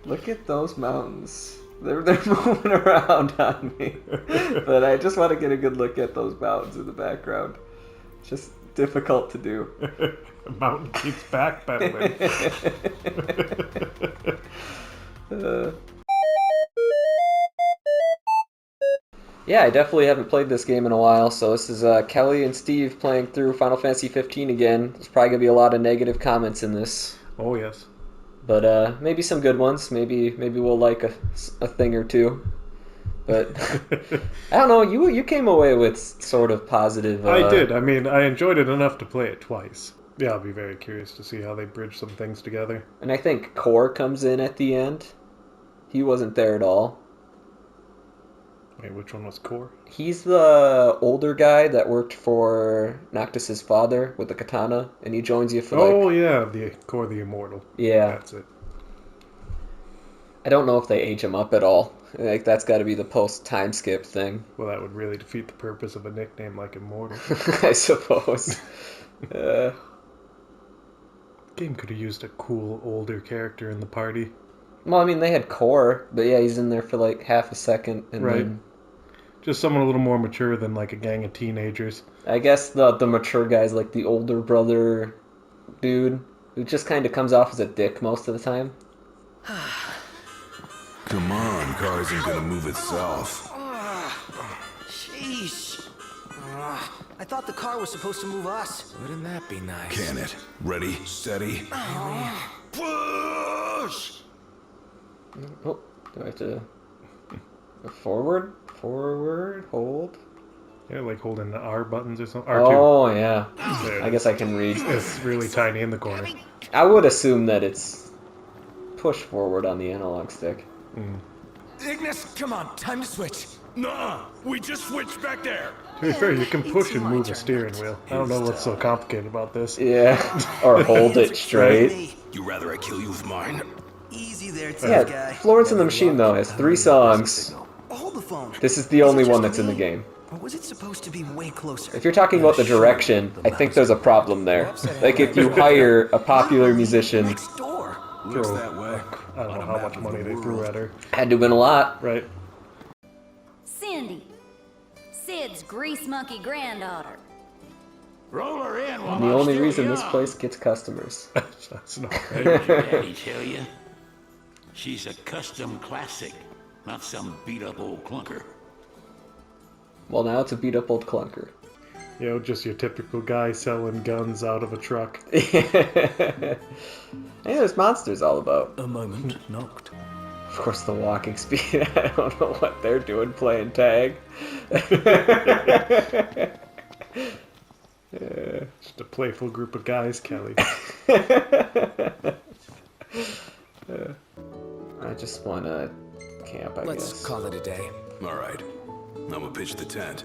Look at those mountains. They're moving around on me. But I just want to get a good look at those mountains in the background. It's just difficult to do. The mountain keeps backpedaling. Yeah, I definitely haven't played this game in a while, so this is Kelly and Steve playing through Final Fantasy 15 again. There's probably going to be a lot of negative comments in this. Oh, yes. But maybe some good ones. Maybe we'll like a thing or two. But I don't know. You came away with sort of positive. I did. I mean, I enjoyed it enough to play it twice. Yeah, I'll be very curious to see how they bridge some things together. And I think Core comes in at the end. He wasn't there at all. Wait, which one was Core? He's the older guy that worked for Noctis's father with the katana, and he joins you for Oh, yeah, the Core the Immortal. Yeah. That's it. I don't know if they age him up at all. Like, that's got to be the post-time skip thing. Well, that would really defeat the purpose of a nickname like Immortal. I suppose. The game could have used a cool, older character in the party. Well, I mean, they had Core, but yeah, he's in there for like half a second. And right. Then, just someone a little more mature than like a gang of teenagers. I guess the mature guy's like the older brother dude who just kind of comes off as a dick most of the time. Come on, car isn't gonna move itself. Sheesh. I thought the car was supposed to move us. Wouldn't that be nice? Can it? Ready, steady. Push! Oh, do I have to forward, hold? Yeah, like holding the R buttons or something. R2. Oh yeah, There I guess I can read. It's really tiny in the corner. I would assume that it's push forward on the analog stick. Ignis, come on, time to switch. Nuh-uh, we just switched back there. To be fair, you can push and move a steering wheel. I don't know what's so complicated about this. Yeah, or hold it straight. You rather I kill you with mine? Easy there, tough Yeah, guy. Florence and the Machine though has 3 songs. Hold the phone. This is the only one that's in the game. Or was it supposed to be way closer? If you're talking about the direction, I think there's a problem there. Like if you hire a popular musician, Next door. Looks that way. I don't know how much money they threw at her. had to have been a lot. Right. Cindy, Sid's grease monkey granddaughter. Roll her in while And the I'm only still reason this young. place gets customers. That's not right. Did your daddy tell you? She's a custom classic, not some beat-up old clunker. Well, now it's a beat up old clunker. You know, just your typical guy selling guns out of a truck. Hey, there's monsters all about. A moment knocked. Of course, the walking speed. I don't know what they're doing playing tag. Just a playful group of guys, Kelly. I just want to camp, I Let's guess. call it a day. All right, I'm gonna pitch the tent.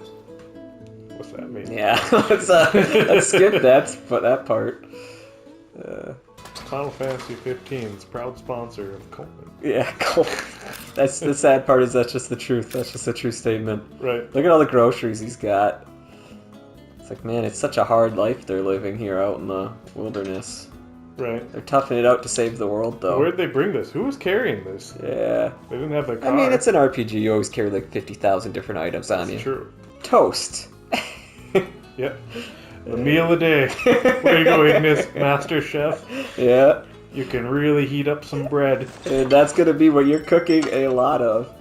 What's that mean? Yeah, let's skip that part. Final Fantasy 15's proud sponsor of Coleman. Yeah, cool. That's the sad part is that's just the truth. That's just a true statement. Right. Look at all the groceries he's got. It's like, man, it's such a hard life they're living here out in the wilderness. Right. They're toughing it out to save the world, though. Where'd they bring this? Who was carrying this? Yeah. They didn't have their car. I mean, it's an RPG. You always carry like 50,000 different items on you. It's true. Toast. Yep. A meal a day. There you go, Ignis, Master Chef. Yeah. You can really heat up some bread. And that's going to be what you're cooking a lot of.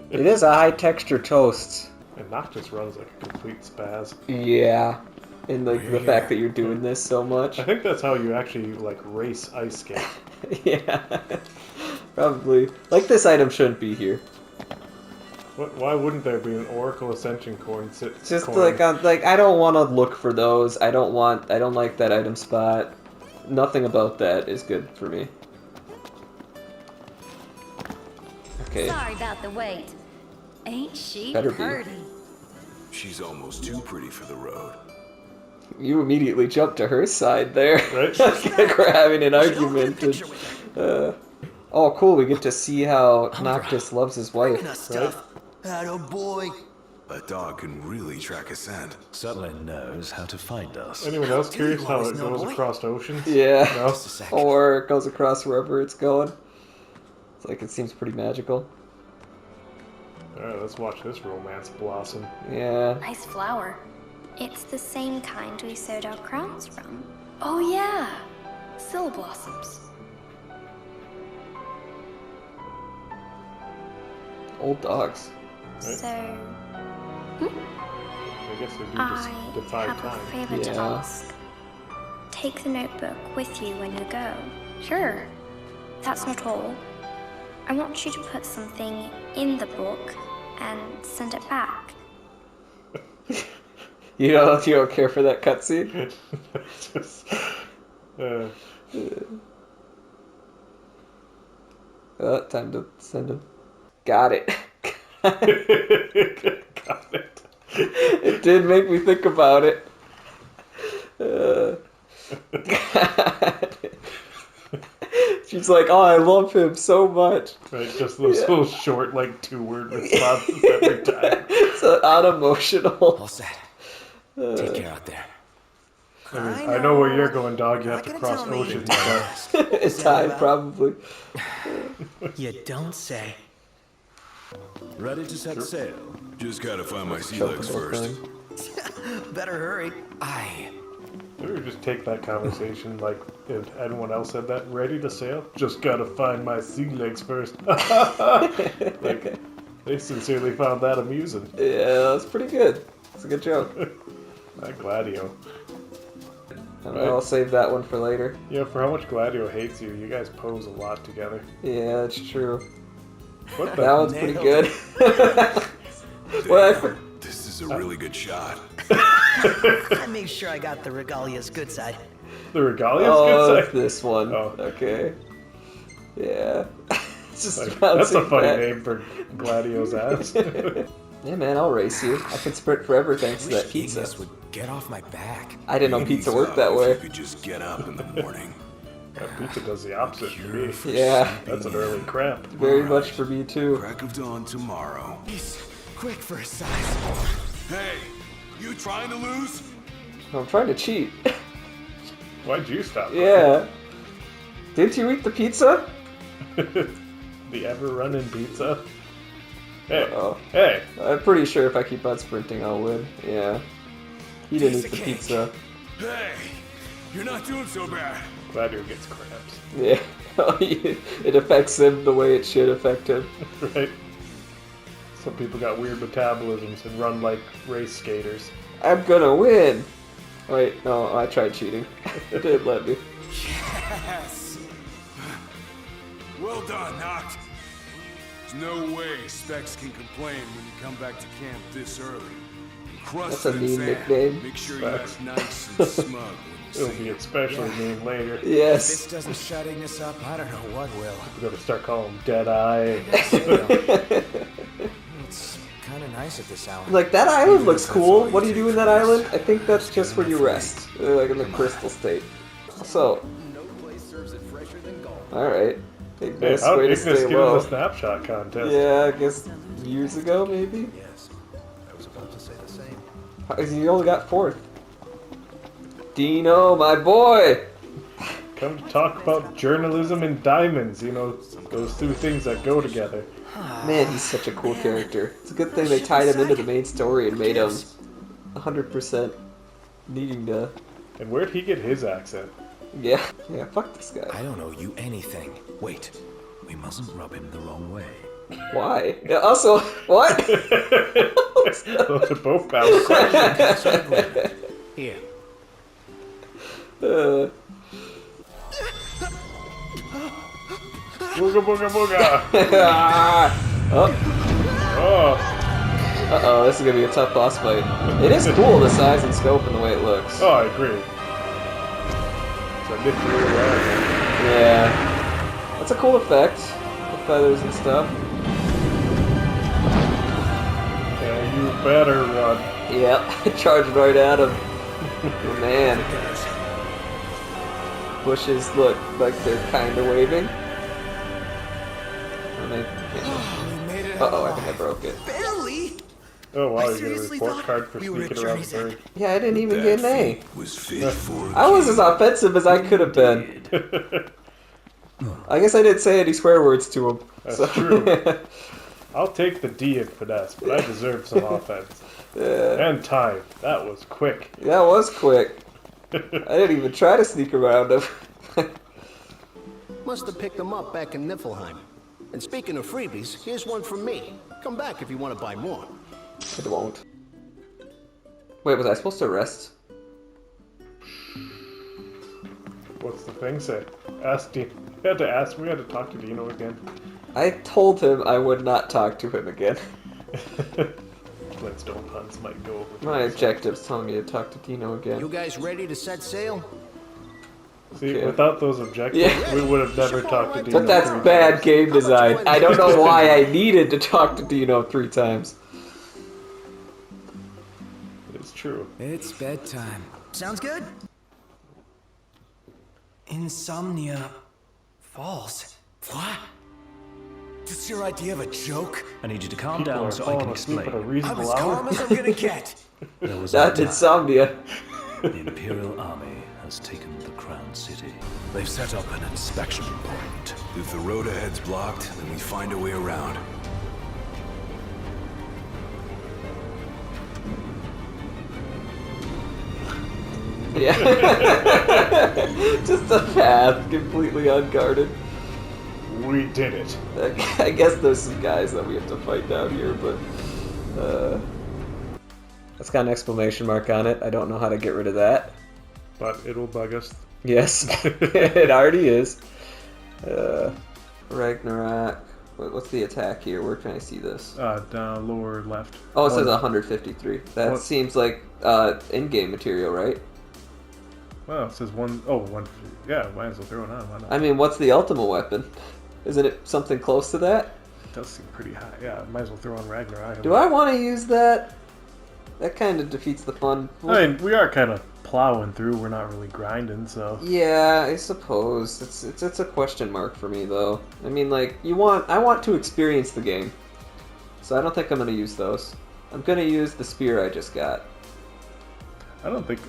It is a high-texture toast. And Noctis runs like a complete spaz. Yeah. And like the fact that you're doing this so much. I think that's how you actually like race ice skate. Yeah. Probably. Like, this item shouldn't be here. Why wouldn't there be an Oracle Ascension coin sit? Just coin? like I don't want to look for those. I don't like that item spot. Nothing about that is good for me. Okay. Sorry about the wait. Ain't she Better be. pretty? She's almost too pretty for the road. You immediately jumped to her side there. Right. Like we're having an argument. And, oh, cool. We get to see how Noctis loves his wife. Bringing us stuff. Atta boy. A dog can really track a scent. Sutherland knows how to find us. Anyone else Do curious you how always it know, goes boy? across oceans? Yeah. No? Just a sec. Or it goes across wherever it's going. It's like it seems pretty magical. Alright, let's watch this romance blossom. Yeah. Nice flower. It's the same kind we sewed our crowns from. Oh yeah, still blossoms. Old dogs. So, I guess they do I just defy have a time. favor to Yeah. ask. Take the notebook with you when you go. Sure, that's not all. I want you to put something in the book and send it back. You don't care for that cutscene? Just, Time to send him. Got it. got it. It did make me think about it. She's like, oh, I love him so much. Right, just those little short, like 2-word responses every time. So unemotional. All set. Take care out there. I know where you're going, dog. You have to Not cross gonna tell me. oceans. But It's time, probably. You don't say. Ready to set sail? Just gotta find my sea Choke legs the whole first. thing. Better hurry. Aye. maybe just take that conversation like if anyone else said that. Ready to sail? Just gotta find my sea legs first. Like, they sincerely found that amusing. Yeah, that's pretty good. It's a good joke. That Gladio. I don't know, I'll save that one for later. Yeah, for how much Gladio hates you, you guys pose a lot together. Yeah, that's true. What the? That one's pretty good. This is a really good shot. I made sure I got the regalia's good side. The Regalia's Oh, good it's side? this one. Oh. Okay. Yeah. It's just Like, about that's a saying funny that. name for Gladio's ass. Yeah, man, I'll race you. I can sprint forever thanks to that pizza. Ignis would get off my back. I didn't know pizza Ease worked up that if way. You could just get up in the morning. That pizza does the opposite for me. Yeah, That's an early cramp. very much for me too. Crack of dawn tomorrow. He's quick for his size. Hey, you trying to lose? I'm trying to cheat. Why'd you stop? Yeah. Didn't you eat the pizza? The ever-running pizza? Hey, Oh. hey! I'm pretty sure if I keep on sprinting, I'll win. Yeah. He didn't eat Piece the of cake. pizza. Hey, you're not doing so bad. Gladio gets cramps, Yeah. It affects him the way it should affect him. right? Some people got weird metabolisms and run like race skaters. I'm gonna win! Wait, no, I tried cheating. It didn't let me. Yes. Well done, Noct. There's no way Specs can complain when you come back to camp this early. That's a mean nickname. Make sure Specs. you act nice and smug when you It'll see be it. especially mean later. If this Yes. doesn't shut Ignis up, I don't know what will. We're gonna start calling him Deadeye. It's kind of nice at this hour. Like, that island looks cool. What do you do in that island? I think that's just where you rest. Like in the crystal state. So. Alright. Hey, Best how way did to Ignis stay get in low. the snapshot contest? Yeah, I guess years ago, maybe? Yes, I was about to say the same. You only got fourth. Dino, my boy! Come to talk about journalism and diamonds, you know, those two things that go together. Man, he's such a cool character. It's a good thing they tied him into the main story and made him 100% needing to... And where'd he get his accent? Yeah, fuck this guy. I don't owe you anything. Wait, we mustn't rub him the wrong way. Why? Yeah, also, what? Those are both valid questions. Here. Booga booga booga! Oh, Oh, uh-oh, this is gonna be a tough boss fight. It is cool, the size and scope and the way it looks. oh, I agree. It's a nuclear weapon. Yeah. That's a cool effect. The feathers and stuff. Yeah, you better run. Yep, charged right at him. Oh, man. Bushes look like they're kind of waving. Uh-oh, I think I broke it. Barely. Oh wow, I you get a seriously report thought card for we were at sneaking around the Journey's bird. Yeah, I didn't even That get an A. feat was fit for a I was as offensive as I could have been. I guess I didn't say any swear words to him. That's true. I'll take the D in finesse, but I deserve some offense. And time. That was quick. That was quick. I didn't even try to sneak around him. Must have picked them up back in Niflheim. And speaking of freebies, here's one from me. Come back if you want to buy more. It won't. Wait, was I supposed to rest? What's the thing say? Ask Dino. We had to ask. We had to talk to Dino again. I told him I would not talk to him again. Flintstone puns might go over. My objective's telling me to talk to Dino again. You guys ready to set sail? See, Okay. without those objectives, we would have never talked to Dino. But that's 3 bad times. game design. I don't know why I needed to talk to Dino 3 times. It's true. It's bedtime. Sounds good? Insomnia Falls. What? This your idea of a joke? I need you to calm People down are so I falling can asleep at a explain. I'm reasonable as calm hour. as I'm gonna get. There was a That's time insomnia. the Imperial Army has taken the Crown City. They've set up an inspection point. If the road ahead's blocked, then we find a way around. Yeah. Just a path, completely unguarded. We did it. I guess there's some guys that we have to fight down here, but that's got an exclamation mark on it. I don't know how to get rid of that. But it'll bug us. Yes, it already is. Ragnarok. What's the attack here? Where can I see this? Down lower left. Oh, it says 153. That What? seems like in-game material, right? Well, it says one. Oh, one. Yeah, might as well throw it on. Why not? I mean, what's the ultimate weapon? Isn't it something close to that? It does seem pretty high. Yeah, might as well throw on Ragnarok. Do I want to use that? That kind of defeats the fun. I mean, we are kind of plowing through. We're not really grinding, so. Yeah, I suppose it's a question mark for me though. I mean, like I want to experience the game, so I don't think I'm gonna use those. I'm gonna use the spear I just got. I don't think.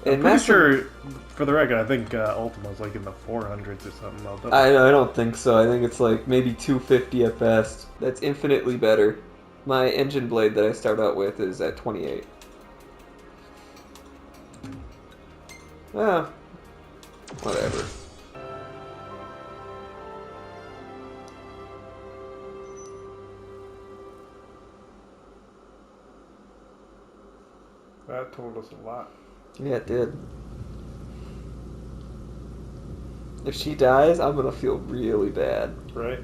And I'm pretty Master- sure, for the record, I think Ultima's like in the 400s or something. I'll double- I don't think so. I think it's like maybe 250 at best. That's infinitely better. My engine blade that I start out with is at 28. Ah, whatever. That told us a lot. Yeah, it did. If she dies, I'm gonna feel really bad. Right?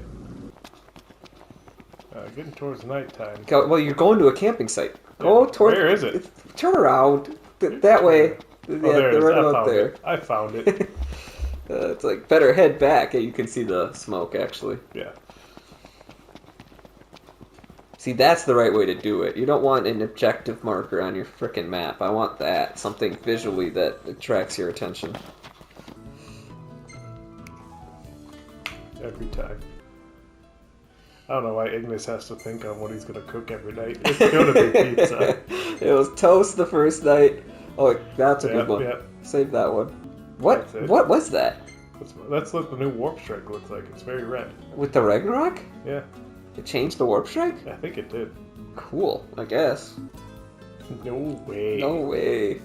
Getting towards nighttime. Well, you're going to a camping site. Go toward. Where is it? Turn around. That way. Oh, Yeah, there it they're is. right I about found there. it. I found it. It's like better head back. You can see the smoke actually. Yeah. See, that's the right way to do it. You don't want an objective marker on your frickin' map. I want that. Something visually that attracts your attention. Every time. I don't know why Ignis has to think on what he's gonna cook every night. It's gonna be pizza. It was toast the first night. Oh, that's a Yep, good one. yep. Save that one. What? That's it. What was that? That's what the new Warp Strike looks like. It's very red. With the Ragnarok? Yeah, It changed the warp strike? I think it did. Cool, I guess. No way. No way.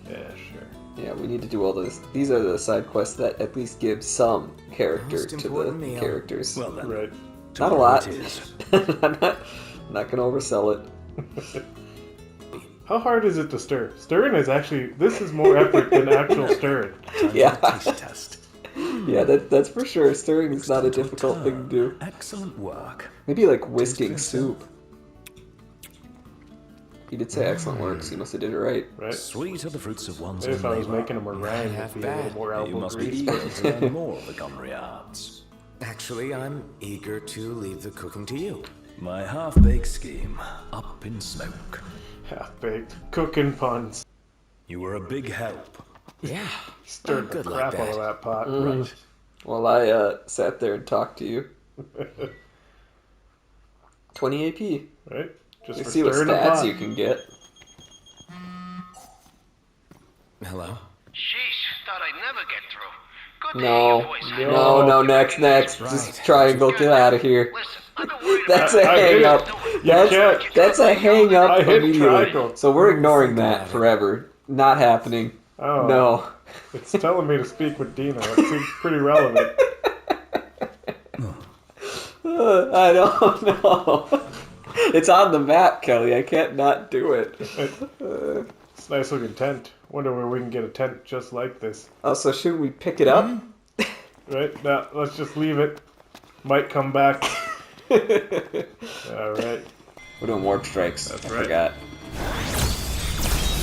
Yeah, sure. Yeah, we need to do all this. These are the side quests that at least give some character Most to the important meal. characters. Well then, Right. Not a lot. it is. I'm not gonna oversell it. How hard is it to stir? Stirring is actually, this is more effort than actual stirring. Yeah. Taste test. Yeah, that's for sure. Stirring is not a difficult thing to do. Excellent work. Maybe like whisking soup. He did say excellent work, so he must have did it right. Right? Sweet are the fruits of one's Maybe if I was labour. making a meringue, it'd Half be a little bad. more You elbow must be grease. eager to learn more of the culinary arts. Actually, I'm eager to leave the cooking to you. My half-baked scheme, up in smoke. Half-baked. Cooking puns. You were a big help. Yeah, Stirred I'm the good like crap out of that. that pot. Right. While I sat there and talked to you. 20 AP. Right? Just Let's for see what stirring the stats pot. you can get. Hello? Sheesh, thought I'd never get through. No. No, next. Just triangle, get out of here. That's a hang up. That's a hang up I hit immediately. triangle. So we're ignoring that forever. Not happening. Oh. No. It's telling me to speak with Dino. It seems pretty relevant. I don't know. It's on the map, Kelly. I can't not do it. It's a nice looking tent. Wonder where we can get a tent just like this. Also, should we pick it up? Right? Now, let's just leave it. Might come back. Alright. We're doing warp strikes. That's I right. forgot.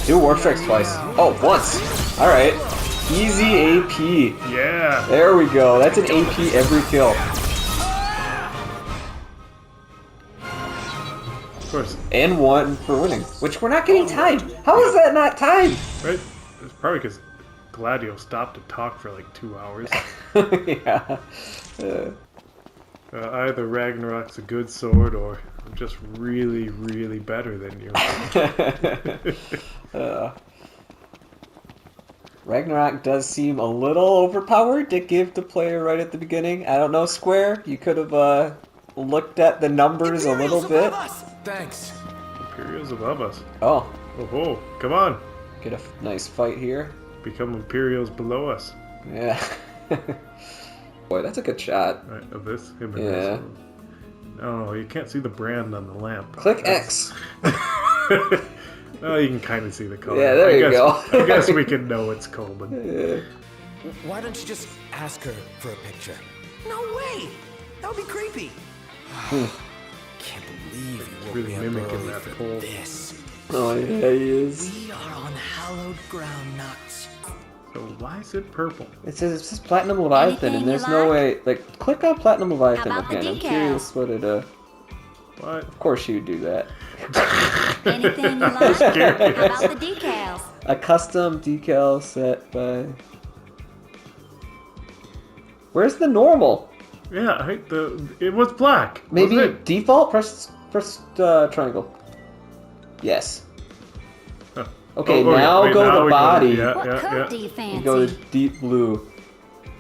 Do warp strikes twice. Oh, once. Alright. Easy AP. Yeah. There we go. That's an AP every kill. Of course. And one for winning. Which we're not getting timed. How is that not timed? Right? It's probably because Gladio stopped to talk for like 2 hours. Yeah. Either Ragnarok's a good sword or I'm just really, really better than you. Ragnarok does seem a little overpowered to give the player right at the beginning. I don't know, Square. You could have looked at the numbers a little bit. Thanks. Imperials above us. Oh, Oh, come on. get a nice fight here. Become Imperials below us. Yeah. Boy, that's a good shot. Right, of this? Him and Yeah. this. Oh, you can't see the brand on the lamp. Click X. Oh, you can kind of see the color. Yeah, there you go. I guess we can know it's Coleman. Why don't you just ask her for a picture? No way! That would be creepy. Can't believe you woke Really me up mimicking early that for pole. this. Oh, yeah, he is. We are on hallowed ground, Nox. So why is it purple? It says Platinum Leviathan, Anything and you there's no way. like? Like, click on Platinum Leviathan How about the again. I'm decals? curious what it. What? Of course you would do that. Anything you like? How about the decals? A custom decal set by. Where's the normal? Yeah, it was black. Maybe wasn't it? default. Press triangle. Yes. Huh. Okay, Oh, now wait, go now to we body. yeah, What yeah, code yeah. do you fancy? You go to deep blue.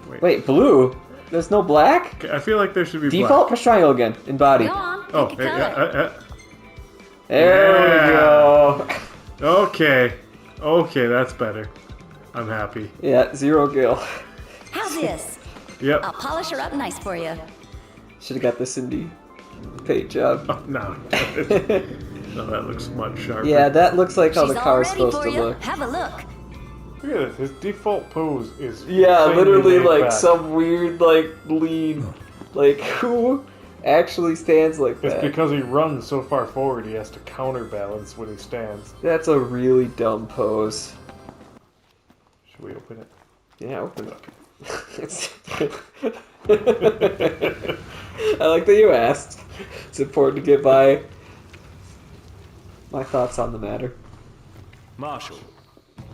Wait. Wait, blue? There's no black? Okay, I feel like there should be Default, press triangle again in body. Go on, pick Oh, a color. There Yeah. we go. Okay. Okay, that's better. I'm happy. Yeah, 0 gil. How's this? Yep. I'll polish her up nice for you. Should have got the Cindy paint job. Oh, no. No, that looks much sharper. Yeah, that looks like how She's the all car's ready supposed for to you. look. Have a look. Look at this. His default pose is. Yeah, insanely literally laid like back. some weird, like, lean. Like, who actually stands like It's that? because he runs so far forward, he has to counterbalance when he stands. That's a really dumb pose. Should we open it? Yeah, open it. I like that you asked. It's important to get by my thoughts on the matter. Marshal,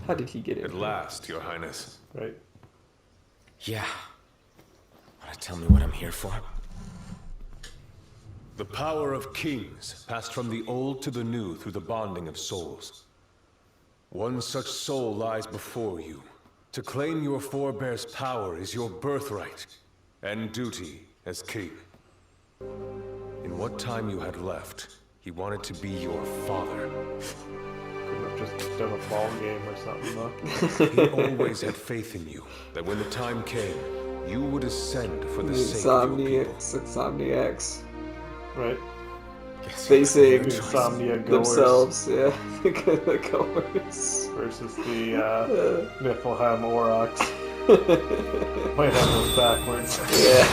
How did he get at in? last, Your Highness. Right. Yeah. Wanna tell me what I'm here for? The power of kings passed from the old to the new through the bonding of souls. One such soul lies before you. To claim your forebear's power is your birthright and duty as king. In what time you had left, he wanted to be your father. Couldn't have just done a ball game or something, though. He always had faith in you, that when the time came, you would ascend for the sake of your people. Insomniacs Right. facing Insomnia goers themselves, yeah. The goers. versus the Niflheim Aurochs. Might have those backwards. Yeah.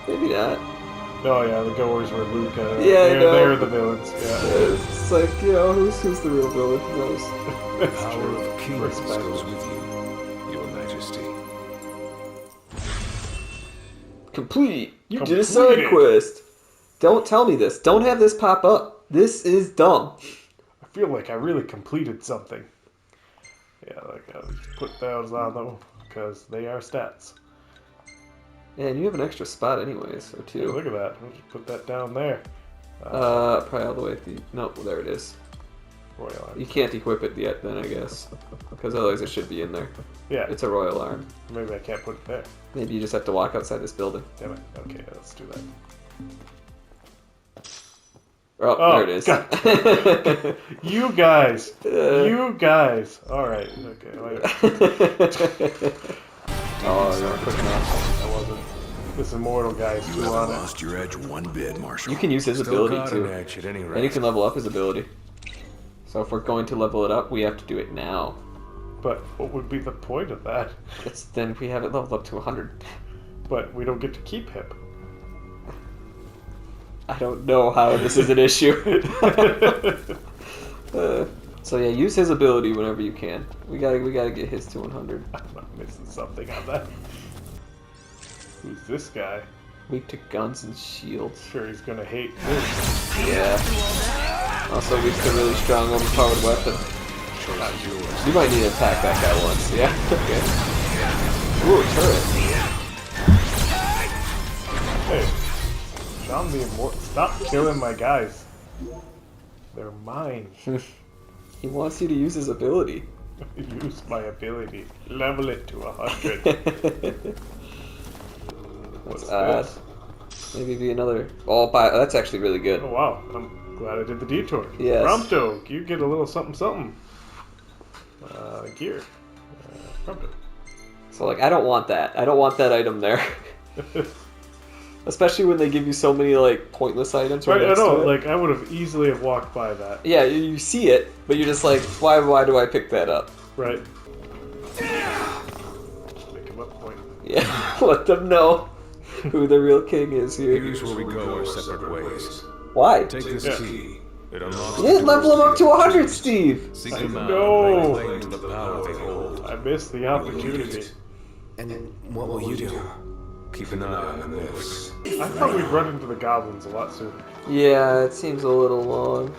Maybe not. Oh yeah, the goers were Luca. Yeah, I know. they're the villains. Yeah. It's like, you know, who's the real villain? Who knows? The That's power true. of kings Respect. goes with you, Your Majesty. Complete. You did a side Completed. quest. Don't tell me this. Don't have this pop up. This is dumb. I feel like I really completed something. Yeah, like I'll just put those on them because they are stats. And you have an extra spot anyways, or Hey, two. look at that. I'll just put that down there. Probably all the way at the... No, there it is. Royal arm. You can't equip it yet, then I guess, because otherwise it should be in there. Yeah. It's a royal arm. Maybe I can't put it there. Maybe you just have to walk outside this building. Damn it. Okay, let's do that. Oh, Oh, there it is. God. You guys. You guys. All right. Okay. Oh, you're not quick enough. I wasn't. This immortal guy is too on it. Lost your edge one bit, Marshal. You can use his Still ability got too, an edge at any and you rate. can level up his ability. So if we're going to level it up, we have to do it now. But what would be the point of that? It's then we have it leveled up to 100. But we don't get to keep him. I don't know how this is an issue. So yeah, use his ability whenever you can. We gotta get his to 100. I'm not missing something on that. Who's this guy? Weak to guns and shields. Sure, he's gonna hate this. Yeah. Also weak to really strong, overpowered weapon. You might need to attack that guy once. Yeah. Okay. Ooh, turret. Hey, Sean the Immortal, stop killing my guys. They're mine. He wants you to use his ability. Use my ability. Level it to 100. What's odd. this? Maybe be another. Oh, that's actually really good. Oh wow, I'm glad I did the detour. Yes. Prompto, you get a little something something. Gear. Prompto. So like, I don't want that. I don't want that item there. Especially when they give you so many like pointless items right Right, I next know, to it. like I would have easily have walked by that. Yeah, you see it, but you're just like, why do I pick that up? Right. Just make him a point. Yeah, let them know who the real king is here. Here's where we go our separate ways. Why? Take this Yeah. key. It unlocks You didn't level him up to 100, Steve! Seek them out know. and lay claim to the power they hold. I missed the opportunity. And what will you do? Keep an eye on the myths. I thought we'd run into the goblins a lot sooner. Yeah, it seems a little long.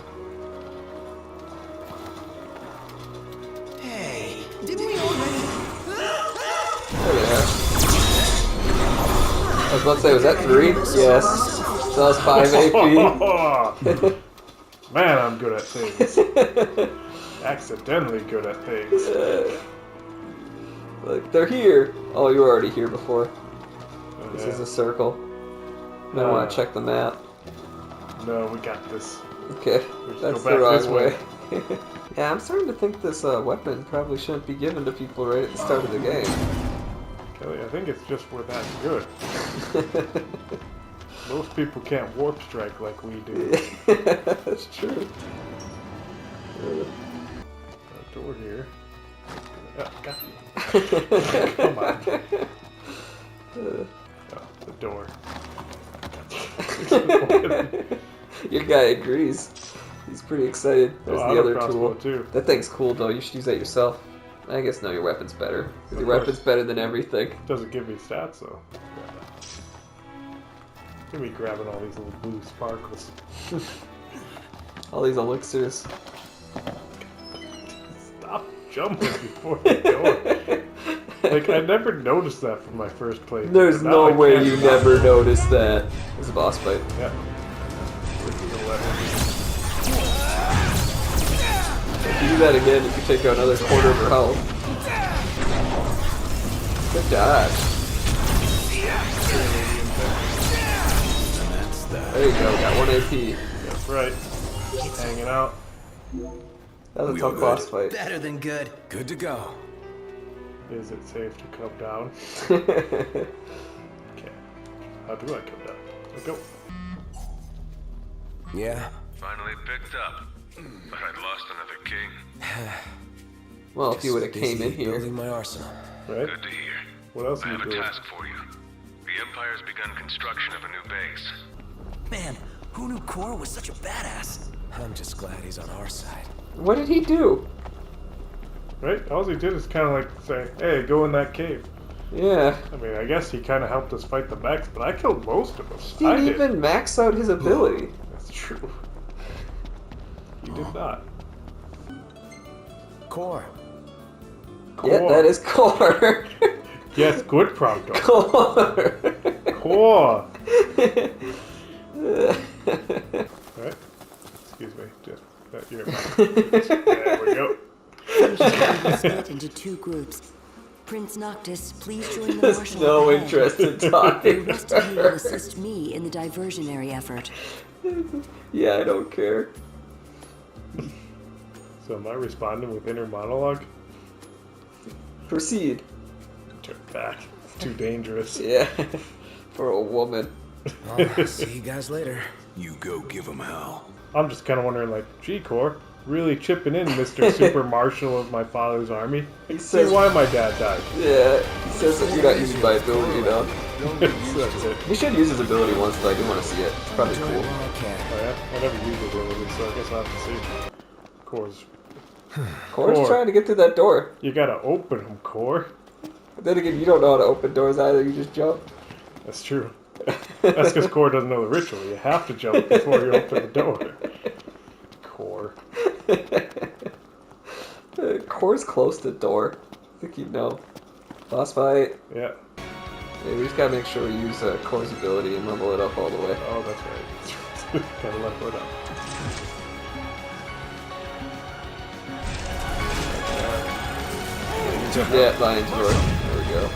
Hey, didn't we already? There they are. I was about to say, was that 3? Yes. So that was 5 AP. Man, I'm good at things. Accidentally good at things. Like, they're here. Oh, you were already here before. This Yeah. is a circle. Might want to check the map. No, we got this. Okay, Let's that's go the back wrong this way. way. Yeah, I'm starting to think this weapon probably shouldn't be given to people right at the start of the game. Kelly, I think it's just we're that good. Most people can't warp strike like we do. That's true. A door here. Oh, got you. Come on. Oh, the door. Your guy agrees. He's pretty excited. There's Oh, the other crossbow tool. too. That thing's cool though. You should use that yourself. I guess no, your weapon's better. 'Cause Of your course. weapon's better than everything. Doesn't give me stats though. Give me grabbing all these little blue sparkles. All these elixirs. Stop jumping before you go. Like I never noticed that from my first playthrough. There's but now no I way can't you stop. never noticed that. It's a boss fight. Yeah. Where's the weapon? If you do that again, you can take out another quarter of her health. Good dodge. There you go, got 1 AP. That's right. Just hanging out. That was a We all tough boss fight. Better than good. Good to go. Is it safe to come down? Okay. How do I come down? Let's go. Yeah? Finally picked up. But I'd lost another king. Well, if you would have came in Busy here. building my arsenal. Right? Good to hear. What else I are you have a doing? task for you. The Empire's begun construction of a new base. Man, who knew Cora was such a badass? I'm just glad he's on our side. What did he do? Right? All he did is kind of like say, hey, go in that cave. Yeah. I mean, I guess he kind of helped us fight the mechs, but I killed most of us. He I didn't did. even max out his ability. That's true. You did not. Core. Yeah, Core. that is core. Yes, good Prompto. Core. Core. Right? Excuse me. Just you're back. There we go. Split into 2 groups. Prince Noctis, please join the There's marshal. no up ahead. interest in The talking. rest of you will assist me in the diversionary effort. Yeah, I don't care. So am I responding with inner monologue? Proceed. Turn back. It's too dangerous. Yeah, for a woman. I'll see you guys later. You go give him hell. I'm just kind of wondering, like, gee, Cor, really chipping in, Mr. Super Marshal of my father's army. He See says, why my dad died. yeah, he says that you're not using my ability, you know. So that's it. We should use his ability once, but I do want to see it. It's probably Enjoy cool. it while I can. Oh yeah? I never used ability, so I guess I'll have to see. Cor's. Core's Core. trying to get through that door. You gotta open them, Cor. But then again, you don't know how to open doors either. You just jump. That's true. That's because Cor doesn't know the ritual. You have to jump before you open the door. Cor. Core's close to the door. I think you know. Boss fight. Yeah. Yeah, we just gotta make sure we use Core's ability and level it up all the way. Oh, that's right. Gotta level it up. Yeah, Lion's Roar. There we go.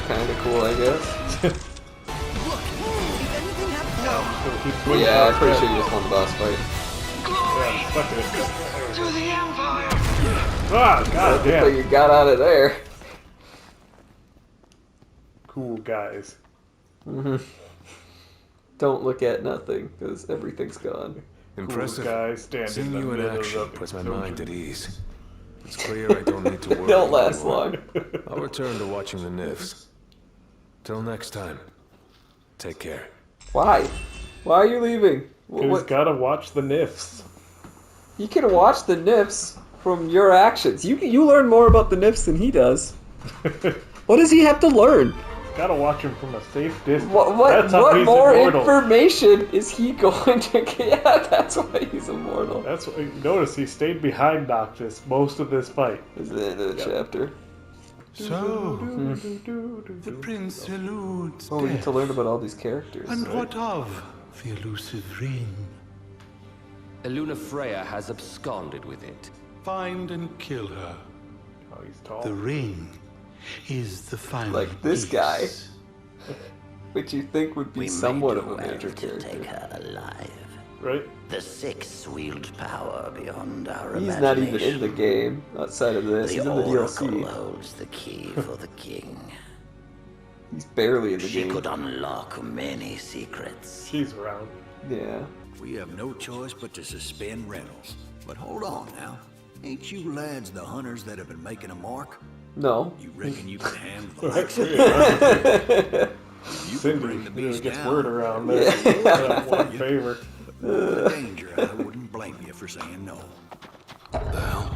Kind of cool, I guess. Yeah, I'm pretty sure you just won the boss fight. Yeah, fuck it. To the Empire! Ah, god But damn. you got out of there. Cool guys. Don't look at nothing, because everything's gone. Impressive. Cool guys stand Seeing in the you in middle action of the puts my explosion. mind at ease. It's clear I don't need to worry. Don't last anymore. long. I'll return to watching the Nifs. Till next time, take care. Why? Why are you leaving? Who's gotta watch the Nifs? You can watch the Nifs from your actions. You learn more about the Nifs than he does. What does he have to learn? Gotta watch him from a safe distance. What That's how he's more immortal. information is he going to get? Yeah, that's why he's immortal. That's what, notice he stayed behind Noctis most of this fight. This is the end of the chapter. So, the prince eludes Oh, we get death. to learn about all these characters. And what of the elusive ring? Eluna Freya has absconded with it. Find and kill her. Oh, he's tall. The ring is the final Like this piece. guy, which you think would be somewhat of a major Take character. her alive. Right? The Six wield power beyond our He's imagination. not even in the game outside of this. He's in the Oracle DLC. holds the key for the king. He's barely in the She game. could unlock many secrets. She's around. Yeah. We have no choice but to suspend Reynolds. But hold on now. Ain't you lads the hunters that have been making a mark? No. You reckon you can handle the likes of me? You can Cindy bring the really beast gets down. word around there. That one favor. The danger, I wouldn't blame you for saying no. The hell?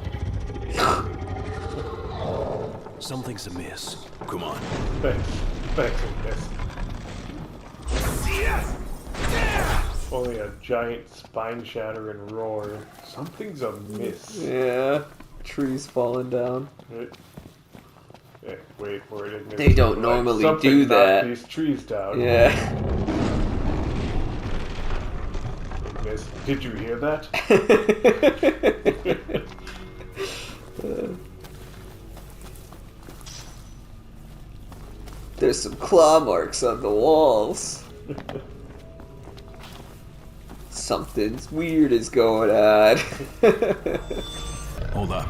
Something's amiss. Come on. Thanks. Thanks, I guess. Only a giant spine-shattering roar. Something's amiss. Yeah. Trees falling down. Right? Yeah, wait for it. Ignis. They don't Like, normally something do knocked that. These trees down. Yeah. Ignis, did you hear that? There's some claw marks on the walls. Something's weird is going on. Hold up.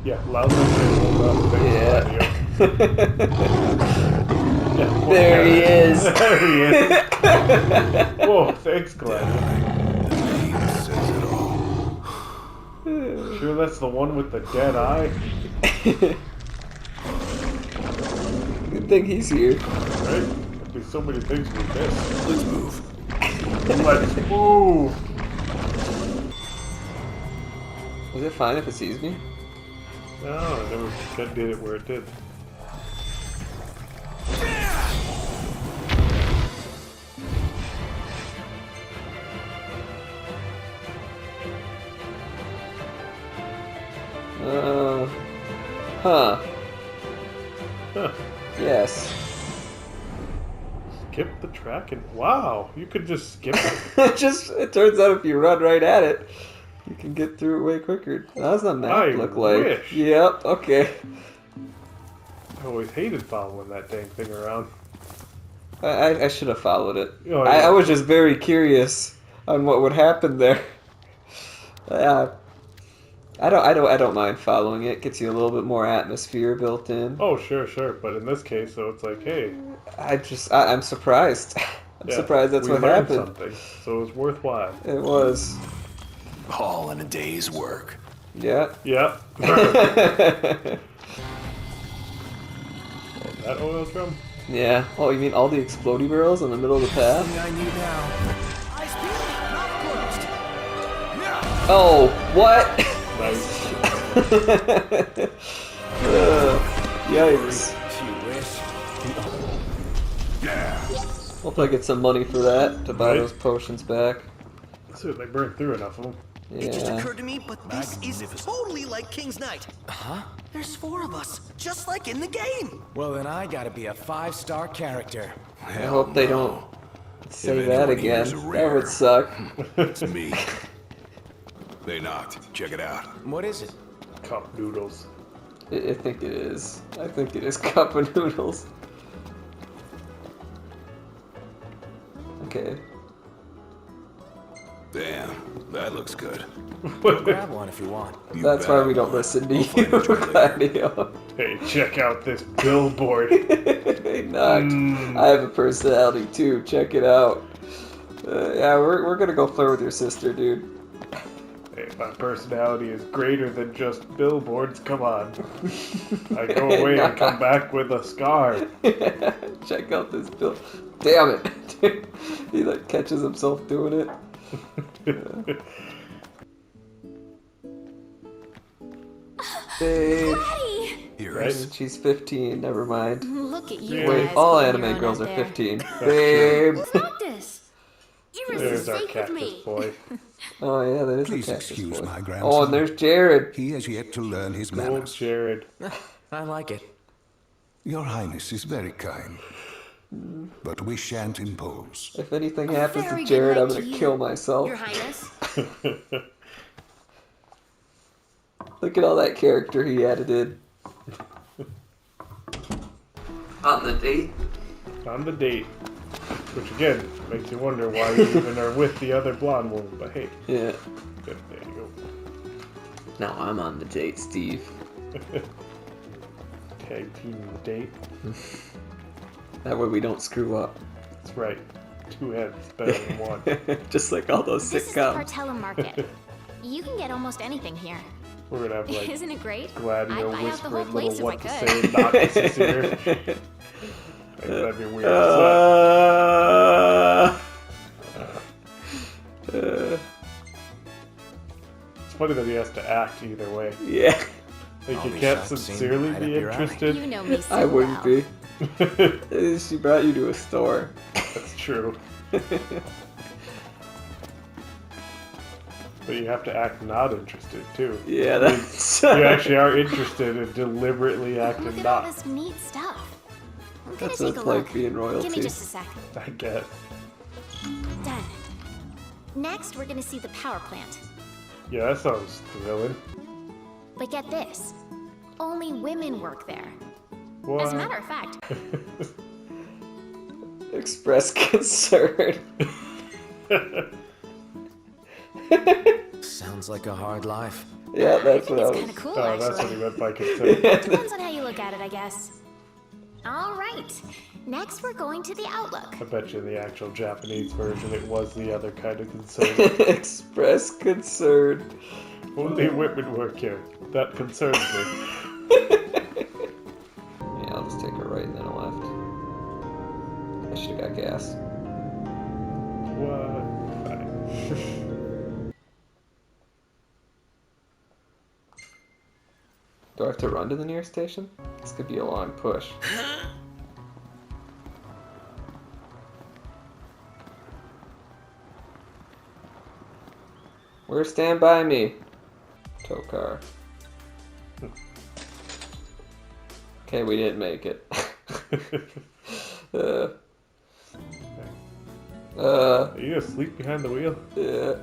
Yeah, loudly say hold up. Thanks, Gladio. There he is. There he is. Whoa, thanks, Gladio. The name says it all. Sure that's the one with the dead eye? Good thing he's here. Right? There'd be so many things we missed. Let's move. Let's move! Is it fine if it sees me? No, it never did it where it did. Huh. Huh. Yes. Skip the track and wow, you could just skip it. It turns out if you run right at it, you can get through it way quicker. How does the map look like? Wish. Yep, okay. I always hated following that dang thing around. I should have followed it. Oh, yeah. I was just very curious on what would happen there. I don't mind following it. Gets you a little bit more atmosphere built in. Oh, sure. But in this case, so it's like, hey. I'm surprised. I'm surprised that's what happened. Something, so it was worthwhile. It was. All in a day's work. Yeah. Yeah. That oil drum? Yeah. Oh, you mean all the explodey barrels in the middle of the path? I need now. Oh, what? Nice. Yikes. Yeah. Hope I get some money for that to buy those potions back. So they burned through enough of them. It just Yeah. occurred to me, but this is totally like King's Night. Huh? There's 4 of us, just like in the game. Well, then I gotta be a 5-star character. I hope they don't say If that anyone here again. is a That rare- would suck. It's me. They knocked. Check it out. What is it? Cup noodles. I think it is. I think it is cup of noodles. Okay. Damn, that looks good. Grab one if you want. That's why we don't listen to you, Gladio. Hey, check out this billboard. Hey, knocked. I have a personality too. Check it out. Yeah, we're gonna go flirt with your sister, dude. Hey, my personality is greater than just billboards. Come on. I go away and come back with a scar. Check out this bill. Damn it! He like catches himself doing it. Babe. Right? She's 15. Never mind. Look at you. Wait, guys all going anime around girls out are there. 15. Babe. Noctis, you were There's our safe with cactus me. boy. Oh yeah, that is Please a cactus excuse boy. my grandson. Oh, and there's Jared. He has yet to learn his Old manners. Jared. I like it. Your Highness is very kind, but we shan't impose. If anything happens Very to good Jared, I'm night gonna to you, kill myself. Your Highness. Look at all that character he added in. On the date. On the date. Which again makes you wonder why you even are with the other blonde woman. But hey, Yeah. there you Now I'm on the date, Steve. go. Tag team the date. That way we don't screw up. That's right. 2 heads better than 1. Just like all those This is the sitcoms. Cartellum Market. You can get almost anything here. We're gonna have like Isn't it great? Gladio I'd buy out the whole whispering place little if what I to could. say and not to say. That'd be weird. It's funny that he has to act either way. Yeah. Like I'll you be can't shocked, seeing sincerely right be up your alley. interested. You know me so I wouldn't well. be. She brought you to a store. That's true. But you have to act not interested too. Yeah, that's. You actually are interested and deliberately Look acting at all not. this neat stuff. I'm gonna That's take what a it's look. like being royalty. Give me just a sec. I guess. Done. Next, we're gonna see the power plant. Yeah, that sounds thrilling. But get this. Only women work there. What? As a matter of fact, Express concern. Sounds like a hard life. Yeah, that's what I it's was. kind of cool, Oh, that's what actually. he meant by concern. Depends on how you look at it, I guess. All right. Next, we're going to the Outlook. I bet you in the actual Japanese version it was the other kind of concern. Express concern. Only women work here. That concerns me. Yeah, I'll just take a right and then a left. I should have got gas. What? Fine. Do I have to run to the nearest station? This could be a long push. Where's Stand By Me? Tow car. Okay, we didn't make it. Are you asleep behind the wheel? Yeah.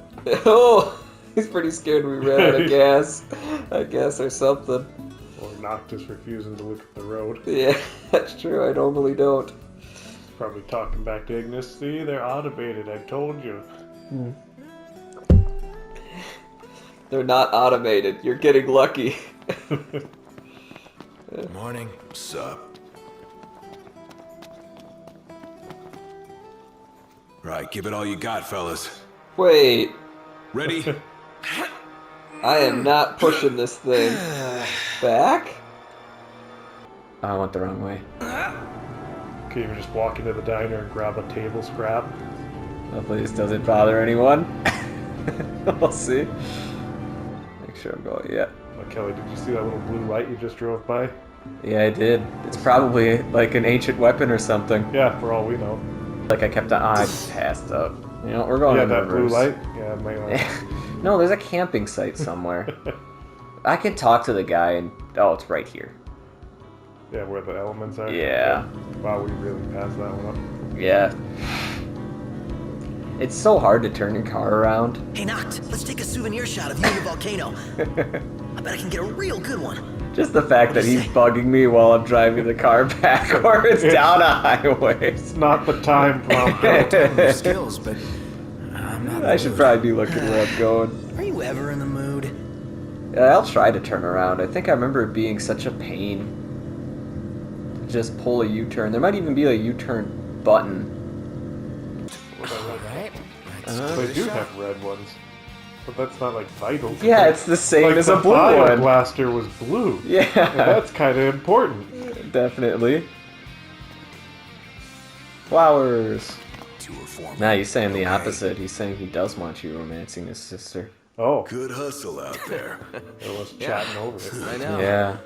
Oh, he's pretty scared we ran out of gas, I guess, or something. Or Noctis refusing to look at the road. Yeah, that's true. I normally don't. Probably talking back to Ignis. See, they're automated. I told you. They're not automated. You're getting lucky. Morning. Sup? Right, give it all you got, fellas. Wait. Ready? I am not pushing this thing. Back? Oh, I went the wrong way. Okay, you just walk into the diner and grab a table scrap. Hopefully this doesn't bother anyone. We'll see. Make sure I'm going, yeah. Oh, Kelly, did you see that little blue light you just drove by? Yeah, I did. It's probably like an ancient weapon or something. Yeah, for all we know. Like I kept on, I passed up. You know, we're going in that reverse. blue light? Yeah, it might not. No, there's a camping site somewhere. I can talk to the guy and, oh, it's right here. Yeah, where the elements are? Yeah. Wow, we really passed that one up. Yeah. It's so hard to turn your car around. Hey, Noct, let's take a souvenir shot of you in the volcano. I bet I can get a real good one. Just the fact that he's bugging me while I'm driving the car backwards down a highway. It's not the time for skills, but I'm not. I should probably be looking where I'm going. Are you ever in the mood? I'll try to turn around. I think I remember it being such a pain to just pull a U-turn. There might even be a U-turn button. Alright. They do have red ones. But that's not like vital. Yeah, it's the same like as a blue fire one. blaster was blue. Yeah. And that's kind of important. Definitely. Flowers. Nah, he's saying the opposite. He's saying he does want you romancing his sister. Oh. Good hustle out there. It was chatting over it. I know. Yeah.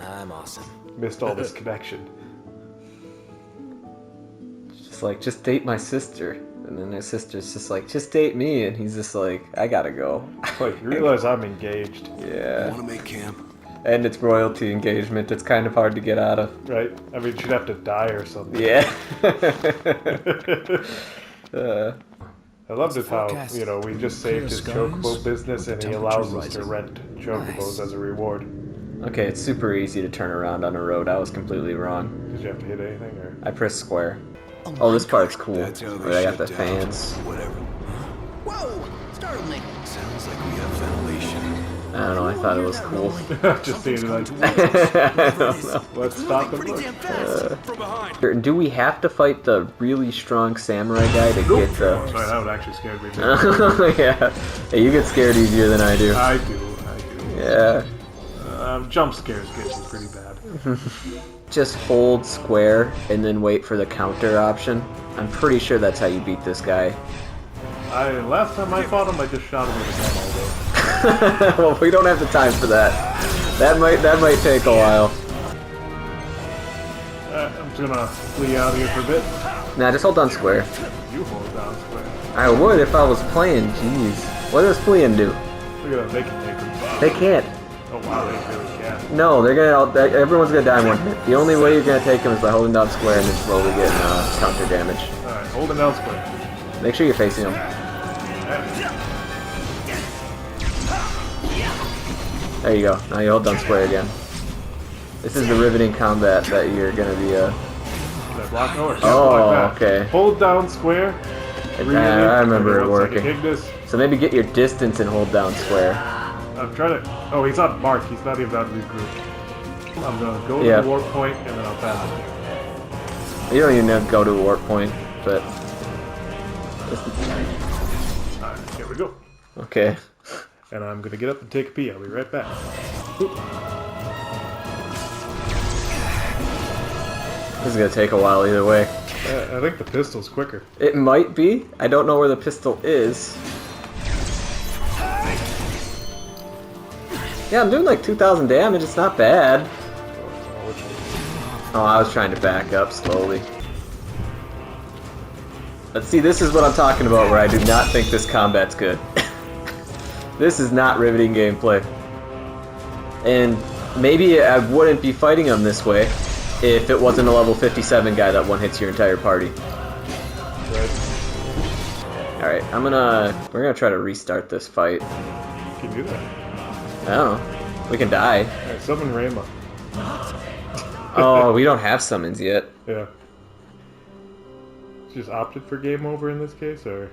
I'm awesome. Missed all this connection. Just like, just date my sister. And then his sister's just like, just date me. And he's just like, I gotta go. Like, you realize I'm engaged. Yeah. Want to make camp? And it's royalty engagement. It's kind of hard to get out of. Right? I mean, she'd have to die or something. Yeah. I loved it how, forecast? you know, we just saved his chocobo business and he allows us to rent chocobos as a reward. Okay, it's super easy to turn around on a road. I was completely wrong. Did you have to hit anything, or? I pressed square. Oh, this part's cool. That's how they Where I got shut the down. fans. Whatever. Whoa! Startled me. Sounds like we have ventilation. I don't know, I thought it was cool. Just seeing like, I don't know. let's stop and Pretty look. damn fast. From behind. Do we have to fight the really strong samurai guy to get the... Sorry, that would actually scare me. Yeah. Hey, you get scared easier than I do. I do. Yeah. Jump scares get me pretty bad. Just hold square and then wait for the counter option. I'm pretty sure that's how you beat this guy. Last time I fought him, I just shot him with a gun all day. Well, we don't have the time for that. That might take a while. I'm just gonna flee out here for a bit. Nah, just hold down square. You hold down square. I would if I was playing. Jeez. What does fleeing do? Look at them, they can take him. They can't. Oh wow, they really can. No, they're gonna. Everyone's gonna die in one hit. The only way you're gonna take them is by holding down square and then slowly getting counter damage. Alright, holding down square. Make sure you're facing them. There you go. Now you hold down square again. This is the riveting combat that you're gonna be. Block north. Oh, like that. okay. Hold down square. I remember it working. Ignis. So maybe get your distance and hold down square. I'm trying to. Oh, he's on mark. He's not even out of the group. I'm gonna go to the warp point and then I'll pass him. You don't even have to go to a warp point, but. Alright, here we go. Okay. And I'm gonna get up and take a pee. I'll be right back. Oop. This is gonna take a while either way. I think the pistol's quicker. It might be. I don't know where the pistol is. Yeah, I'm doing like 2,000 damage. It's not bad. Oh, I was trying to back up slowly. Let's see, this is what I'm talking about where I do not think this combat's good. This is not riveting gameplay. And maybe I wouldn't be fighting him this way if it wasn't a level 57 guy that one-hits your entire party. Right. Alright, we're gonna try to restart this fight. You can do that. I don't know. We can die. Alright, summon Rayma. Oh, we don't have summons yet. Yeah. Just opted for game over in this case, or?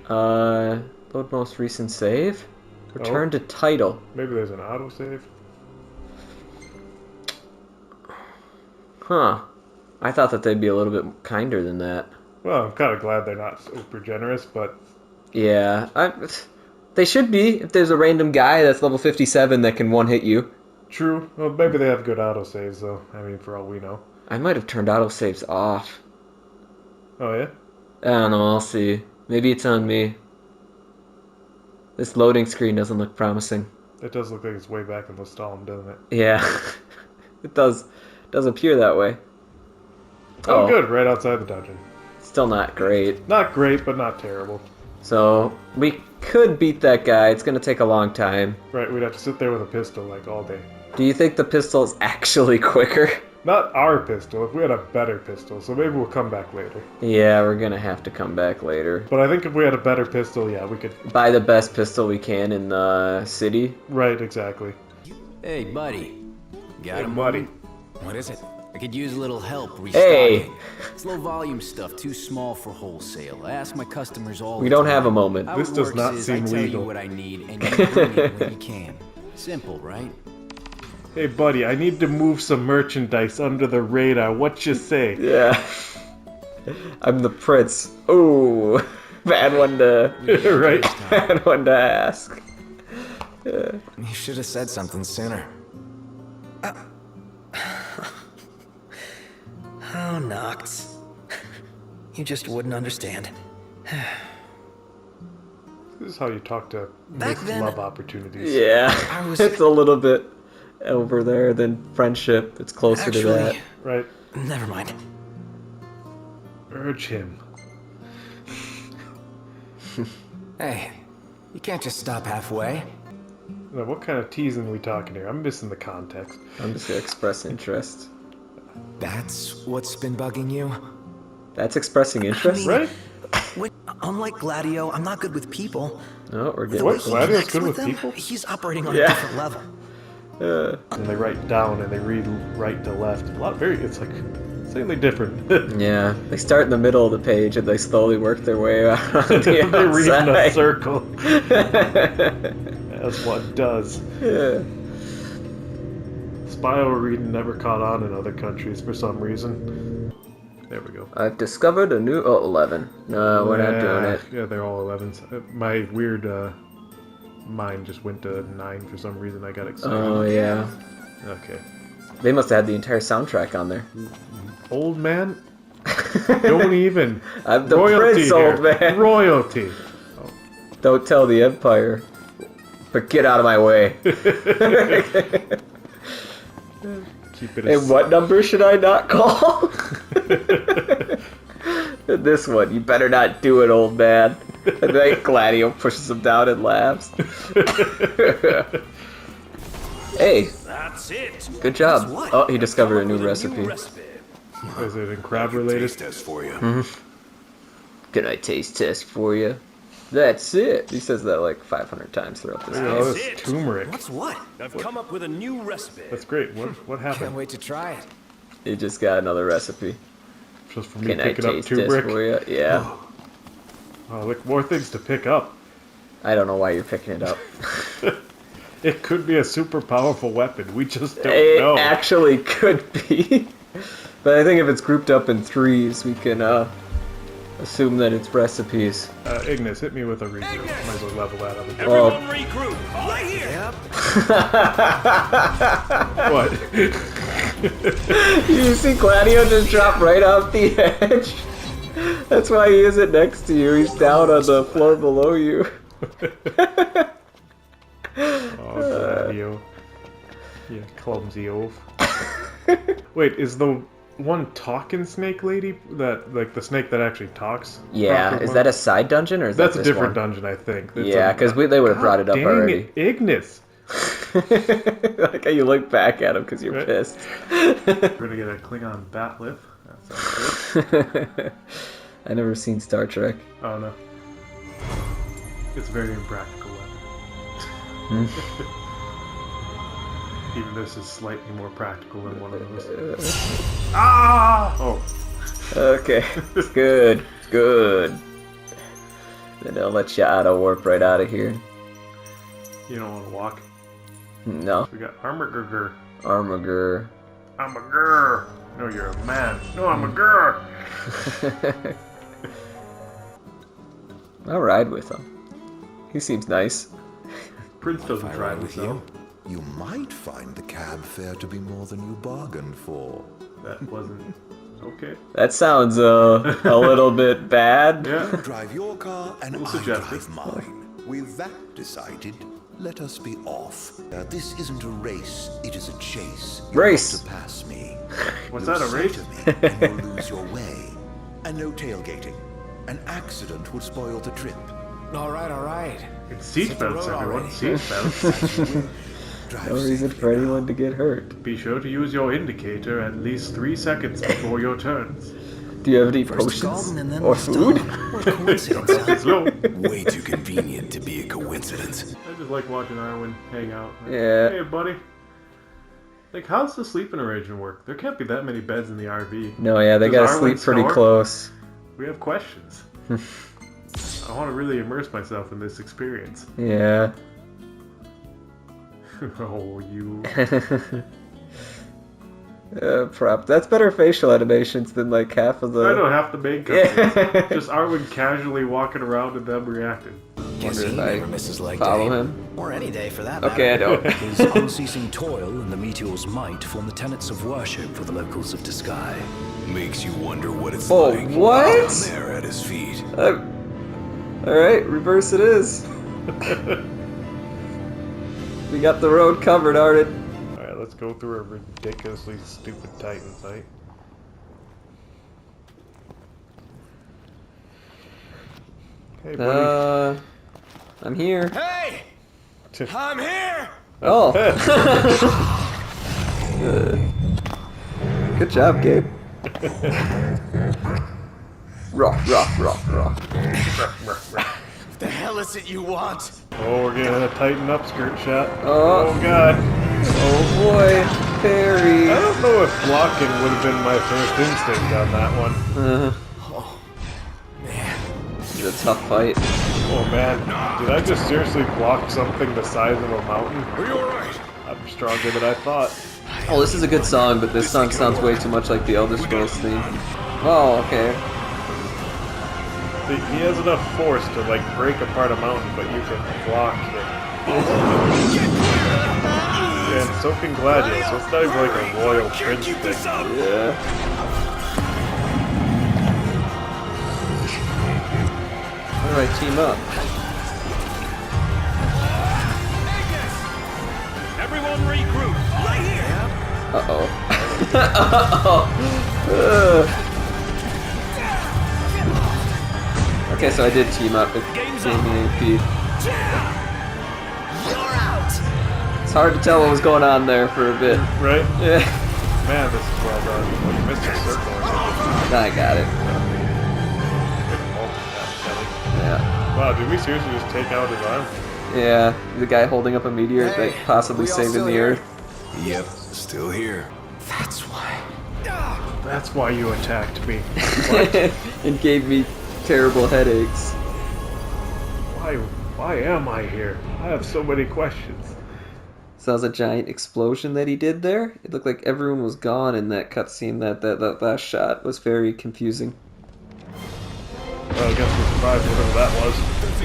Load most recent save? Return to title. Maybe there's an autosave? Huh. I thought that they'd be a little bit kinder than that. Well, I'm kind of glad they're not super generous, but... Yeah, they should be if there's a random guy that's level 57 that can one-hit you. True. Well, maybe they have good autosaves, though. I mean, for all we know. I might have turned autosaves off. Oh, yeah? I don't know, I'll see. Maybe it's on me. This loading screen doesn't look promising. It does look like it's way back in the Stalin, doesn't it? Yeah, it does appear that way. Oh, good, right outside the dungeon. Still not great. Not great, but not terrible. So, we could beat that guy. It's gonna take a long time. Right, we'd have to sit there with a pistol, like, all day. Do you think the pistol is actually quicker? Not our pistol, if we had a better pistol, so maybe we'll come back later. Yeah, we're gonna have to come back later. But I think if we had a better pistol, yeah, we could... Buy the best pistol we can in the city. Right, exactly. Hey, buddy. Got a buddy. What is it? I could use a little help restocking. Hey! It's low volume stuff, too small for wholesale. I ask my customers all We the don't time. have a moment. How This it does works not is seem I tell legal. you what I need, and you bring it when you can. Simple, right? Hey, buddy, I need to move some merchandise under the radar. What you say? Yeah. I'm the prince. Ooh. Bad one to... Right. Bad one to ask. Yeah. You should have said something sooner. Oh, Noct. You just wouldn't understand. This is how you talk to Back missed then- love opportunities. Yeah. It's a little bit over there than friendship. It's closer to that. Right. Never mind. Urge him. Hey, you can't just stop halfway. Now, what kind of teasing are we talking here? I'm missing the context. I'm just gonna express interest. That's what's been bugging you? That's expressing interest? Right? Unlike Gladio, I'm not good with people. No, we're The getting way What? he Gladio's connects good with them, people? He's operating on Yeah. a different level. And they write down and they read right to left. It's like insanely different. Yeah, they start in the middle of the page and they slowly work their way around the They read in a outside. circle. As one does. Yeah. Spio reading never caught on in other countries for some reason. There we go. I've discovered a new... Oh, 11. No, we're not doing it. Yeah, they're all 11s. My weird mind just went to 9 for some reason. I got excited. Oh, yeah. Okay. They must have had the entire soundtrack on there. Old man? Don't even. I'm the Royalty prince, here. old man. Royalty. Don't tell the Empire. But get out of my way. Keep it And what number should I not call? This one. You better not do it, old man. And then Gladio pushes him down and laughs. Hey. That's it. Good job. Oh, he discovered a new recipe. Is it in crab related? Test for you. Can I taste test for you? That's it. He says that like 500 times throughout this Oh, game. it's turmeric. What's what? I've come up with a new recipe. That's great. What Can't happened? wait to try it. He just got another recipe. Just for me Can I picking up taste test turmeric? for you? Yeah. Oh, look, more things to pick up. I don't know why you're picking it up. It could be a super powerful weapon. We just don't It know. actually could be. But I think if it's grouped up in threes, we can assume that it's recipes. Ignis, hit me with a regroup. Might as well level that up. Well, Everyone regroup. Right here. What? you see Gladio just drop right off the edge? That's why he isn't next to you. He's down on the floor below you. Oh, Gladio. You clumsy oaf. Wait, is the one talking snake lady that, like, the snake that actually talks? Yeah, is that a side dungeon or is That's that a this different one? dungeon, I think. Yeah, because they would have brought it up dang already. It, Ignis. Like how you look back at him because you're Right. pissed. We're gonna get a Klingon bat lift. That sounds good. I never seen Star Trek. Oh no. It's a very impractical weapon. Even this is slightly more practical than one of those. Ah! Oh. Okay. Good. Good. Then I'll let you auto warp right out of here. You don't want to walk? No. We got Armagurgur. Armagurgur. I'm a girl. No, you're a man. No, I'm a girl. I'll ride with him. He seems nice. Prince doesn't ride with you. You might find the cab fare to be more than you bargained for. That wasn't okay. That sounds a little bit bad. Yeah. You drive your car and I drive mine. With that decided, let us be off. Now, this isn't a race, it is a chase. You Race. have to pass me. What's You'll that, a race? center me and you'll lose your way. And no tailgating. An accident would spoil the trip. All right. It's seatbelts, everyone. Seatbelts. No reason for anyone to get hurt. Be sure to use your indicator at least 3 seconds before your turns. Do you have any potions or food? Way too convenient to be a coincidence. I just like watching Arwen hang out. Like, Yeah. Hey, buddy. Like, how's the sleeping arrangement work? There can't be that many beds in the RV. No, yeah, they Does gotta Arwen sleep pretty snore? close. We have questions. I want to really immerse myself in this experience. Yeah. Oh, you. Prop. That's better facial animations than like half of the. I don't have to make cutscenes. Just Arwen casually walking around and them reacting. Guess he never misses leg follow day. him. Or any day for that Okay, I don't. His unceasing toil and the meteor's might form the tenets of worship for the locals of Disguise. Makes you wonder what it's Oh, like what? down there at his feet. Alright, reverse it is. We got the road covered, Arden. Alright, let's go through a ridiculously stupid Titan fight. Hey, buddy. I'm here. Hey! I'm here! Oh. Good job, Gabe. Rock. The hell is it you want? Oh, we're getting a Titan upskirt shot. Oh. God. Oh boy, Perry. I don't know if blocking would have been my first instinct on that one. It's a tough fight. Oh man, did I just seriously block something the size of a mountain? Are you alright? I'm stronger than I thought. Oh, this is a good song, but this song sounds way too much like the Elder Scrolls theme. Oh, okay. See, he has enough force to like break apart a mountain, but you can block him. And so can Gladius, so it's not even like a royal prince thing. Yeah. Alright, team up. Everyone regroup! Right here! Okay, so I did team up with Jamie AP. You're out! It's hard to tell what was going on there for a bit. Right? Yeah. Man, this is well done. Oh, you missed a circle or something. I got it. Yeah. Wow, did we seriously just take out his arm? Yeah, the guy holding up a meteor that possibly saving the Earth. Yep, still here. That's why. That's why you attacked me. And gave me terrible headaches. Why am I here? I have so many questions. So that was a giant explosion that he did there. It looked like everyone was gone in that cutscene. That last shot was very confusing. Well, I guess we survived whatever that was.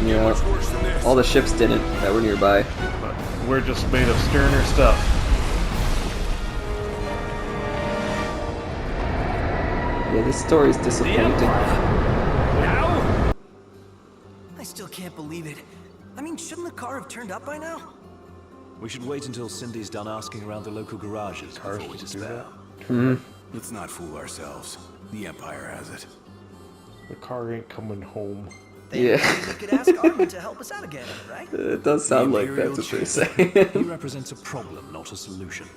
Yeah. All the ships didn't that were nearby. But we're just made of sterner stuff. Yeah, this story's disappointing. I still can't believe it. I mean, shouldn't the car have turned up by now? We should wait until Cindy's done asking around the local garages before we despair. Let's not fool ourselves. The Empire has it. The car ain't coming home. Maybe we could ask Arden to help us out again, right? It does sound like that's what they're saying. He represents a problem, not a solution.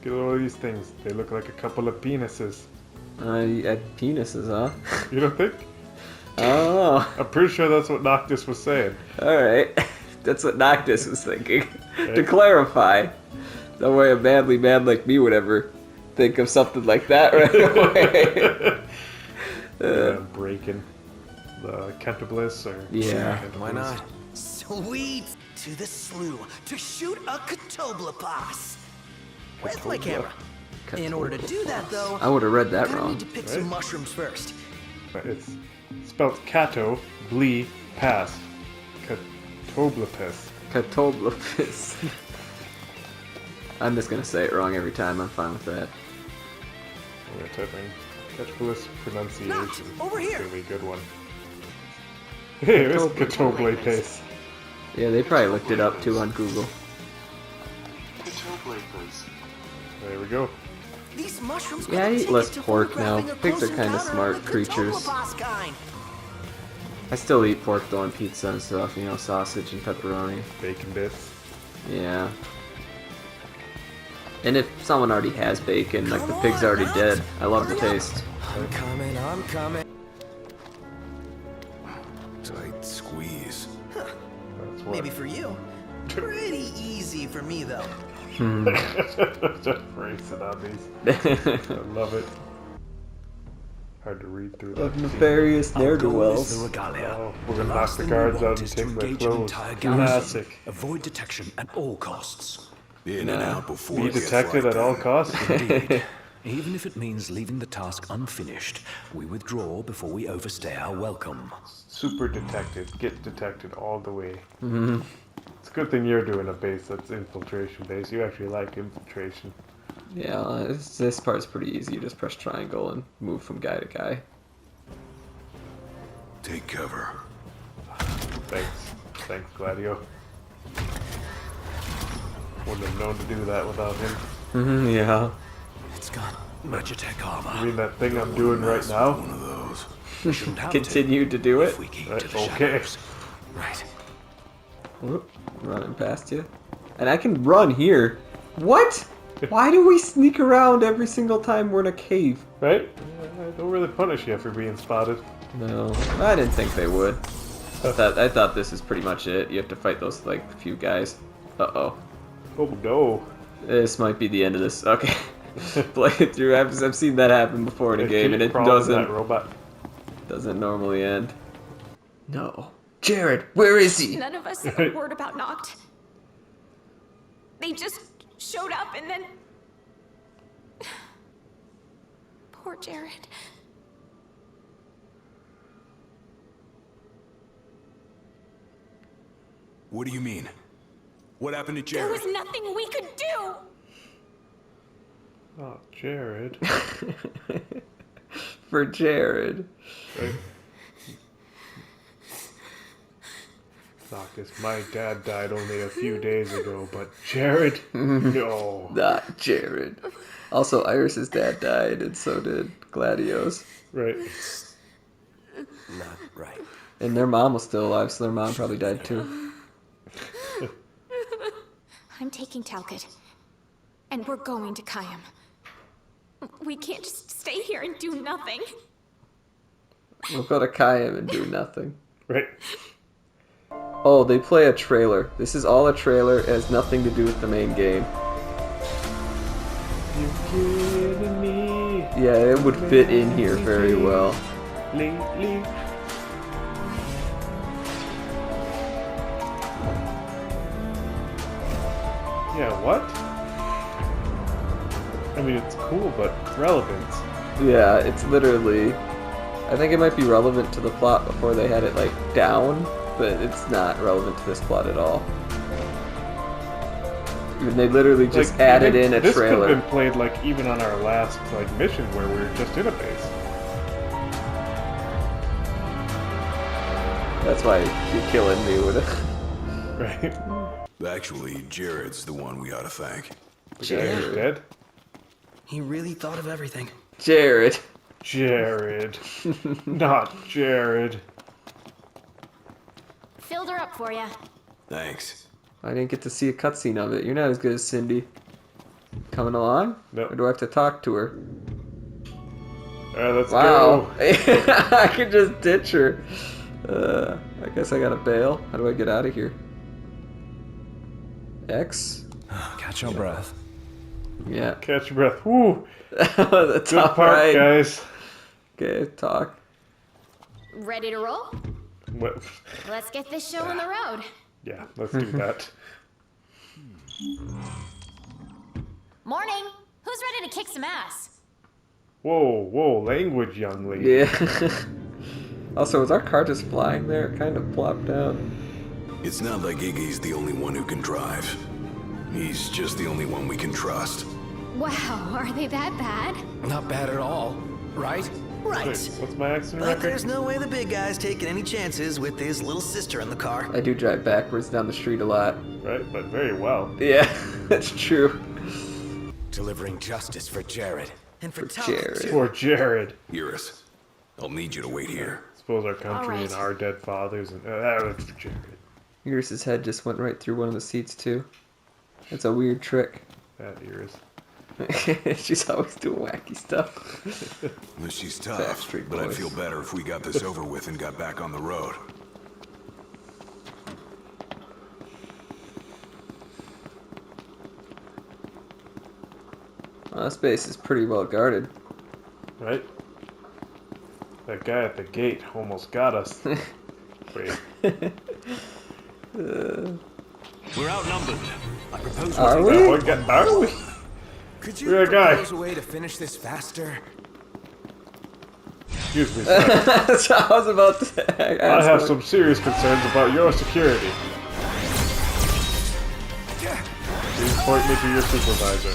Get all these things. They look like a couple of penises. You had penises, huh? You don't think? Oh. I'm pretty sure that's what Noctis was saying. Alright. That's what Noctis was thinking. To clarify, no way a manly man like me would ever think of something like that right away. Breaking the Cantabliss or... Yeah. Why not? Sweet! To the slough to shoot a Catoblapas. Where's my camera? In order to do that, though, I would have read that I'm gonna wrong. need to pick some mushrooms first. It's spelled Cato, Blee, Pass. Catoblapas. Catoblapas. I'm just gonna say it wrong every time. I'm fine with that. I'm gonna type in Catoblapas pronunciation. Over here. It's gonna be a good one. Hey, there's Catoblapas. Yeah, they probably looked it up too on Google. There we go. These mushrooms Yeah, I eat less pork now. Pigs are kind of smart creatures. I still eat pork though on pizza and stuff, you know, sausage and pepperoni. Bacon bits. Yeah. And if someone already has bacon, like the pig's already dead, I love the taste. I'm coming. Tight squeeze. Maybe for you. Pretty easy for me, though. Just racing on these. I love it. Hard to read through that. Of nefarious ne'er-do-wells. Oh, we're gonna knock the guards out and take their clothes. Classic. Avoid detection at all costs. In and out before Be it gets detected like at all that. costs. Indeed. Even if it means leaving the task unfinished, we withdraw before we overstay our welcome. Super detected. Get detected all the way. Mm-hmm. It's a good thing you're doing a base that's infiltration base. You actually like infiltration. Yeah, this part's pretty easy. You just press triangle and move from guy to guy. Take cover. Thanks, Gladio. Wouldn't have known to do that without him. Mm-hmm, yeah. It's got Magitech armor. You mean that thing I'm doing right now? One of those. We shouldn't have Continue to do it. We keep Right, to the okay. shadows. Right. Whoop, running past you. And I can run here. What? Why do we sneak around every single time we're in a cave? Right? I don't really punish you for being spotted. No, I didn't think they would. I thought this is pretty much it. You have to fight those like few guys. Uh-oh. Oh no. This might be the end of this. Okay. Play it through. I've seen that happen before in a game, and it That robot. doesn't normally end. No. Jared, where is he? None of us said a word about Noct. They just showed up and then... Poor Jared. What do you mean? What happened to There Jared? was nothing we could do! Oh, Jared. For Jared. Right. Noctis, my dad died only a few days ago, but Jared? No. Not Jared. Also, Iris's dad died, and so did Gladio's. Right. Not right. And their mom was still alive, so their mom probably died too. I'm taking Talcott. And we're going to Kayam. We can't just stay here and do nothing. We'll go to Kayam and do nothing. Right. Oh, they play a trailer. This is all a trailer. It has nothing to do with the main game. You're kidding me. Yeah, it would fit in here very well. Lately. Yeah, what? I mean, it's cool, but relevance. Yeah, it's literally... I think it might be relevant to the plot before they had it, like, down, but it's not relevant to this plot at all. I mean, they literally just added in a this trailer. This could have been played, like, even on our last, like, mission where we were just in a base. That's why you're killing me with it. Right. Actually, Jared's the one we ought to thank. The guy who's dead? He really thought of everything. Jared. Jared. Not Jared. Filled her up for you. Thanks. I didn't get to see a cutscene of it. You're not as good as Cindy. Coming along? Nope. Or do I have to talk to her? Alright, let's Wow. go. I could just ditch her. I guess I gotta bail. How do I get out of here? X? Catch your breath. Yeah. Catch your breath. Woo! That's Good part, alright. guys. Okay, talk. Ready to roll? What? Let's get this show on the road. Yeah, let's do that. Morning. Who's ready to kick some ass? Whoa, language, young lady. Yeah. Also, was our car just flying there? It kind of plopped down. It's not like Iggy's the only one who can drive. He's just the only one we can trust. Wow, are they that bad? Not bad at all, right? Wait, what's my accident But record? there's no way the big guy's taking any chances with his little sister in the car. I do drive backwards down the street a lot. Right, but very well. Yeah, that's true. Delivering justice for Jared. And for Jared. Poor Jared. Eurus, I'll need you to wait here. Suppose our country Alright. and our dead fathers and that's for Jared. Eurus's head just went right through one of the seats too. That's a weird trick. That Eurus. She's always doing wacky stuff. She's tough, Backstreet but I'd Boys. feel better if we got this over with and got back on the road. This base is pretty well guarded. Right? That guy at the gate almost got us. Wait. We're outnumbered. I propose Are we we? That one guy, are we? Could You're you a guy. propose a way to finish this faster? Excuse me, sir. That's what I was about to ask. I have some serious concerns about your security. Please point me to your supervisor.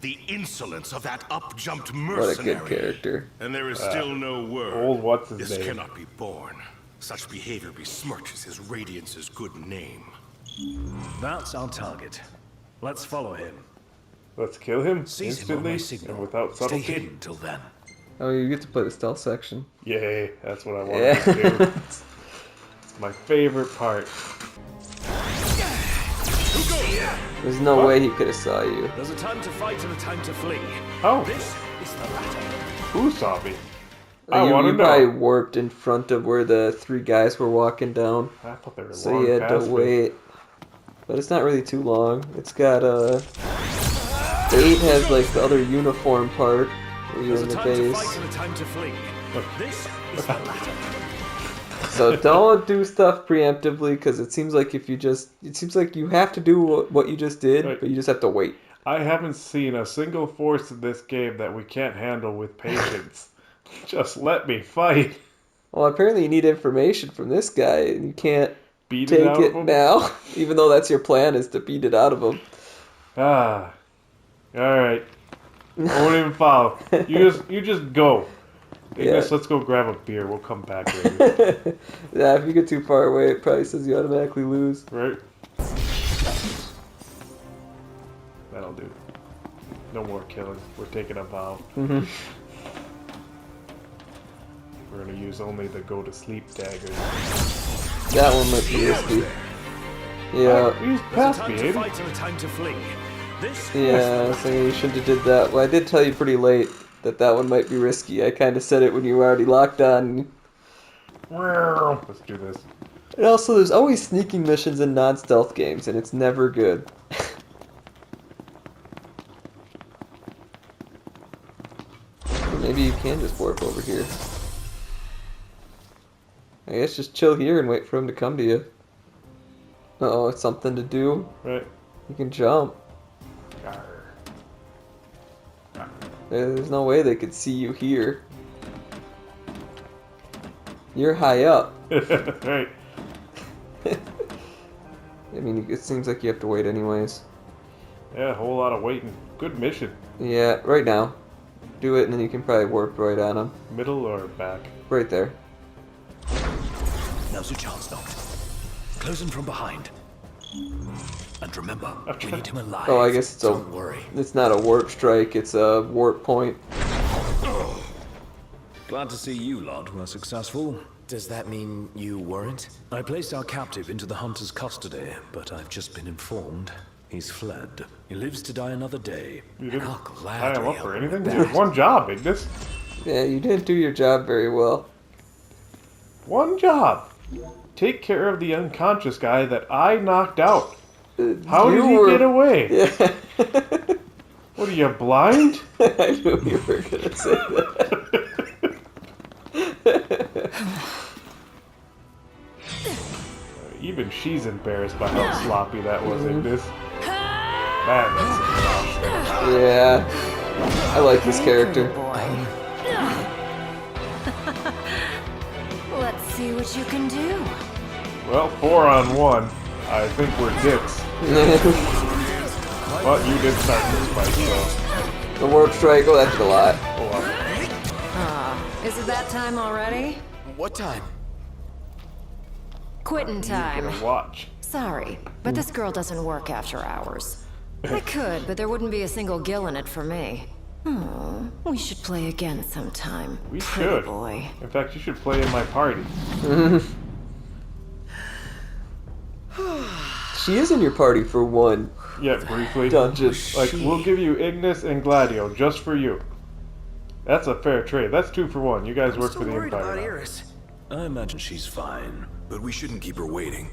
The insolence of that up-jumped What a mercenary. good character. And there is still no word. Old what's his This name? cannot be borne. Such behavior besmirches his radiance's good name. That's our target. Let's follow him. Let's kill him Seize him on my instantly signal. and without Stay subtlety. hidden till then. Oh, you get to play the stealth section. Yay, that's what I wanted Yeah. to do. It's my favorite part. There's no way he could have saw you. There's a time to fight and a time to flee. Oh, This is the latter. who saw me? I You, want to you probably know. warped in front of where the three guys were walking down. I thought they were So long you had to past me. wait. But it's not really too long. It's got 8 has like the other uniform part where you're There's in a the time to base. fight and a time to flee. This is the latter. So don't do stuff preemptively because it seems like it seems like you have to do what you just did, Right. but you just have to wait. I haven't seen a single force in this game that we can't handle with patience. Just let me fight. Well, apparently you need information from this guy, and you can't Beat it take out it of him? now, even though that's your plan is to beat it out of him. Ah. Alright. I won't even follow. You just go. Ignis, let's go grab a beer. We'll come back later. Yeah, if you get too far away, it probably says you automatically lose. Right? That'll do. No more killing. We're taking a vow. Mm-hmm. We're gonna use only the go to sleep daggers. That one might be risky. Yeah. He's There's a past time me, to ain't he? fight and a time to flee. This Yeah, so you shouldn't have did that. Well, I did tell you pretty late that one might be risky. I kind of said it when you were already locked on. Let's do this. And also, there's always sneaking missions in non-stealth games, and it's never good. Maybe you can just warp over here. I guess just chill here and wait for him to come to you. Uh-oh, it's something to do. Right. You can jump. There's no way they could see you here. You're high up. Right. I mean, it seems like you have to wait anyways. Yeah, a whole lot of waiting. Good mission. Yeah, right now. Do it and then you can probably warp right on him. Middle or back? Right there. Now's your chance, Noct. Close him from behind. And remember, we need him alive. Oh, I guess it's Don't worry. It's not a warp strike, it's a warp point. Glad to see you lot were successful. Does that mean you weren't? I placed our captive into the hunter's custody, but I've just been informed He's fled. He lives to die another day. You didn't I'll tie him gladly up or help him anything? with Dude, that. one job, Ignis. Yeah, you didn't do your job very well. One job. Take care of the unconscious guy that I knocked out. How did he get away? Yeah. What are you, blind? I knew you were gonna say that. Even she's embarrassed by how sloppy that was, Ignis. Man, that's exhausting. Yeah. I like this character. Let's see what you can do. Well, 4-on-1. I think we're dicks. But you did start this fight, so... The warp strike, oh, that did a lot. Is it that time already? What time? Quitting time. Gonna watch. Sorry, but this girl doesn't work after hours. I could, but there wouldn't be a single gill in it for me. Oh, we should play again sometime. We Pretty should. boy. In fact, you should play in my party. She is in your party for one. Yeah, briefly. Dungeon. Like, we'll give you Ignis and Gladio just for you. That's a fair trade. That's 2 for 1. You guys work for the Empire now. Iris. I imagine she's fine. But we shouldn't keep her waiting.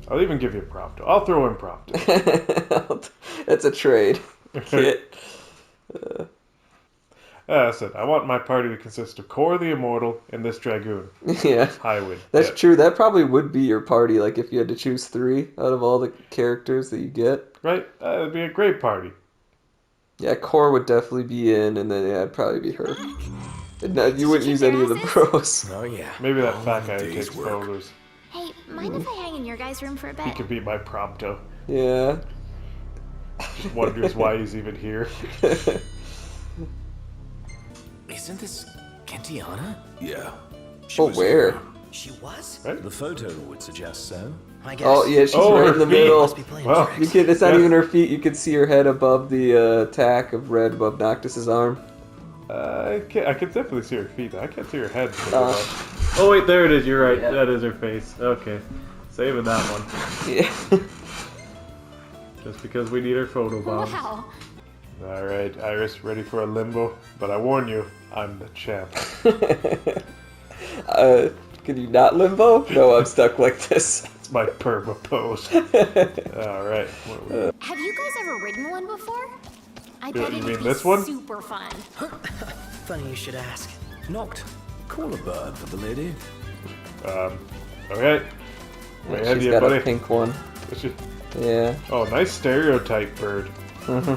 I'll even give you Prompto. I'll throw in Prompto. That's a trade. Kit. That's it. I want my party to consist of Core the Immortal and this Dragoon. Yeah. Highwind. That's true. That probably would be your party, like if you had to choose 3 out of all the characters that you get. Right? That'd be a great party. Yeah, Core would definitely be in, and then it'd probably be her. No, you wouldn't use any of the pros. Oh yeah. Maybe that fat guy who takes photos. Hey, mind if I hang in your guys' room for a He bit? could be my Prompto. Yeah. Just wonders why he's even here. Isn't this Kentiana? Yeah. Oh, where? She was? Right? The photo would suggest so. I guess. Oh, yeah, she's Oh, right her in the feet. middle. Must be playing Well, tricks. You can, it's not Yeah. even her feet. You can see her head above the attack of red above Noctis's arm. I can definitely see her feet. I can't see her head. Oh, wait, there it is. You're right. Yeah. That is her face. Okay. Saving that one. Yeah. Just because we need her photo bombs. Wow. Alright, Iris, ready for a limbo? But I warn you, I'm the champ. Can you not limbo? No, I'm stuck like this. It's my perma pose. Alright. Have you guys ever ridden one before? I bet you it'd mean be this one? super fun. Funny you should ask. Knocked. Call a bird for the lady. Okay. Way ahead of She's you, got buddy. a pink one. Is she- Yeah. Oh, nice stereotype bird. Mm-hmm.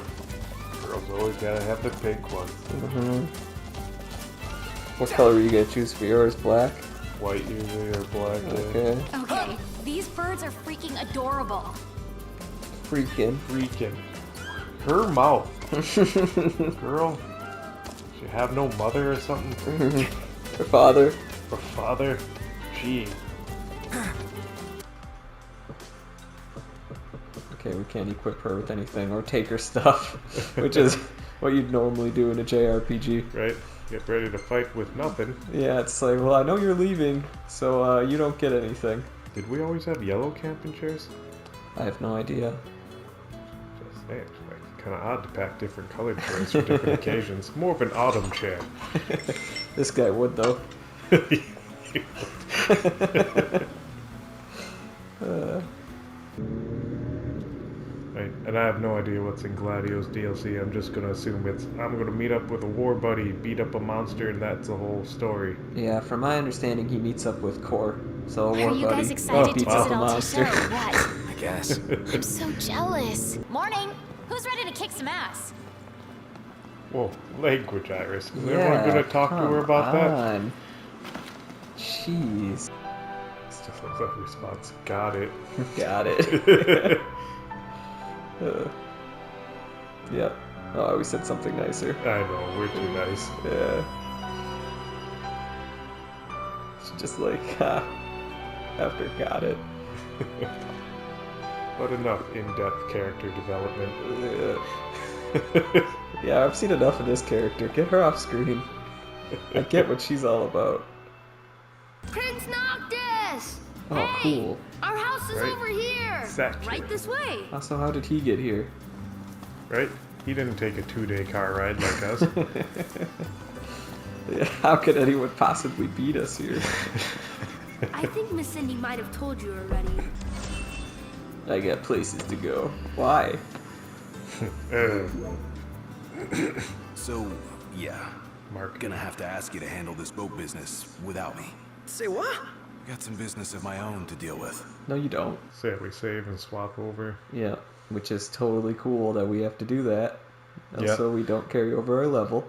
Girls always gotta have the pink one. Mm-hmm. What color are you gonna choose for yours? Black? White usually or black. Okay. Okay, these birds are freaking adorable. Freaking. Freaking. Her mouth. Girl. She have no mother or something? Her father. Her father? Gee. Okay, we can't equip her with anything or take her stuff, which is what you'd normally do in a JRPG. Right? Get ready to fight with nothing. Yeah, it's like, well, I know you're leaving, so you don't get anything. Did we always have yellow camping chairs? I have no idea. Just saying, like, kind of odd to pack different colored chairs for different occasions. More of an autumn chair. This guy would, though. Right, and I have no idea what's in Gladio's DLC. I'm just gonna assume I'm gonna meet up with a war buddy, beat up a monster, and that's the whole story. Yeah, from my understanding, he meets up with Core. So a war Are you buddy guys excited to beats visit up a monster. Altisha or what? I guess. I'm so jealous. Morning. Who's ready to kick some ass? Whoa, language, Iris. Is Yeah, everyone gonna talk to her about that? on. Jeez. It's just like that response. Got it. Got it. Yep. Oh, we said something nicer. I know, we're too nice. Yeah. It's just like, after got it. But enough in-depth character development. Yeah. Yeah, I've seen enough of this character. Get her off screen. I get what she's all about. Prince Noctis! Oh, cool. Our house is Right. over here. Exactly. Right this way. Also, how did he get here? Right? He didn't take a 2-day car ride like us. Yeah, how could anyone possibly beat us here? I think Miss Cindy might have told you already. I got places to go. Why? So, yeah. Mark, gonna have to ask you to handle this boat business without me. Say what? Got some business of my own to deal with. No, you don't. Say we save and swap over. Yeah, which is totally cool that we have to do that. Yeah. Also, we don't carry over our level.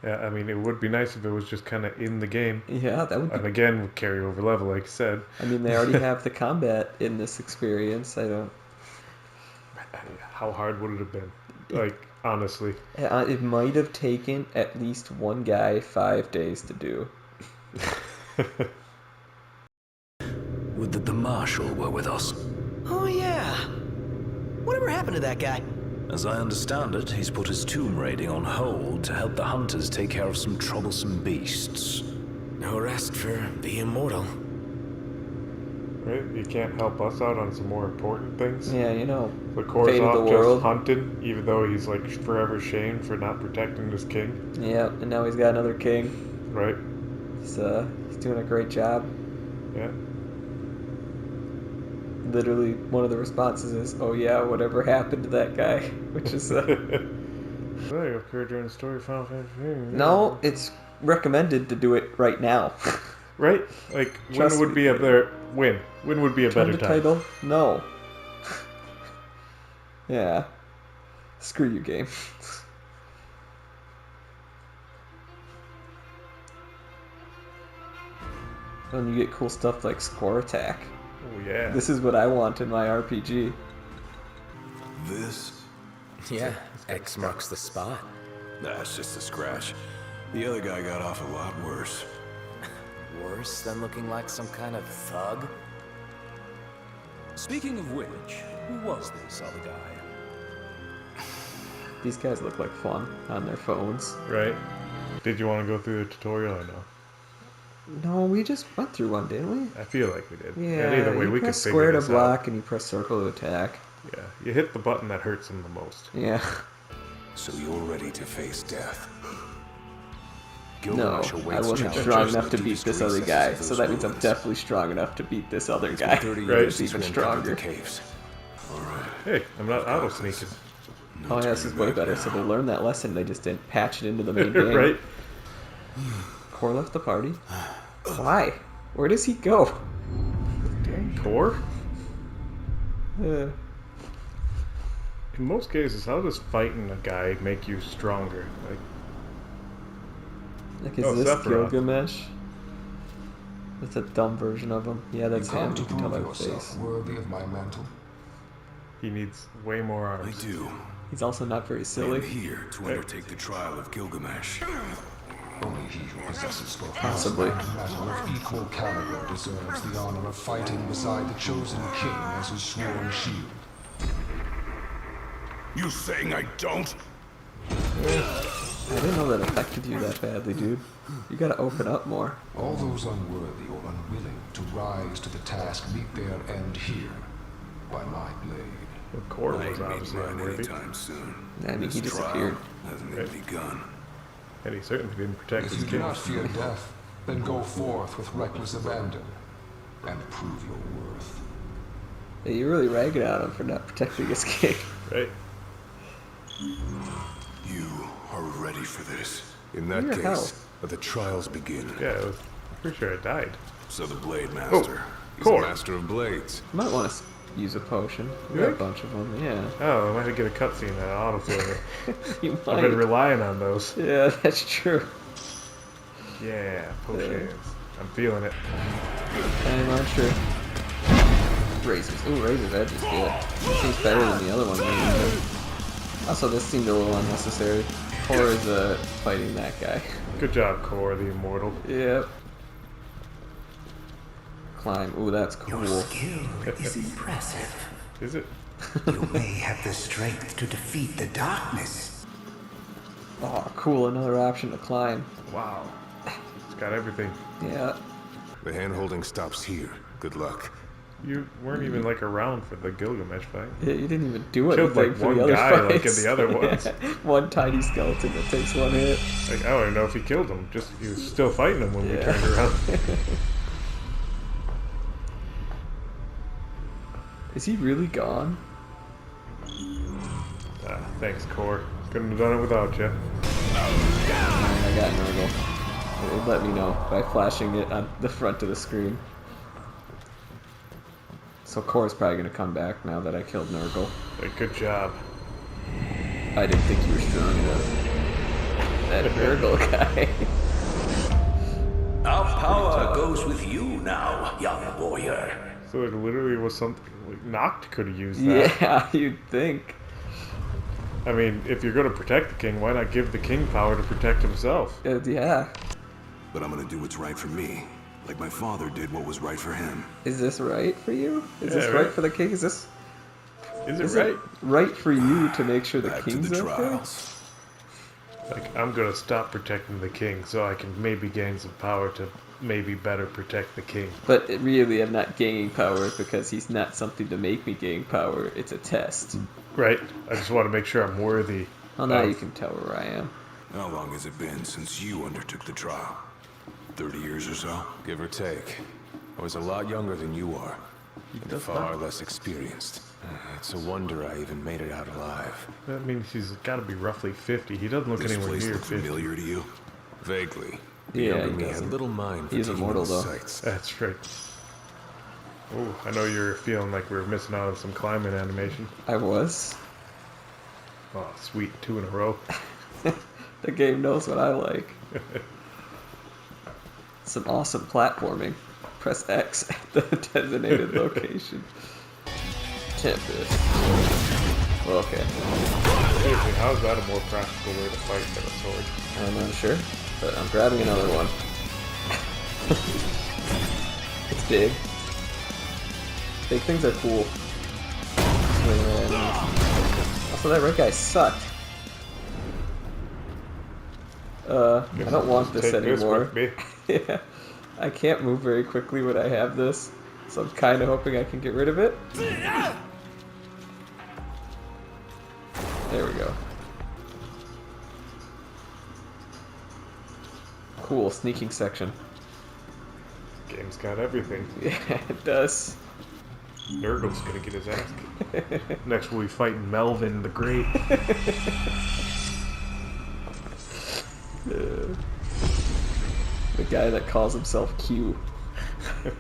Yeah, I mean, it would be nice if it was just kind of in the game. Yeah, that would be... And again, with carry over level, like you said. I mean, they already have the combat in this experience. I don't... How hard would it have been? Like, honestly. It might have taken at least one guy 5 days to do. Would that the Marshal were with us. Oh, yeah. Whatever happened to that guy? As I understand it, he's put his tomb raiding on hold to help the hunters take care of some troublesome beasts. No rest for the immortal. Right? You can't help us out on some more important things. Yeah, you know. The Kor's fate of off the just world. hunting, even though he's like forever shamed for not protecting his king. Yeah, and now he's got another king. Right? He's doing a great job. Yeah. Literally, one of the responses is, "Oh yeah, whatever happened to that guy?" Which is Well, occurred during the story of Final Fantasy. no, it's recommended to do it right now. Right? Like, Trust when would me. be a better when? When would be a Turn better the time? title? No. Yeah. Screw you, game. And you get cool stuff like score attack. Oh yeah. This is what I want in my RPG. This? Yeah, X marks the spot. That's just a scratch. The other guy got off a lot worse. Worse than looking like some kind of thug? Speaking of which, who was this other guy? These guys look like fun on their phones. Right? Did you want to go through the tutorial or no? No, we just went through one, didn't we? I feel like we did. Yeah, And either way, you we could press figure square to this block out. and you press circle to attack. Yeah, you hit the button that hurts him the most. Yeah. So you're ready to face death. No, I wasn't strong enough to beat this other guy, so that means I'm definitely strong enough to beat this other guy. Who's even stronger. Hey, I'm not auto sneaking. Oh yeah, this is way better. So they learned that lesson, they just didn't patch it into the main game. Right? Kor left the party? Why? Where does he go? Dang, Kor? Uh, In most cases, how does fighting a guy make you stronger? is Oh, this Sephiroth. Gilgamesh? That's a dumb version of him. Yeah, that's him. to You can tell prove by the yourself face. worthy of my mantle. He needs way more arms. I do. He's also not very I'm silly. here to undertake the trial of Gilgamesh. Only he who possesses both Possibly. mind and metal of equal caliber deserves the honor of fighting beside the chosen king as his sworn shield. You saying I don't? I didn't know that affected you that badly, dude. You gotta open up more. All those unworthy or unwilling to rise to the task meet their end here, by my blade. Well, Kor I was ain't obviously meeting mine unworthy. anytime soon. I mean, he This disappeared. trial hasn't even begun. And he certainly didn't protect If his you do king. not fear death, then go forth with reckless abandon and prove your worth. Yeah, you're really ragging on him for not protecting his king. Right? You are ready for this. In that Your case, health. let the trials begin. Yeah, I'm pretty sure I died. So the Blade Master. He's Kor. a master of blades. You might want to use a potion. We You got a think? bunch of them, yeah. Oh, I might get a cutscene that autofill it. You I've might. been relying on those. Yeah, that's true. Yeah, potions. I'm feeling it. I'm not sure. Razor's. Ooh, Razor's Edge is good. It seems better than the other one. Maybe. Also, this seemed a little unnecessary. Kor is fighting that guy. Good job, Kor, the immortal. Yep. Climb. Ooh, that's cool. Your skill is impressive. Is it? You may have the strength to defeat the darkness. Oh, cool. Another option to climb. Wow. It's got everything. Yeah. The hand-holding stops here. Good luck. You weren't even like around for the Gilgamesh fight. Yeah, you didn't even do Killed anything like for one the other guy, fights. like in the other ones. One tiny skeleton that takes one hit. Like, I don't even know if he killed him. Just he was still fighting him when we turned around. Is he really gone? Thanks, Core. Couldn't have done it without you. I got Nurgle. It let me know by flashing it on the front of the screen. So Core's probably gonna come back now that I killed Nurgle. Hey, good job. I didn't think you were strong enough. That Nurgle guy. Our power goes with you now, young warrior. So it literally was something like Noct could have used that. Yeah, you'd think. I mean, if you're going to protect the king, why not give the king power to protect himself? Yeah. But I'm gonna do what's right for me, like my father did what was right for him. Is this right for you? Is Yeah, this right for the king? Is this... Is it right? Right for you to make sure the Back king's to the okay? trials. Like, I'm going to stop protecting the king so I can maybe gain some power to maybe better protect the king. But really, I'm not gaining power because he's not something to make me gain power. It's a test. Right? I just want to make sure I'm worthy. Well, now you can tell where I am. How long has it been since you undertook the trial? 30 years or so? Give or take. I was a lot younger than you are. And far less experienced. It's a wonder I even made it out alive. That means he's got to be roughly 50. He doesn't look This anywhere place near look 50. familiar to you? Vaguely. The Yeah, younger he me had doesn't. little mind for He's taking immortal, in though. sights. That's right. Oh, I know you're feeling like we're missing out on some climbing animation. I was. Oh, sweet. 2 in a row. The game knows what I like. Some awesome platforming. Press X at the designated location. Tempest. Okay. Seriously, how is that a more practical way to fight than a sword? I'm not sure, but I'm grabbing another one. It's big. Big things are cool. Also, that red guy sucked. I don't want this anymore. Yeah, I can't move very quickly when I have this, so I'm kind of hoping I can get rid of it. There we go. Cool, sneaking section. Game's got everything. Yeah, it does. Nurgle's gonna get his ass kicked. Next we'll be fighting Melvin the Great. The guy that calls himself Q. You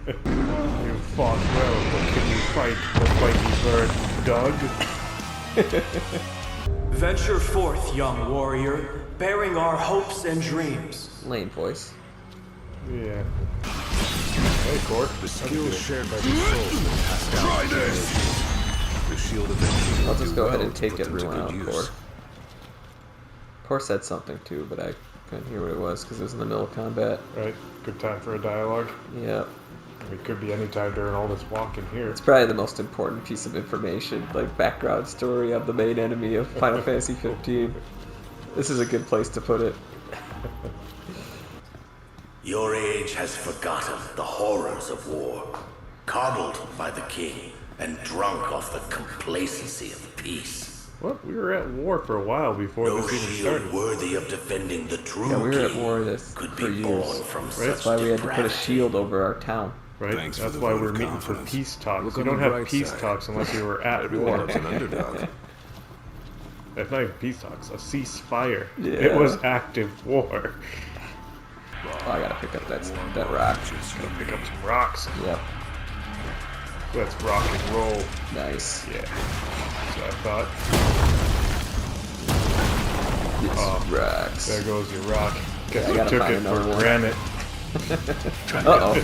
fought well, but can you fight the mighty bird, Doug? Venture forth, young warrior, bearing our hopes and dreams. Lane voice. Yeah. Hey, Cord. The skills shared by the souls that passed down. The shield eventually. I'll just go ahead and to take put them to everyone good out, use. Core. Core said something too, but I couldn't hear what it was because it was in the middle of combat. Right. Good time for a dialogue. Yeah. It could be any time during all this walking here. It's probably the most important piece of information, like background story of the main enemy of Final Fantasy 15. This is a good place to put it. Your age has forgotten the horrors of war, coddled by the king, and drunk off the complacency of peace. What? We were at war for a while before No this even shield started. worthy of defending the true Yeah, we were at king war this could for be born years. from That's such why we had to put a depravity. shield over our town. Right? Thanks for That's the why vote we're of meeting for confidence. peace talks. Look We on the don't have bright peace side. talks unless we were at Everyone war. loves an underdog. That's not even peace talks. A ceasefire. Yeah. It was active war. Oh, I gotta pick up that rock. Gotta pick up some rocks. Yep. Let's rock and roll. Nice. Yeah. So I thought. Yes, rocks. There goes your rock. Guess I I gotta took find it for another one. granite. Uh-oh.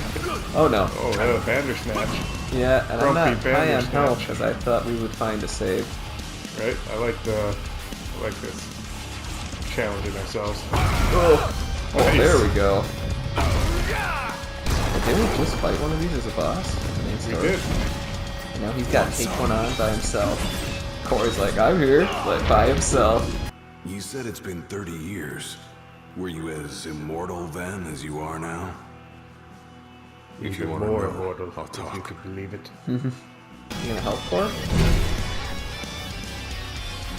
Oh no. Oh, Bandersnatch. Yeah, and I'm Grumpy not high on Bandersnatch. health because I thought we would find a save. Right? I like this. Challenging ourselves. Oh, Nice. there we go. Didn't we just fight one of these as a boss? We did. And now he's got to take one on by himself. Corey's like, I'm here, but by himself. You said it's been 30 years. Were you as immortal then as you are now? If you even want to more know, immortal, I'll if you talk. could believe it. You gonna help Cor?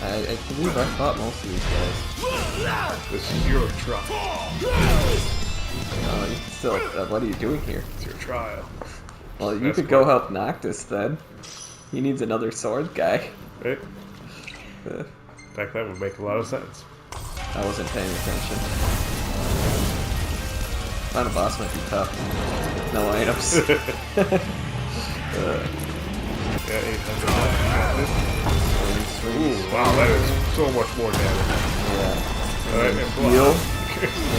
I believe I fought most of these guys. This is your trial. You can still. What are you doing here? It's your trial. Well, you That's could go what- help Noctis then. He needs another sword guy. Right? In fact, that would make a lot of sense. I wasn't paying attention. Final boss might be tough. No items. Yeah, 800. Ooh, wow, that is so much more damage. Yeah. Alright, and block. Heal.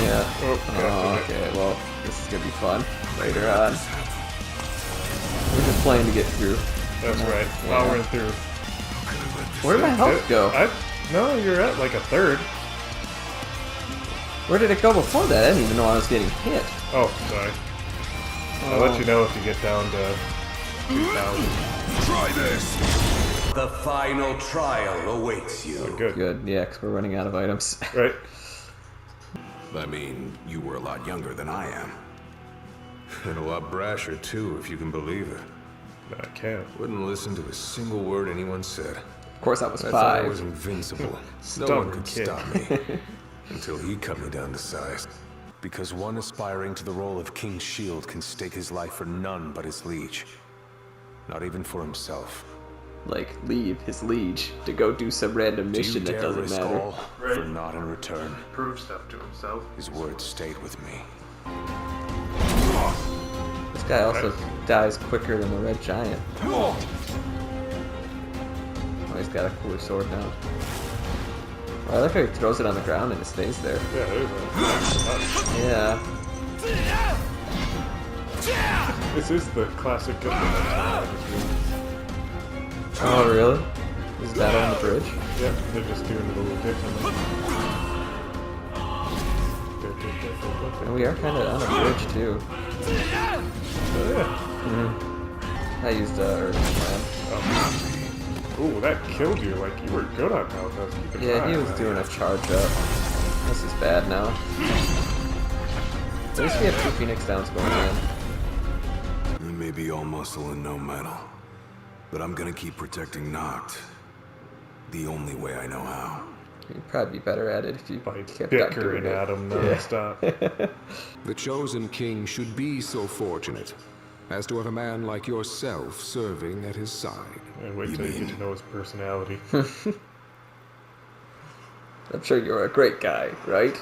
Yeah. Oh, Okay, well, this is gonna be fun later on. We're just playing to get through. That's right. Yeah. Powering through. Where did my health go? No, you're at like a third. Where did it go before that? I didn't even know I was getting hit. Oh, sorry. I'll let you know if you get down to 2,000. Try this! The final trial awaits you. Oh, good. Good, yeah, because we're running out of items. Right. I mean, you were a lot younger than I am. And a lot brasher, too, if you can believe it. I can't. Wouldn't listen to a single word anyone said. Of course, I was I thought I 5. was invincible. No Stubborn one could kid. stop me. Until he cut me down to size. Because one aspiring to the role of King's Shield can stake his life for none but his liege. Not even for himself. Like, leave his liege to go do some random mission Do you that dare doesn't risk matter. all for naught in return? Prove stuff to himself. His words stayed with me. This guy also dies quicker than the Red Giant. Oh, he's got a cooler sword now. Oh, I like how he throws it on the ground and it stays there. Yeah, there's a... Yeah. This is the classic Oh, really? Is that on the bridge? Yeah, they're just doing it a little differently. And we are kind of on a bridge, too. Oh, yeah. I used Earth Slam. Ooh, that killed you. Like, you were good on health. I was keeping Yeah, track. he was doing a charge up. This is bad now. At least we have 2 Phoenix Downs going in. You may be all muscle and no metal, but I'm gonna keep protecting Noct. The only way I know how. You'd probably be better at it if you By kept on bickering doing it. at him non-stop. The chosen king should be so fortunate as to have a man like yourself serving at his side. And wait till you get to know his personality. I'm sure you're a great guy, right?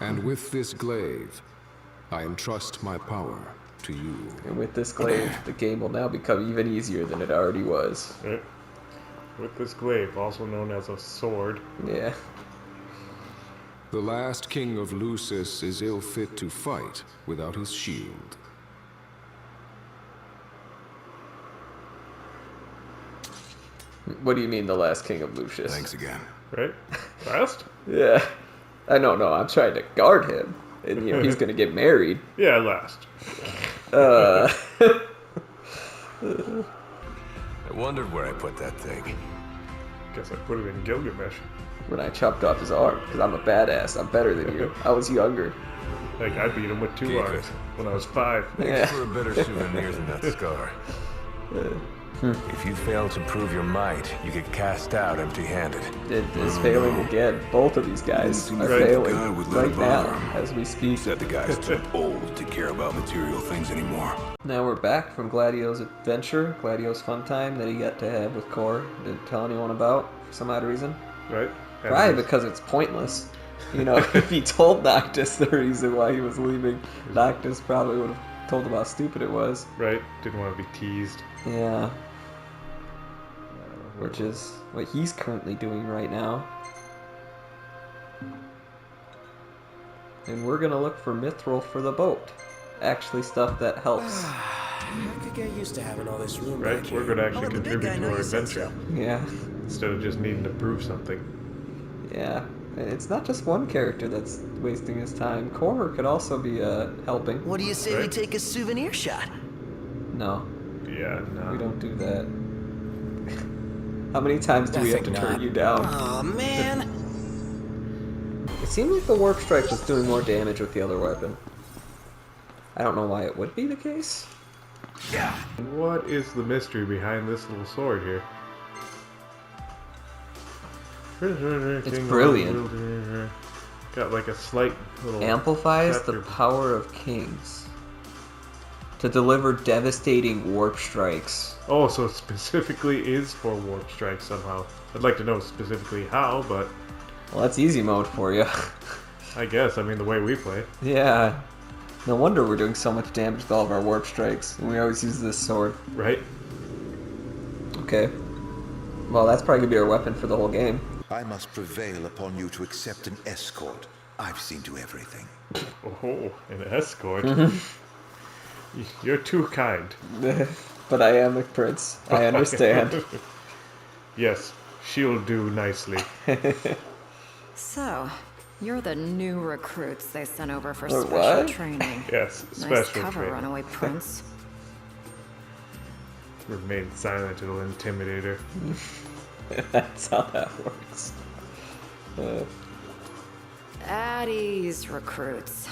And with this glaive, I entrust my power to you. And with this glaive, the game will now become even easier than it already was. Right. With this glaive, also known as a sword. Yeah. The last king of Lucis is ill fit to fight without his shield. What do you mean, the last king of Lucius? Thanks again. Right? Last? Yeah. I don't know. I'm trying to guard him. And, you know, he's going to get married. Yeah, last. I wondered where I put that thing. Guess I put it in Gilgamesh. When I chopped off his arm, because I'm a badass. I'm better than you. I was younger. Like, I beat him with 2 arms when I was 5. Yeah. For a better souvenir than that scar. If you fail to prove your might, you get cast out empty-handed. It is failing again. Both of these guys are failing right now as we speak. Said the guy's too old to care about material things anymore. Now we're back from Gladio's adventure, Gladio's fun time that he got to have with Cor. Didn't tell anyone about for some odd reason. Right? Probably because it's pointless. You know, if he told Noctis the reason why he was leaving, Noctis probably would have told him how stupid it was. Right? Didn't want to be teased. Yeah. Which is what he's currently doing right now. And we're gonna look for mithril for the boat. Actually stuff that helps. I could get used to having all this room Right? back We're here. going to I'll actually let the big contribute guy to know our you said adventure. so. Yeah. Instead of just needing to prove something. Yeah. And it's not just one character that's wasting his time. Cor could also be helping. What do you say we take a souvenir shot? No. Yeah, no. We don't do that. How many times do we have to turn you down? Aw, man. It seemed like the warp strike was doing more damage with the other weapon. I don't know why it would be the case. Yeah. What is the mystery behind this little sword here? It's brilliant. Got like a slight little... Amplifies the power of kings to deliver devastating warp strikes. Oh, so it specifically is for warp strikes somehow. I'd like to know specifically how, but... Well, that's easy mode for you. I guess, I mean, the way we play. Yeah. No wonder we're doing so much damage with all of our warp strikes. And we always use this sword. Right. Okay. Well, that's probably going to be our weapon for the whole game. I must prevail upon you to accept an escort. I've seen to everything. Oh, an escort? You're too kind. But I am a prince. I understand. Yes, she'll do nicely. So, you're the new recruits they sent over for What? special training. Yes, nice special cover, training. runaway prince. Remain silent, it'll intimidate her. That's how that works. At ease, recruits.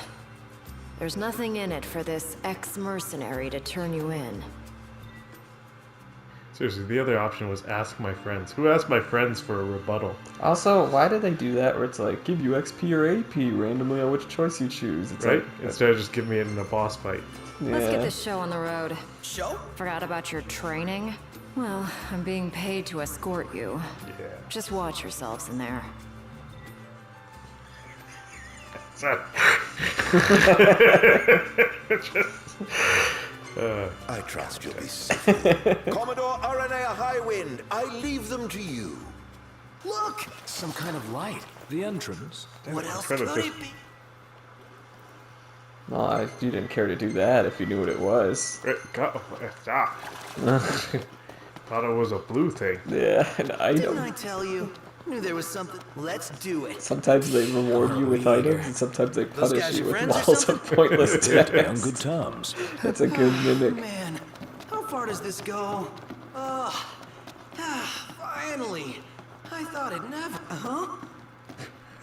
There's nothing in it for this ex-mercenary to turn you in. Seriously, the other option was ask my friends. Who asked my friends for a rebuttal? Also, why do they do that where it's like, give you XP or AP randomly on which choice you choose? It's right? Like, instead of just giving me it in a boss fight. Yeah. Let's get this show on the road. Show? Forgot about your training? Well, I'm being paid to escort you. Yeah. Just watch yourselves in there. I trust you'll be safe. Commodore Aranea Highwind, I leave them to you. Look! Some kind of light. The entrance. What else could it be? Well, you didn't care to do that if you knew what it was. Thought it was a blue thing. Yeah, an item. Didn't I tell you? Knew there was something. Let's do it. Sometimes they reward you with items, and sometimes they Those punish guys you your with friends or walls of pointless On text. good terms. That's a good mimic. Man, how far does this go? Finally. I thought it never.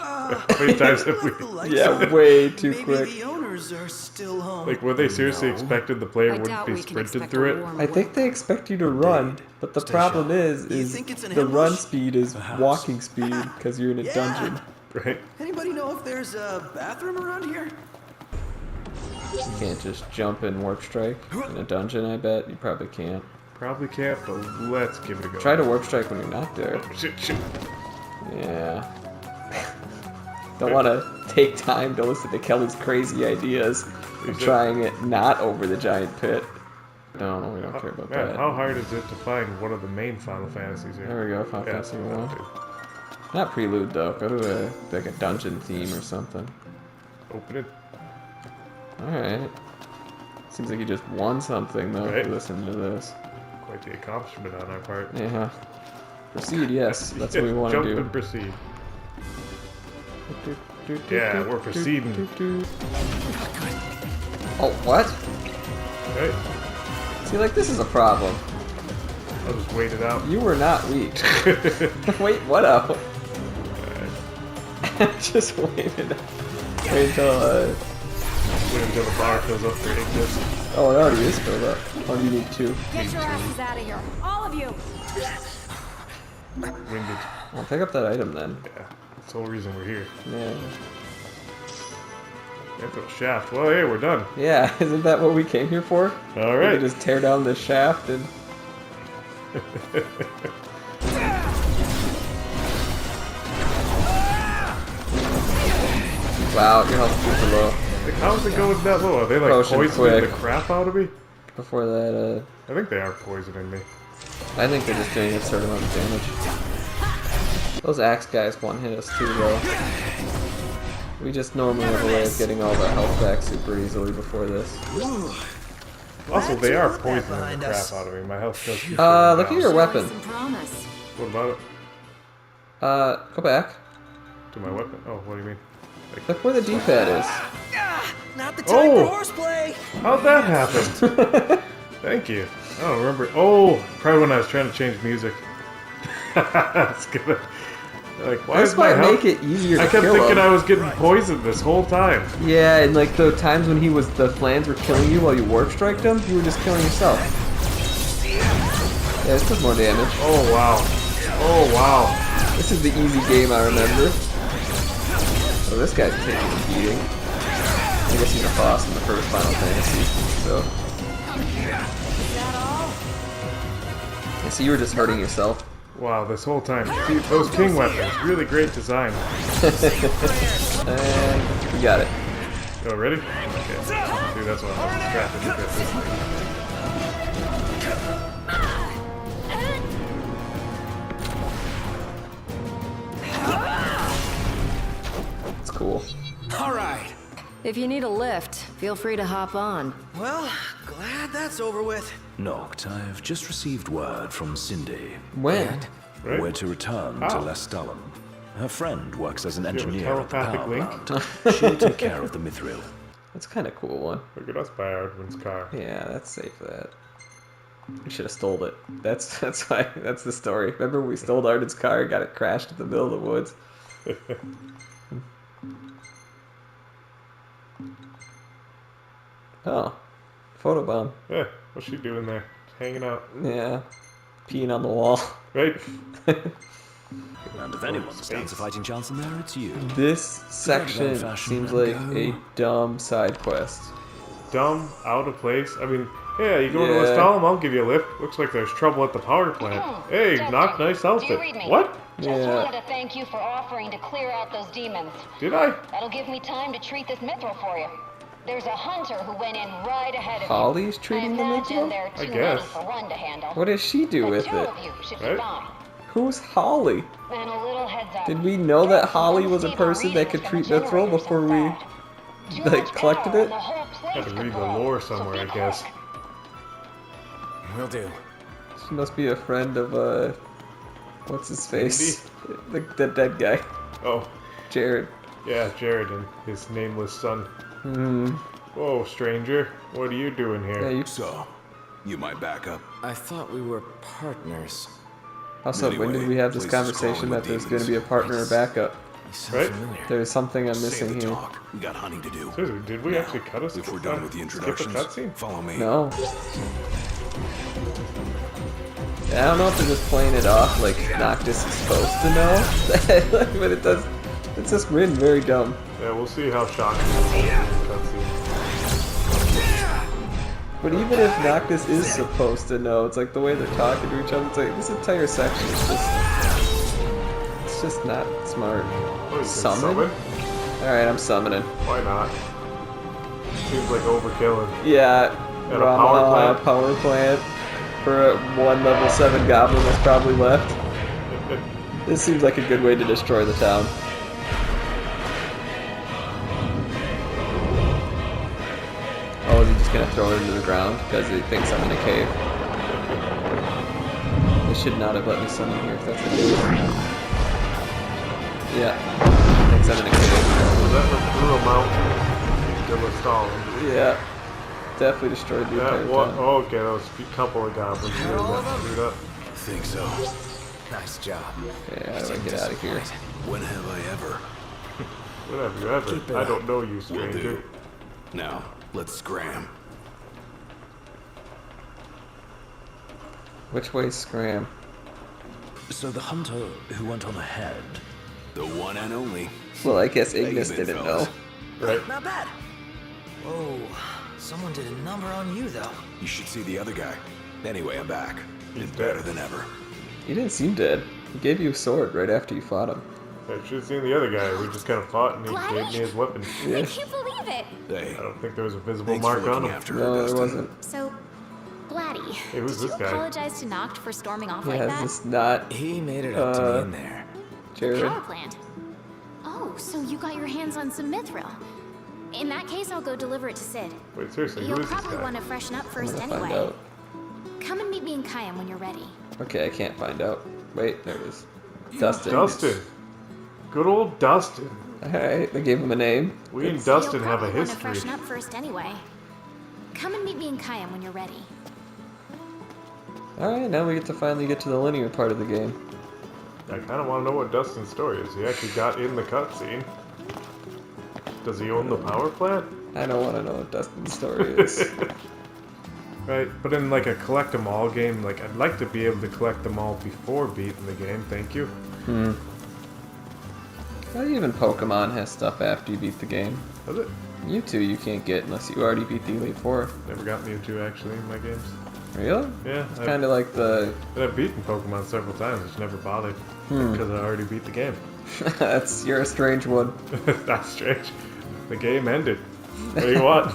How many times have we? Yeah, way too Maybe quick. the owners are still home. Like, were they seriously expected the player I wouldn't doubt be we can sprinted expect through a it? warm I think they expect you to run, but the problem is think it's an the run ambush? speed is walking speed because you're in a Yeah. dungeon. Right? Anybody know if there's a bathroom around here? You can't just jump in warp strike in a dungeon. I bet you probably can't. Probably can't, but let's give it a go. Try to warp strike when you're not there. Oh, shit. Yeah. Don't want to take time to listen to Kelly's crazy ideas of trying it not over the giant pit. No, we don't care about Man, that. how hard is it to find one of the main Final Fantasies here? There we go, Final Fantasy 1. Not prelude though. Go to like a dungeon theme or something. Open it. Alright. Seems like you just won something though. Right. Listen to this. Quite the accomplishment on our part. Yeah. Proceed, yes. That's what we want to Jump do. and proceed. Yeah, we're proceeding. Oh, what? Okay. See, like, this is a problem. I'll just wait it out. You were not weak. Wait, what up? Just wait it out. Wait until, Wait until the bar fills up for Ignis. Oh, it already is filled up. Oh, you need two. Get your asses out of here. All of you. Winded. Well, pick up that item then. Yeah, that's the whole reason we're here. Yeah. Anthem shaft. Well, hey, we're done. Yeah, isn't that what we came here for? All We right. could just tear down this shaft and... Wow, your health is super low. Like, how's it going that low? Are they like Potion poisoning the quick. crap out of me? Before that, I think they are poisoning me. I think they're just doing a certain amount of damage. Those axe guys one-hit us too, though. We just normally have a way of getting all the health back super easily before this. Also, they are poisoning the crap out of me. My health does keep Look going at down. your weapon. Promise. What about it? Go back. To my weapon? Oh, what do you mean? Look where the D-pad is. Not the time Oh! for horseplay. How'd that happen? Thank you. I don't remember. Oh, probably when I was trying to change music. It's gonna Like, why This is my might health? make it easier to I kept kill thinking him. I was getting poisoned this whole time. Yeah, and like the times when the flans were killing you while you warp striked them, you were just killing yourself. Yeah, this does more damage. Oh wow. Oh wow. This is the easy game I remember. Oh, this guy's taking a beating. I guess he's a boss in the first Final Fantasy, so. Yeah, so you were just hurting yourself. Wow, this whole time. Dude, those king weapons, really great design. And we got it. Oh, ready? Okay. Dude, that's what I was distracted to get this thing. It's cool. All right. If you need a lift, feel free to hop on. Well, glad that's over with. Noct, I've just received word from Cindy. When? Right? We're to return to Lestalem. Her friend works as an Do you have a engineer at the telepathic power link? plant. She'll take care of the mithril. That's kind of cool one. Look at us buy Ardwin's car. Yeah, that's safe for that. We should have stole it. That's why. That's the story. Remember we stole Arden's car and got it crashed in the middle of the woods? Oh, photobomb. Yeah, what's she doing there? Hanging out. Yeah, peeing on the wall. Right? And if anyone stands a fighting chance in there, it's you. This section fashion seems and like go. a dumb side quest. Dumb, out of place. I mean, yeah, you go to Yeah. Lestalem, I'll give you a lift. Looks like there's trouble at the power plant. Hey, Knock, nice outfit. What? Just Yeah. wanted to thank you for offering to clear out those demons. Did I? That'll give me time to treat this mithril for you. There's a hunter who went in right ahead of Holly's you. treating the I imagine mithril? there are I too guess. many for one to handle. What does she do The with two it? of you should be Right? fine. Who's Holly? And a little heads up. Did we know that Holly was a Unstable person that could readings treat from the mithril generators before we inside. Too like much collected power it? and the whole place Had to could read the blow. lore So somewhere, be I guess. Will do. She must be a friend of what's his face? The dead guy. Oh, Jared. yeah, Jared and his nameless son. Hmm. Whoa, stranger. What are you doing here? Yeah, you. So, you might back up. I thought we were partners. Also, when Anyway, did we have this place is conversation crawling that with there's going to demons. be a partner or backup? You sound Right? familiar. There's something I'm Save missing the here. talk. We got hunting to do. Seriously, did we Now, actually cut us? If we're done with the skip a introductions, cutscene? follow me. No. Yeah, I don't know if they're just playing it off like Noctis is supposed to know, but it does. It's just written very dumb. Yeah, we'll see how shocking this is in the cutscene. But even if Noctis is supposed to know, it's like the way they're talking to each other. It's like this entire section is just not smart. Oh, you can Summon? summon? All right, I'm summoning. Why not? Seems like overkilling. Yeah, At a Rama power plant for a 1 level 7 goblin that's probably left. This seems like a good way to destroy the town. Oh, is he just gonna throw it into the ground because he thinks I'm in a cave? They should not have let me summon here if that's the case. Yeah, thinks I'm in a cave. So that went through a mountain to Lestalem. Yeah, definitely destroyed the entire That what? town. Oh, okay, that was a couple of goblins here that screwed up. I think so. Nice job. Okay, how do I get out of here? When have I ever? When have you ever? I don't know you, Will stranger. do. Now, let's scram. Which way's Scram? So the hunter who went on ahead. The one and only. Well, I guess How you Ignis been, didn't fellas? know. Right? Not bad. Whoa, someone did a number on you though. You should see the other guy. Anyway, I'm back. He's And better dead. than ever. He didn't seem dead. He gave you a sword right after you fought him. I should have seen the other guy. We just kind of fought and he gave me his weapon. Yeah. I can't believe it. Hey, I don't think there was a visible thanks for mark on looking him. after her, No, there Dustin. wasn't. So, Blatty, Hey, who's did this you guy? apologize to Noct for storming off Yeah, like is that? this not He made it up to me in there. Jared? Power plant. Oh, so you got your hands on some mithril. In that case, I'll go deliver it to Sid. Wait, seriously, who You'll is this probably guy? want to freshen up I'm first gonna anyway. find out. Come and meet me in Kayam when you're ready. Okay, I can't find out. Wait, there it is. Dustin. Dustin. Good old Dustin. Alright, they gave him a name. We and So you'll Dustin have a probably want to history. freshen up first anyway. Come and meet me in Kayam when you're ready. Alright, now we get to finally get to the linear part of the game. I kind of want to know what Dustin's story is. He actually got in the cutscene. Does he own the power plant? I don't want to know what Dustin's story is. Right, but in like a collect 'em all game, like I'd like to be able to collect them all before beating the game. Thank you. Well, even Pokemon has stuff after you beat the game. Does it? Mewtwo you can't get unless you already beat the Elite Four. Never got Mewtwo actually in my games. Really? Yeah. It's kind of like the... I've beaten Pokemon several times, just never bothered. Because I already beat the game. You're a strange one. That's strange. The game ended. What do you want?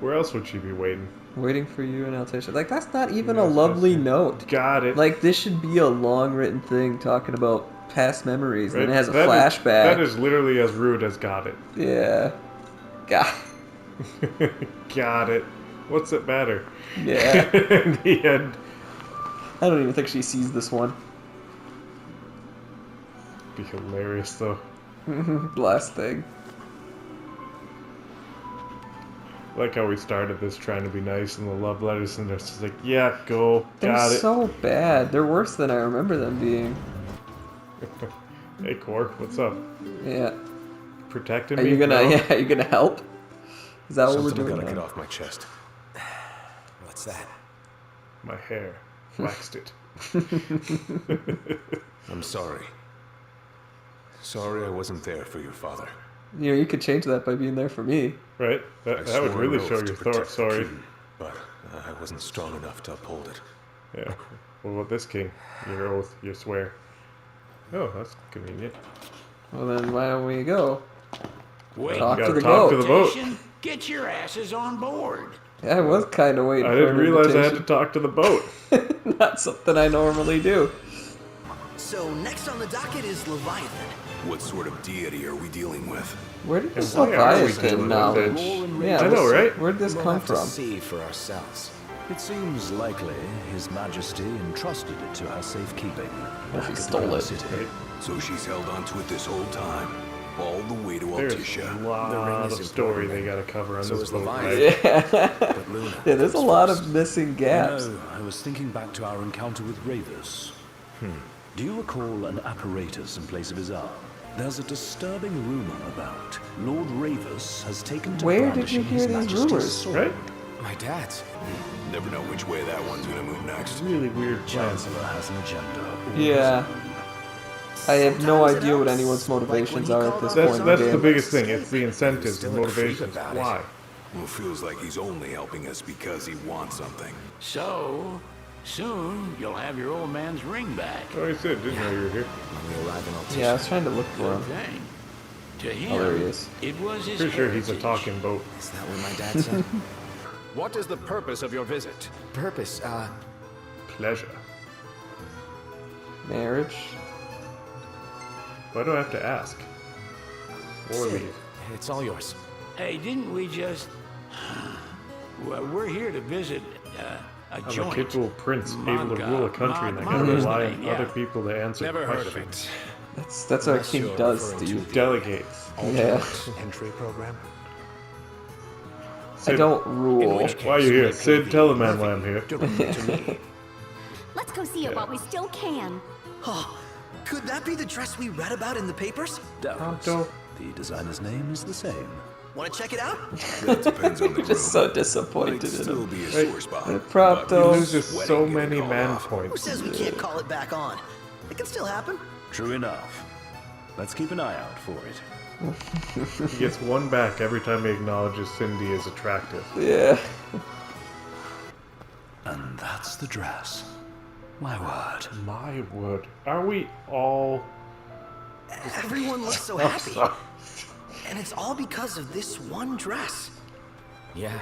Where else would she be waiting? Waiting for you and Altacia. Like, that's not even a lovely note. Got it. Like, this should be a long written thing talking about past memories. Right? And it has a That flashback. That is literally as rude as got it. Yeah. Got Got it. What's it matter? Yeah. In the end. I don't even think she sees this one. Be hilarious though. Last thing. I like how we started this trying to be nice and the love letters and they're just like, yeah, go, They're got it. so bad. They're worse than I remember them being. Hey Core, what's up? Yeah. Protecting Are me? you gonna? No? Yeah, are you gonna help? Is that what we're Something I doing gotta now? get off my chest. What's that? My hair. Waxed it. I'm sorry. Sorry I wasn't there for your father. You know, you could change that by being there for me. Right? That would swore really an show oath to your protect the sorry. king, but I wasn't strong enough to uphold it. Yeah. What about this king? Your oath, your swear. Oh, that's convenient. Well, then why don't we go? Wait, Talk to gotta the talk boat. to the boat. Get your asses on board. Yeah, I was kind of waiting I for didn't an realize I had to invitation. talk to the boat. Not something I normally do. So next on the docket is Leviathan. What sort of deity are we dealing with? Where did this why are we Leviathan doing knowledge? this? Yeah, I know, right? Where'd this We'll come have to from? see for ourselves. It seems likely His Majesty entrusted it to her safekeeping. Well, he stole it. So she's held onto it this whole time, all the way to There's Altacia. a lot of story they gotta cover on So this is boat. Leviathan. Right? Yeah. But Luna Yeah, there's a comes lot first. of missing gaps. No, I was thinking back to our encounter with Ravus. Do you recall an apparatus in place of his arm? There's a disturbing rumor about Lord Ravus has taken to Where did you brandishing hear His these Majesty's rumors? sword. Right? My dad's. Never know which way that one's gonna move next. Really weird plans. Chancellor has an agenda. Yeah. I have no idea what anyone's motivations are at this point in the That's the game. biggest thing. It's the incentives, the Still a freak motivations. about it. Why? Well, it feels like he's only helping us because he wants something. So, soon you'll have your old man's ring back. Oh, he said, didn't know you were here. When we arrive in Altacia. Yeah, I was trying to look for Good him. thing. To him, Oh, there he is. it was his Pretty sure he's a heritage. talking boat. Is that what my dad said? What is the purpose of your visit? Purpose, Pleasure. Marriage. Why do I have to ask? Or Sid, leave? it's all yours. Hey, didn't we just... Well, we're here to visit a I'm joint. a capable prince able to rule a country and I gotta Manga, rely on yeah. other people to answer Never heard of questions. it. That's what a Unless king you're does, referring Steve. to Delegates. Yeah. Entry program. I Sid, don't In rule. which why are you here? case, Sid, it tell the would man be why I'm here. to bring it to me. Let's go see it while we still can. Oh, could that be the dress we read about in the papers? Doubts. Pronto. The designer's name is the same. Want to check it out? That depends on the Just room. so Might disappointed in still him. be a Right. sore spot. The but Prompto. He loses sweating so getting many called man off. Who points. says we can't call it back on? It can still happen. True enough. Let's keep an eye out for it. He gets one back every time he acknowledges Cindy is attractive. Yeah. And that's the dress. My word. My word. Are we all... Everyone looks so I'm happy. sorry. And it's all because of this one dress. Yeah.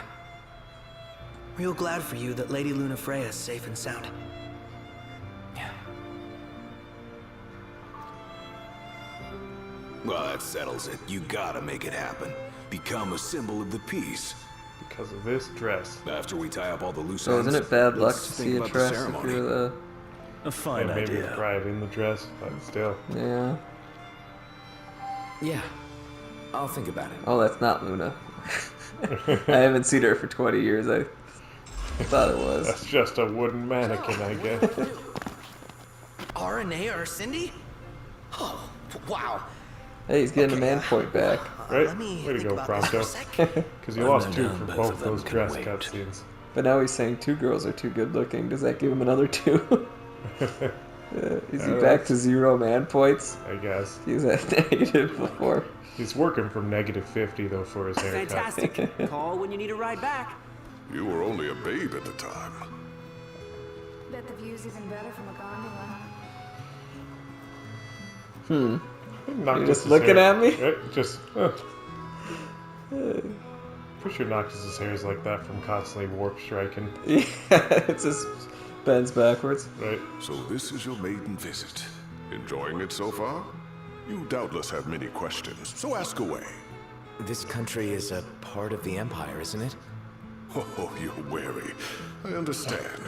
Real glad for you that Lady Luna Freya is safe and sound. Well, that settles it. You gotta make it happen. Become a symbol of the peace. Because of this dress. After we tie up all the loose So ends, isn't it bad luck to let's think see a about the dress if ceremony. you're the... A fine Yeah, maybe idea. the pride in the dress, but still. Yeah. Yeah. I'll think about it. Oh, that's not Luna. I haven't seen her for 20 years. I thought it was. That's just a wooden mannequin, I guess. RNA or Cindy? Oh, wow. Hey, he's getting a man point back. Right? Let me Way to think go, about this for a Bronco. sec. Because you lost 2 for both those dress cutscenes. But now he's saying 2 girls are too good looking. Does that give him another 2? Is he back to 0 man points? I guess. He was at negative before. He's working from -50 though for his haircut. Fantastic. Call when you need a ride back. You were only a babe at the time. Bet the view's even better from a gondola. Noctis' You're just looking hair, at me? Right? Just. Pretty sure Noctis' hair is like that from constantly warp striking. Yeah, it just bends backwards. Right. So this is your maiden visit. Enjoying it so far? You doubtless have many questions, so ask away. This country is a part of the Empire, isn't it? Oh, you're wary. I understand.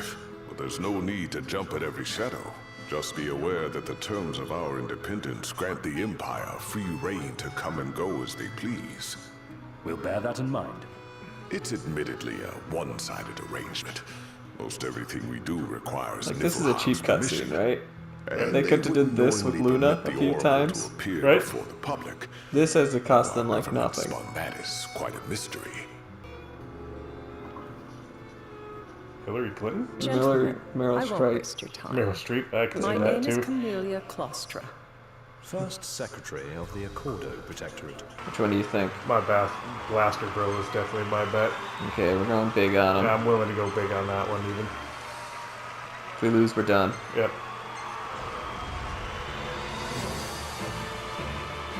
But there's no need to jump at every shadow. Just be aware that the terms of our independence grant the Empire free reign to come and go as they please. We'll bear that in mind. It's admittedly a one-sided arrangement. Most everything we do requires Like, this is a cheap permission. cutscene, right? And They could have did this with normally Luna permit a the few Oracle times. to appear Right? before the public. This has to cost them like Government nothing. spun that is quite a mystery. Hillary Clinton? Meryl Streep. Meryl Streep, I can My say name that is too. Camellia Clostra. First Secretary of the Accordo Protectorate. Which one do you think? My Blaster Bro is definitely my bet. Okay, we're going big on him. Yeah, I'm willing to go big on that one even. If we lose, we're done. Yep.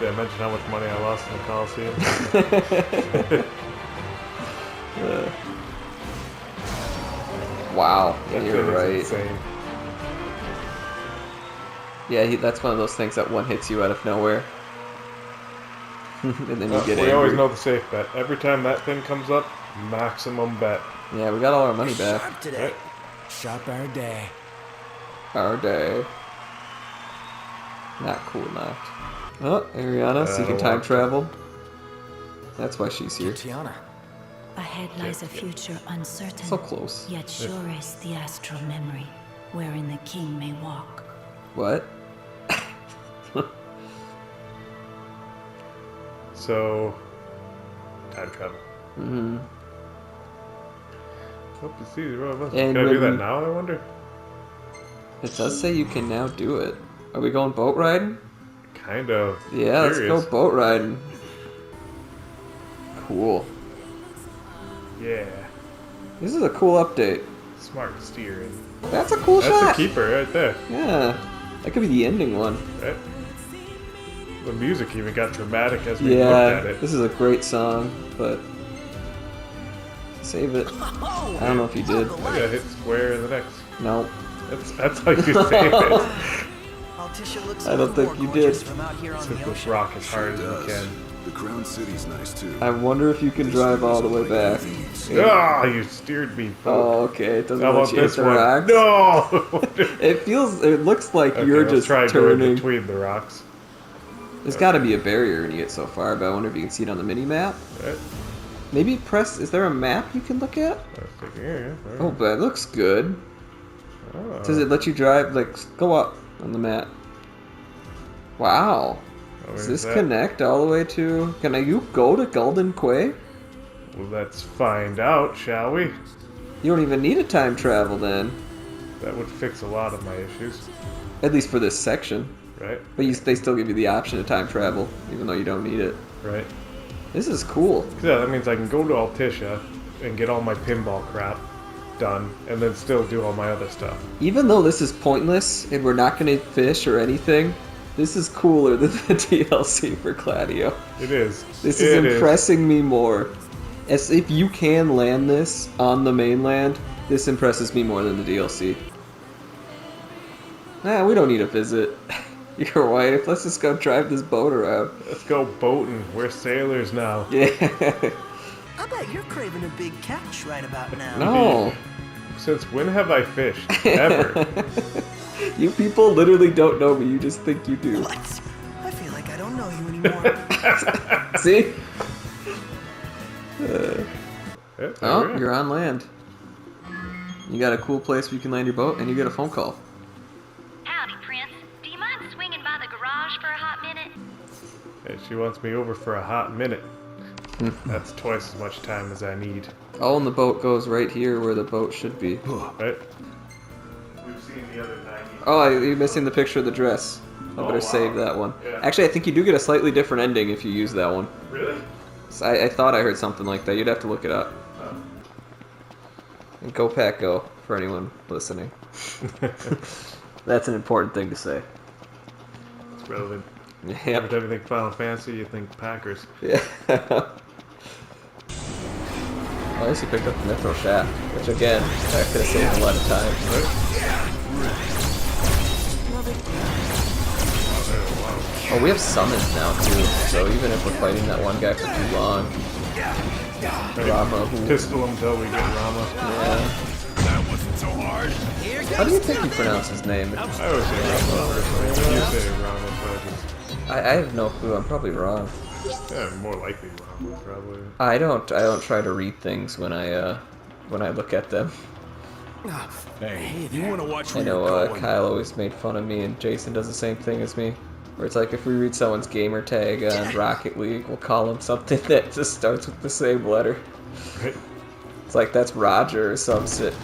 Did I mention how much money I lost in the Coliseum? Wow, That you're thing is right. insane. Yeah, that's one of those things that one hits you out of nowhere. And then you get we angry. always know the safe bet. Every time that thing comes up, maximum bet. Yeah, we got all our money back. Sharp today. Sharp our day. Our day. Not cool, not. Oh, Ariana, so you can time travel. That's why she's here. Tiana. Ahead lies a future uncertain. So close. Yet sure is the astral memory, wherein the king may walk. What? So, time travel. Mm-hmm. Hope to see the row of us. And Can I do when that now, I wonder? It does say you can now do it. Are we going boat riding? Kind of. Yeah, let's Curious. go boat riding. Cool. Yeah. This is a cool update. Smart steering. That's a cool shot. That's a keeper right there. Yeah. That could be the ending one. Right? The music even got dramatic as we looked Yeah, at it. this is a great song, but save it. I don't know if you did. I gotta hit square in the next. No. That's how you save it. Altissia looks I don't think you did. from out here on Hit the this ocean. rock as hard as you can. The Crown City's nice too. I wonder if you can drive all the way back. Ah, you steered me. Oh, okay. It doesn't How let about you hit this the one? rocks. No! It looks like Okay, you're let's just try going turning. between the rocks. There's got to be a barrier when you get so far, but I wonder if you can see it on the mini map. Right. Maybe press. Is there a map you can look at? Yeah, Oh, but it looks good. Oh. Does it let you drive? Like, go up on the map. Wow. Does this that? connect all the way to? Can you go to Golden Quay? Well, let's find out, shall we? You don't even need a time travel then. That would fix a lot of my issues. At least for this section. Right. But they still give you the option to time travel, even though you don't need it. Right. This is cool. Yeah, that means I can go to Altissia and get all my pinball crap done, and then still do all my other stuff. Even though this is pointless and we're not going to fish or anything, this is cooler than the DLC for Gladio. It is. This is impressing me more. As if you can land this on the mainland, this impresses me more than the DLC. Nah, we don't need a visit. Your wife, let's just go drive this boat around. Let's go boating. We're sailors now. Yeah. I bet you're craving a big catch right about now. No. Since when have I fished? Ever. You people literally don't know me, you just think you do. What? I feel like I don't know you anymore. See? Yeah, Oh, you're on land. You got a cool place where you can land your boat, and you get a phone call. Howdy, Prince. Josh for a hot minute? Hey, she wants me over for a hot minute. That's twice as much time as I need. Oh, and the boat goes right here where the boat should be. Right? We've seen the other 90. Oh, you're missing the picture of the dress. I better save that one. Yeah. Actually, I think you do get a slightly different ending if you use that one. Really? So I thought I heard something like that. You'd have to look it up. Oh. And go Pack Go, for anyone listening. That's an important thing to say. It's relevant. Yep. Every time you think Final Fantasy, you think Packers. Yeah. Well, at least you picked up the Mithril Shaft, which again, that could have saved a lot of time. Oh, we have summons now too, so even if we're fighting that one guy for too long, Rama, who... Pistol until we get Rama. Yeah. That wasn't so hard. How do you think you pronounce his name? I always say Rama. You say Rama, but I have no clue. I'm probably wrong. yeah, more likely Rama, probably. I don't try to read things when I look at them. Hey, if you want to watch I where know you're going, Kyle always made fun of me, and Jason does the same thing as me. Where it's like if we read someone's gamer tag on Rocket League, we'll call him something that just starts with the same letter. Right. It's like that's Roger or some shit.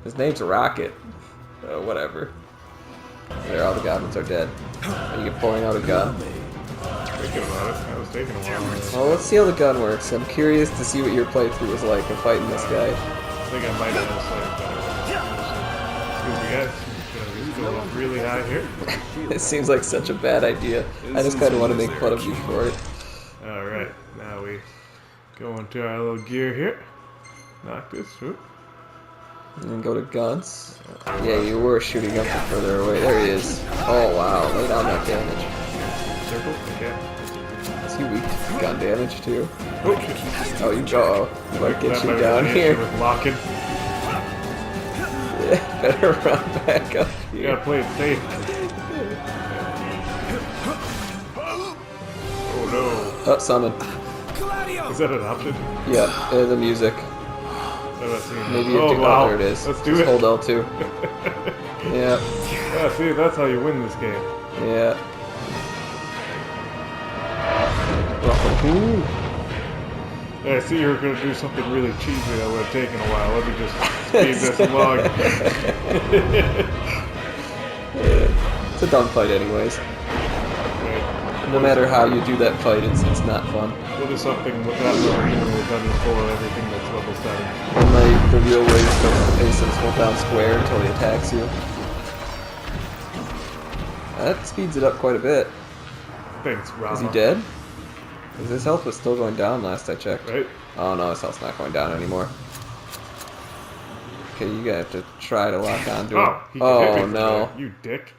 His name's Rocket. Whatever. There, all the goblins are dead. Are you pulling out a gun? Thinking about it. That was taking a while. Well, let's see how the gun works. I'm curious to see what your playthrough was like of fighting this guy. I think I might have just like excuse me, guys. He's going up really high here. It seems like such a bad idea. I just kind of want to make fun of you for it. Alright, now we go into our little gear here. Knock this. Whoop. And then go to guns. Yeah, you were shooting up further away. There he is. Oh wow, lay down that damage. Circle? Okay. Is he weak to gun damage too? Oh, you go. You might get you down here. With locking. Yeah, better run back up here. You gotta play it safe. Oh no. Oh, summon. Is that an option? Yeah, the music. Maybe you do. Wow. Oh, there it is. Let's do Just it. hold L2. Yeah. Yeah, see, that's how you win this game. Yeah. Ooh. Yeah, I see you were going to do something really cheesy that would have taken a while. Let me just speed this along. It's a dumb fight anyways. Okay. No matter how you do that fight, it's not fun. We'll do something with that level here we've done before, everything that's level 7. And the real way is to face him, hold down square until he attacks you. That speeds it up quite a bit. Thanks, Rama. Is he dead? Because his health was still going down last I checked. Right. Oh no, his health's not going down anymore. Okay, you gotta have to try to lock onto it. He can hit me for no. that, you dick.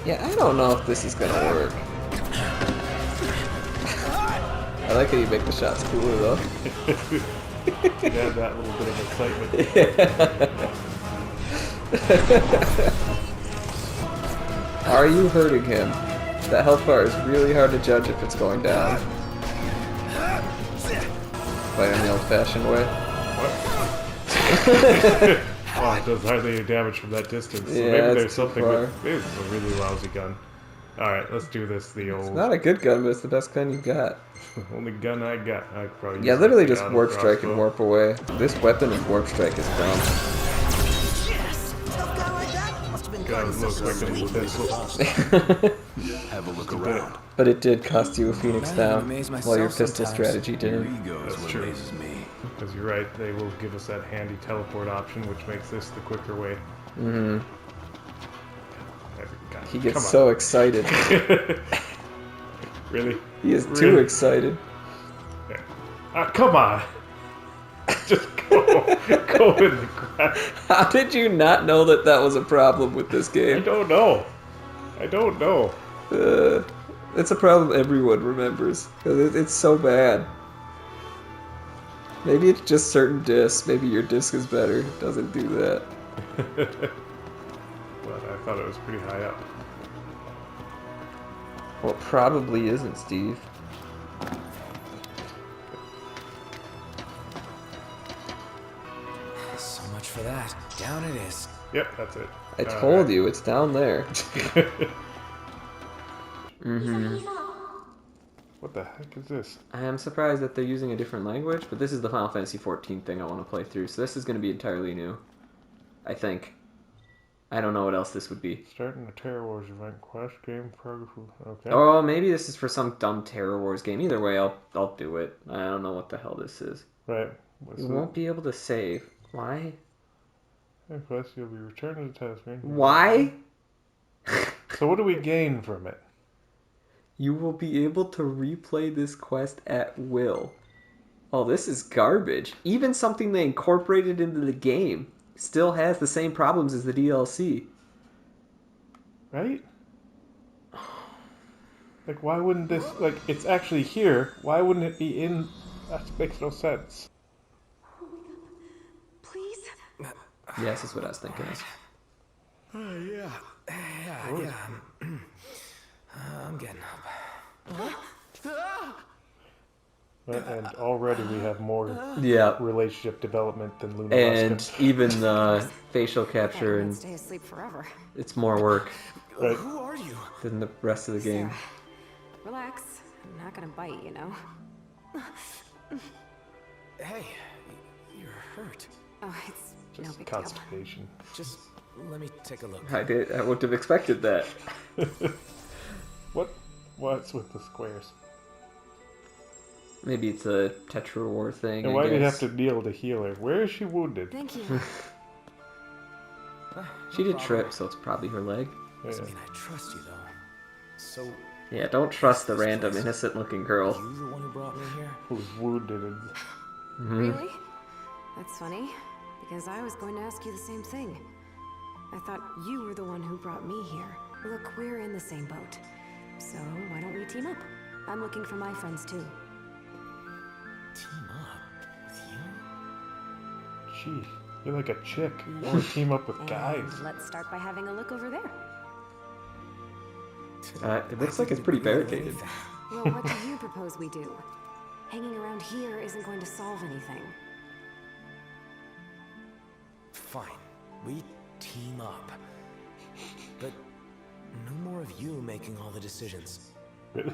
Yeah, I don't know if this is gonna work. I like how you make the shots cooler though. You have that little bit of excitement. Are you hurting him? That health bar is really hard to judge if it's going down. Fight in the old-fashioned way. What? Oh, it does hardly any damage from that distance. So Yeah, maybe it's there's too something far. with this is a really lousy gun. Alright, let's do this the old It's not a good gun, but it's the best gun you've got. only gun I got. I could probably Yeah, use literally the just auto warp strike and crossbow. warp away. This weapon of warp strike is dumb. God, it looks like a little pistol. Have a look around. But it did cost you a Phoenix down, while your pistol sometimes. strategy didn't. That's true. Because you're right, they will give us that handy teleport option, which makes this the quicker way. Mm-hmm. God, He gets come on. so excited. Really? He is too Really? excited. Come on! Just go in the grass. How did you not know that that was a problem with this game? I don't know. I don't know. It's a problem everyone remembers. 'Cause it's so bad. Maybe it's just certain discs. Maybe your disc is better. It doesn't do that. But I thought it was pretty high up. Well, it probably isn't, Steve. So much for that. Down it is. Yep, that's it. I told you, it's down there. What the heck is this? I am surprised that they're using a different language, but this is the Final Fantasy XIV thing I want to play through, so this is going to be entirely new. I think. I don't know what else this would be. Starting a Terror Wars event quest game progress. Okay. Oh, maybe this is for some dumb Terror Wars game. Either way, I'll do it. I don't know what the hell this is. Right. You won't be able to save. Why? Quest, you'll be returned to the test screen. Why? So what do we gain from it? You will be able to replay this quest at will. Oh, this is garbage. Even something they incorporated into the game still has the same problems as the DLC. Right? Like, why wouldn't this... Like, it's actually here. Why wouldn't it be in... That makes no sense. Please? Yes, that's what I was thinking. Yeah. I'm getting up. And already we have more relationship development than Luna And Luska. even facial capture, and Stay asleep forever. it's more work Right. Who are you? than the rest of the game. Relax. I'm not gonna bite, you know. Hey, you're hurt. Oh, it's no Just big deal. constipation. Just let me take a look. I wouldn't have expected that. What's with the squares? Maybe it's a Tetra War thing. And I why do you have guess. to kneel to heal her? Where is she wounded? Thank you. She did trip, so it's probably her leg. Yeah. I mean, I trust you though. So Yeah, don't trust the random innocent-looking girl. you the one who brought me here? Who's wounded and... Really? That's funny, because I was going to ask you the same thing. I thought you were the one who brought me here. Look, we're in the same boat. So why don't we team up? I'm looking for my friends too. Team up with you? Gee, you're like a chick. You want to team up with guys. And let's start by having a look over there. It looks like it's pretty barricaded. Well, what do you propose we do? Hanging around here isn't going to solve anything. Fine, we team up. But no more of you making all the decisions. Really?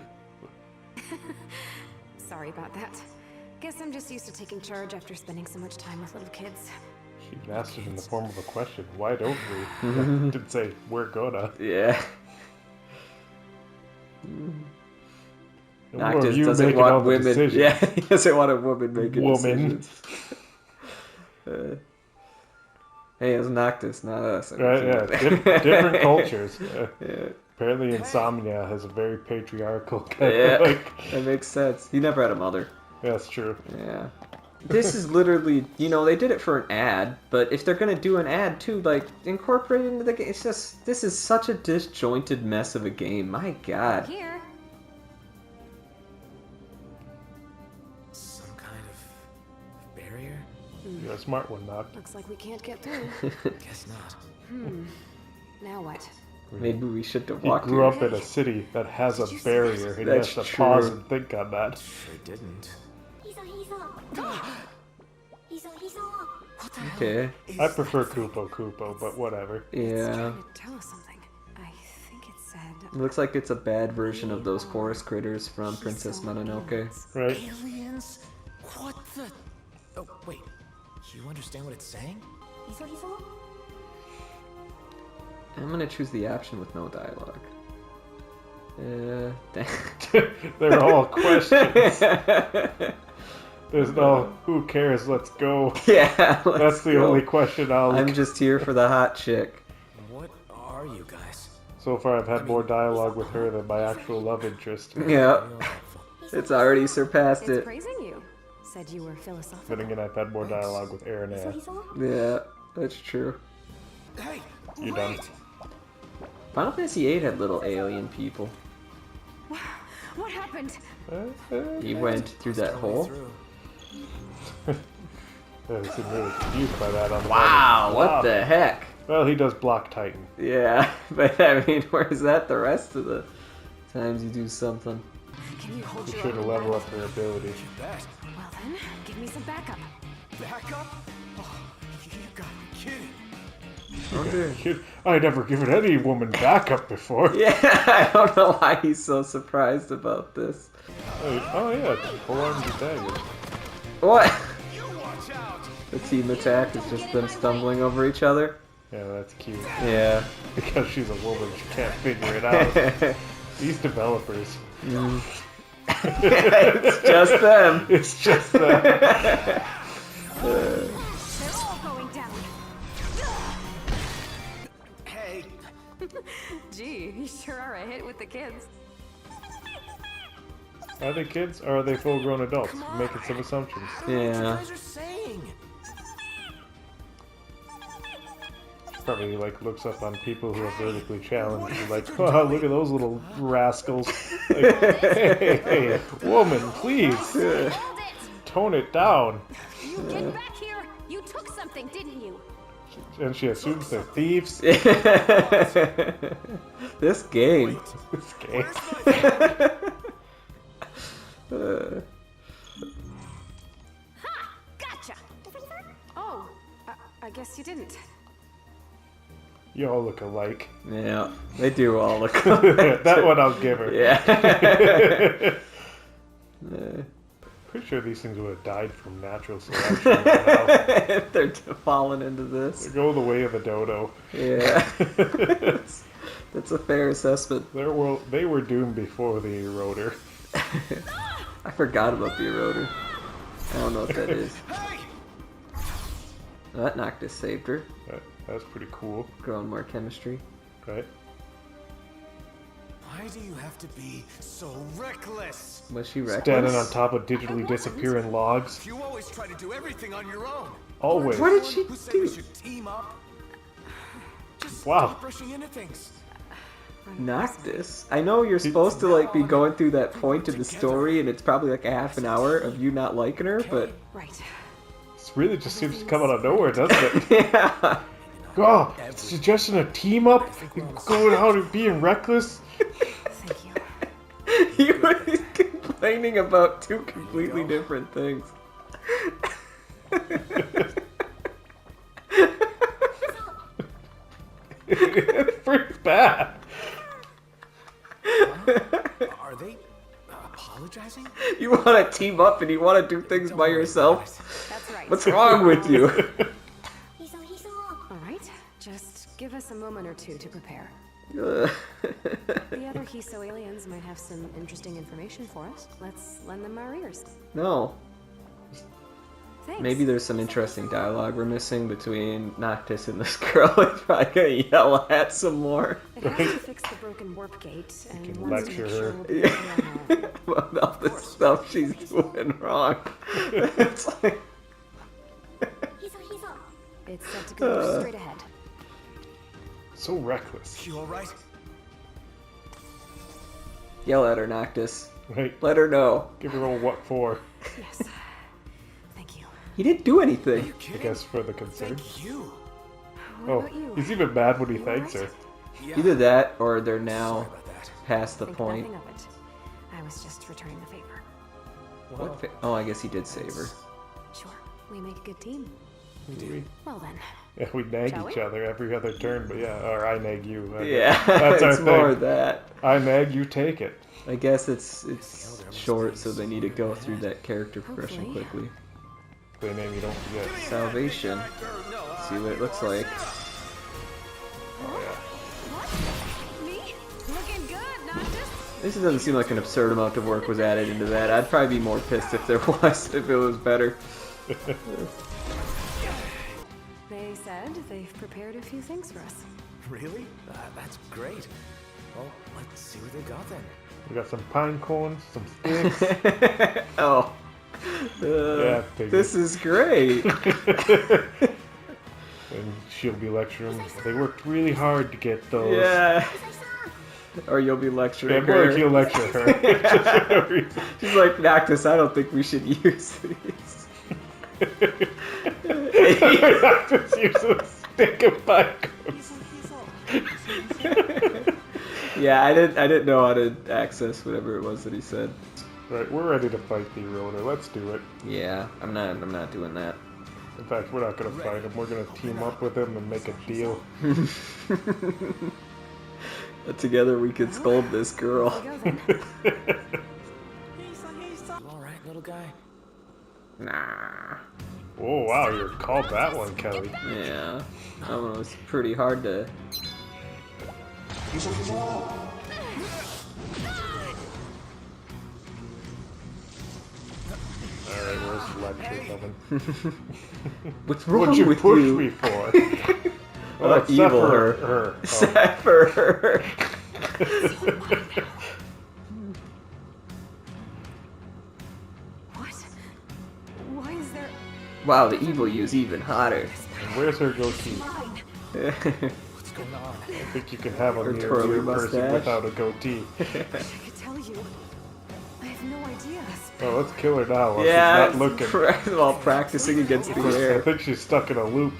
Sorry about that. Guess I'm just used to taking charge after spending so much time with little kids. She asked it in the form of a question. Why don't we? Didn't say, we're gonna. Yeah. No more of Noctis you doesn't making all want the women. decisions. Yeah, he doesn't want a woman making decisions. Hey, it's Noctis, not us. Right, yeah. Different cultures. Yeah. Apparently Insomnia has a very patriarchal kind Yeah, of like... that makes sense. He never had a mother. Yeah, that's true. Yeah. This is literally, they did it for an ad, but if they're gonna do an ad too, like, incorporate it into the game. It's just, this is such a disjointed mess of a game. My God. Here. Some kind of barrier? You're a smart one, Noct. Looks like we can't get through. Guess not. Now what? Maybe we should have He walked grew here. up in a city that has a barrier, and he That's has to true. pause and think on that. Sure didn't. Okay. I prefer Kupo, but whatever. Yeah. Trying to tell us something. I think it said... Looks like it's a bad version of those forest critters from Princess Mononoke. Right. Aliens? What the? Oh, wait. You understand what it's saying? I'm gonna choose the option with no dialogue. They're all questions. There's no, who cares, let's go. Yeah, That's the only question I'm just here for the hot chick. What are you guys? So far I've had more dialogue with her than my actual love interest. Yeah. It's already surpassed It's it. praising you. Said you were philosophical. Then again, I've had more dialogue with Aaron. Yeah, that's true. Hey, You're done. Final Fantasy VIII had little alien people. What happened? He went through that hole. I seem really confused by that. On the Wow, bottom. what the heck? Well, he does block Titan. Yeah, but I mean, where's that the rest of the times you do something? Can you hold Be your sure to own level battle? up her ability. Well then, give me some backup. Backup? Oh, you gotta be kidding. I never given any woman backup before. Yeah, I don't know why he's so surprised about this. Oh yeah, full arms and daggers. What? The team attack is just them stumbling over each other. Yeah, that's cute. Yeah. Because she's a woman, she can't figure it out. These developers. It's just them. It's just them. They're all going down. Hey. Gee, you sure are a hit with the kids. Are they kids or are they full-grown adults? Making some assumptions. Yeah. Probably like looks up on people who are vertically challenged. And like, oh, look at those little rascals. Like, hey, woman, please tone it down. You get back here! You took something, didn't you? And she assumes they're thieves. This game. This game. Ha! Gotcha! Oh, I guess you didn't. You all look alike. Yeah, they do all look alike. That one I'll give her. Yeah. Pretty sure these things would have died from natural selection. If they're falling into this. They go the way of the dodo. Yeah. That's a fair assessment. They were doomed before the eroder. I forgot about the eroder. I don't know what that is. Oh, that Noctis saved her. That was pretty cool. Growing more chemistry. Right. Why do you have to be so reckless? Was she reckless? Standing on top of digitally disappearing logs. You always try to do everything on your own. Always. What did she Who said do? we should team up? Just Wow. keep rushing into things. Noctis? I know you're supposed to like be going through that point in the story and it's probably like a half an hour of you not liking her, but... Right. This really just seems to come out of nowhere, doesn't it? Yeah. Oh, suggesting a team up? Going out and being reckless? Thank you. You were complaining about two completely different things. It's pretty bad. Are they apologizing? You want to team up and you want to do things by yourself? That's right. What's wrong with you? All right, just give us a moment or two to prepare. Uh, The other Hiso aliens might have some interesting information for us. Let's lend them our ears. no. Thanks. Maybe there's some interesting dialogue we're missing between Noctis and this girl. He's probably gonna yell at some more. It has to fix the broken warp gate and can wants to lecture make sure her. we'll be able to About all the stuff she's doing wrong. It's like... It's set to go straight ahead. So reckless. You alright? Yell at her, Noctis. Right. Let her know. Give her a what for. Yes. Thank you. He didn't do anything. I guess for the concern. Thank you. What about you? He's even mad when he You thanks alright? her. Either that or they're now Sorry about that. past the Think point. nothing of it. I was just returning the favor. What oh, I guess he did save her. Sure, we make a good team. We do. Well then. Yeah, we nag Shall each we? other every other turn, but yeah, or I nag you. Yeah, That's our it's thing. more of that. I nag, you take it. I guess it's short, so they need to go through that character progression Hopefully. quickly. Play name you don't forget. Salvation. See what it looks like. Oh Me? Looking good, Noctis? This doesn't seem like an absurd amount of work was added into that. I'd probably be more pissed if there was, if it was better. They said they've prepared a few things for us. Really? That's great. Well, let's see what they got then. We got some pine cones, some sticks. Oh. Yeah, this is great. And she'll be lecturing. They worked really hard to get those. Yeah. Or you'll be lecturing Yeah, her. or you'll lecture her. She's like, Noctis, I don't think we should use these. Noctis uses a stick of pine cones. Yeah, I didn't know how to access whatever it was that he said. Right, we're ready to fight the eroder. Let's do it. Yeah, I'm not doing that. In fact, we're not gonna fight him. We're gonna team up with him and make a deal. Together we could scold this girl. Alright, little guy. Nah. Oh wow, you called that one, Kelly. Yeah. I don't know, it's pretty hard to... Alright, where's the lecture coming? What's wrong What'd you with push you? me for? Oh, evil her. Oh. Sepher her. What? Why is there... Wow, the evil you's even hotter. And where's her goatee? What's going on? I think you can have a Her mere twirly person mustache. without a goatee. I could tell you. I have no idea. Oh, let's kill her now while Yeah, she's not looking. while practicing against the I air. think she's stuck in a loop.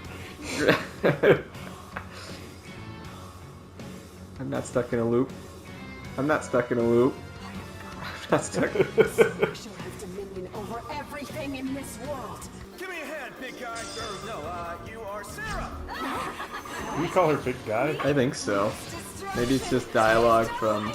I'm not stuck in a loop. I'm not stuck in a loop. I'm not stuck. I shall have dominion over everything in this world. Give me a hand, big guy. No, you are Sarah. Can you call her big guy? I think so. Maybe it's just dialogue from...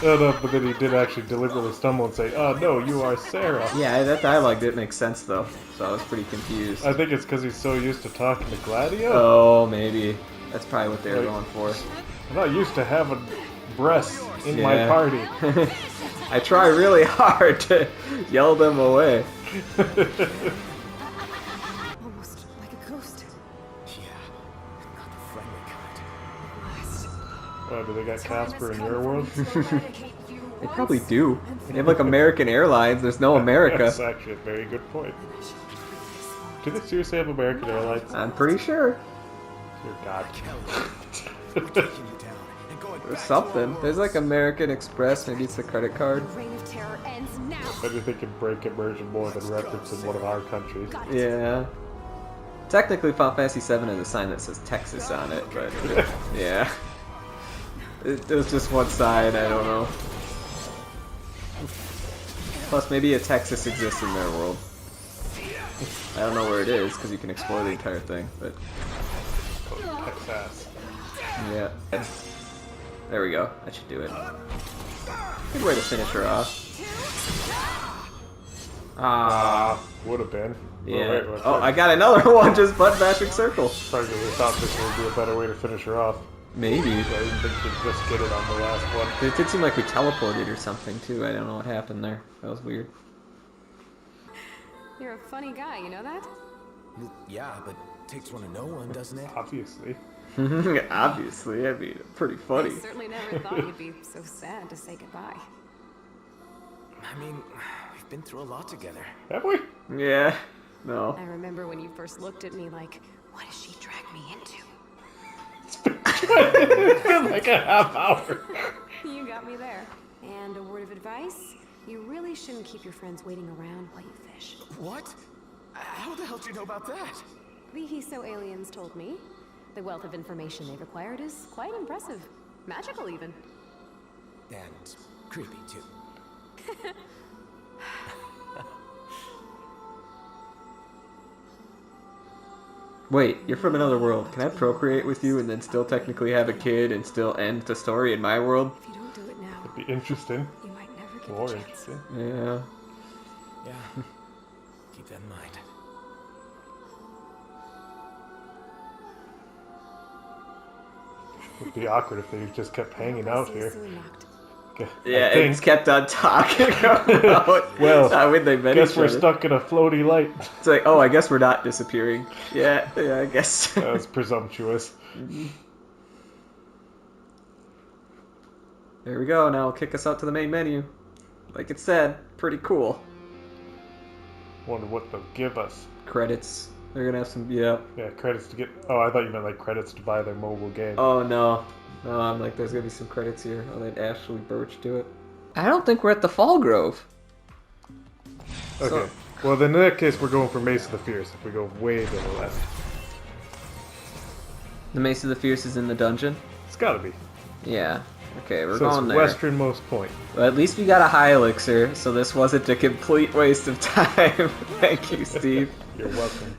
No, no, but then he did actually deliberately stumble and say, "Oh no, you are Sarah." Yeah, that dialogue didn't make sense though, so I was pretty confused. I think it's because he's so used to talking to Gladio. Oh, maybe. That's probably what they were going for. I'm not used to having breasts in my Yeah. party. I try really hard to yell them away. Almost like a ghost. Not the friendly kind. Oh, do they got Casper in your world? They probably do. They have like American Airlines. There's no America. That's actually a very good point. Do they seriously have American Airlines? I'm pretty sure. Dear God. Or something. There's like American Express. Maybe it's a credit card. Reign of Terror ends now. Maybe they can break immersion more than referencing one of our countries. Yeah. Technically, Final Fantasy VII has a sign that says Texas on it, but yeah. It was just one side, I don't know. Plus, maybe a Texas exists in their world. I don't know where it is, because you can explore the entire thing, but... Texas. Yeah. There we go. That should do it. Good way to finish her off. Ah. Would have been. Yeah. Oh, I got another one, just butt bashing circle. Probably thought this would be a better way to finish her off. Maybe. I didn't think we'd just get it on the last one. It did seem like we teleported or something, too. I don't know what happened there. That was weird. You're a funny guy, you know that? Yeah, but takes one to know one, doesn't it? Obviously. Obviously, I mean, pretty funny. I certainly never thought you'd be so sad to say goodbye. I mean, we've been through a lot together. Have we? Yeah. No. I remember when you first looked at me like, what does she drag me into? It's been like a half hour. You got me there. And a word of advice, you really shouldn't keep your friends waiting around while you fish. What? How the hell do you know about that? The Hiso aliens told me. The wealth of information they've acquired is quite impressive. Magical, even. And creepy, too. Wait, you're from another world. Can I procreate with you and then still technically have a kid and still end the story in my world? If you don't do it now, It'd be interesting. you might never get More the chance. interesting. Yeah. Yeah. Keep that in mind. It'd be awkward if they just kept hanging out here. Yeah, it just kept on talking about well, when they met guess each we're other. stuck in a floaty light. It's like, oh, I guess we're not disappearing. Yeah, I guess. That was presumptuous. There we go. Now it'll kick us out to the main menu. Like it said, pretty cool. Wonder what they'll give us. Credits. They're gonna have some, yeah. Yeah, credits to get. Oh, I thought you meant like credits to buy their mobile game. Oh no. No, I'm like, there's gonna be some credits here. Oh, that Ashley Birch do it. I don't think we're at the Fall Grove. Okay. So- Well, then in that case, we're going for Mace of the Fierce. If we go way to the left, The Mace of the Fierce is in the dungeon? it's gotta be. Yeah. Okay, we're So it's going there. westernmost point. Well, at least we got a high elixir, so this wasn't a complete waste of time. Thank you, Steve. You're welcome.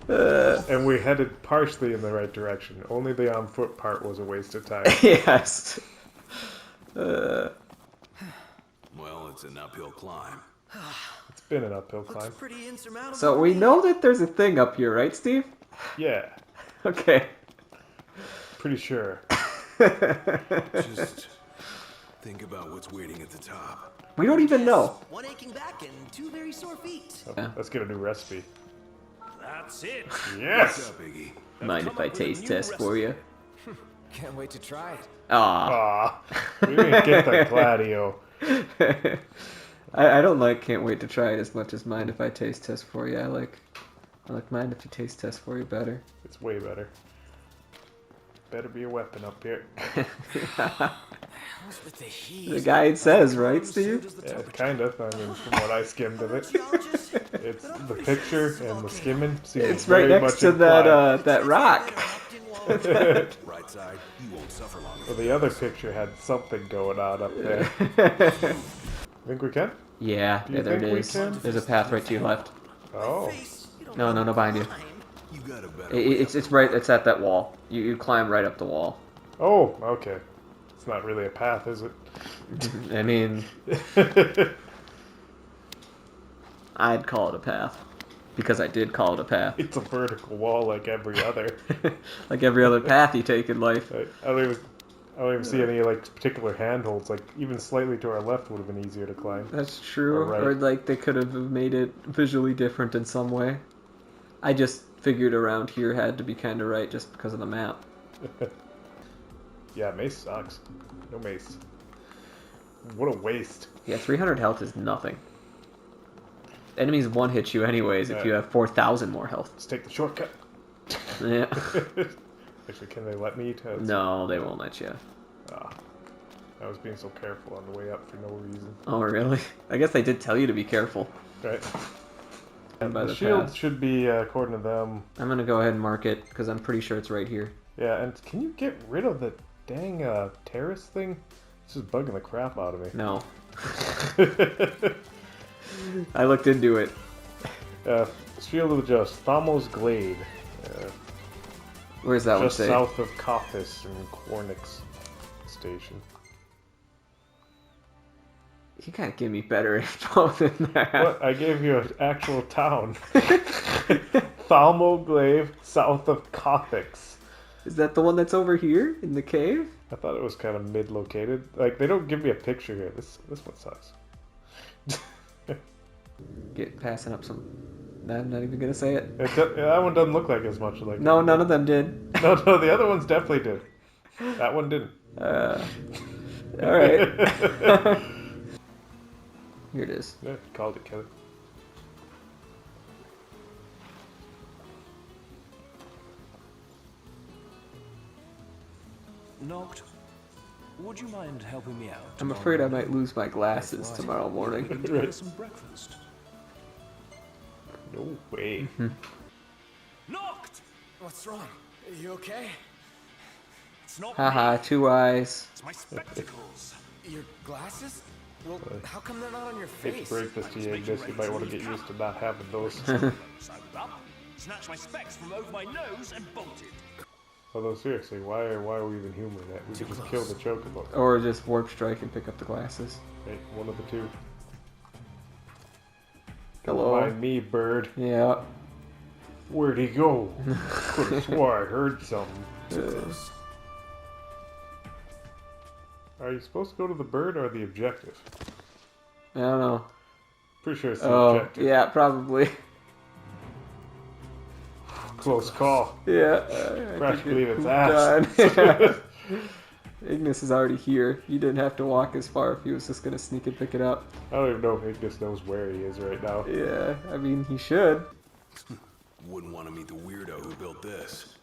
And we headed partially in the right direction. Only the on foot part was a waste of time. Yes. Well, it's an uphill climb. It's been an uphill climb. Pretty insurmountable. So we know that there's a thing up here, right, Steve? Yeah. Okay. Pretty sure. Just think about what's waiting at the top. We don't even know. One aching back and two very sore feet. Oh, let's get a new recipe. That's it. Yes! What's up, Iggy? Mind if I taste test for you? Can't wait to try it. Aw. We didn't get the Gladio. I don't like can't wait to try it as much as mind if I taste test for you. I like mind if you taste test for you better. It's way better. Better be a weapon up here. With the heat. The guide says, right, Steve? Yeah, kind of. I mean, from what I skimmed of it. It's the picture and the skimming. It's right next to that rock. Right side, you won't suffer long. Well, the other picture had something going on up there. Think we can? Yeah, Do you there it think we is. can? There's a path right to your left. Oh. No, behind you. You got a better It's right. It's at that wall. You climb right up the wall. Oh, okay. It's not really a path, is it? I mean, I'd call it a path because I did call it a path. It's a vertical wall like every other. Like every other path you take in life. I don't even see any like particular handholds. Like even slightly to our left would have been easier to climb. That's true. Right. Or like they could have made it visually different in some way. I just figured around here had to be kind of right just because of the map. Yeah, mace sucks. No mace. What a waste. Yeah, 300 health is nothing. Enemies one-hit you anyways if Yeah. you have 4,000 more health. Let's take the shortcut. Yeah. Actually, can they let me? No, they won't let you. I was being so careful on the way up for no reason. Oh, really? I guess they did tell you to be careful. Right. And by the the shield path. should be, according to them... I'm gonna go ahead and mark it, because I'm pretty sure it's right here. Yeah, and can you get rid of the dang terrace thing? It's just bugging the crap out of me. No. I looked into it. Shield of the Just, Thalmos Glade. Where's that one just say? south of Coppis and Cornix Station. You gotta give me better info than that. What? I gave you an actual town. Thalmo Glade, south of Coppix. Is that the one that's over here in the cave? I thought it was kind of mid-located. Like, they don't give me a picture here. This one sucks. Passing up some... I'm not even gonna say it. That one doesn't look like as much like... No, none of them did. No, the other ones definitely did. That one didn't. Alright. Here it is. Yeah, called it, Kelly. Noct, would you mind helping me out? I'm afraid I might lose my glasses tomorrow morning. Enjoy some breakfast. No way. Noct! What's wrong? Are you okay? It's not Haha, 2 eyes. It's my spectacles. Your glasses? Well, how come they're not on your If face? you break this to you, Ignis, you might want to get used to not having those. Snatched my specs from over my nose and bolted. Although seriously, why are we even humoring that? We could just kill the chocobo. Or just warp strike and pick up the glasses. Right, one of the two. Hello. Don't mind me, bird. Yeah. Where'd he go? Could have swore I heard something. Are you supposed to go to the bird or the objective? I don't know. Pretty sure it's the objective. Yeah, probably. Close call. Yeah. Crash believe it's ass. Ignis is already here. You didn't have to walk as far if he was just gonna sneak and pick it up. I don't even know if Ignis knows where he is right now. Yeah, I mean, he should. Wouldn't want to meet the weirdo who built this.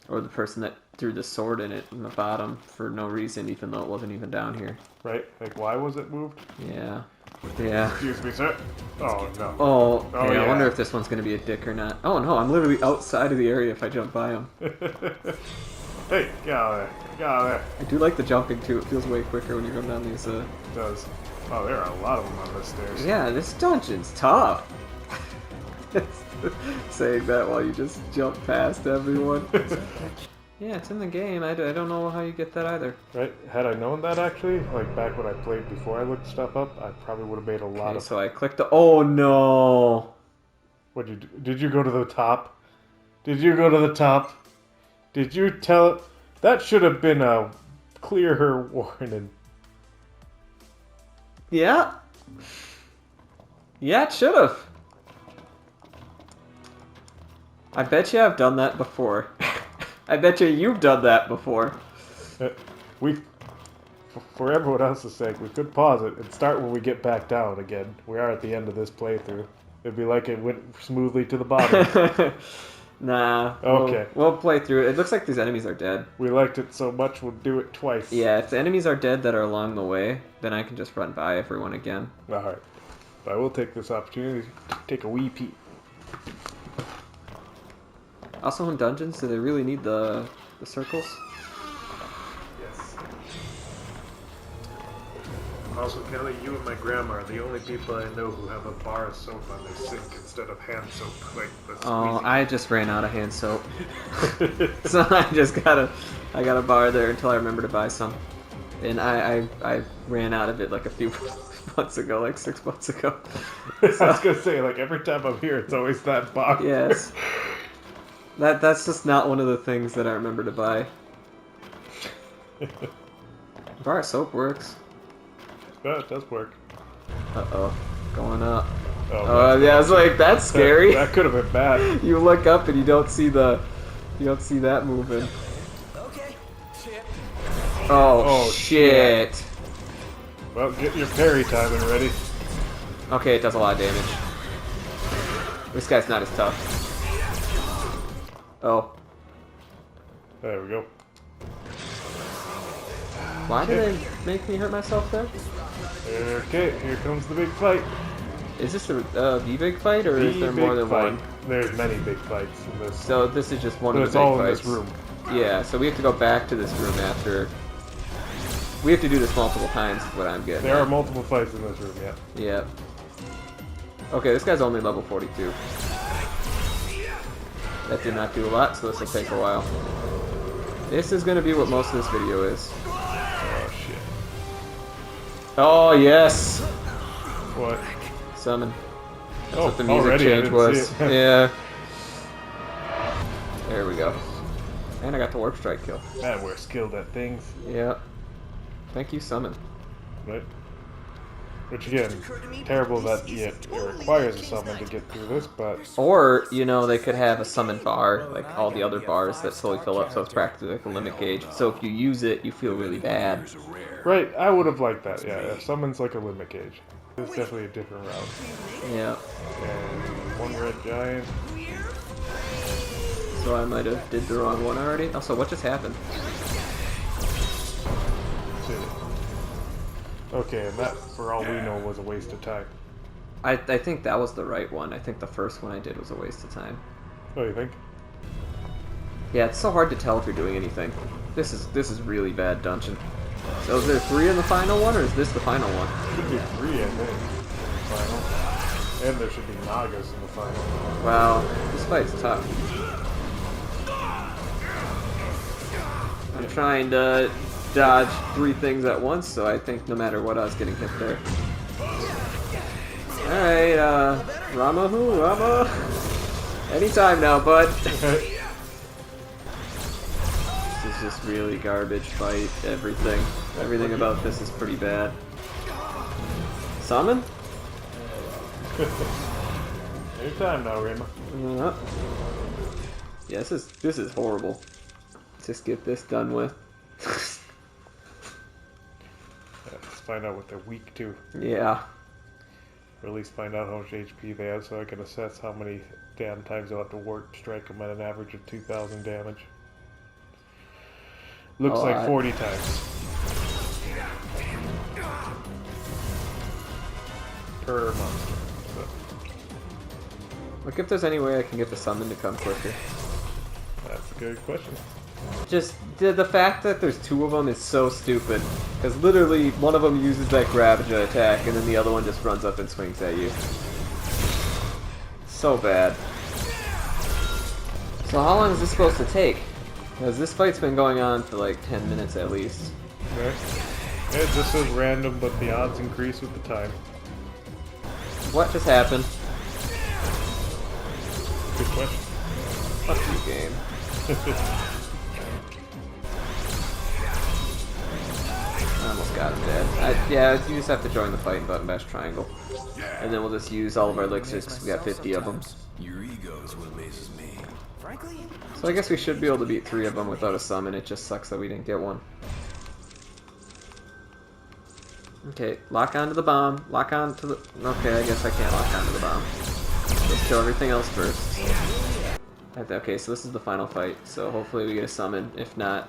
Or the person that threw the sword in it in the bottom for no reason, even though it wasn't even down here. Right? Like, why was it moved? Yeah. Yeah. Excuse me, sir. Oh, no. Oh, Oh, yeah. I yeah. wonder if this one's gonna be a dick or not. Oh no, I'm literally outside of the area if I jump by him. Hey, get out of there. Get out of there. I do like the jumping too. It feels way quicker when you run down these. It does. Oh, there are a lot of them on the stairs. Yeah, this dungeon's tough. saying that while you just jump past everyone. Yeah, it's in the game. I don't know how you get that either. Right? Had I known that actually, like back when I played before I looked stuff up, I probably would have made a lot of. So I clicked the. Oh no! What did you do? Did you go to the top? Did you go to the top? Did you tell? That should have been a clear warning. Yeah. Yeah, it should have. I bet you I've done that before. I bet you've done that before. For everyone else's sake, we could pause it and start when we get back down again. We are at the end of this playthrough. It'd be like it went smoothly to the bottom. Nah. Okay. We'll play through it. It looks like these enemies are dead. We liked it so much, we'll do it twice. Yeah, if the enemies are dead that are along the way, then I can just run by everyone again. Alright. I will take this opportunity to take a wee peek. Also in dungeons, do they really need the circles? Yes. Also, Kelly, you and my grandma are the only people I know who have a bar of soap on their sink instead of hand soap. Like the squeezy. I just ran out of hand soap. So I got a bar there until I remember to buy some. And I ran out of it like a few months ago, like 6 months ago. So, I was gonna say, like every time I'm here, it's always that bar. Yes. That's just not one of the things that I remember to buy. Bar of soap works. Yeah, it does work. Uh-oh. Going up. Oh, yeah, I was like, that's scary. That could have been bad. You look up and you don't see that moving. Okay. Oh, shit. Well, get your parry timing ready. Okay, it does a lot of damage. This guy's not as tough. Oh. There we go. Why did they make me hurt myself there? Okay, here comes the big fight. Is this the big fight, or is there more than one? There's many big fights in this. So this is just one of the big fights. It's all in this room. Yeah, so we have to go back to this room after. We have to do this multiple times, is what I'm getting. There are multiple fights in this room, yeah. Yeah. Okay, this guy's only level 42. That did not do a lot, so this will take a while. This is going to be what most of this video is. Oh, shit. Oh, yes! What? Summon. That's what the music already, change was. See it. Yeah. There we go. And I got the warp strike kill. Man, we're skilled at things. Yeah. Thank you, summon. Right. Which again, terrible that it requires a summon to get through this, but... Or, you know, they could have a summon bar, like all the other bars that slowly fill up, so it's practically like a limit gauge. So if you use it, you feel really bad. Right, I would have liked that, yeah. If summon's like a limit gauge. It's definitely a different route. Yeah. And one red giant. So I might have did the wrong one already. Also, what just happened? Okay, and that, for all we know, was a waste of time. I think that was the right one. I think the first one I did was a waste of time. Oh, you think? Yeah, it's so hard to tell if you're doing anything. This is really bad dungeon. So is there 3 in the final one, or is this the final one? Should be 3, I think. Final. And there should be Nagas in the final. Wow, this fight's tough. I'm trying to dodge 3 things at once, so I think no matter what I was getting hit there. Alright, Rama who? Rama? Anytime now, bud. This is just really garbage fight, everything. Everything about this is pretty bad. Summon? Anytime now, Rima. Yeah, this is horrible. Let's just get this done with. Let's find out what they're weak to. Yeah. Or at least find out how much HP they have so I can assess how many damn times I'll have to warp strike them at an average of 2,000 damage. Looks like 40 times. Per monster. So. Look if there's any way I can get the summon to come quicker. That's a good question. Just the fact that there's 2 of them is so stupid. Because literally, one of them uses that Gravija attack, and then the other one just runs up and swings at you. So bad. So how long is this supposed to take? Because this fight's been going on for like 10 minutes at least. Okay. It just says random, but the odds increase with the time. What just happened? Good question. Fuck you, game. I almost got him dead. Yeah, you just have to join the fight and button bash triangle. And then we'll just use all of our elixirs because we got 50 of them. Your ego is what amazes me. Frankly, So I guess we should be able to beat 3 of them without a summon. It just sucks that we didn't get one. Okay, lock onto the bomb. Lock onto the... Okay, I guess I can't lock onto the bomb. Let's kill everything else first. Okay, so this is the final fight. So hopefully we get a summon. If not,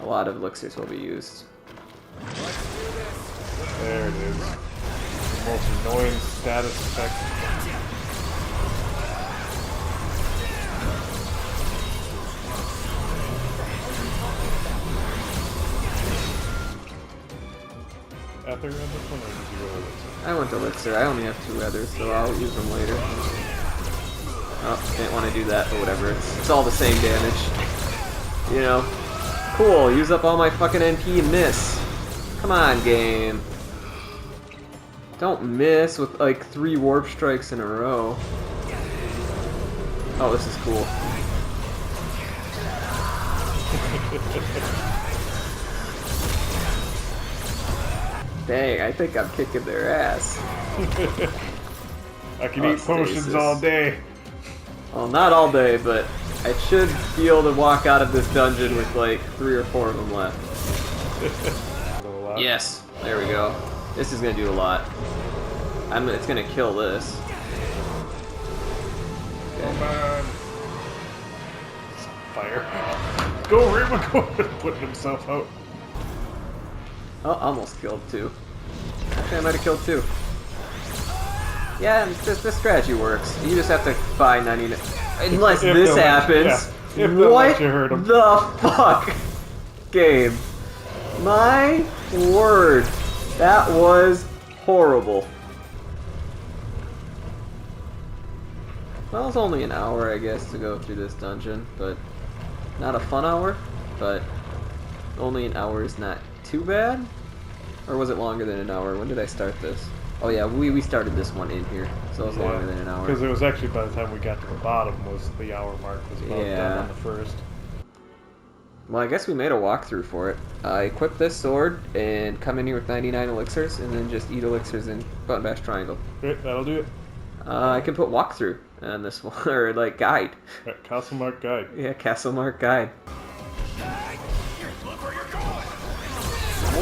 a lot of elixirs will be used. There it is. The most annoying status effect. Ether on this one, or did you go elixir? I went elixir. I only have 2 others, so I'll use them later. Oh, didn't want to do that, but whatever. It's all the same damage. You know? Cool, use up all my fucking NP and miss. Come on, game. Don't miss with like 3 warp strikes in a row. Oh, this is cool. Dang, I think I'm kicking their ass. I can eat potions all day. Well, not all day, but I should be able to walk out of this dungeon with like 3 or 4 of them left. Yes, there we go. This is gonna do a lot. It's gonna kill this. Okay. Fire. Go, Raymond, go! Putting himself out. Oh, almost killed 2. Actually, I might have killed 2. Yeah, this strategy works. You just have to buy 99. Unless this happens. Yeah. What the fuck? Game. My word. That was horrible. Well, it's only an hour, I guess, to go through this dungeon, but not a fun hour, but only an hour is not too bad. Or was it longer than an hour? When did I start this? Oh yeah, we started this one in here, so it was longer than an hour. Because it was actually by the time we got to the bottom was the hour mark was about done on the first. Well, I guess we made a walkthrough for it. I equip this sword and come in here with 99 elixirs and then just eat elixirs in button bash triangle. Great, that'll do it. I can put walkthrough on this one, or like guide. Castle Mark guide. Yeah, Castle Mark guide.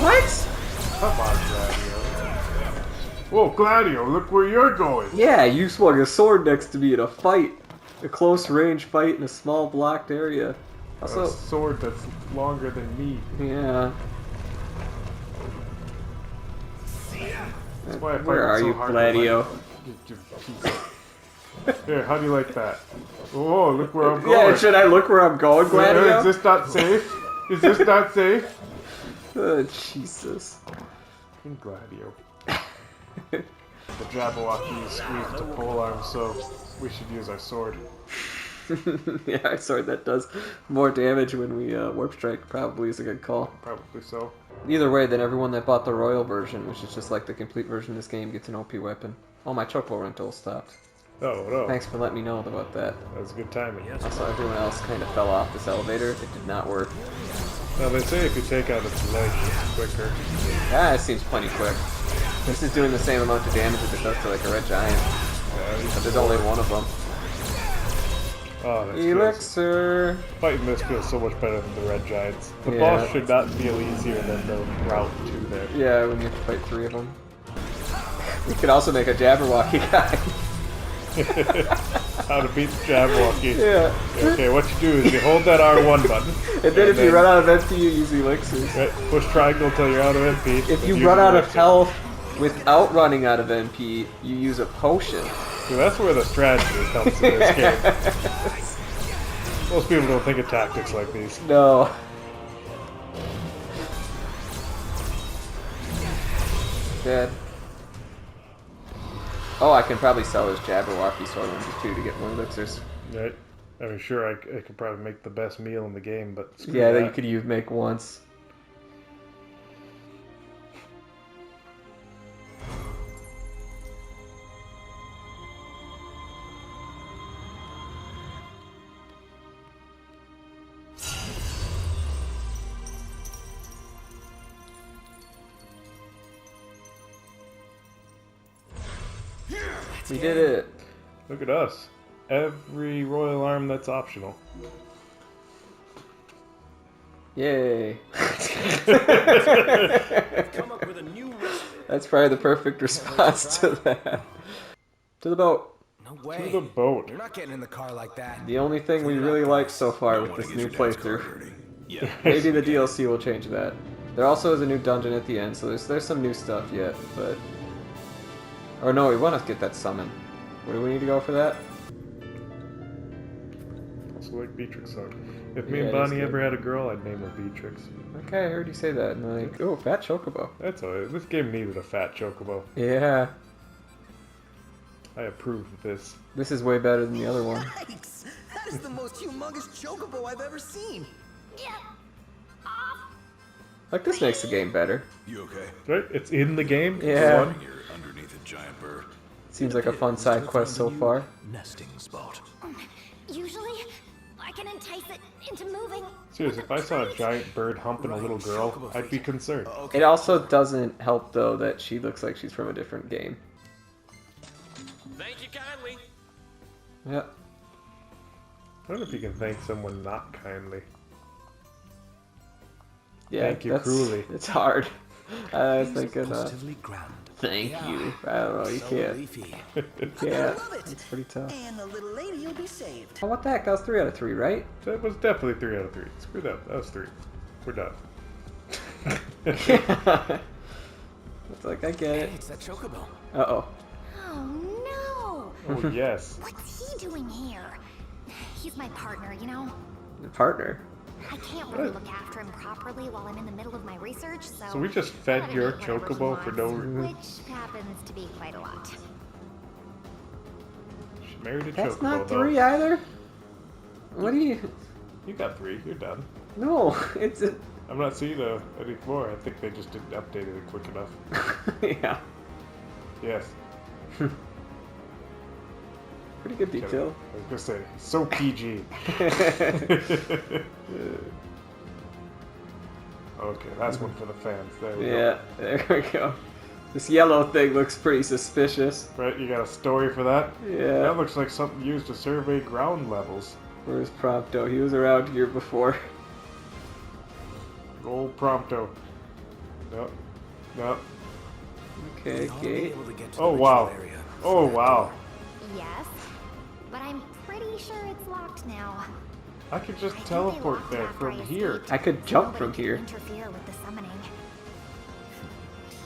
What? Come on, Gladio. Whoa, Gladio, look where you're going. Yeah, you swung a sword next to me in a fight. A close range fight in a small blocked area. Also, a sword that's longer than me. Yeah. That's why I fight Where are so you, hard Gladio? Here, how do you like that? Oh, look where I'm going. Yeah, should I look where I'm going, Gladio? Is this not safe? Is this not safe? Oh, Jesus. Gladio. The Jabberwocky is squeezed to polearm, so we should use our sword. Yeah, our sword that does more damage when we warp strike probably is a good call. Probably so. Either way, then everyone that bought the Royal version, which is just like the complete version of this game, gets an OP weapon. Oh, my choco rental stopped. Oh, no. Thanks for letting me know about that. That was good timing. Also, everyone else kind of fell off this elevator. It did not work. Now, they say if you take out its leg, it's quicker. Yeah, it seems plenty quick. This is doing the same amount of damage as it does to like a red giant. Yeah, but there's only one of them. Oh, that Elixir! Fighting this feels so much better than the red giants. The Yeah. boss should not feel easier than the route to there. Yeah, when you have to fight 3 of them. We could also make a Jabberwocky guy. How to beat the Jabberwocky. Yeah. Okay, what you do is you hold that R1 button. And then if you run out of MP, you use elixirs. Right, push triangle until you're out of MP. If you run out of health without running out of MP, you use a potion. See, that's where the strategy comes in this game. Most people don't think of tactics like these. No. Dead. Oh, I can probably sell his Jabberwocky sword one too to get more elixirs. Right. I mean, sure, I could probably make the best meal in the game, but screw Yeah, that that. you could use make once. We did it. Look at us. Every royal arm that's optional. Yay. Come up with a new recipe. That's probably the perfect response to that. To the boat. No way. To the boat. You're not getting in the car like that. The only thing we really like so far with this new playthrough. Maybe the DLC will change that. There also is a new dungeon at the end, so there's some new stuff yet, but... Or no, we want to get that summon. Where do we need to go for that? Also like Beatrix song. If me Yeah, and it is Bonnie good. ever had a girl, I'd name her Beatrix. Okay, I heard you say that, and like, oh, fat chocobo. That's alright. This game needed a fat chocobo. Yeah. I approve of this. This is way better than the other one. Yikes! That is the most humongous chocobo I've ever seen. Yeah. Like, this makes the game better. You okay? Right? It's in the game. Yeah. One. You're underneath a giant bird. Seems like a fun side quest so far. Nesting spot. Usually, I can entice it into moving. Seriously, if I saw a giant bird humping a little girl, I'd be concerned. It also doesn't help, though, that she looks like she's from a different game. Thank you kindly. Yep. I wonder if you can thank someone not kindly. Yeah, Thank you cruelly. It's hard. I was thinking, Positively grand. thank you. I don't know, you can't. Leafy. You can't. It's pretty tough. And the little lady will be saved. Oh, what the heck? That was 3 out of 3, right? That was definitely 3 out of 3. Screw that. That was 3. We're done. It's like, I get it. Hey, it's that chocobo. Uh-oh. Oh Oh, yes. no! What's he doing here? He's my partner, you know? The partner. I can't really look after him properly while I'm in the middle of my research, so... So we just fed let him your eat whatever he chocobo for no wants, reason. Which happens to be quite a lot. She married a That's chocobo, not though. 3 either. What do you... You got 3. You're done. No, it's a... I'm not seeing any more. I think they just didn't update it quick enough. Yeah. Yes. Pretty good detail. I was gonna say, so PG. Okay, that's one for the fans. There we Yeah, there we go. This yellow thing looks pretty suspicious. go. Right, you got a story for that? Yeah. That looks like something used to survey ground levels. Where's Prompto? He was around here before. Old Prompto. No. No. Okay, gate. Oh, wow. Oh, wow. Yes, but I'm pretty sure it's locked now. I could just teleport there from here. I could jump from here. Interfere with the summoning.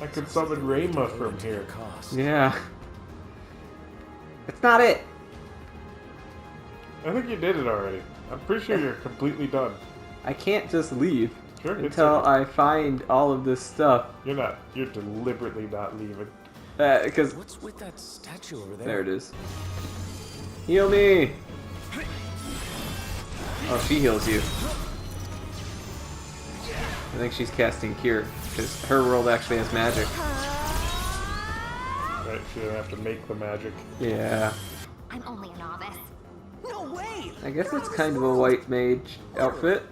I could summon Rayma from here. Yeah. It's not it. I think you did it already. I'm pretty sure you're completely done. I can't just leave Sure, it's until okay. I find all of this stuff. You're not. You're deliberately not leaving. Because What's with that statue over there? there it is. Heal me. Oh, she heals you. I think she's casting Cure because her world actually has magic. Right? She didn't have to make the magic. Yeah. I'm only a novice. No way! I guess it's kind of a white mage outfit.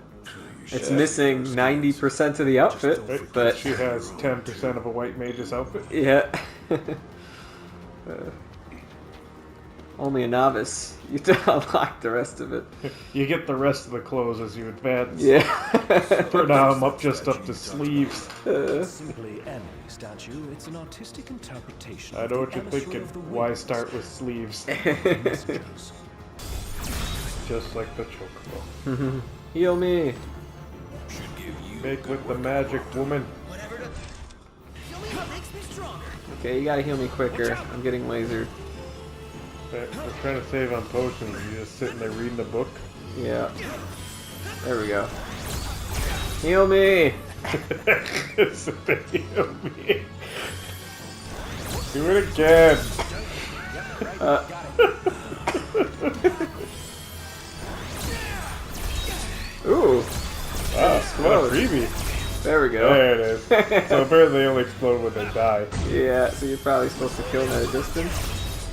It's missing 90% of the outfit, Right? but She has 10% of a white mage's outfit. yeah. Only a novice. You have to unlock the rest of it. You get the rest of the clothes as you advance. Yeah. For now, I'm up to sleeves. Simply any statue, it's an artistic interpretation. I know what you're of the thinking. emissary of the Why winds. start with sleeves? Messages. Just like the chocobo. Heal me. Make with the magic woman. Okay, you gotta heal me quicker. I'm getting lasered. We're trying to save on potions. You just sitting there reading a book. Yeah. There we go. Heal me! Sit there, heal me. Do it again. Ooh. Wow, what a freebie. There we go. There it is. So apparently they only explode when they die. Yeah, so you're probably supposed to kill them at a distance.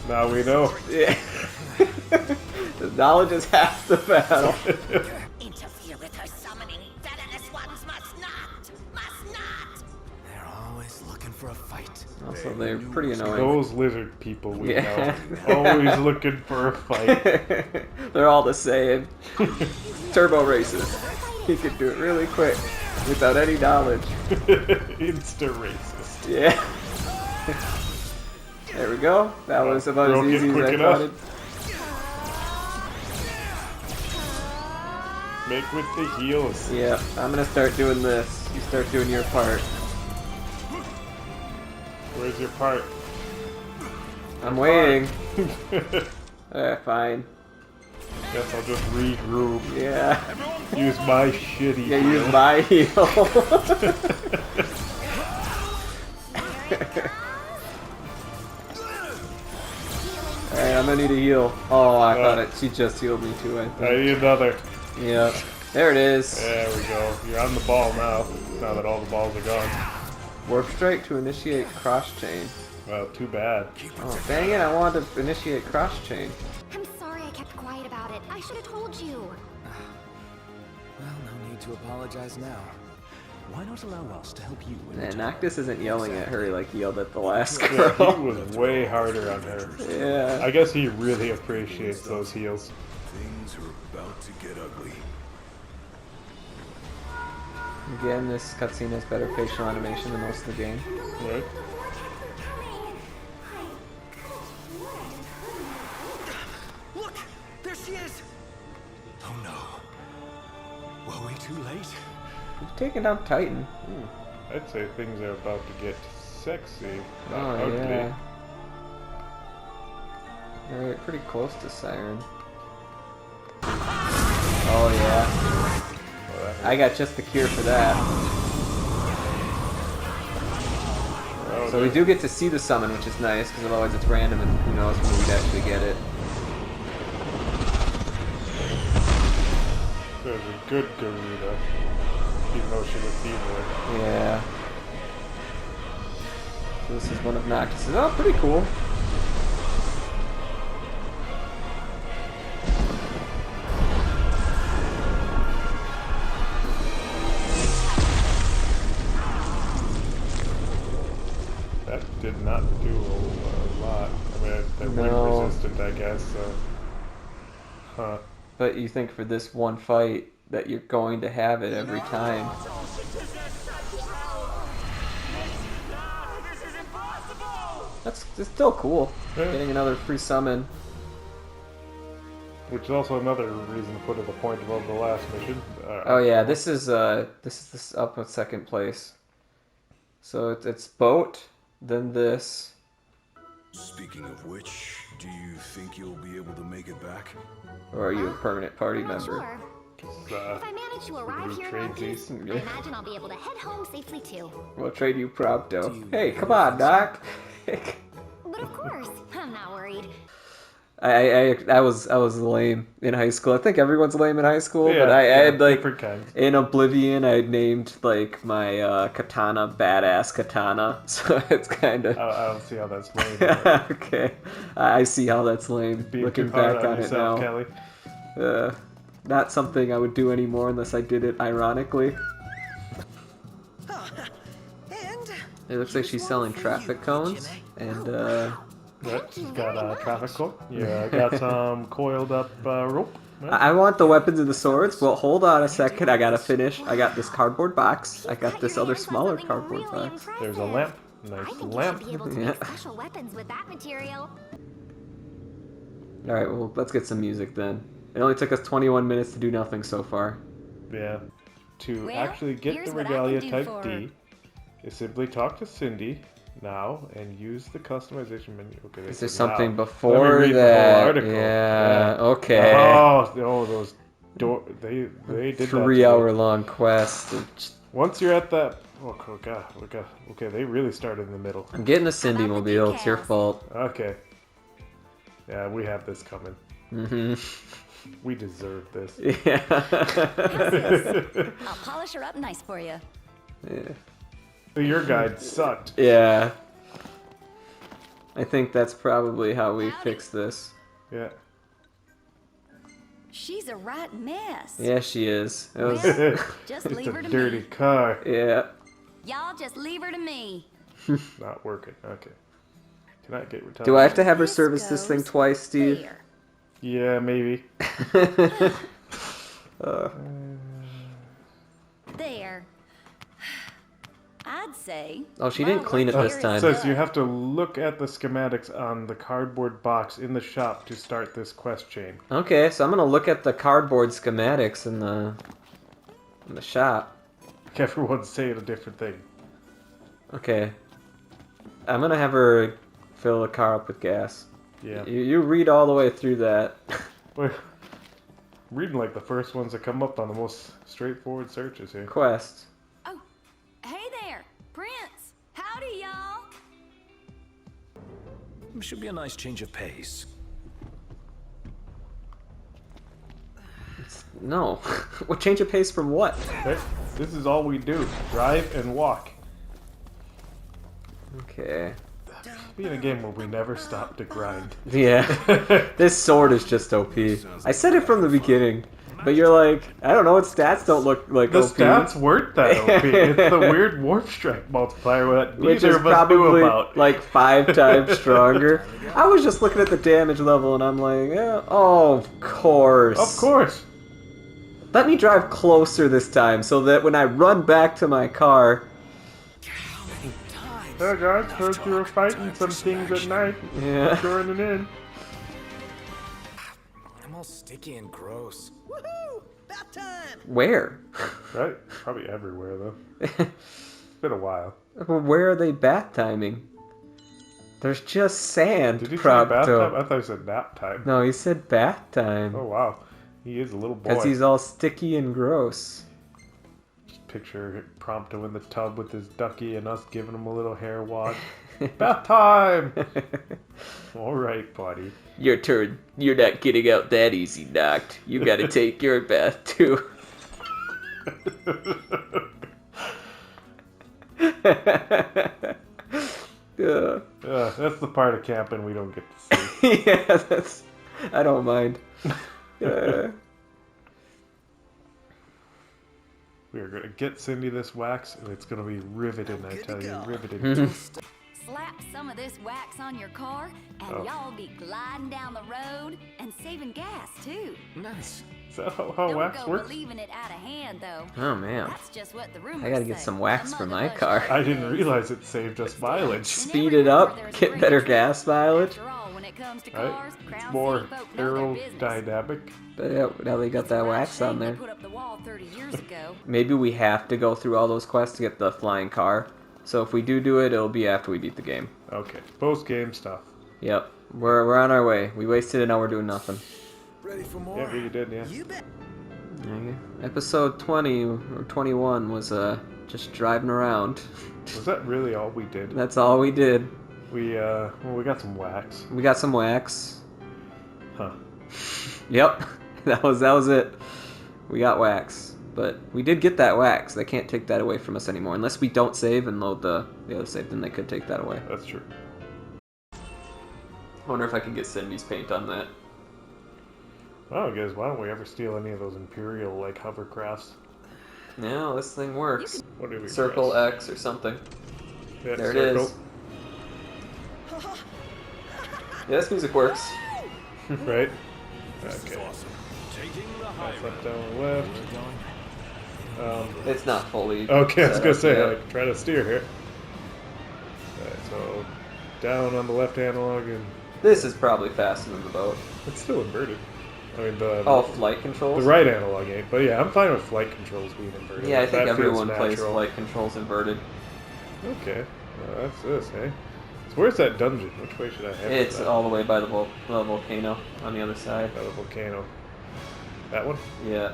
Now we know. Yeah. The knowledge is half the battle. Interfere with her summoning. Villainous ones must not! Must not! They're always looking for a fight. Also, they're pretty annoying. Those lizard people we know. Always looking for a fight. They're all the same. Turbo races. He could do it really quick without any knowledge. Insta racist. Yeah. There we go. That was about as easy as I thought it. Make with the heels. Yeah, I'm gonna start doing this. You start doing your part. Where's your part? I'm waiting. Fine. Guess I'll just regroup. Yeah. Use my shitty Yeah, heal. use my heal. Alright, I'm gonna need a heal. Oh, I thought it. She just healed me too, I think. I need another. Yeah. There it is. There we go. You're on the ball now. Now that all the balls are gone. Warp strike to initiate cross chain. Well, too bad. Oh, dang it, I wanted to initiate cross chain. I'm sorry I kept quiet about it. I should have told you. Well, no need to apologize now. Why not allow us to help you? Man, Noctis isn't yelling at her like he yelled at the last girl. Yeah, he was way harder on her. Yeah. I guess he really appreciates those heals. Things are about to get ugly. Again, this cutscene has better facial animation than most of the game. Right. Look! There she is! Oh no. Were we too late? You've taken down Titan. I'd say things are about to get sexy. Not Oh, ugly. yeah. Alright, pretty close to Siren. Oh, yeah. I got just the cure for that. Oh, So we do get to see the summon, which is nice, because otherwise it's random and who knows when we'd actually get it. There's a good Garuda. Even though she was evil. Yeah. So this is one of Noctis's. Oh, pretty cool. That did not do a lot. I mean, they're wind resistant, I guess, so. Huh. But you think for this one fight that you're going to have it every time. That's still cool. Yeah. Getting another free summon. Which is also another reason to put it a point above the last mission. Oh yeah, this is up in second place. So it's boat, then this. Speaking of which, do you think you'll be able to make it back? Or are you a permanent party member? Sure. If I manage to arrive here in one piece, I imagine I'll be able to head home safely too. We'll trade you Prompto. Hey, come on, Doc. But of course, I'm not worried. I was lame in high school. I think everyone's lame in high school, Yeah, but I had like different kinds. in Oblivion I named like my katana Badass Katana. So it's kind of I don't see how that's lame. okay. I see how that's lame. Being Looking too hard back on it yourself, now, Kelly. not something I would do anymore unless I did it ironically. It looks like she's selling traffic cones and. Yep, she's got a traffic cone. Yeah, got some coiled up rope. Yep. I want the weapons and the swords. Well, hold on a second. I gotta finish. I got this cardboard box. I got this other smaller cardboard box. There's a lamp. Nice lamp. Yeah. Special weapons with that material. All right. Well, let's get some music then. It only took us 21 minutes to do nothing so far. Yeah. To Well, actually get here's the what I Regalia can do Type for- D, is simply talk to Cindy now and use the customization menu. Okay, Is they there said something now. before Let me read that? The whole article. Yeah. Okay. Oh, those they did that. 3 hour long quest. Once you're at that, oh god, okay, they really started in the middle. I'm getting the Cindy mobile. It's your fault. Okay. Yeah, we have this coming. Mm-hmm. We deserve this. Yeah. I'll polish her up nice for you. Yeah. Your guide sucked. Yeah. I think that's probably how we fix this. Yeah. She's a right mess. Yeah, she is. It was... Just it's leave a her to dirty me. car. Yeah. Y'all just leave her to me. Not working. Okay. Can I get retarded? Do I have to have her service this thing twice, Steve? There. Yeah, maybe. There. I'd say. Oh, she didn't clean it this time. It says you have to look at the schematics on the cardboard box in the shop to start this quest chain. Okay, so I'm gonna look at the cardboard schematics in the shop. Everyone's saying a different thing. Okay. I'm gonna have her fill the car up with gas. Yeah. You read all the way through that. Wait. Reading like the first ones that come up on the most straightforward searches here. Quest. Oh, hey there, Prince. Howdy, y'all. Should be a nice change of pace. No. What change of pace from what? This is all we do. Drive and walk. Okay. Be in a game where we never stop to grind. Yeah. This sword is just OP. I said it from the beginning, but you're like, I don't know, its stats don't look like The OP. stats weren't that OP. It's the weird warp strike multiplier that Which neither is of us knew probably about. like 5 times stronger. I was just looking at the damage level and I'm like, yeah, oh, of course. Of course. Let me drive closer this time so that when I run back to my car... Hey guys, heard you were fighting some things at night. Yeah. Joining in. I'm all sticky and gross. Woohoo! About time! Where? Right? Probably everywhere though. It's been a while. Where are they bath timing? There's just sand. Did you say propped bath up. time? I thought you said nap time. No, he said bath time. Oh wow. He is a little boy. Because he's all sticky and gross. Just picture Prompto in the tub with his ducky and us giving him a little hair wash. Bath time! Alright, buddy. Your turn. You're not getting out that easy, knocked. You gotta take your bath, too. That's the part of camping we don't get to see. Yeah, that's... I don't mind. We are going to get Cindy this wax, and it's going to be riveting, I tell you. Riveting. Slap some of this wax on your car, and y'all be gliding down the road and saving gas, too. Nice. Is that how wax Don't go works? believing it out of hand, though. Oh, man. That's just what the rumors I gotta get say. some wax for my car. I didn't realize it saved us mileage. Speed it up, get better gas mileage. Right? It's more aerodynamic. But yeah, now they got that wax on there. Put up the wall 30 years ago. Maybe we have to go through all those quests to get the flying car. So if we do it, it'll be after we beat the game. Okay, post-game stuff. Yep, we're on our way. We wasted an hour doing nothing. Ready for more? Yeah, you did, yeah. You bet. Episode 20 or 21 was just driving around. Was that really all we did? That's all we did. We got some wax. We got some wax. Huh. Yep, that was it. We got wax. But we did get that wax. They can't take that away from us anymore. Unless we don't save and load the other save, then they could take that away. That's true. I wonder if I can get Cindy's paint on that. Oh, guys, why don't we ever steal any of those Imperial, like, hovercrafts? No, this thing works. What do we Circle press? X or something. Yeah, there circle. it is. Yeah, this music works. Right? Okay. That's up, down, left. It's not fully. Okay, I was gonna say, yet. like, try to steer here. Alright, so down on the left analog, and This is probably faster than the boat. it's still inverted. I mean, flight controls? The right analog ain't, but yeah, I'm fine with flight controls being inverted. Yeah, I think That feels everyone plays natural. flight controls inverted. Okay, that's this, hey? So where's that dungeon? Which way should I head? It's for that? all the way by the volcano on the other side. By the volcano. That one? Yeah.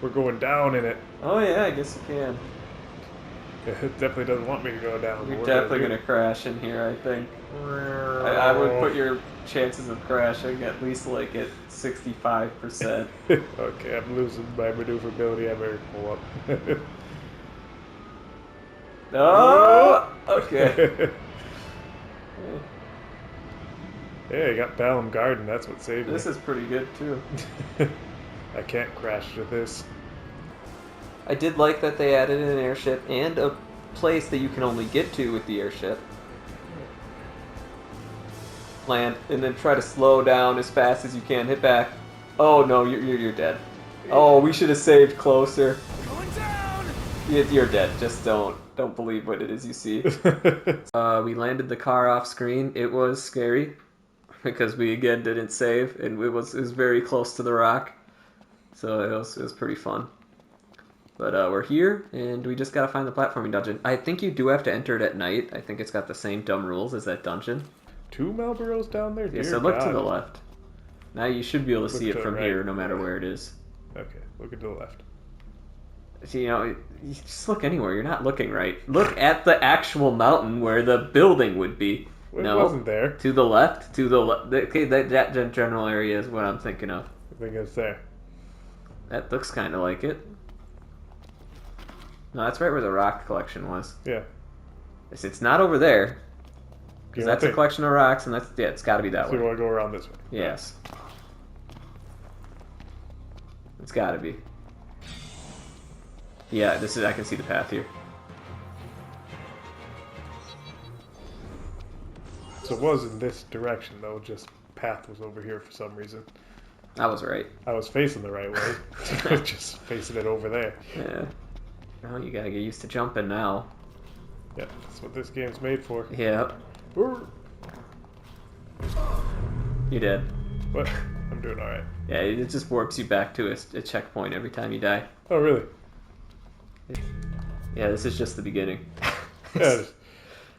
We're going down in it. Oh yeah, I guess you can. It definitely doesn't want me to go down. You're definitely gonna crash in here, I think. I would put your chances of crashing at least like at 65%. Okay, I'm losing my maneuverability. I better pull up. Oh! Okay. Hey, I got Balam Garden. That's what saved me. This is pretty good, too. I can't crash to this. I did like that they added an airship and a place that you can only get to with the airship. Land, and then try to slow down as fast as you can. Hit back. Oh no, you're dead. Oh, we should have saved closer. Going down. You're dead. Just don't believe what it is you see. We landed the car off screen. It was scary because we again didn't save, and it was very close to the rock. So it was pretty fun. But we're here, and we just gotta find the platforming dungeon. I think you do have to enter it at night. I think it's got the same dumb rules as that dungeon. 2 Malboros down there? Yeah, Dear so look God. to the left. Now you should be able to Look see it to the from right. here, no matter where it is. Okay, look to the left. You know, you just look anywhere. You're not looking right. Look at the actual mountain where the building would be. It No, wasn't there. To the left. To the left. Okay, that general area is what I'm thinking of. I think it's there. That looks kind of like it. No, that's right where the rock collection was. Yeah. It's not over there. Because You don't that's a think- collection of rocks, and that's it's got to be that So way. you want to go around this way? Yes. It's got to be. Yeah, this is. I can see the path here. So it was in this direction, though, just path was over here for some reason. I was right. I was facing the right way. Just facing it over there. Yeah. Oh, you gotta get used to jumping now. Yeah, that's what this game's made for. Yeah. You did. What? I'm doing alright. Yeah, it just warps you back to a checkpoint every time you die. Oh, really? Yeah, this is just the beginning. Yeah, just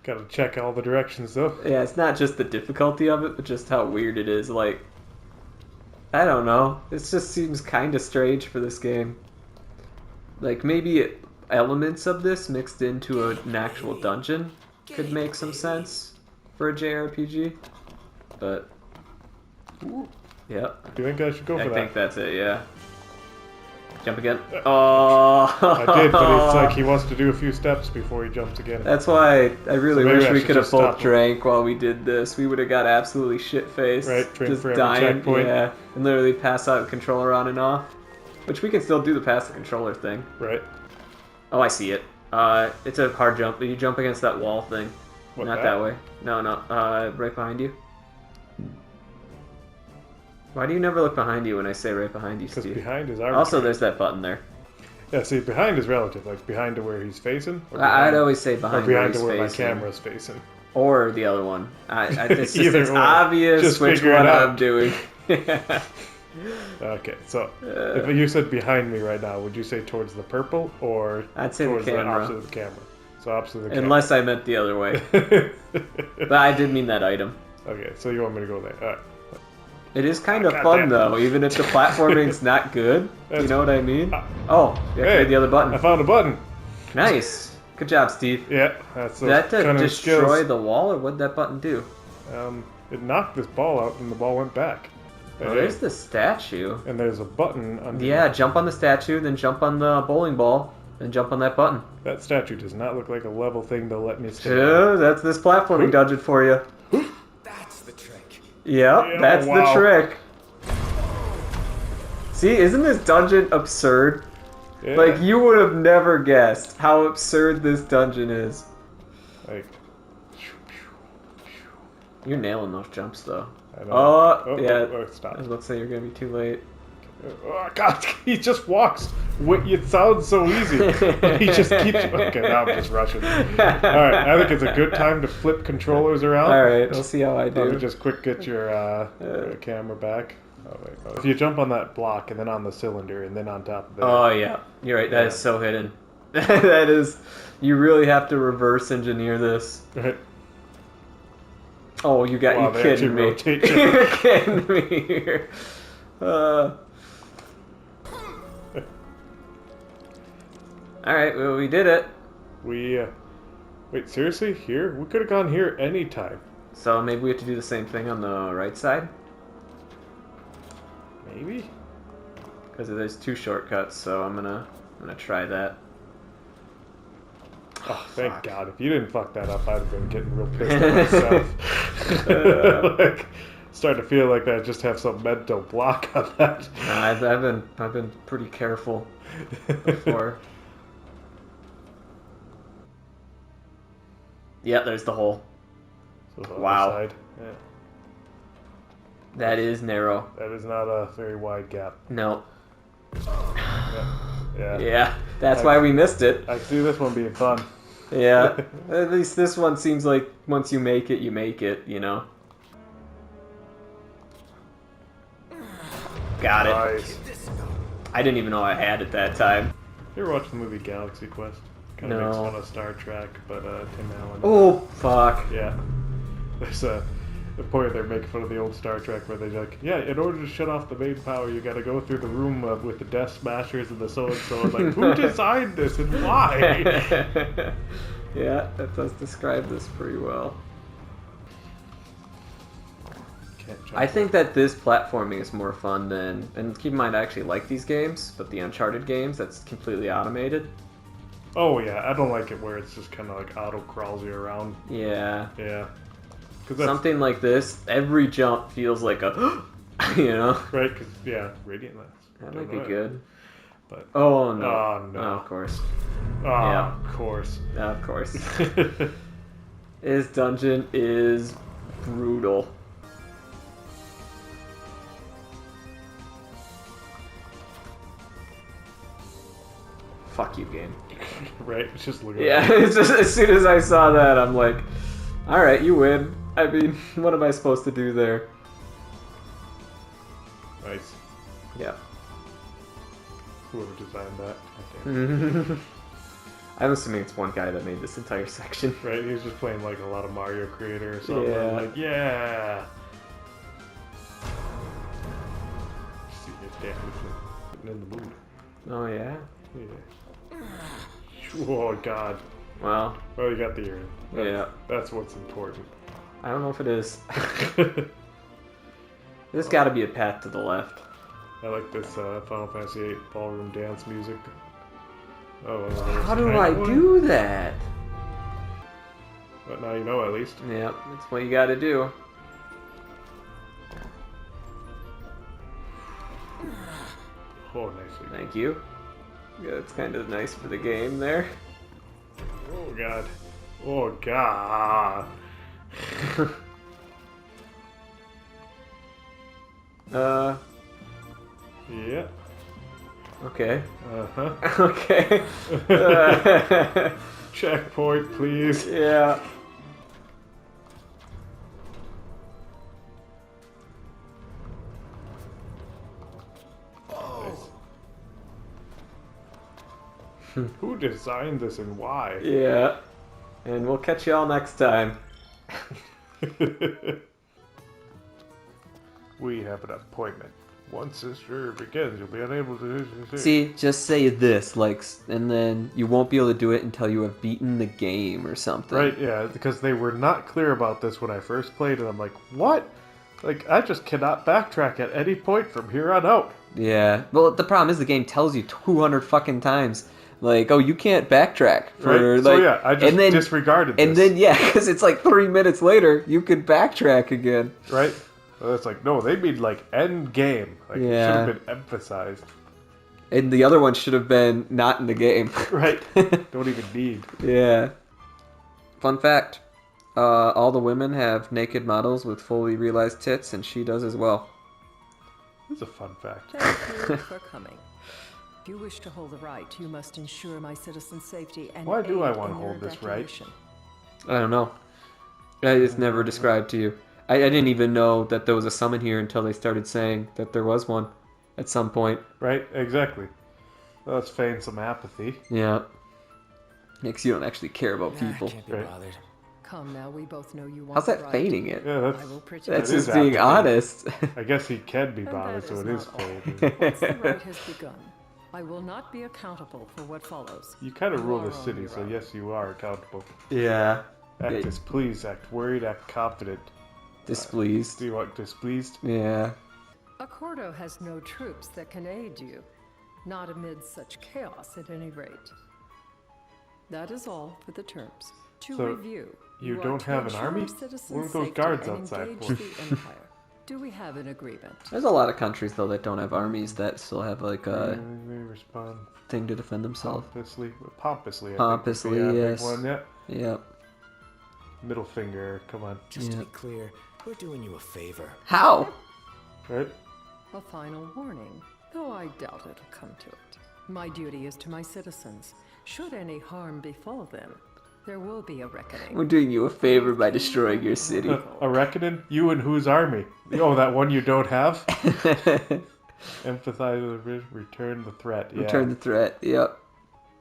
gotta check all the directions, though. Yeah, it's not just the difficulty of it, but just how weird it is. Like, I don't know. It just seems kind of strange for this game. Like, maybe elements of this mixed into an actual dungeon could make some sense for a JRPG. But, yeah. Do you think I should go for that? I think that's it, yeah. Jump again. Oh! I did, but it's like he wants to do a few steps before he jumps again. That's why I really So maybe wish I we should could have just both stop him. drank while we did this. We would have got absolutely shit-faced. Right, drink just for every dying, checkpoint. yeah, and literally pass out controller on and off. Which we can still do the pass the controller thing. Right. Oh, I see it. It's a hard jump. You jump against that wall thing. What, Not that way. No, right behind you. Why do you never look behind you when I say right behind you, Steve? Because behind is arbitrary. Also, there's that button there. Yeah, see, behind is relative. Like, behind to where he's facing. Or I'd always say behind or behind where to where he's my facing. camera's facing. Or the other one. It's just Either it's or. obvious Just which figure it one out. I'm doing. Okay, so if you said behind me right now, would you say towards the purple or I'd say the towards the camera. opposite of the camera? So opposite of the camera. Unless I meant the other way. But I did mean that item. Okay, so you want me to go there? All right. It is kind of God fun damn it. though, even if the platforming's not good. You know what I mean? Oh, you Hey, activated the other button. I found a button. Nice. Good job, Steve. Yeah, that's Did that to kind of destroy skills. the wall, or what'd that button do? It knocked this ball out, and the ball went back. Oh, there's the statue. And there's a button under. Yeah, jump on the statue, then jump on the bowling ball, then jump on that button. That statue does not look like a level thing to let me stay. Yeah, that's this platforming dungeon for you. That's the trick. Yep, Yeah, that's wow. the trick. See, isn't this dungeon absurd? Yeah. Like, you would have never guessed how absurd this dungeon is. Like, you're nailing those jumps, though. I know. Oh, yeah. Stop. I was about to say you're gonna be too late. Oh, God, he just walks. It sounds so easy. He just keeps. Okay, now I'm just rushing. All right, I think it's a good time to flip controllers around. All right, we'll see how I do. Let me just quick get your camera back. Oh, wait. Oh, if you jump on that block and then on the cylinder and then on top of that. Oh, yeah. You're right. That is so hidden. That is... You really have to reverse engineer this. Right. Oh, you got... Wow, you they kidding me. actually rotate you. You're kidding me here. Alright, well, we did it. We, wait, seriously? Here? We could have gone here anytime. So maybe we have to do the same thing on the right side? Maybe? Because there's 2 shortcuts, so I'm gonna try that. Oh, thank God. If you didn't fuck that up, I'd have been getting real pissed at myself. Like, starting to feel like I just have some mental block on that. I've been pretty careful before. Yeah, there's the hole. So the Wow. other side. Yeah. That is narrow. That is not a very wide gap. No. Yeah. Yeah, that's why we missed it. I see this one being fun. Yeah, at least this one seems like once you make it, you know? Got it. Nice. I didn't even know I had it that time. You ever watch the movie Galaxy Quest? Kind of makes fun of Star Trek, but Tim Allen. Oh, fuck. Yeah. There's a point they're making fun of the old Star Trek where they're like, yeah, in order to shut off the main power, you gotta go through the room with the Death Smashers and the so-and-so. Like, who designed this and why? Yeah, that does describe this pretty well. I think that this platforming is more fun than, and keep in mind I actually like these games, but the Uncharted games, that's completely automated. Oh yeah, I don't like it where it's just kind of like auto crawls you around. Yeah. Yeah. Something like this, every jump feels like a, you know? Right, because, yeah, Radiant Lance. That might be good. But, oh, no. Oh, no. Oh, of course. Oh, yeah. Of course. Of course. This dungeon is brutal. Fuck you, game. Right? It's just looking at it's just, as soon as I saw that, I'm like, alright, you win. I mean, what am I supposed to do there? Nice. Yeah. Whoever designed that. I'm assuming it's one guy that made this entire section. Right, he was just playing like a lot of Mario Creator or something. Yeah. Like, yeah. See it damn in the mood. Oh yeah? Yeah. Oh god. Well, you got the earring. Yeah. That's what's important. I don't know if it is. There's got to be a path to the left. I like this Final Fantasy VIII ballroom dance music. Oh, how do I do that? But now you know at least. Yep, that's what you got to do. Oh, nicely. Thank you. Yeah, it's kind of nice for the game there. Oh god. Oh god. Yeah. Okay. Uh-huh. Okay. Checkpoint, please. Yeah. Who designed this and why? Yeah. And we'll catch you all next time. We have an appointment. Once this tour begins, you'll be unable to... See, just say this, like, and then you won't be able to do it until you have beaten the game or something. Right, yeah, because they were not clear about this when I first played, and I'm like, what? Like, I just cannot backtrack at any point from here on out. Yeah. Well, the problem is the game tells you 200 fucking times, like, oh, you can't backtrack. For, right, like, so yeah, I just disregarded this. And then, yeah, because it's like 3 minutes later, you could backtrack again. Right? Well, it's like, no, they mean like end game. Like, it should have been emphasized. And the other one should have been not in the game. Right. Don't even need. Yeah. Fun fact. All the women have naked models with fully realized tits, and she does as well. That's a fun fact. Thank you for coming. If you wish to hold the right, you must ensure my citizens' safety and Why do I aid want to in their hold this right? evacuation. I don't know. It's never described to you. I didn't even know that there was a summon here until they started saying that there was one at some point. Right, exactly. Let's feign some apathy. Yeah. Because you don't actually care about people. I can't be bothered. Come now, we both know you want How's that the right. feigning it? Yeah, that's just being honest. I guess he can be bothered, so it is Once fading. the right has begun, I will not be accountable for what follows. You kind of You rule are the on city, your so own. yes, you are accountable. Yeah. Act displeased, act worried, act confident. Displeased. Do you want displeased? Yeah. Accordo has no troops that can aid you. Not amid such chaos, at any rate. That is all for the terms. To So, review, you are don't to have an ensure army? our citizens' What are those safety guards and outside engage for? the Empire. Do we have an agreement? There's a lot of countries though that don't have armies that still have like a They respond thing to defend themselves. pompously. I Pompously, think would be a yes. big one, yeah. Yep. Middle finger, come on. Just to be clear, we're doing you a favor. How? Right? A final warning, though I doubt it'll come to it. My duty is to my citizens. Should any harm befall them, there will be a reckoning. We're doing you a favor by destroying your city. A reckoning? You and whose army? Oh, that one you don't have? Emphasize the return the threat. Yeah. Return the threat, yep.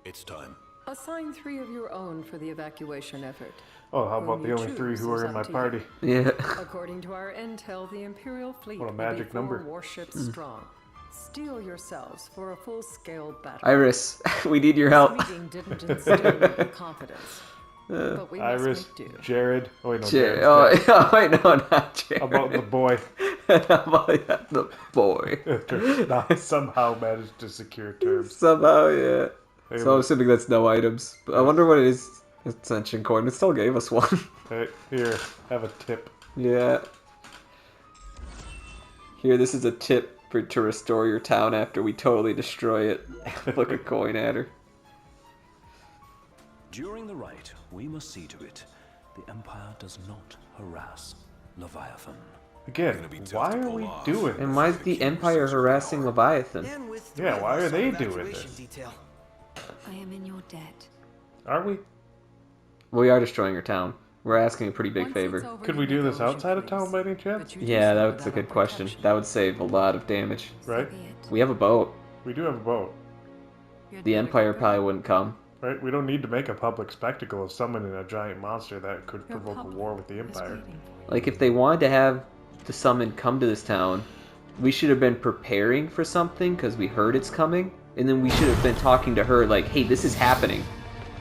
It's time. Assign 3 of your own for the evacuation effort. Oh, how about Whom the you only 3 choose who is are in up my to party? you. Yeah. According to our intel, the Imperial fleet What a will magic be 4 number. warships strong. Steel yourselves for a full-scale battle. Iris, we need your help. This meeting didn't instill in me confidence. But we Iris, must make do. Jared. Oh, wait, no, Jared. Jared's dead. Oh, wait, no, not Jared. How about the boy? How about the boy? Not somehow managed to secure terms. Somehow, yeah. Hey, So I'm assuming that's no items. But I wonder what it is. Ascension coin. It still gave us one. Hey, here, have a tip. Yeah. Here, this is a tip to restore your town after we totally destroy it. Look a coin at her. During the rite, we must see to it the Empire does not harass Leviathan. Again, why are we doing this? And why is the Empire harassing Leviathan? Yeah, why are they doing this? I am in your debt. Are we? We are destroying your town. We're asking a pretty big favor. Could we do this outside of town by any chance? Yeah, that's a good question. That would save a lot of damage. Right? We have a boat. We do have a boat. The Empire probably wouldn't come. Right? We don't need to make a public spectacle of summoning a giant monster that could provoke a war with the Empire. Like, if they wanted to have the summon come to this town, we should have been preparing for something because we heard it's coming. And then we should have been talking to her like, hey, this is happening.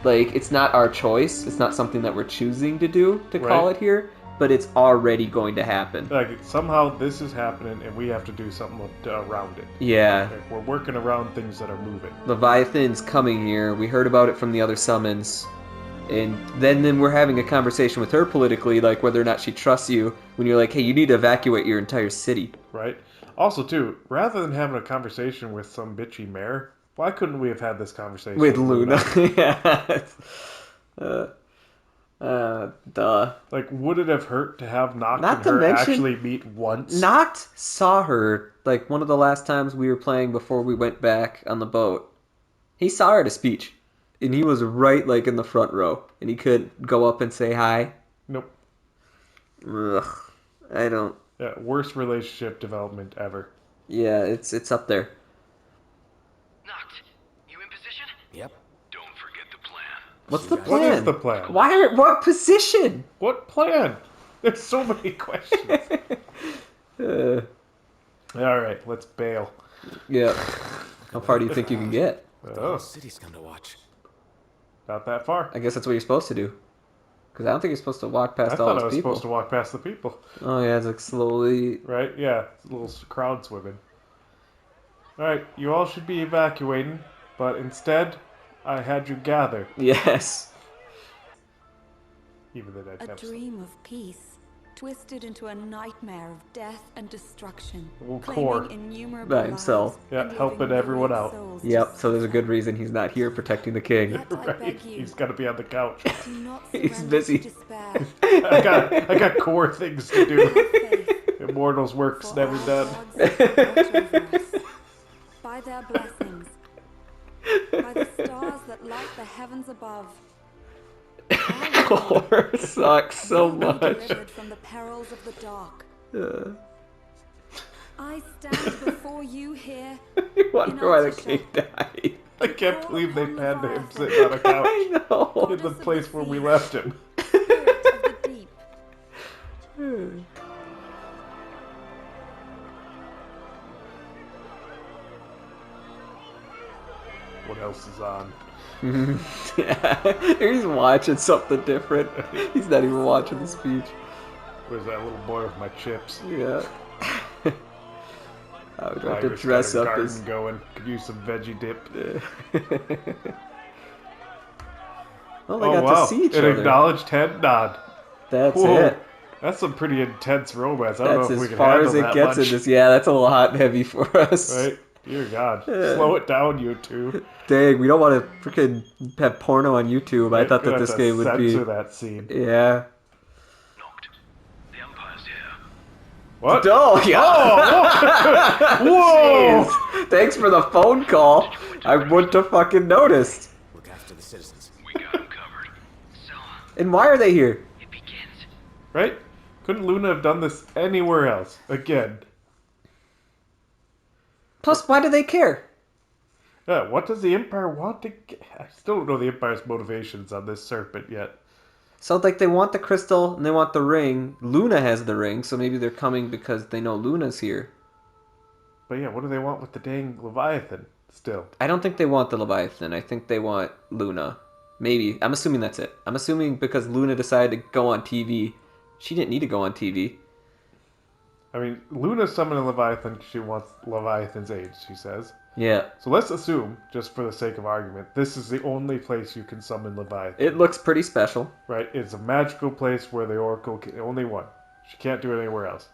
Like, it's not our choice. It's not something that we're choosing to do to call Right. it here. But it's already going to happen. Like, somehow this is happening and we have to do something around it. Yeah. Like, we're working around things that are moving. Leviathan's coming here. We heard about it from the other summons. And then we're having a conversation with her politically, like whether or not she trusts you, when you're like, hey, you need to evacuate your entire city. Right? Also, too, rather than having a conversation with some bitchy mayor, why couldn't we have had this conversation With Luna. Yeah. Duh. Like, would it have hurt to have Noct Not and to her mention- actually meet once? Noct saw her, like, one of the last times we were playing before we went back on the boat. He saw her at a speech. And he was right, like, in the front row. And he could go up and say hi. Nope. Ugh. I don't... Yeah, worst relationship development ever. Yeah, it's up there. Yep. What's the What plan? is the plan? What position? What plan? There's so many questions. Alright, let's bail. Yeah. How far do you think you can get? The whole city's come to watch. Not that far. I guess that's what you're supposed to do. Because I don't think you're supposed to walk past I all thought those I was people. supposed to walk past the people. Oh yeah, it's like slowly... Right? Yeah, it's a little crowd swimming. Alright, you all should be evacuating, but instead, I had you gather. Yes. Even though I'd A have some. dream of peace, twisted into a nightmare of death and destruction, Little claiming core. innumerable By himself. lives Yeah, and helping leaving everyone brave out. souls Yep, so there's a good reason he's not here protecting the king. Yet I Right? beg you, He's got to be on the couch. do not He's surrender busy. to despair. I got core things to do. Have faith, Immortals work's for never our done. gods watch over us. By their blessings, by the stars that light the heavens above, Core sucks so we will be much. delivered from the perils of the dark. Uh, I stand before you here. you wonder why the king died. I can't believe they panned to him sitting on a couch. I know. In the place where we left him. Spirit of the deep. what else is on. Yeah. He's watching something different. He's not even watching the speech. Where's that little boy with my chips? Yeah. I would have to Iris dress got her up garden as... going. Could use some veggie dip. Well, they got to see each An other. acknowledged head nod. That's Whoa. it. That's some pretty intense romance. I don't That's know if we as can far handle as it that gets much. in this. Yeah, that's a little hot and heavy for us. Right? Dear God. Slow it down, you two. Dang, we don't want to freaking have porno on YouTube. I thought that this game would be... censor that scene. Yeah. What? Oh, yeah. Whoa! Jeez. Thanks for the phone call. I wouldn't have fucking noticed. Look after the citizens. And why are they here? Right? Couldn't Luna have done this anywhere else? Again. Plus, why do they care? Yeah, what does the Empire want to get? I still don't know the Empire's motivations on this serpent yet. So, like, they want the crystal and they want the ring. Luna has the ring, so maybe they're coming because they know Luna's here. But yeah, what do they want with the dang Leviathan still? I don't think they want the Leviathan. I think they want Luna. Maybe. I'm assuming that's it. I'm assuming because Luna decided to go on TV. She didn't need to go on TV. I mean, Luna summoned a Leviathan because she wants Leviathan's aid, she says. Yeah. So let's assume, just for the sake of argument, this is the only place you can summon Leviathan. It looks pretty special. Right? It's a magical place where the Oracle can... Only one. She can't do it anywhere else.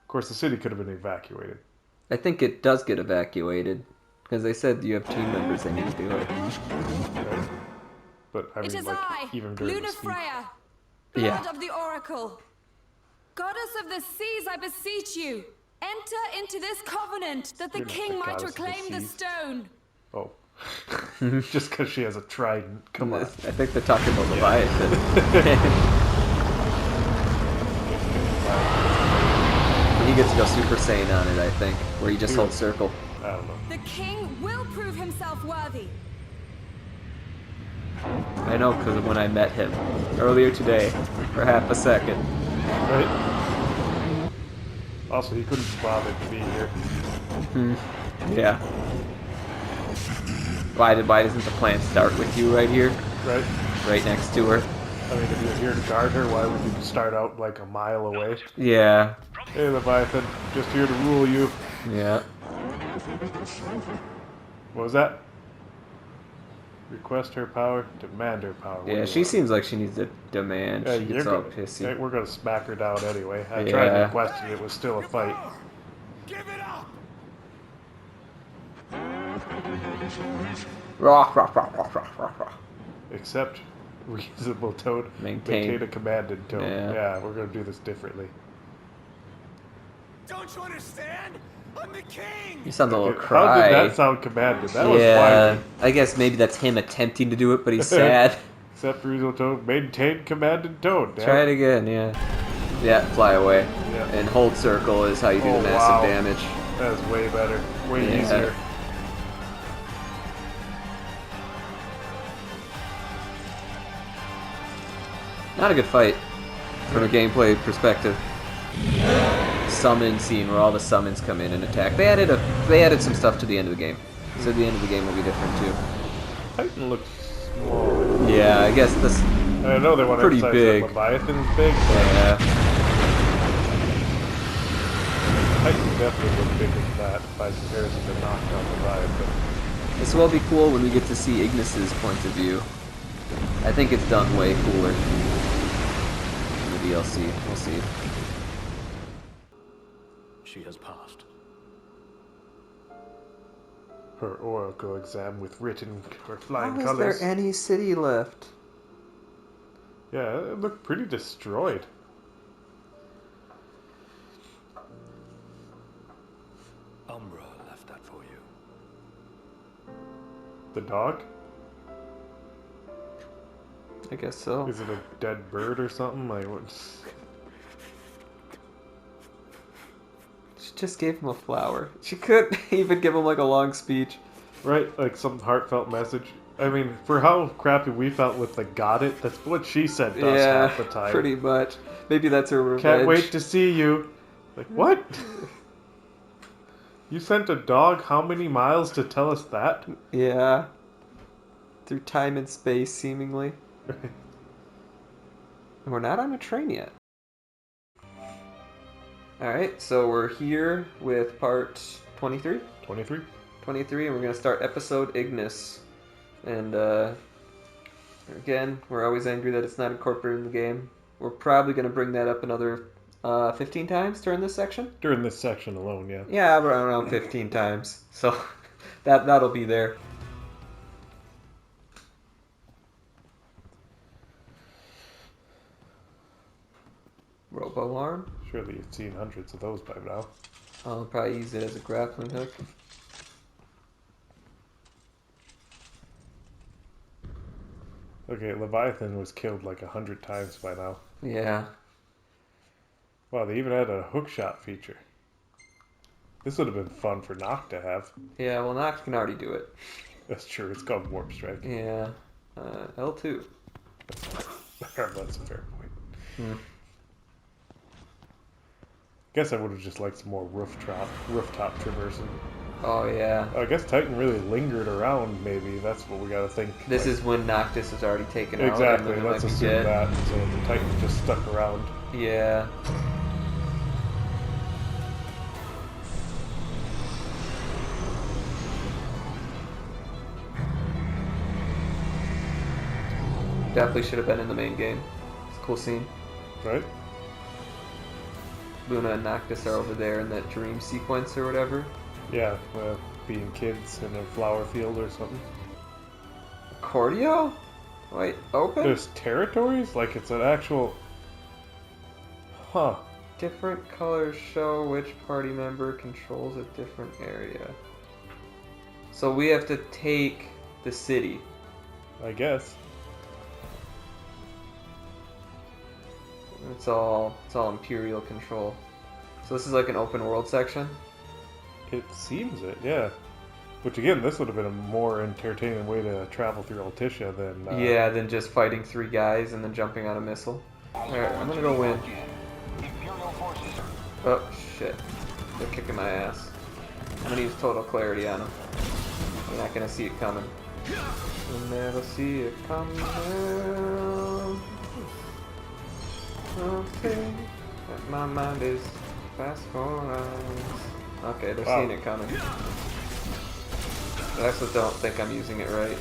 Of course, the city could have been evacuated. I think it does get evacuated. Because they said you have team members that need to do it. Right? But, I It mean, is like, I, even during Luna the speech. Freya, Yeah. Blood of the Oracle. Goddess of the seas, I beseech you, enter into this covenant that the You're not king the might goddess of the reclaim the seas. stone. Oh. Just because she has a trident. Come on. I think they're talking about Leviathan. He gets to go Super Saiyan on it, I think. Where he just holds circle. I don't know. The king will prove himself worthy. I know, because when I met him earlier today, for half a second. Right? Also, he couldn't be bothered to be here. Yeah. Why doesn't the plan start with you right here? Right? Right next to her? I mean, if you're here to guard her, why would you start out like a mile away? Yeah. Hey, Leviathan, just here to rule you. Yeah. What was that? Request her power, demand her power. What do Yeah, you she want? seems like she needs to demand. Yeah, She gets you're all gonna- pissy. Hey, we're gonna smack her down anyway. I tried to question it, was still a fight. Except reasonable tone. Maintain a commanded tone. Yeah. Yeah, we're gonna do this differently. Don't you understand? I'm the king! You sound a little How cry. did that sound commanded? That was yeah, whiny. I guess maybe that's him attempting to do it, but he's sad. Except reasonable tone. Maintain commanded tone. Damn. Try it again, yeah. Yeah, fly away. Yeah. And hold circle is how you do Oh, the massive wow. damage. That's way better. Way Yeah. easier. Not a good fight from a gameplay perspective. Summon scene where all the summons come in and attack. They added some stuff to the end of the game, so the end of the game will be different too. Titan looks small. Yeah, I guess this. I know they want to pretty emphasize big. that Leviathan's big. But Yeah. Titan definitely looks bigger than that by comparison to Knockdown Leviathan. This will be cool when we get to see Ignis's point of view. I think it's done way cooler in the DLC. We'll see. She has passed. Her oracle exam with written or flying How is colors. there any city left? Yeah, it looked pretty destroyed. Umbra left that for you. The dog? I guess so. Is it a dead bird or something? Like what's... She just gave him a flower. She couldn't even give him like a long speech. Right, like some heartfelt message. I mean, for how crappy we felt with the got it, that's what she said to us Yeah, half the time. pretty much. Maybe that's her revenge. Can't wait to see you. Like, what? You sent a dog how many miles to tell us that? Yeah. Through time and space, seemingly. And we're not on a train yet. Alright, so we're here with part 23? 23. 23, and we're going to start episode Ignis. And, again, we're always angry that it's not incorporated in the game. We're probably going to bring that up another 15 times during this section? During this section alone, yeah. Yeah, around 15 times. So, that'll be there. Robo-arm? Surely you've seen hundreds of those by now. I'll probably use it as a grappling hook. Okay, Leviathan was killed like 100 times by now. Yeah. Wow, they even had a hookshot feature. This would have been fun for Noct to have. Yeah, well, Noct can already do it. That's true, it's called Warp Strike. Yeah. L2. That's a fair point. Hmm. Guess I would have just liked some more rooftop traversing. Oh, yeah. I guess Titan really lingered around, maybe. That's what we gotta think. This is when Noctis is already taken out. Exactly, let's assume that. So the Titan just stuck around. Yeah. Definitely should have been in the main game. It's a cool scene. Right? Luna and Noctis are over there in that dream sequence or whatever. Yeah, being kids in a flower field or something. Cordio? Wait, open? There's territories? Like it's an actual... Huh. Different colors show which party member controls a different area. So we have to take the city. I guess. It's all Imperial control. So this is like an open world section? It seems it, yeah. Which again, this would have been a more entertaining way to travel through Altissia than... Yeah, than just fighting 3 guys and then jumping on a missile. Alright, I'm gonna go win. Oh, shit. They're kicking my ass. I'm gonna use total clarity on them. You're not gonna see it coming. You'll never see it coming. Okay. My mind is fast forward. Okay, they're seeing it coming. I also don't think I'm using it right.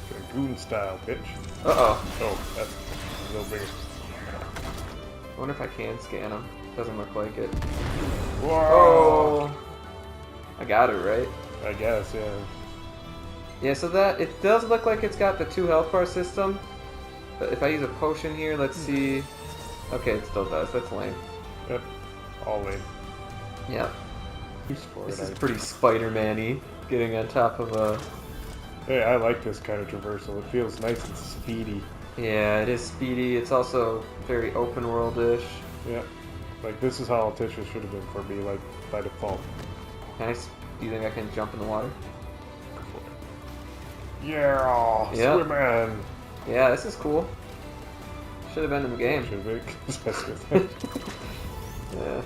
Dragoon style, bitch. Uh-oh. Oh, that's a little bigger. I wonder if I can scan them. Doesn't look like it. Whoa! Oh! I got it, right? I guess, yeah. Yeah, so that, it does look like it's got the 2 health bar system. But if I use a potion here, let's see. Okay, it still does. That's lame. Yep. All lame. Yep. This is pretty Spider-Man-y, getting on top of a... Hey, I like this kind of traversal. It feels nice and speedy. Yeah, it is speedy. It's also very open world-ish. Yeah. Like, this is how Altissia should have been for me, like, by default. Nice. Do you think I can jump in the water? Yeah, swim in. Yeah, this is cool. Should have been in the game. Should be. Yeah.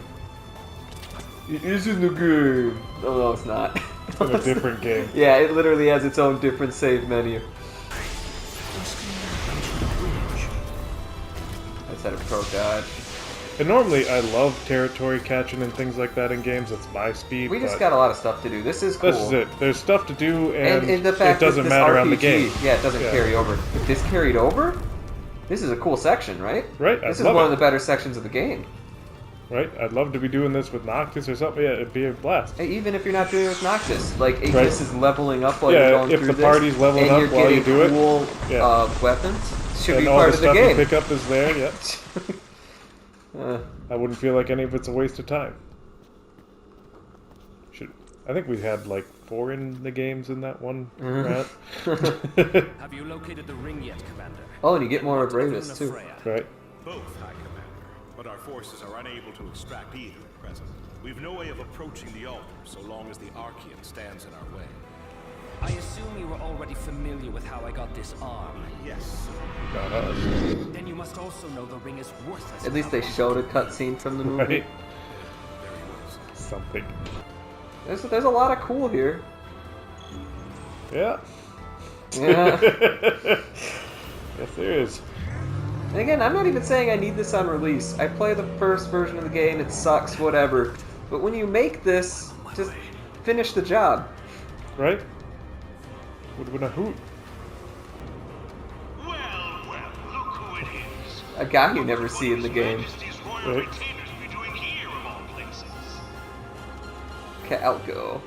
It is in the game. Oh, no, it's not. It's in a different game. Yeah, it literally has its own different save menu. I just had a pro dodge. And normally I love territory catching and things like that in games. It's my speed. We just got a lot of stuff to do. This is cool. This is it. There's stuff to do, and the fact it doesn't matter RPG, on the game. Yeah, it doesn't carry over. If this carried over, this is a cool section, right? Right. This is one of the better sections of the game. Right. I'd love to be doing this with Noctis or something. Yeah, it'd be a blast. Hey, even if you're not doing it with Noctis, like Ignis is leveling up while you're going if through the this, party's leveling and up while you do it, cool weapons, should and be all part the of the stuff game. you pick up is there. Yep. I wouldn't feel like any of it's a waste of time. I think we had like 4 in the games in that one round. Have you located the ring yet, Commander? Oh, and you get more of Bravus too. Right. Both, High Commander. But our forces are unable to extract either at present. We've no way of approaching the altar so long as the Archean stands in our way. I assume you were already familiar with how I got this arm. Yes. Got us. Then you must also know the ring is worthless. At least they showed a cutscene from the movie. Right? Something. There's a lot of cool here. Yeah. Yeah. Yes, there is. And again, I'm not even saying I need this on release. I play the first version of the game, it sucks, whatever. But when you make this, just finish the job. Right? Would have been a hoot. A guy you never see in the game. Right? Calgo.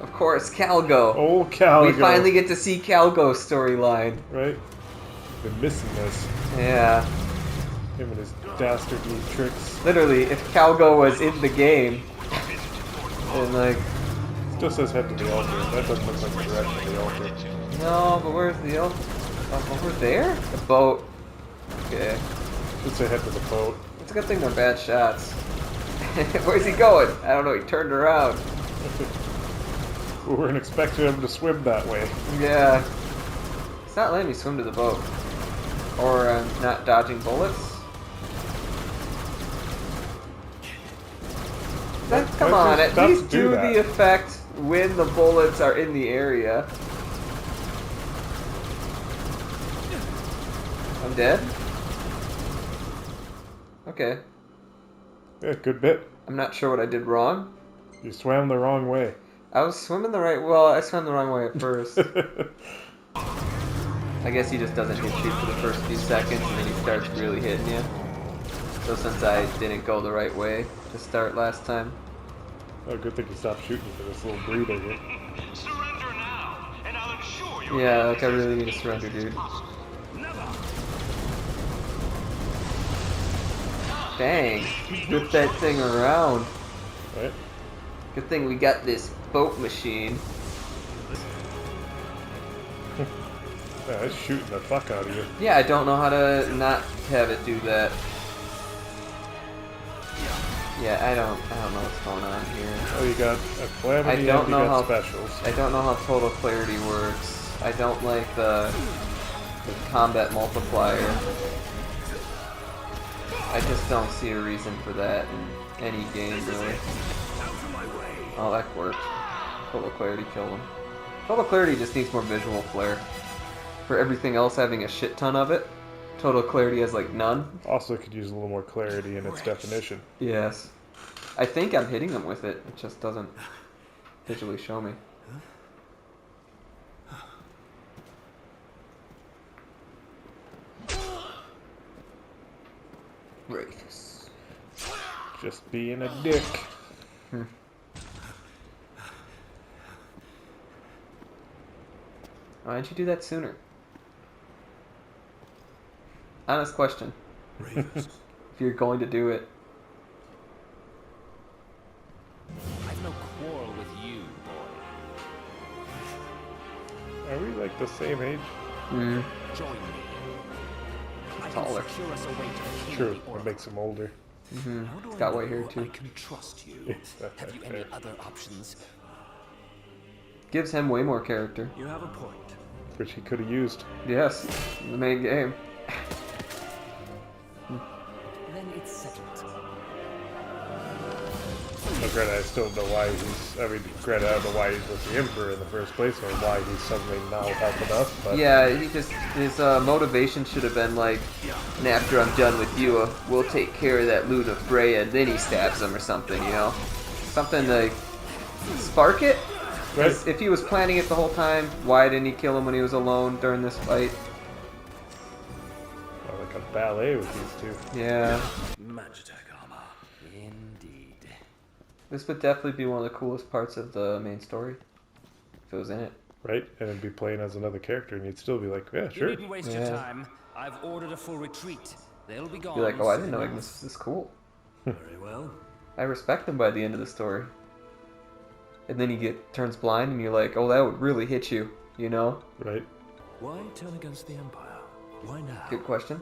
Of course, Calgo. Oh, Calgo. We finally get to see Calgo's storyline. Right? Been missing this. Yeah. Him and his dastardly tricks. Literally, if Calgo was in the game, and like... Still says head to the altar. That doesn't look like the direction of the altar. No, but where's the altar? Over there? The boat. Okay. Should say head to the boat. It's a good thing they're bad shots. Where's he going? I don't know, he turned around. We weren't expecting him to swim that way. Yeah. It's not letting me swim to the boat. Or not dodging bullets. Come on, at least do the effect when the bullets are in the area. I'm dead? Okay. Yeah, good bit. I'm not sure what I did wrong. You swam the wrong way. I was swimming the right... Well, I swam the wrong way at first. I guess he just doesn't hit you for the first few seconds and then he starts really hitting you. So since I didn't go the right way to start last time. Oh, good thing you stopped shooting for this little breather here. Yeah, like I really need to surrender, dude. Dang, whip that thing around. Right. Good thing we got this boat machine. Yeah, it's shooting the fuck out of you. Yeah, I don't know how to not have it do that. Yeah, I don't know what's going on here. Oh, you got a calamity and you got specials. I don't know how total clarity works. I don't like the combat multiplier. I just don't see a reason for that in any game, really. Oh, that worked. Total clarity killed him. Total clarity just needs more visual flair. For everything else having a shit ton of it, total clarity has like none. Also could use a little more clarity in its definition. Yes. I think I'm hitting him with it. It just doesn't visually show me. Wraiths. Just being a dick. Why didn't you do that sooner? Honest question. If you're going to do it. I've no quarrel with you, boy. Are we like the same age? Mm. Join me. Taller. Secure us away to the king True, of the it makes him older. Mm-hmm. How do He's I got white know hair too. I can trust you. Have you any other options? Gives him way more character. You have a point. Which he could have used. Yes, in the main game. Then it's settled. Granted, I still don't know why he's... I mean, granted, I don't know why he's with the Emperor in the first place, or why he's suddenly now helping us, but... Yeah, he just... His motivation should have been like, and after I'm done with you, we'll take care of that Luna Freya, and then he stabs him or something, you know? Something like... Spark it? Right. If he was planning it the whole time, why didn't he kill him when he was alone during this fight? Well, like a ballet with these two. Yeah. Magitech armor. Indeed. This would definitely be one of the coolest parts of the main story. If it was in it. Right? And it'd be playing as another character, and you'd still be like, yeah, sure. You needn't waste your time. I've ordered a full retreat. They'll be gone. You're like, oh, I didn't know Ignis was this cool. Very well. I respect him by the end of the story. And then he turns blind, and you're like, oh, that would really hit you, you know? Right. Why turn against the Empire? Why now? Good question.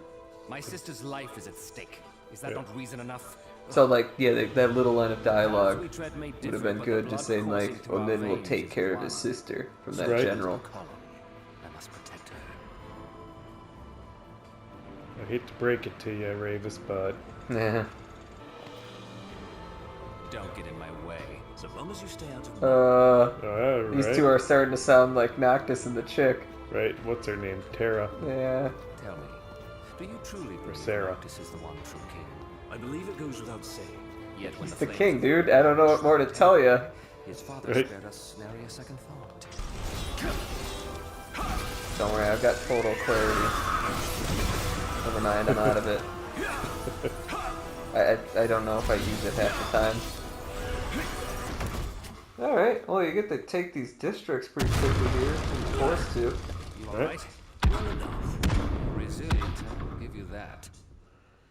My sister's life is at stake. Is that not reason enough? So, like, yeah, that little line of dialogue would have been good, just saying, like, oh, then we'll take care of his sister from that general. I hate to break it to you, Ravis, but... Yeah. Don't get in my way. So long as you stay out of These two are starting to sound like Noctis and the chick. Right, what's her name? Tara. Yeah. Tell me, do you truly believe Sarah. Noctis is the one true king? I believe it goes without saying. Yet when He's the king, dude. I don't know what more to tell you. His father spared us nary a second thought. Don't worry, I've got total clarity. Never mind, I'm out of it. I don't know if I use it half the time. Alright, well you get to take these districts pretty quickly here. You're forced to. You alright? Well enough. Resilient, I'll give you that.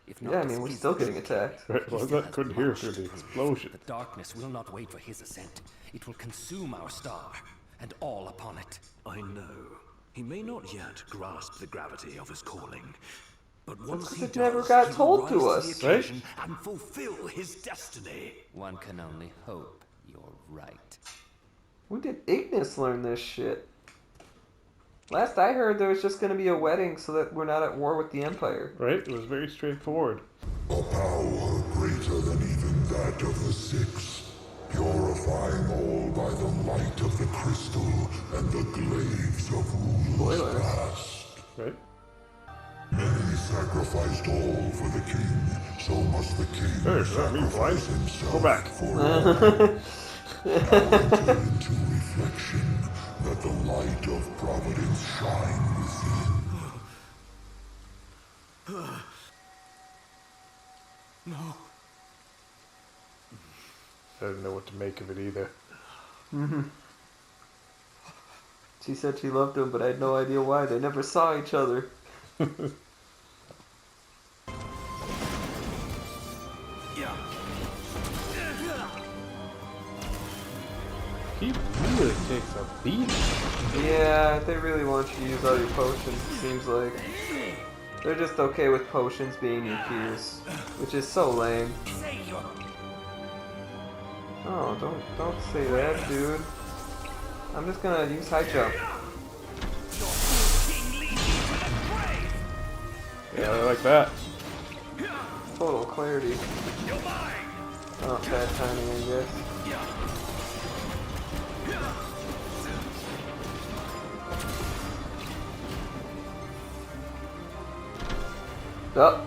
If Yeah, I mean, we're still getting attacked. Right, well, I couldn't hear through the explosion. The darkness will not wait for his ascent. It will consume our star, and all upon it. I know. He may not yet grasp the gravity of his calling. But That's once 'cause he it does, never got he told will to rise us. the occasion and fulfill his destiny. One can only hope you're right. When did Ignis learn this shit? Last I heard, there was just going to be a wedding so that we're not at war with the Empire. Right? It was very straightforward. A power greater than even that of the Six, purifying all by the light of the crystal and the glaives of rulers past. Right? Many sacrificed all for the king, so must the king sacrifice himself Go back. for all. Now enter into reflection, that the light of providence shine within. No. I didn't know what to make of it either. Mm-hmm. She said she loved him, but I had no idea why. They never saw each other. He really takes a beating. Yeah, they really want you to use all your potions, it seems like. They're just okay with potions being your peers, which is so lame. Oh, don't say that, dude. I'm just gonna use high jump. Yeah, I like that. Total clarity. Oh, bad timing, I guess. Oh.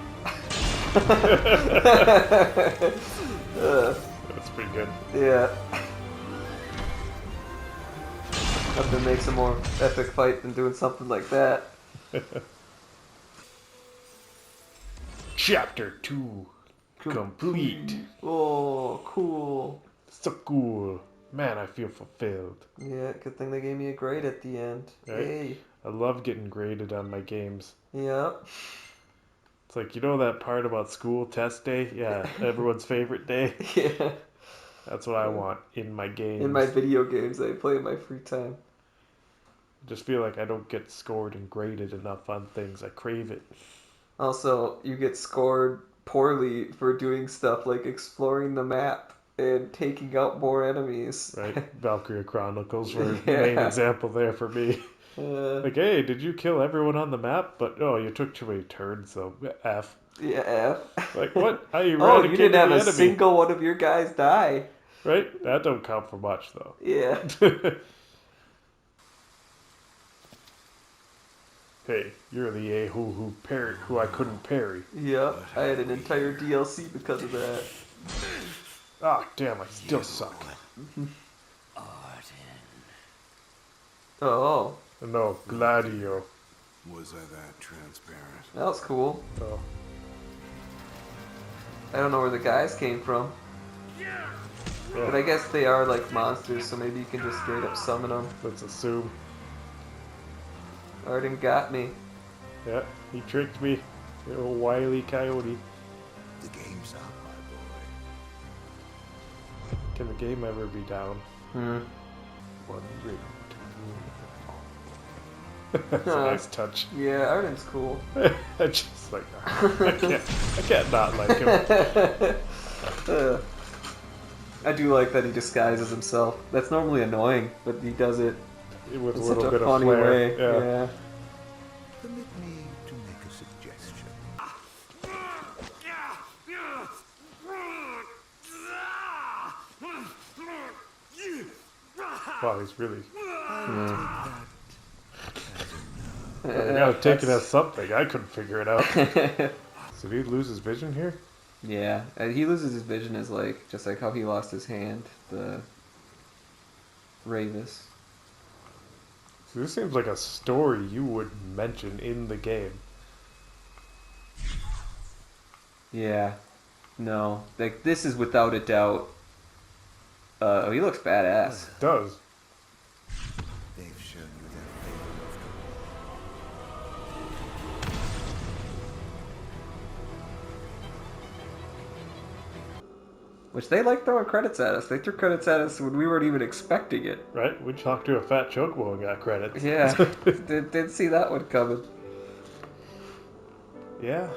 That's pretty good. Yeah. Nothing makes a more epic fight than doing something like that. Chapter 2 complete. Oh, cool. So cool. Man, I feel fulfilled. Yeah, good thing they gave me a grade at the end. Right? Yay. I love getting graded on my games. Yep. It's like, you know that part about school test day? Yeah, everyone's favorite day. Yeah. That's what I want in my games. In my video games I play in my free time. I just feel like I don't get scored and graded enough on things. I crave it. Also, you get scored poorly for doing stuff like exploring the map and taking out more enemies. Right? Valkyria Chronicles were the main example there for me. Like, hey, did you kill everyone on the map? But, oh, you took too many turns, so F. Yeah, F. Like, what? I eradicated oh, you didn't have the a enemy. single one of your guys die. Right? That don't count for much, though. Yeah. Hey, you're the a-hole who I couldn't parry. Yeah, I had an entire DLC because of that. Ah, damn, I still suck. Oh. No, Gladio. Was I that transparent? That was cool. Oh. I don't know where the guys came from. Yeah. But I guess they are like monsters, so maybe you can just straight up summon them. Let's assume. Arden got me. Yeah, he tricked me. You old wily coyote. The game's up, my boy. Can the game ever be down? Hmm. One ring. That's a nice touch. Yeah, Arden's cool. I just like I can't not like him. I do like that he disguises himself. That's normally annoying, but he does it with in a little such bit a of funny flair. way. Yeah. Permit me to make a suggestion. Wow, he's really... Yeah. I was taking as something. I couldn't figure it out. So did he lose his vision here? Yeah, he loses his vision as like just like how he lost his hand, the Ravis. So this seems like a story you would mention in the game. Yeah, no, like this is without a doubt. Oh, he looks badass. It does. They've shown you their Which they like throwing credits at us. They threw credits at us when we weren't even expecting it. Right? We talked to a fat chocobo and got credits. Yeah, did see that one coming. Yeah.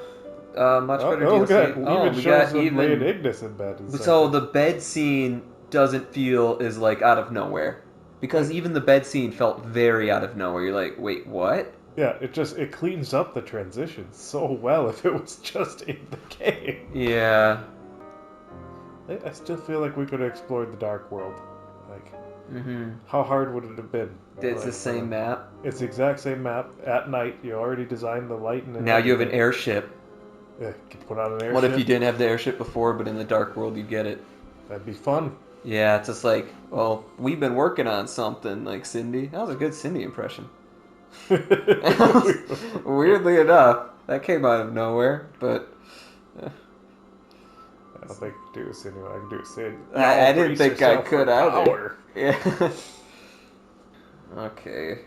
Much better DLC. DLC. Even We shows got them even laying Ignis in bed. And so the bed scene doesn't feel as like out of nowhere, because even the bed scene felt very out of nowhere. You're like, wait, what? Yeah, it cleans up the transition so well if it was just in the game. Yeah. I still feel like we could have explored the Dark World. Like, how hard would it have been? It's like, the same map. It's the exact same map. At night, you already designed the light and now you have an airship. Yeah, you can put on an airship. What if you didn't have the airship before, but in the Dark World you get it? That'd be fun. Yeah, it's just like, well, we've been working on something, like Cindy. That was a good Cindy impression. Weirdly enough, that came out of nowhere, but... I don't think I can do a Cindy. I can do a Cindy. I didn't think I could either. Power. Yeah. Okay.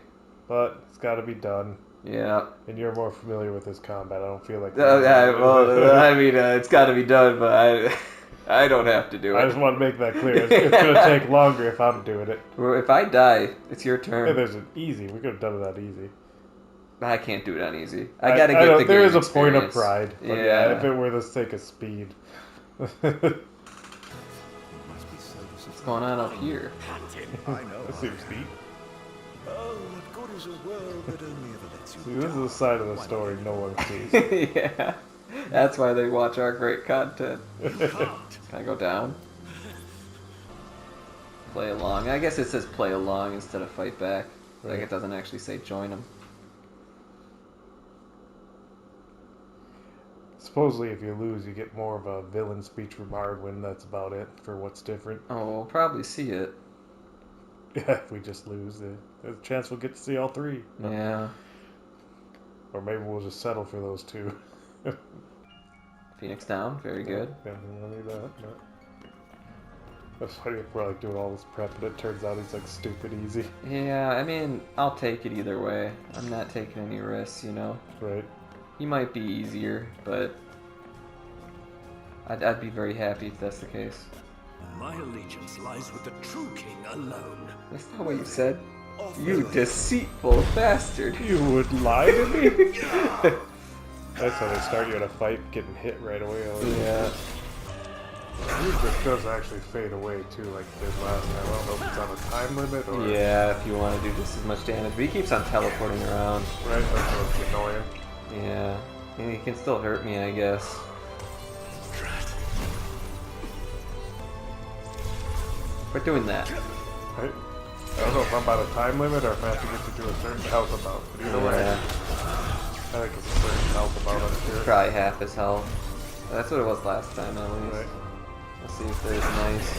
But it's got to be done. Yeah. And you're more familiar with this combat. I don't feel like... it's got to be done, but I don't have to do it. I just want to make that clear. It's going to take longer if I'm doing it. Well, if I die, it's your turn. Yeah, there's an easy. We could have done it that easy. I can't do it on easy. I got to get the game There is a experience. point of pride. But yeah, if it were the sake of speed. What's going on up here? I know. That seems neat. Oh, what good is a world that only ever lets you See, this is the side of the story no one sees. Yeah. That's why they watch our great content. Can I go down? Play along. I guess it says play along instead of fight back. Like it doesn't actually say join them. Supposedly, if you lose, you get more of a villain speech from Arwen. That's about it for what's different. Oh, we'll probably see it. Yeah, if we just lose, there's a chance we'll get to see all three. Yeah. Or maybe we'll just settle for those two. Phoenix down, very good. Yeah, we don't need that. No. That's funny if we're like doing all this prep and it turns out it's like stupid easy. Yeah, I mean, I'll take it either way. I'm not taking any risks, you know? Right. He might be easier, but I'd be very happy if that's the case. My allegiance lies with the true king alone. That's not what you said. You deceitful bastard. You would lie to me? That's how they start you in a fight, getting hit right away. Yeah. I think this does actually fade away too, like it did last time. I don't know if it's on a time limit or... Yeah, if you want to do just as much damage. But he keeps on teleporting around. Right, that's what's annoying. Yeah. And he can still hurt me, I guess. Quit doing that. Right? I don't know if I'm about a time limit or if I have to get to do a certain health amount. But either way, I think it's a certain health amount, I'm sure. Probably half his health. That's what it was last time, at least. Right. Let's see if there's nice.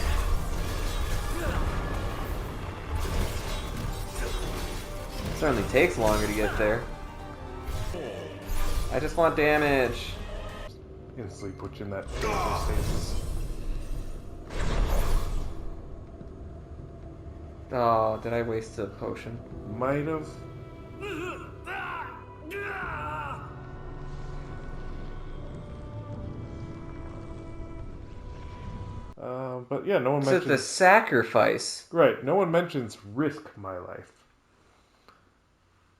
It certainly takes longer to get there. I just want damage. Instantly put you in that stasis. Oh, did I waste a potion? Might have. But yeah, no one mentions... It's the sacrifice. Right, no one mentions risk my life.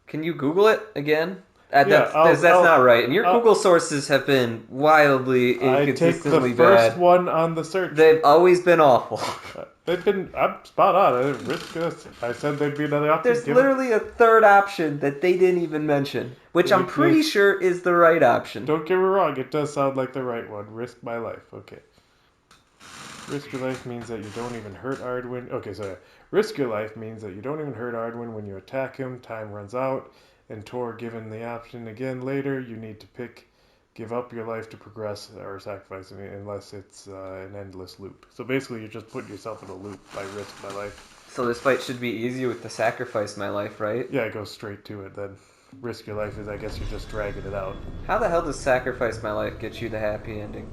Can you Google it again? That's I'll, not right. And your Google sources have been wildly inconsistently I take the first bad. one on the search. They've always been awful. They've been... I'm spot on. I didn't risk this. I said there'd be another option. There's literally a third option that they didn't even mention, which I'm pretty sure is the right option. Don't get me wrong. It does sound like the right one. Risk my life. Okay. Risk your life means that you don't even hurt Arwen. Okay, so Risk your life means that you don't even hurt Arduin when you attack him, time runs out, and Tor, given the option again later, you need to give up your life to progress or sacrifice it unless it's an endless loop. So basically you're just putting yourself in a loop by risk my life. So this fight should be easy with the sacrifice my life, right? Yeah, it goes straight to it then. Risk your life is, I guess, you're just dragging it out. How the hell does sacrifice my life get you the happy ending?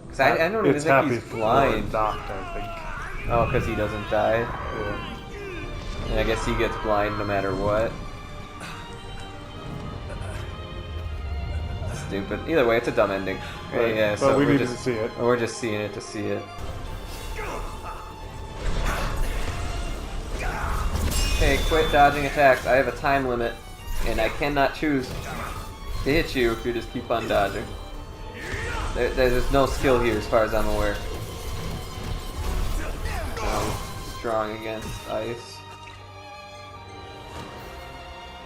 Because I don't even think he's blind. Docked, I think. Oh, because he doesn't die? Yeah. And I guess he gets blind no matter what. Stupid. Either way, it's a dumb ending. Right. Yeah, But so we we're needed just, to see it. We're just seeing it to see it. Hey, quit dodging attacks. I have a time limit, and I cannot choose to hit you if you just keep on dodging. There's no skill here as far as I'm aware. Strong against ice.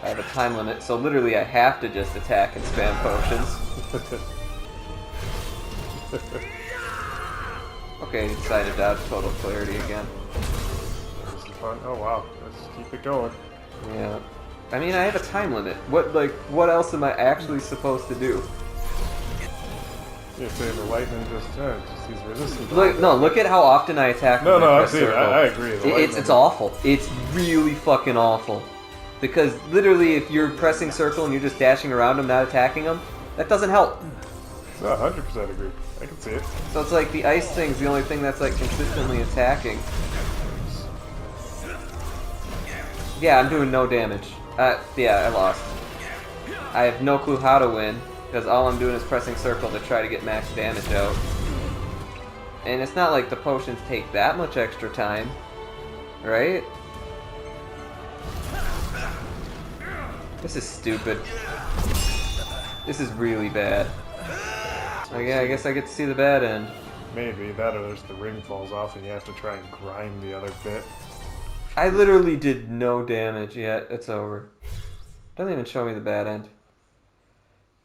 I have a time limit, so literally I have to just attack and spam potions. Okay, decided to dodge total clarity again. This is fun. Oh wow, let's keep it going. Yeah. I mean, I have a time limit. What else am I actually supposed to do? You're saying the lightning just he's resistant. Look at how often I attack. No, when I I press see. circle. I agree. It's awful. It's really fucking awful. Because literally, if you're pressing circle and you're just dashing around him, not attacking him, that doesn't help. No, 100% agree. I can see it. So it's like the ice thing's the only thing that's like consistently attacking. Yeah, I'm doing no damage. Yeah, I lost. I have no clue how to win, because all I'm doing is pressing circle to try to get max damage out. And it's not like the potions take that much extra time, right? This is stupid. This is really bad. Oh yeah, I guess I get to see the bad end. Maybe. That or there's the ring falls off and you have to try and grind the other bit. I literally did no damage yet. It's over. Doesn't even show me the bad end.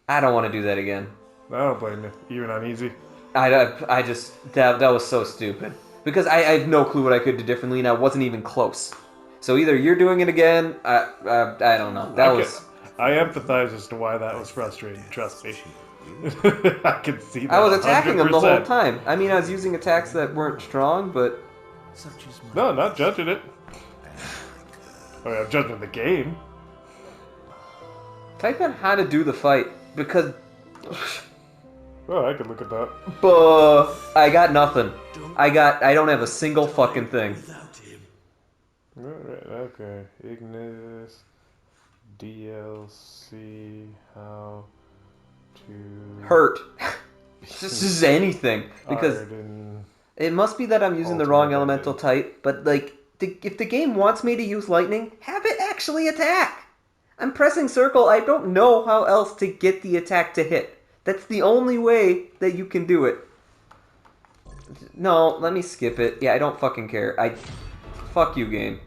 I don't want to do that again. I don't blame you. Even on easy. I just... That was so stupid. Because I have no clue what I could do differently and I wasn't even close. So either you're doing it again, I don't know. I empathize as to why that was frustrating, trust me. I can see that. I was attacking 100%. him the whole time. I mean, I was using attacks that weren't strong, but... No, not judging it. I mean, I'm judging the game. Type in how to do the fight, because... Oh, I could look at that. I got nothing. I don't have a single fucking thing. Alright, okay. Ignis, DLC, how to... Hurt. This is anything. Because Arden, it must be that I'm using the wrong elemental type, but like, if the game wants me to use lightning, have it actually attack. I'm pressing circle, I don't know how else to get the attack to hit. That's the only way that you can do it. No, let me skip it. Yeah, I don't fucking care. Fuck you, game.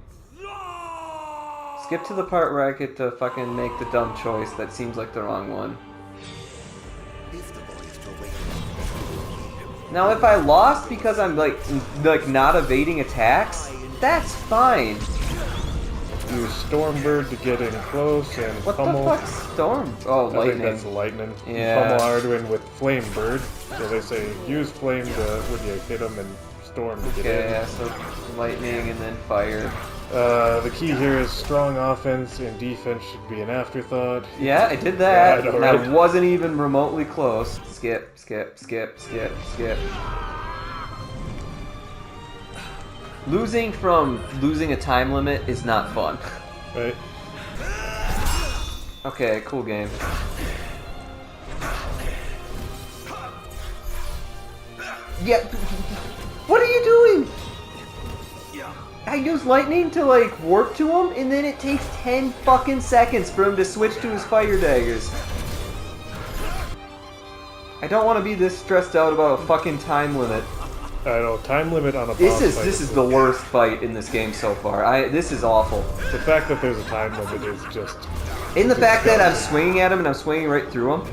Skip to the part where I get to fucking make the dumb choice that seems like the wrong one. Now, if I lost because I'm like not evading attacks, that's fine. Use Stormbird to get in close and what pummel. What the fuck's Storm? Oh, lightning. I think that's the lightning. Yeah. Pummel Arduin with Flame Bird. So they say use Flame when you hit them and Storm to get in. Okay, yeah, so lightning and then fire. The key here is strong offense and defense should be an afterthought. Yeah, I did that. Yeah, and I wasn't even remotely close. Skip, skip, skip, skip, skip. Losing from losing a time limit is not fun. Right. Okay, cool game. Yeah, what are you doing? I use lightning to like warp to him, and then it takes 10 fucking seconds for him to switch to his fire daggers. I don't want to be this stressed out about a fucking time limit. I know, time limit on a boss fight This is the worst fight in this game so far. This is awful. The fact that there's a time limit is just... In the fact that I'm swinging at him and I'm swinging right through him.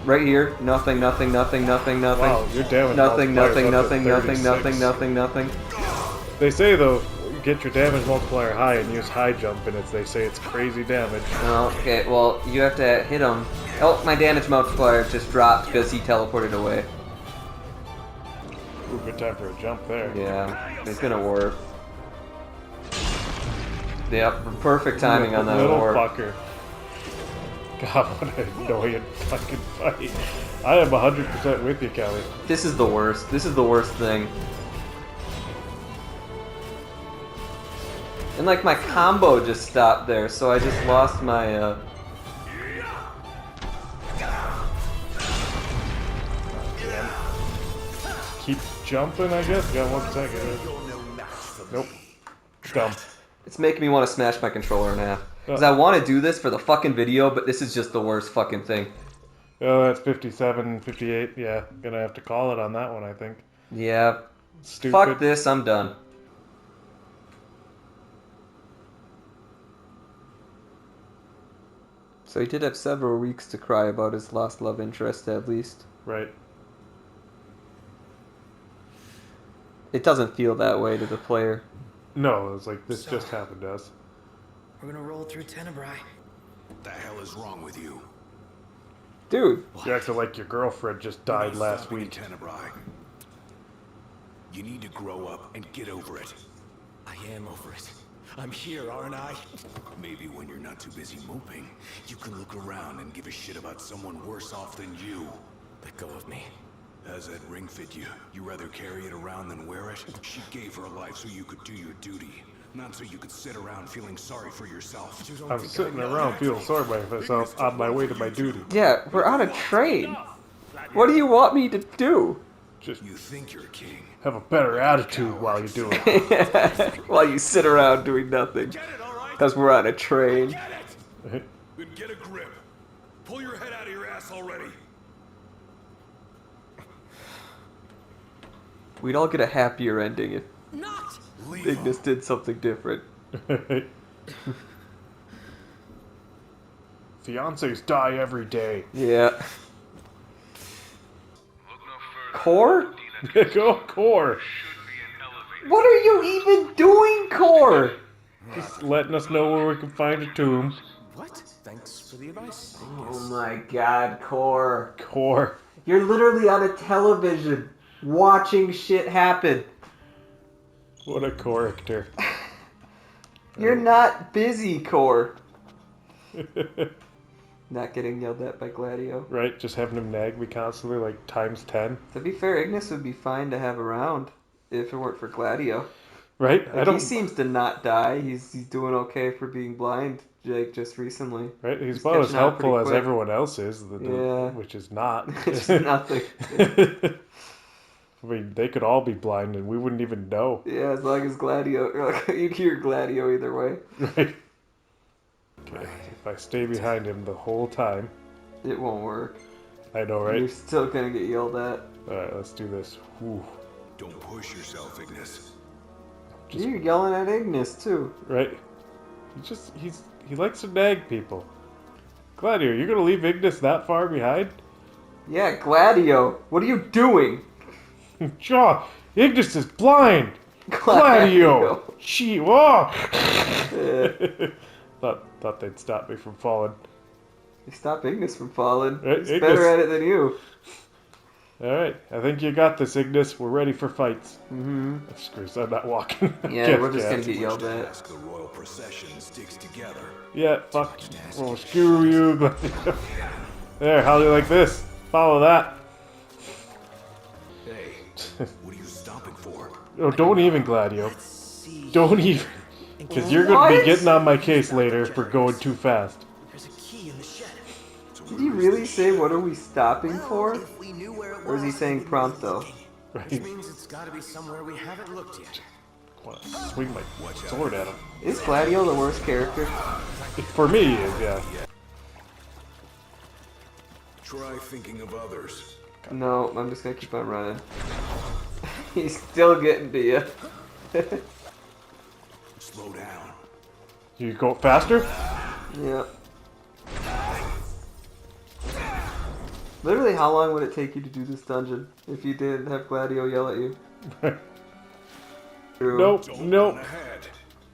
Right here. Nothing, nothing, nothing, nothing, nothing. Wow, your damage nothing, multiplier's nothing, up to nothing, 36. nothing, nothing, nothing, nothing. They say though, get your damage multiplier high and use high jump, and they say it's crazy damage. Oh, okay, well, you have to hit him. Oh, my damage multiplier just dropped because he teleported away. Ooh, good time for a jump there. Yeah, it's gonna warp. Yep, perfect timing on that little warp. fucker. God, what an annoying fucking fight. I am 100% with you, Kelly. This is the worst. This is the worst thing. And like my combo just stopped there, so I just lost my Keep jumping, I guess. Got 1 second. Nope. Dumb. It's making me want to smash my controller in half. Because I want to do this for the fucking video, but this is just the worst fucking thing. Oh, that's 57, 58. Yeah, gonna have to call it on that one, I think. Yeah. Stupid. Fuck this, I'm done. So he did have several weeks to cry about his lost love interest, at least. Right. It doesn't feel that way to the player. No, it's like, this just happened to us. We're gonna roll through Tenebrae. What the hell is wrong with you? Dude. You acted like your girlfriend just died last week. Tenebrae. You need to grow up and get over it. I am over it. I'm here, aren't I? Maybe when you're not too busy moping, you can look around and give a shit about someone worse off than you. Let go of me. How's that ring fit you? You rather carry it around than wear it? She gave her life so you could do your duty, not so you could sit around feeling sorry for yourself. I'm sitting around feeling sorry for myself on my way to my duty. Yeah, we're on a train. What do you want me to do? Just you think you're king. Have a better attitude while you do it. While you sit around doing nothing. Because we're on a train. Then get a grip. Pull your head out of your ass already. We'd all get a happier ending if Ignis did something different. Fiancés die every day. Yeah. Core? Go Core. What are you even doing, Core? Just letting us know where we can find a tomb. What? Thanks for the advice. Oh my god, Core. Core. You're literally on a television watching shit happen. What a character. You're not busy, Core. Not getting yelled at by Gladio. Right, just having him nag me constantly, like times 10. To be fair, Ignis would be fine to have around if it weren't for Gladio. Right? Like, he seems to not die. He's doing okay for being blind, like, just recently. Right, he's about as helpful as everyone else is, Yeah. which is not. It's nothing. I mean, they could all be blind and we wouldn't even know. Yeah, as long as Gladio... You hear Gladio either way. Right. Okay, if I stay behind him the whole time... It won't work. I know, right? You're still gonna get yelled at. Alright, let's do this. Whew. Don't push yourself, Ignis. You're yelling at Ignis, too. Right. He likes to nag people. Gladio, you're gonna leave Ignis that far behind? Yeah, Gladio. What are you doing? Jaw, Ignis is blind! Gladio! Gee, whoa! Thought they'd stop me from falling. You stop Ignis from falling. Right, He's Ignis. better at it than you. Alright, I think you got this, Ignis. We're ready for fights. Mm-hmm. Screws, I'm not walking. Yeah, we're just gonna get yelled at. The royal procession sticks together. Yeah, fuck. Oh, screw you, Gladio. There, how do you like this? Follow that. Hey, what are you stopping for? Oh, don't even, Gladio. Don't even. Because you're going to be getting on my case later for going too fast. There's a key in the shed. Did he really say what are we stopping for? Or is he saying pronto? Which means it's gotta be somewhere we haven't looked yet. I want to swing my sword at him. Is Gladio the worst character? For me, he is, yeah. Try thinking of others. No, I'm just gonna keep on running. He's still getting to you. Slow down. You go faster? Yep. Literally, how long would it take you to do this dungeon if you didn't have Gladio yell at you? Nope, nope.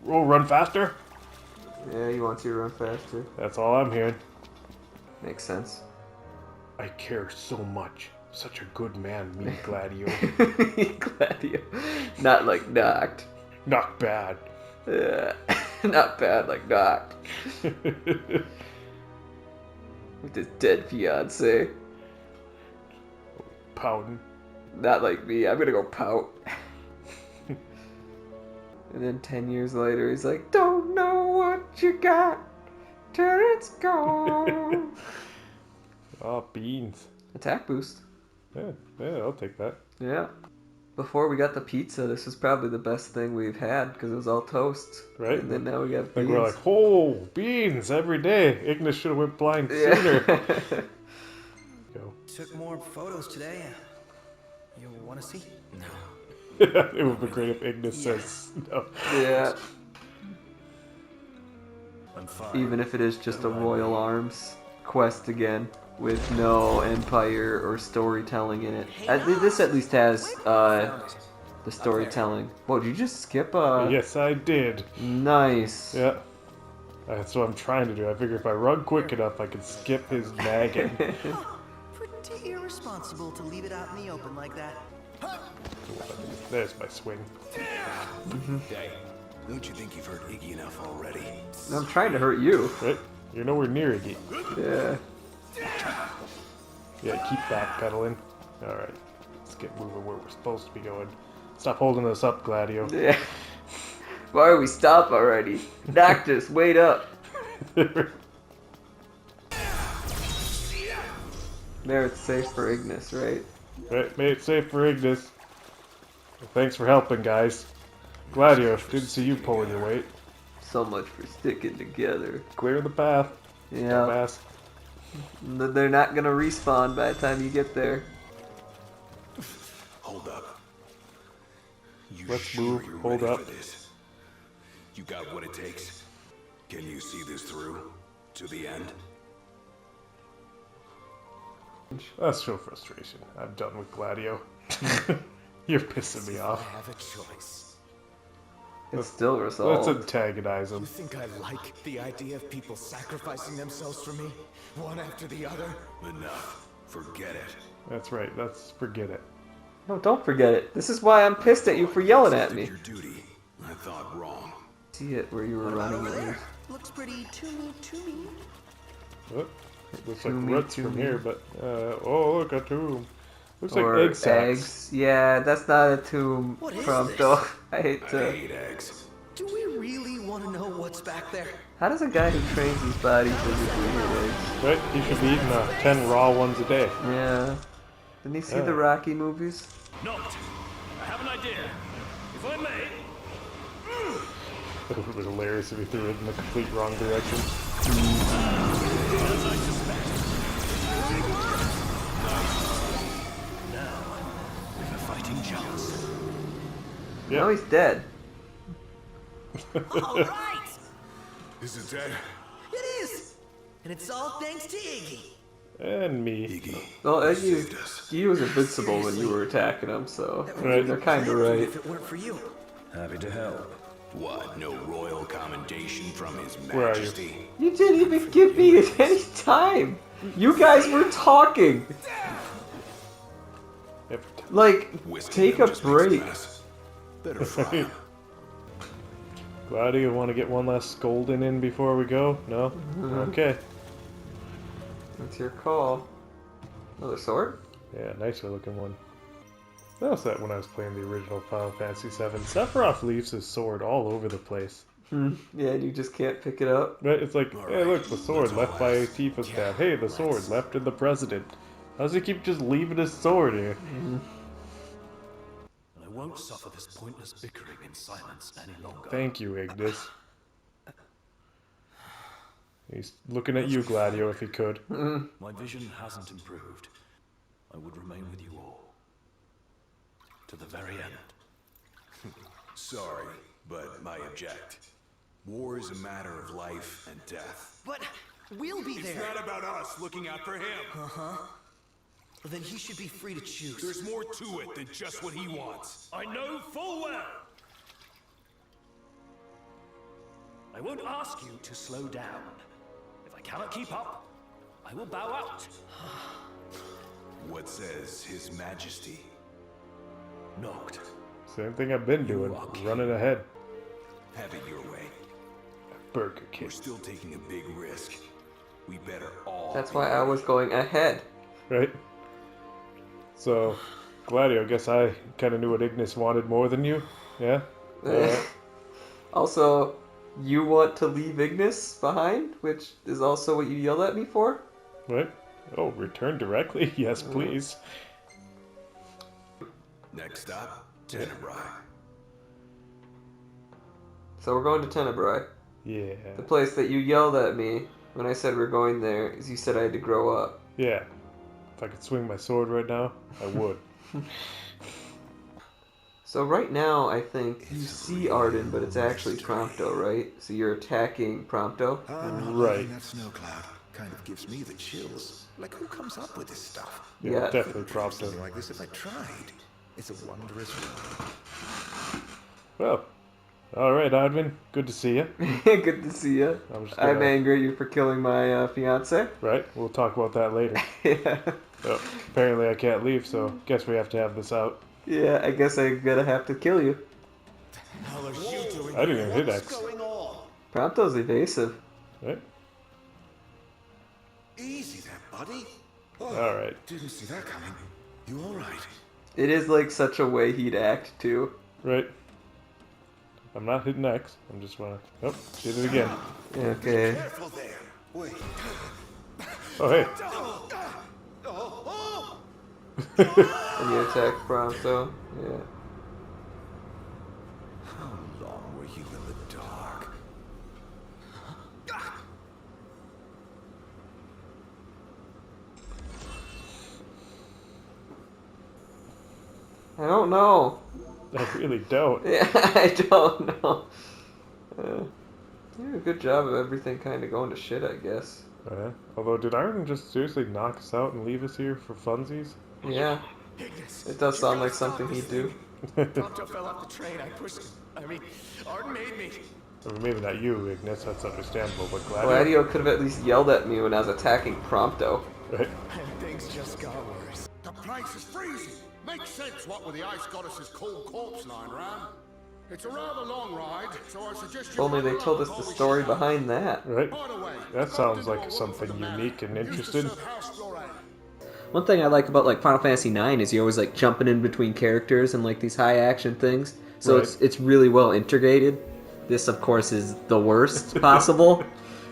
Oh, run faster? Yeah, he wants you to run faster. That's all I'm hearing. Makes sense. I care so much. Such a good man, me, Gladio. Gladio. Not like knocked. Not bad. Yeah. Not bad like knocked. With his dead fiance. Pouting. Not like me. I'm gonna go pout. And then 10 years later, he's like, don't know what you got till it's gone. Oh, beans. Attack boost. Yeah, I'll take that. Yeah. Before we got the pizza, this was probably the best thing we've had because it was all toast. Right. And then now we got beans. Like we're like, oh, beans every day. Ignis should have went blind sooner. Go. Took more photos today. You want to see? No. It would be great if Ignis says no. Yeah. I'm fine. Even if it is just a Royal Arms quest again with no empire or storytelling in it. This at least has the storytelling. Whoa, did you just skip Yes, I did. Nice. Yeah. That's what I'm trying to do. I figure if I run quick enough, I can skip his nagging. Pretty irresponsible to leave it out in the open like that. There's my swing. Hey, don't you think you've hurt Iggy enough already? I'm trying to hurt you. Right? You're nowhere near Iggy. Yeah. Yeah, keep backpedaling. Alright. Let's get moving where we're supposed to be going. Stop holding us up, Gladio. Yeah. Why are we stop already? Noctis, wait up. There, it's safe for Ignis, right? Right, made it safe for Ignis. Well, thanks for helping, guys. Gladio, didn't see you pulling your weight. So much for sticking together. Clear the path. Yeah. Dumbass. They're not gonna respawn by the time you get there. Hold up. Let's sure move. you're Hold ready up. for this? You got what it takes? Can you see this through? To the end? That's show frustration. I'm done with Gladio. You're pissing me off. I have a choice. It's still resolved. Let's antagonize him. You think I like the idea of people sacrificing themselves for me? One after the other? Enough. Forget it. That's right. Let's forget it. No, don't forget it. This is why I'm pissed at you for yelling at me. Your duty. I thought wrong. See it where you were running it. Looks pretty to me. What? It looks like Tombey, roots from here, but oh, look, a tomb. Looks Or like egg sacs. eggs. Yeah, that's not a tomb from though. I hate to. I hate eggs. Do we really want to know what's back there? How does a guy who trains these bodies physically eat eggs? Right? He should be eating 10 raw ones a day. Yeah. Didn't he see the Rocky movies? Note, I have an idea. If I may. It would be hilarious if he threw it in the complete wrong direction. As I suspect. Now, we have a fighting chance. Yep. No, he's dead. All right, Is it dead? it is, and it's all thanks to Iggy. And me. Well, he was invincible when you were attacking him, so Right. they're kind of right. If it weren't for you. Happy to help. What? No royal commendation from His Where are you? Majesty? You didn't even give me any time. You guys were talking. Yep. Like, Whiskey take a just makes break. mess. Better fry 'em. Gladio, want to get one last scolding in before we go? No? Okay. That's your call. Another sword? Yeah, nicer looking one. I noticed that when I was playing the original Final Fantasy VII. Sephiroth leaves his sword all over the place. Yeah, and you just can't pick it up. Right? It's like, hey, look, the sword left by Tifa's dad. Hey, the sword left in the president. How does he keep just leaving his sword here? I won't suffer this pointless bickering in silence any longer. Thank you, Ignis. He's looking at you, Gladio, if he could. My vision hasn't improved. I would remain with you all. To the very end. Sorry, but I object. War is a matter of life and death. But we'll be It's there. not about us looking out for him. Uh-huh. Well, then he should be free to choose. There's more to it than just what he wants. I know full well. I won't ask you to slow down. If I cannot keep up, I will bow out. What says His Majesty? Noct. Same thing I've been doing, running ahead. Have it your way. Burger King. We're still taking a big risk. We better all. That's why I was going ahead. Right? So, Gladio, I guess I kind of knew what Ignis wanted more than you. Yeah? Also, you want to leave Ignis behind, which is also what you yelled at me for? What? Oh, return directly? Yes, please. Next stop, Tenebrae. So we're going to Tenebrae. Yeah. The place that you yelled at me when I said we're going there is you said I had to grow up. Yeah. If I could swing my sword right now, I would. So right now, I think you see Arden, but it's actually Prompto, right? So you're attacking Prompto? Right. That snow cloud kind of gives me the chills. Like, who comes up with this stuff? Yeah. Definitely Prompto. Something like this if I tried. It's a wondrous world. Well, alright, Advin. Good to see you. Good to see you. I'm gonna... angry at you for killing my fiance. Right, we'll talk about that later. Yeah. So, apparently I can't leave, so guess we have to have this out. Yeah, I guess I'm gonna have to kill you. I didn't even hit X. Prompto's evasive. Right? Easy there, buddy. Alright. Didn't see that coming. You alright? It is like such a way he'd act, too. Right. I'm not hitting X. I'm just wanna... Oh, did it again. Okay. Careful there. Wait. Oh, hey. And you attack Prompto. Yeah. How long were you in the dark? I don't know. I really don't. Yeah, I don't know. You did a good job of everything kind of going to shit, I guess. Although, did Arden just seriously knock us out and leave us here for funsies? Yeah. It does sound like something he'd do. Prompto fell off the train. I pushed him. I mean, Arden made me. I mean, maybe not you, Ignis. That's understandable, but Gladio... Gladio could have at least yelled at me when I was attacking Prompto. Right. And things just got worse. The place is freezing. Makes sense what with the ice goddess's cold corpse lying around. It's a rather long ride, so I suggest If you... only they told us the story behind that. Right. That sounds like something unique and interesting. One thing I like about like Final Fantasy IX is you're always like jumping in between characters and like these high action things. So Right. it's really well integrated. This of course is the worst possible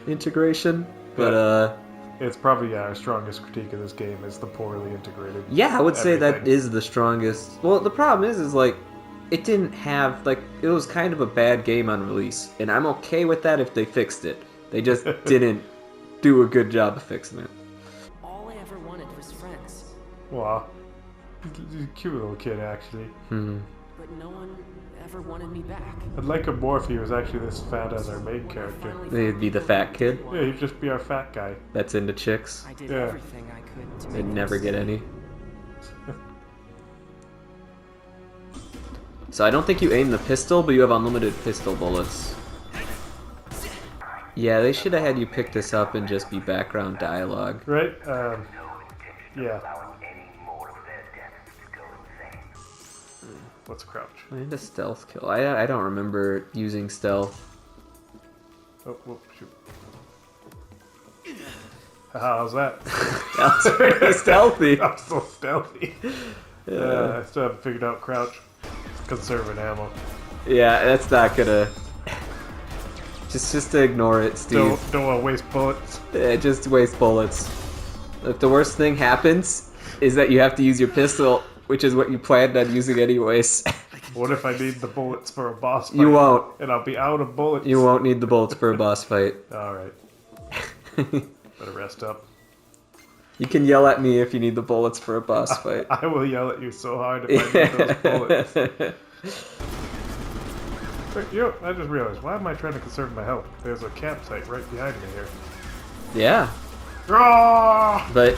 integration. But it's probably our strongest critique of this game is the poorly integrated. yeah, I would say that everything. is the strongest. Well, the problem is like it didn't have like it was kind of a bad game on release, and I'm okay with that if they fixed it. They just didn't do a good job of fixing it. All I ever wanted was friends. Wow. Cute little kid, actually. But no one ever wanted me back. I'd like him more if he was actually this fat as our main character. They'd be the fat kid. Yeah, he'd just be our fat guy. That's into chicks. I did Yeah. everything I could to They'd make never them get see. any. So I don't think you aim the pistol, but you have unlimited pistol bullets. Yeah, they should have had you pick this up and just be background dialogue. Right? Yeah. What's crouch? And a stealth kill. I don't remember using stealth. Oh, whoop, shoot. How's that? That was pretty stealthy. I'm so stealthy. Yeah. I still haven't figured out crouch. Conserving ammo. Yeah, that's not gonna... Just to ignore it, Steve. Don't want to waste bullets. Yeah, just waste bullets. If the worst thing happens is that you have to use your pistol, which is what you planned on using anyways. What if I need the bullets for a boss fight? You won't. And I'll be out of bullets. You won't need the bullets for a boss fight. Alright. Better rest up. You can yell at me if you need the bullets for a boss fight. I will yell at you so hard if I need those bullets. Wait, I just realized, why am I trying to conserve my health? There's a campsite right behind me here. Yeah. Ah! But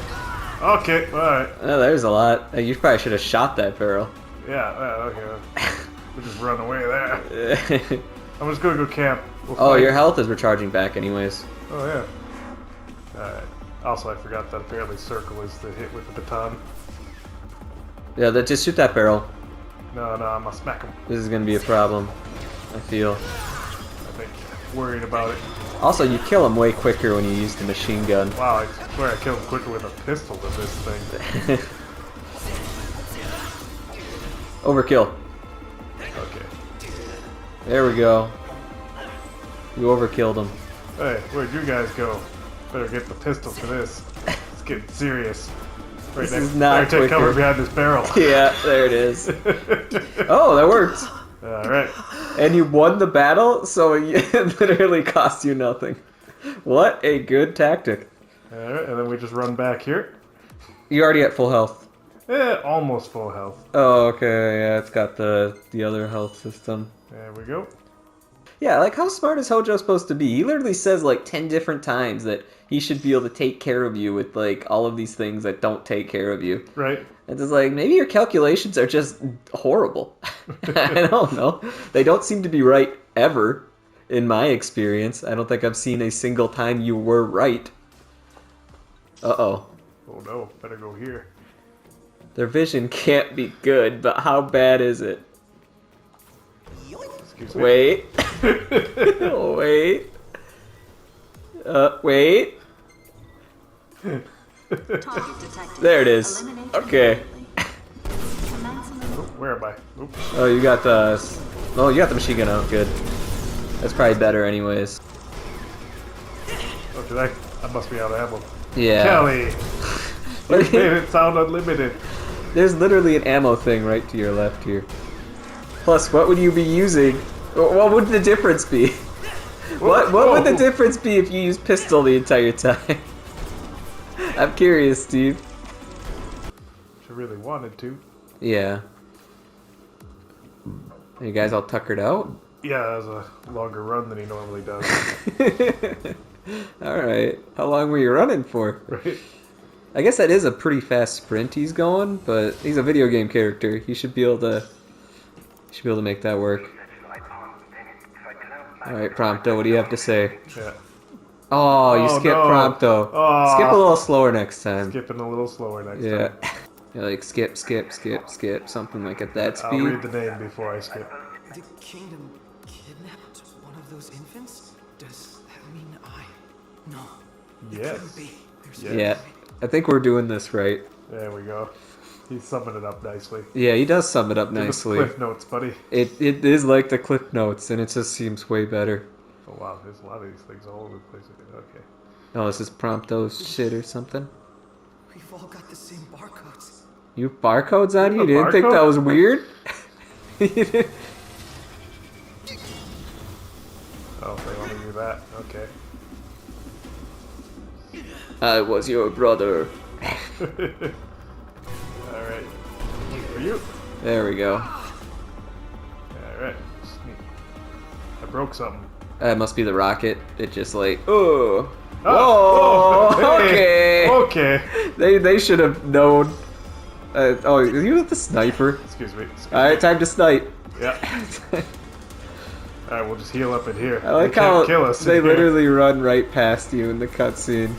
Okay, alright. Oh, there's a lot. You probably should have shot that barrel. Yeah, okay. We'll just run away there. I'm just gonna go camp. We'll Oh, fight. your health is recharging back anyways. Oh, yeah. Alright. Also, I forgot that apparently circle is the hit with the baton. Yeah, just shoot that barrel. No, I'm gonna smack him. This is gonna be a problem, I feel. I think. Worried about it. Also, you kill him way quicker when you use the machine gun. Wow, I swear I killed him quicker with a pistol than this thing. Overkill. Okay. There we go. You overkilled him. Hey, where'd you guys go? Better get the pistol for this. It's getting serious. Right This next, is not better take cover quicker. behind this barrel. Yeah, there it is. Oh, that worked. Alright. And you won the battle, so it literally cost you nothing. What a good tactic. Alright, and then we just run back here. You already at full health. Almost full health. Oh, okay, yeah, it's got the other health system. There we go. Yeah, like how smart is Hojo supposed to be? He literally says like 10 different times that he should be able to take care of you with like all of these things that don't take care of you. Right. It's just like, maybe your calculations are just horrible. I don't know. They don't seem to be right ever, in my experience. I don't think I've seen a single time you were right. Uh-oh. Oh no, better go here. Their vision can't be good, but how bad is it? Excuse me. Wait. Wait. Wait. There it is. Okay. Oh, where am I? Oops. Oh, you got the... Oh, you got the machine gun out. Good. That's probably better anyways. Oh, did I? I must be out of ammo. Yeah. Kelly! You made it sound unlimited. There's literally an ammo thing right to your left here. Plus, what would you be using? What would the difference be? What would the difference be if you used pistol the entire time? I'm curious, Steve. She really wanted to. Yeah. Are you guys all tuckered out? Yeah, that was a longer run than he normally does. Alright. How long were you running for? Right. I guess that is a pretty fast sprint he's going, but he's a video game character. He should be able to make that work. Alright, Prompto, what do you have to say? Yeah. Oh, you skipped no. Prompto. Oh. Skip a little slower next time. Skipping a little slower next Yeah. time. Yeah, like skip, something like at that speed. I'll read the name before I skip. The kingdom kidnapped one of those infants? Does that mean No. Yes. Yeah. I think we're doing this right. There we go. He's summing it up nicely. Yeah, he does sum it up Give us nicely. Cliff notes, buddy. It is like the Cliff Notes, and it just seems way better. Oh wow, there's a lot of these things all over the place. Okay. Oh, this is Prompto's shit or something? We've all got the same barcodes. You have barcodes on you? You You didn't have a think that barcode? was weird? Oh, they want to do that. Okay. I was your brother. Alright. For you. There we go. Alright. Sneak. I broke something. That must be the rocket. It just like, oh. Oh, Whoa, hey, okay. They should have known. Oh, are you the sniper? Excuse me. Alright, time to snipe. Yeah. Alright, we'll just heal up in here. I like They can't how kill us in they here. literally run right past you in the cutscene.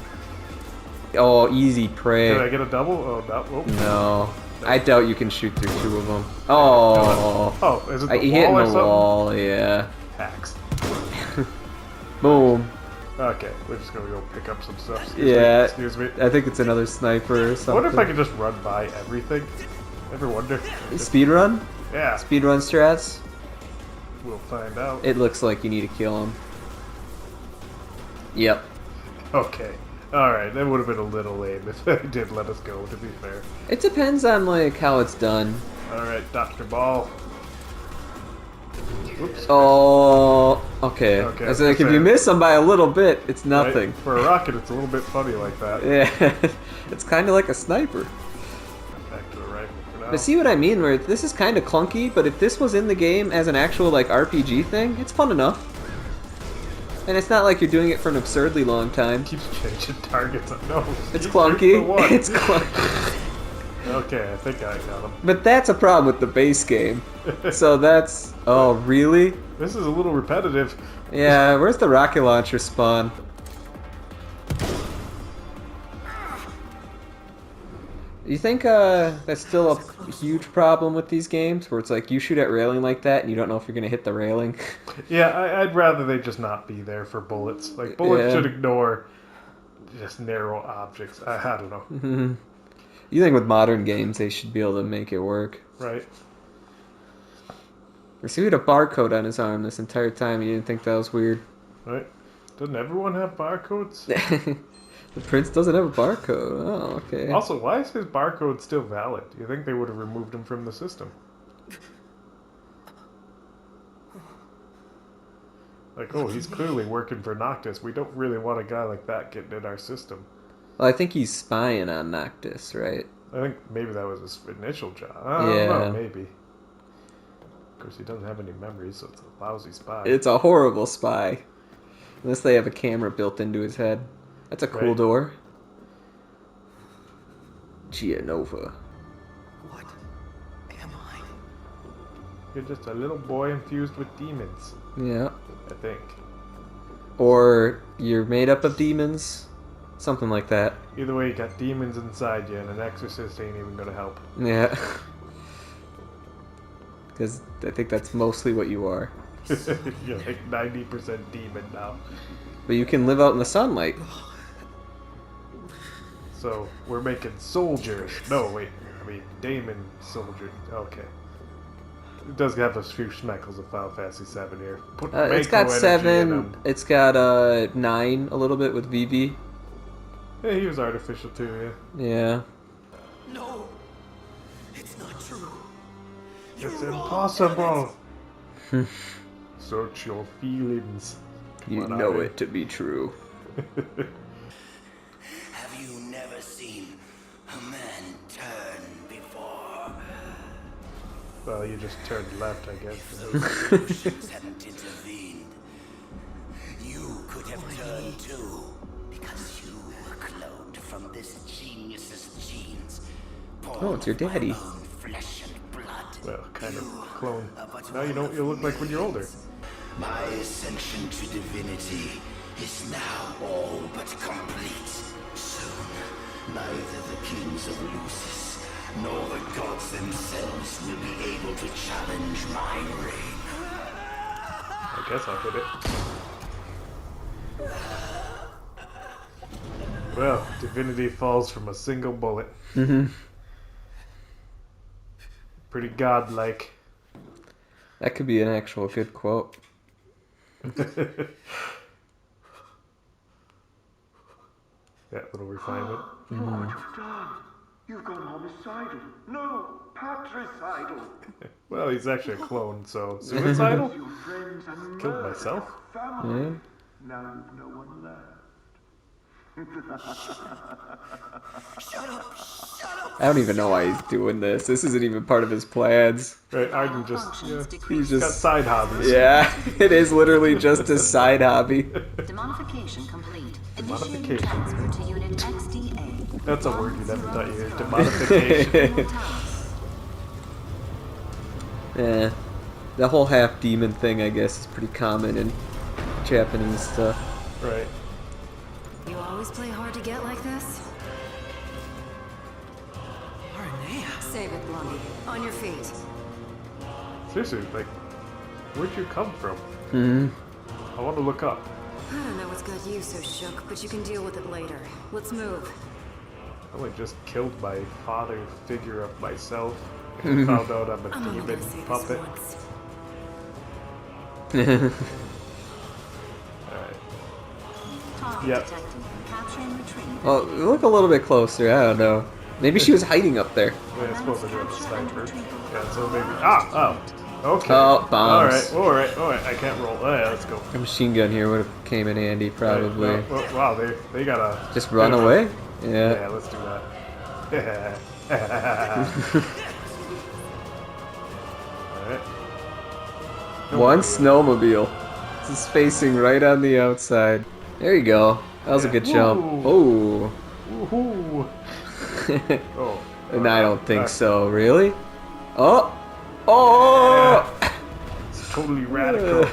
Oh, easy prey. Did I get a double? Oh, no. No. I doubt you can shoot through two of them. Oh. Oh, is it the He hit wall or in the something? wall, yeah. Hacks. Boom. Okay, we're just gonna go pick up some stuff. Excuse me. I think it's another sniper or I something. wonder if I could just run by everything. Ever wonder? Speed run? Yeah. Speed run strats? We'll find out. It looks like you need to kill him. Yep. Okay. Alright, that would have been a little lame if they did let us go, to be fair. It depends on like how it's done. Alright, Dr. Ball. Oops. Oh, okay. Okay, I was like, if you miss them by a little bit, it's nothing. Right? For a rocket, it's a little bit funny like that. Yeah, it's kind of like a sniper. Back to the rifle for now. But see what I mean? Where this is kind of clunky, but if this was in the game as an actual like RPG thing, it's fun enough. And it's not like you're doing it for an absurdly long time. Keeps changing targets. No, it's clunky. It's clunky. Okay, I think I got him. But that's a problem with the base game. So that's... Oh, really? This is a little repetitive. Yeah, where's the rocket launcher spawn? You think that's still a huge problem with these games? Where it's like you shoot at railing like that and you don't know if you're going to hit the railing? Yeah, I'd rather they just not be there for bullets. Like, bullets should ignore just narrow objects. I don't know. You think with modern games they should be able to make it work. Right. I see he had a barcode on his arm this entire time. You didn't think that was weird? Right. Doesn't everyone have barcodes? The prince doesn't have a barcode. Oh, okay. Also, why is his barcode still valid? Do you think they would have removed him from the system? Like, oh, he's clearly working for Noctis. We don't really want a guy like that getting in our system. Well, I think he's spying on Noctis, right? I think maybe that was his initial job. I don't know, maybe. Of course, he doesn't have any memories, so it's a lousy spy. It's a horrible spy. Unless they have a camera built into his head. That's a cool door. Gianova. What am I? You're just a little boy infused with demons. Yeah. I think. Or you're made up of demons. Something like that. Either way, you got demons inside you, and an exorcist ain't even gonna help. Yeah. Because I think that's mostly what you are. You're like 90% demon now. But you can live out in the sunlight. So, we're making soldiers. No, wait. I mean, Damon soldier. Okay. It does have a few schmeckles of Final Fantasy 7 here. It's got 7. It's got 9 a little bit with Vivi. Yeah, he was artificial too, yeah. Yeah. No, it's not true. It's impossible. Search your feelings. You know it to be true. Have you never seen a man turn before? Well, you just turned left, I guess. If those emotions hadn't intervened, you could have turned too, because you were cloned from this genius's genes. Oh, it's your daddy. Flesh and blood. Well, kind of clone. Now you know what you look like when you're older. My ascension to divinity is now all but complete. Soon, neither the kings of Lucis nor the gods themselves will be able to challenge my reign. I guess I'll hit it. Well, divinity falls from a single bullet. Pretty godlike. That could be an actual good quote. That little refinement. What you've done? You've gone homicidal. No, patricidal. Well, he's actually a clone, so suicidal? Your friends and Killed myself? family. Now you've no one left. Shut up! Shut up! I don't even know why he's doing this. This isn't even part of his plans. Right, Arden just, he's got just side hobbies. Yeah, it is literally just his side hobby. Demonification complete. Demonification. Initiating transfer to unit XDA. That's a word you never thought you heard. Demonification. Yeah, the whole half demon thing, I guess, is pretty common in Japanese stuff. Right. You always play hard to get like this? Aranea. Save it, Blondie. On your feet. Seriously, like, where'd you come from? I want to look up. I don't know what's got you so shook, but you can deal with it later. Let's move. I only just killed my father figure of myself. And found out I'm a demon puppet. Alright. Yep. Well, look a little bit closer. I don't know. Maybe she was hiding up there. Yeah, I suppose I do have a sniper. Yeah, so maybe. Ah! Oh! Okay. Oh, bombs. Alright. I can't roll. Oh, yeah, let's go. A machine gun here would have came in handy, probably. Right, well, wow, they gotta. Just run away? Yeah. Yeah, let's do that. Alright. One snowmobile. It's spacing right on the outside. There you go. That was a good jump. Oh. Woohoo! Oh. And I don't think so. Really? Oh. Oh. It's totally radical.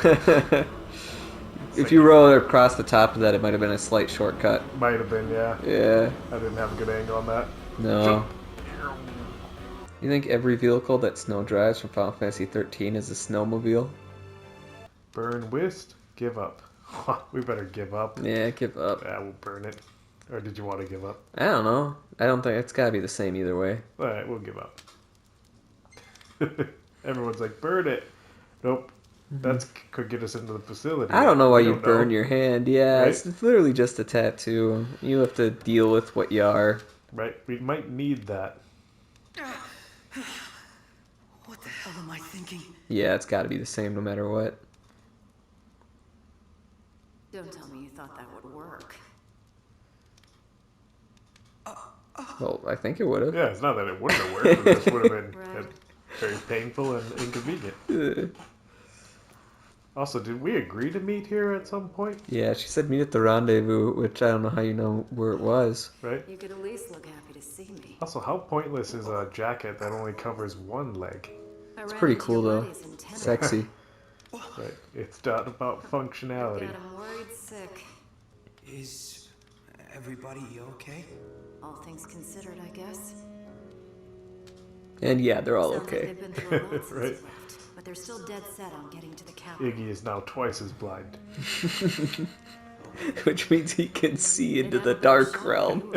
If you roll across the top of that, it might have been a slight shortcut. Might have been, yeah. Yeah. I didn't have a good angle on that. No. You think every vehicle that Snow drives from Final Fantasy 13 is a snowmobile? Burn whist, give up. We better give up. Yeah, give up. Yeah, we'll burn it. Or did you want to give up? I don't know. I don't think it's gotta be the same either way. Alright, we'll give up. Everyone's like, burn it. Nope. That could get us into the facility. I don't know why We you don't burn know. your hand. Yeah, Right? it's literally just a tattoo. You have to deal with what you are. Right, we might need that. What the hell am I thinking? Yeah, it's gotta be the same no matter what. Don't tell me you thought that would work. Well, I think it would have. Yeah, it's not that it wouldn't have worked, it just would have been very painful and inconvenient. Also, did we agree to meet here at some point? Yeah, she said meet at the rendezvous, which I don't know how you know where it was. Right? You could at least look happy to see me. Also, how pointless is a jacket that only covers one leg? It's pretty cool though. Sexy. Right. It's not about functionality. I'm worried sick. Is everybody okay? All things considered, I guess. And yeah, they're all Sounds like okay. they've been through a lot since Right. you left, but they're still dead set on getting to the capital. Iggy is now twice as blind. Which means he can see into the dark realm.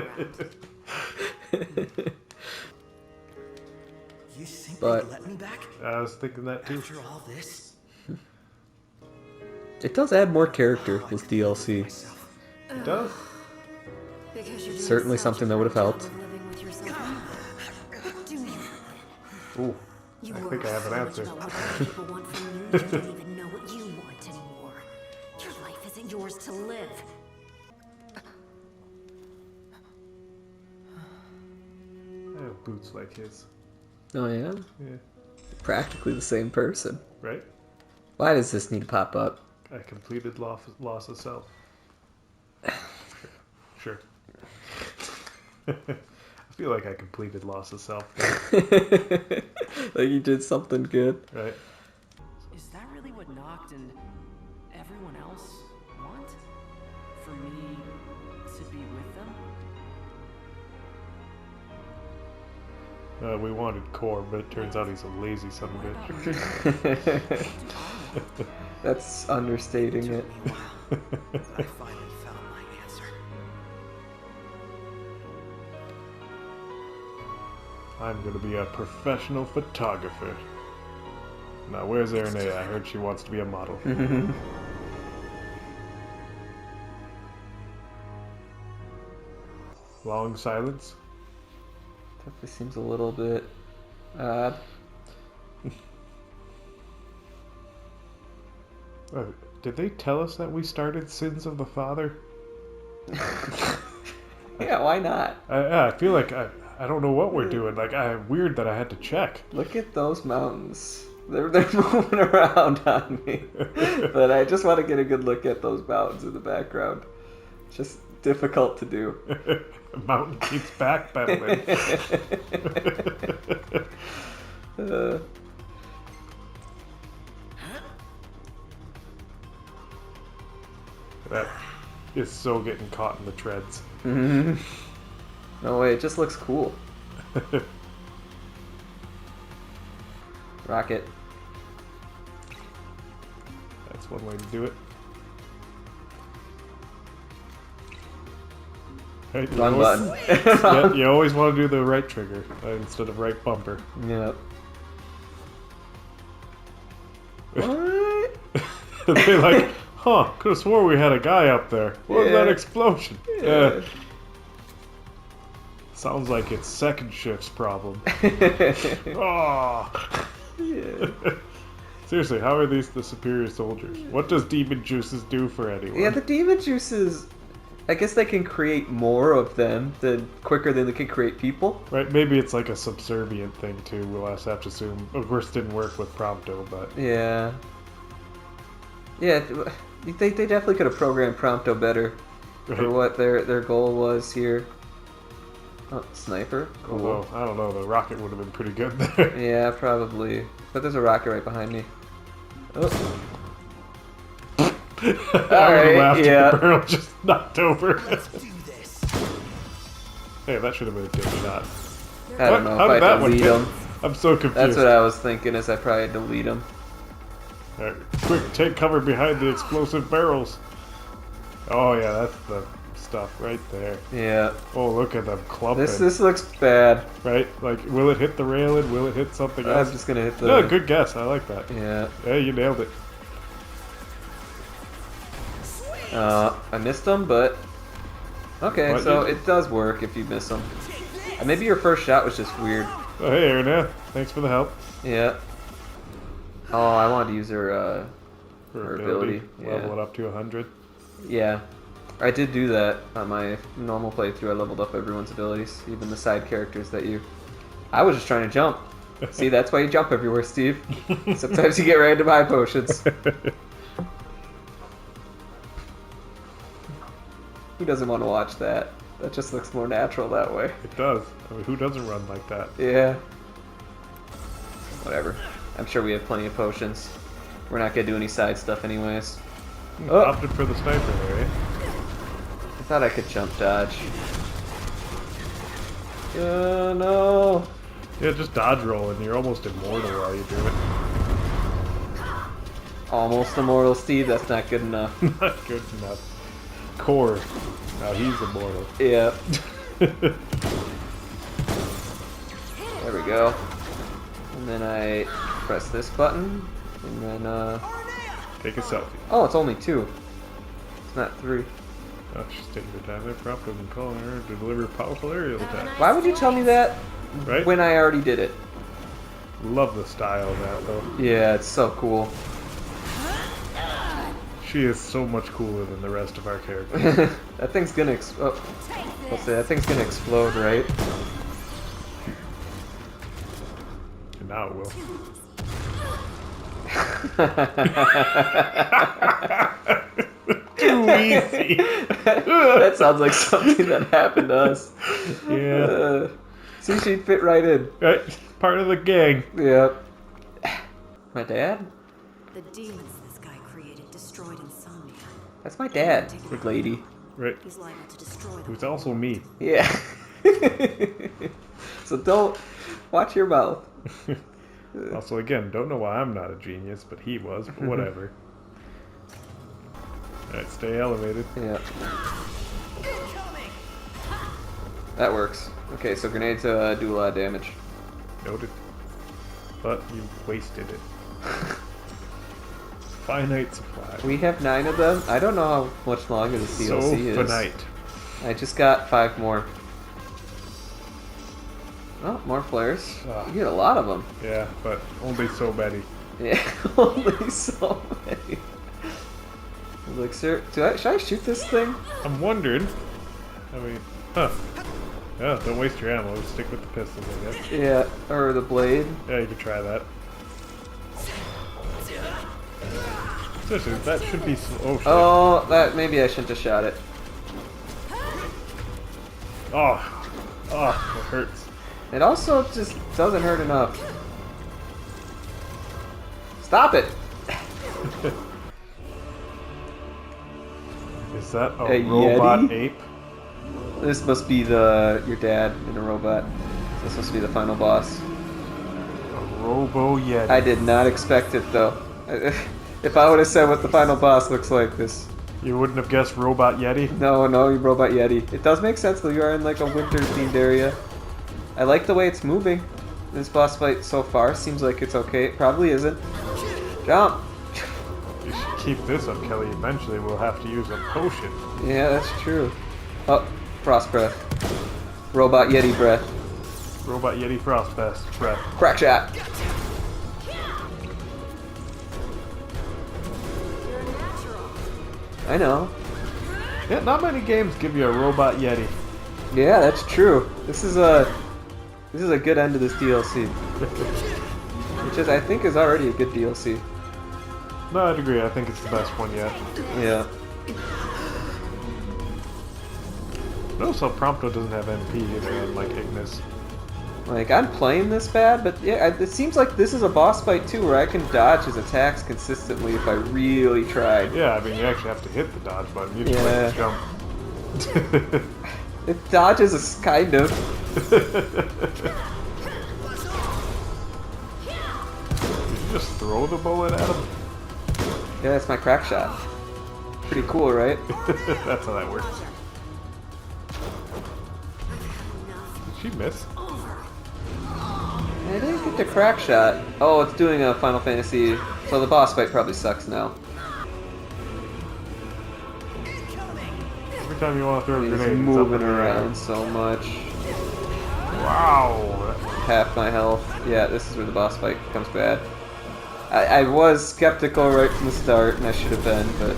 You think But they'd let me back? I was thinking that too. After all this? it does add more character, this DLC. It does. Because you're Certainly something that would have helped. Ooh, You I worry think I have an so much answer. about what other people want from you, you don't even know what you want anymore. Your life isn't yours to live. I have boots like his. Oh yeah? Yeah. Practically the same person. Right? Why does this need to pop up? I completed loss of self. Sure. I feel like I completed loss of self. Like you did something good. Right. Is that really what Noct and everyone else want? For me to be with them? We wanted Core, but it turns out he's a lazy son of a bitch. That's understating it. I finally found my answer. I'm gonna be a professional photographer. Now, where's Erinea? I heard she wants to be a model. Long silence. Definitely seems a little bit odd. Did they tell us that we started Sins of the Father? Yeah, why not? I feel like I don't know what we're doing. Like, weird that I had to check. Look at those mountains. They're moving around on me. But I just want to get a good look at those mountains in the background. It's just difficult to do. The mountain keeps backpedaling. That is so getting caught in the treads. No way, it just looks cool. Rocket. That's one way to do it. Right, Wrong button. Yeah, you always want to do the right trigger instead of right bumper. Yep. They're like, huh, could have swore we had a guy up there. What was that explosion? Yeah. Sounds like it's second shift's problem. Oh. Yeah. Seriously, how are these the superior soldiers? What does demon juices do for anyone? Yeah, the demon juices, I guess they can create more of them quicker than they can create people. Right, maybe it's like a subservient thing too. We'll have to assume. Of course, it didn't work with Prompto, but Yeah. Yeah, They definitely could have programmed Prompto better for what their goal was here. Oh, sniper. Cool. Although, I don't know, the rocket would have been pretty good there. Yeah, probably. But there's a rocket right behind me. Oh. Alright, yeah. The barrel just knocked over. Hey, that should have been a good shot. I don't know How if did I that one delete hit? him. I'm so confused. That's what I was thinking, is I probably delete him. Alright, quick, take cover behind the explosive barrels. Oh yeah, that's the stuff right there. Yeah. Oh, look at them clumping. This looks bad. Right? Like, will it hit the railing? Will it hit something else? I'm just gonna hit the... No, good guess. I like that. Yeah. Yeah, you nailed it. I missed him, but... Okay, What, so it does work if you miss them. Maybe your first shot was just weird. Oh, hey, Erna. Thanks for the help. Yeah. Oh, I wanted to use her ability. Level it up to 100. Yeah. I did do that on my normal playthrough. I leveled up everyone's abilities, even the side characters that you... I was just trying to jump. See, that's why you jump everywhere, Steve. Sometimes you get random high potions. Who doesn't want to watch that? That just looks more natural that way. It does. I mean, who doesn't run like that? Yeah. Whatever. I'm sure we have plenty of potions. We're not gonna do any side stuff anyways. Oh! Opted for the sniper there, eh? I thought I could jump dodge. No! Yeah, just dodge roll and you're almost immortal while you do it. Almost immortal, Steve. That's not good enough. Not good enough. Core. Now he's immortal. Yeah. There we go. And then I press this button, and then take a selfie. Oh, it's only 2. It's not 3. Oh, just take your time. They prompted and calling her to deliver powerful aerial attack. Why would you tell me that right? when I already did it? Love the style of that, though. Yeah, it's so cool. She is so much cooler than the rest of our characters. That thing's gonna let's say that thing's gonna explode, right? And now it will. Too easy. That sounds like something that happened to us. Yeah. See, she'd fit right in. Right, part of the gang. Yeah. My dad? The demons this guy created destroyed Insomnia. That's my dad, big lady. Right. He's liable to destroy them. Who's also me. Yeah. So don't watch your mouth. Also, again, don't know why I'm not a genius, but he was. But whatever. Alright, stay elevated. Yeah. That works. Okay, so grenades do a lot of damage. Noted. But you wasted it. Finite supply. We have 9 of them. I don't know how much longer this DLC is. Finite. I just got 5 more. Oh, more flares. You get a lot of them. Yeah, but only so many. Yeah, only so many. Elixir. Should I shoot this thing? I'm wondering. I mean, huh. Yeah, don't waste your ammo. Just stick with the pistol, I guess. Yeah, or the blade. Yeah, you could try that. Seriously, that should be... Oh, shit. Oh, that maybe I shouldn't have shot it. Oh, it hurts. It also just doesn't hurt enough. Stop it! Is that a A robot Yeti? ape? This must be your dad in a robot. This must be the final boss. A Robo Yeti. I did not expect it though. If I would have said what the final boss looks like, this. You wouldn't have guessed Robot Yeti? No, you robot Yeti. It does make sense though. You are in like a winter themed area. I like the way it's moving. This boss fight so far seems like it's okay. It probably isn't. Jump! You should keep this up, Kelly. Eventually we'll have to use a potion. Yeah, that's true. Oh, frost breath. Robot Yeti breath. Robot Yeti frost breath. Crack shot. I know. Yeah, not many games give you a Robot Yeti. Yeah, that's true. This is a good end to this DLC. Which is, I think, is already a good DLC. No, I'd agree. I think it's the best one yet. Yeah. Notice how Prompto doesn't have MP either, unlike Ignis. Like, I'm playing this bad, but yeah, it seems like this is a boss fight too, where I can dodge his attacks consistently if I really tried. Yeah, I mean, you actually have to hit the dodge button. You just like to jump. It dodges us, kind of. Did you just throw the bullet at him? Yeah, that's my crack shot. Pretty cool, right? That's how that works. Did she miss? I didn't get the crack shot. Oh, it's doing a Final Fantasy, so the boss fight probably sucks now. Every time you want to throw a He's grenade, moving around so much. Wow! Half my health. Yeah, this is where the boss fight becomes bad. I was skeptical right from the start, and I should have been, but...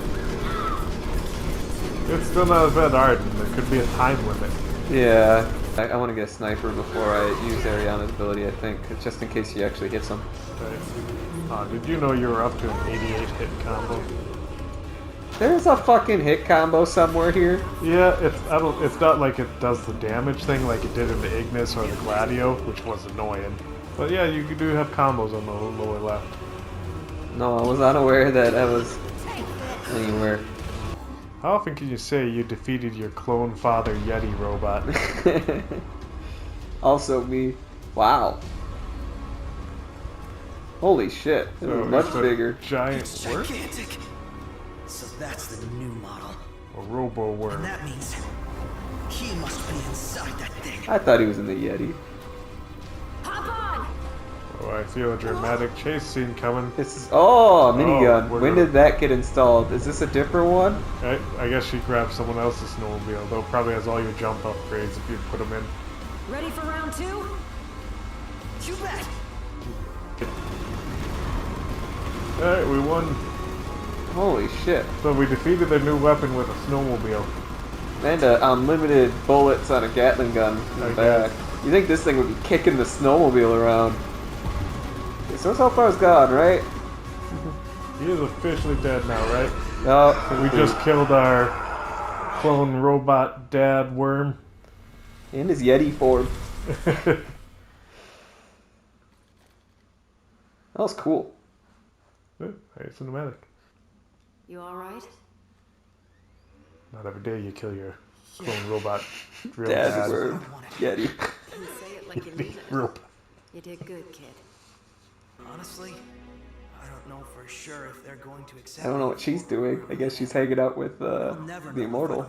It's still not as bad art, and there could be a time limit. Yeah. I want to get a sniper before I use Ariana's ability, I think, just in case she actually hits him. Right. Did you know you were up to an 88 hit combo? There's a fucking hit combo somewhere here. Yeah, it's not like it does the damage thing like it did in the Ignis or the Gladio, which was annoying. But yeah, you do have combos on the lower left. No, I was unaware that I was anywhere. How often can you say you defeated your clone father Yeti robot? Also me. Wow. Holy shit. This is much bigger. Giant worm? Gigantic. So that's the new model. A robo worm. And that means he must be inside that thing. I thought he was in the Yeti. Oh, I feel a dramatic chase scene coming. This is minigun. When did that get installed? Is this a different one? I guess she grabbed someone else's snowmobile, though it probably has all your jump upgrades if you put them in. Ready for round 2? You bet. Alright, we won. Holy shit. So we defeated their new weapon with a snowmobile. And unlimited bullets on a Gatling gun in the back. You think this thing would be kicking the snowmobile around? So far it's gone, right? He is officially dead now, right? No. We just killed our clone robot dad worm. In his Yeti form. That was cool. Very cinematic. You alright? Not every day you kill your clone robot real dad worm. Yeti. Say it like you mean it. Rope. You did good, kid. Honestly, I don't know for sure if they're going to accept. I don't know what she's doing. I guess she's hanging out with the Immortal.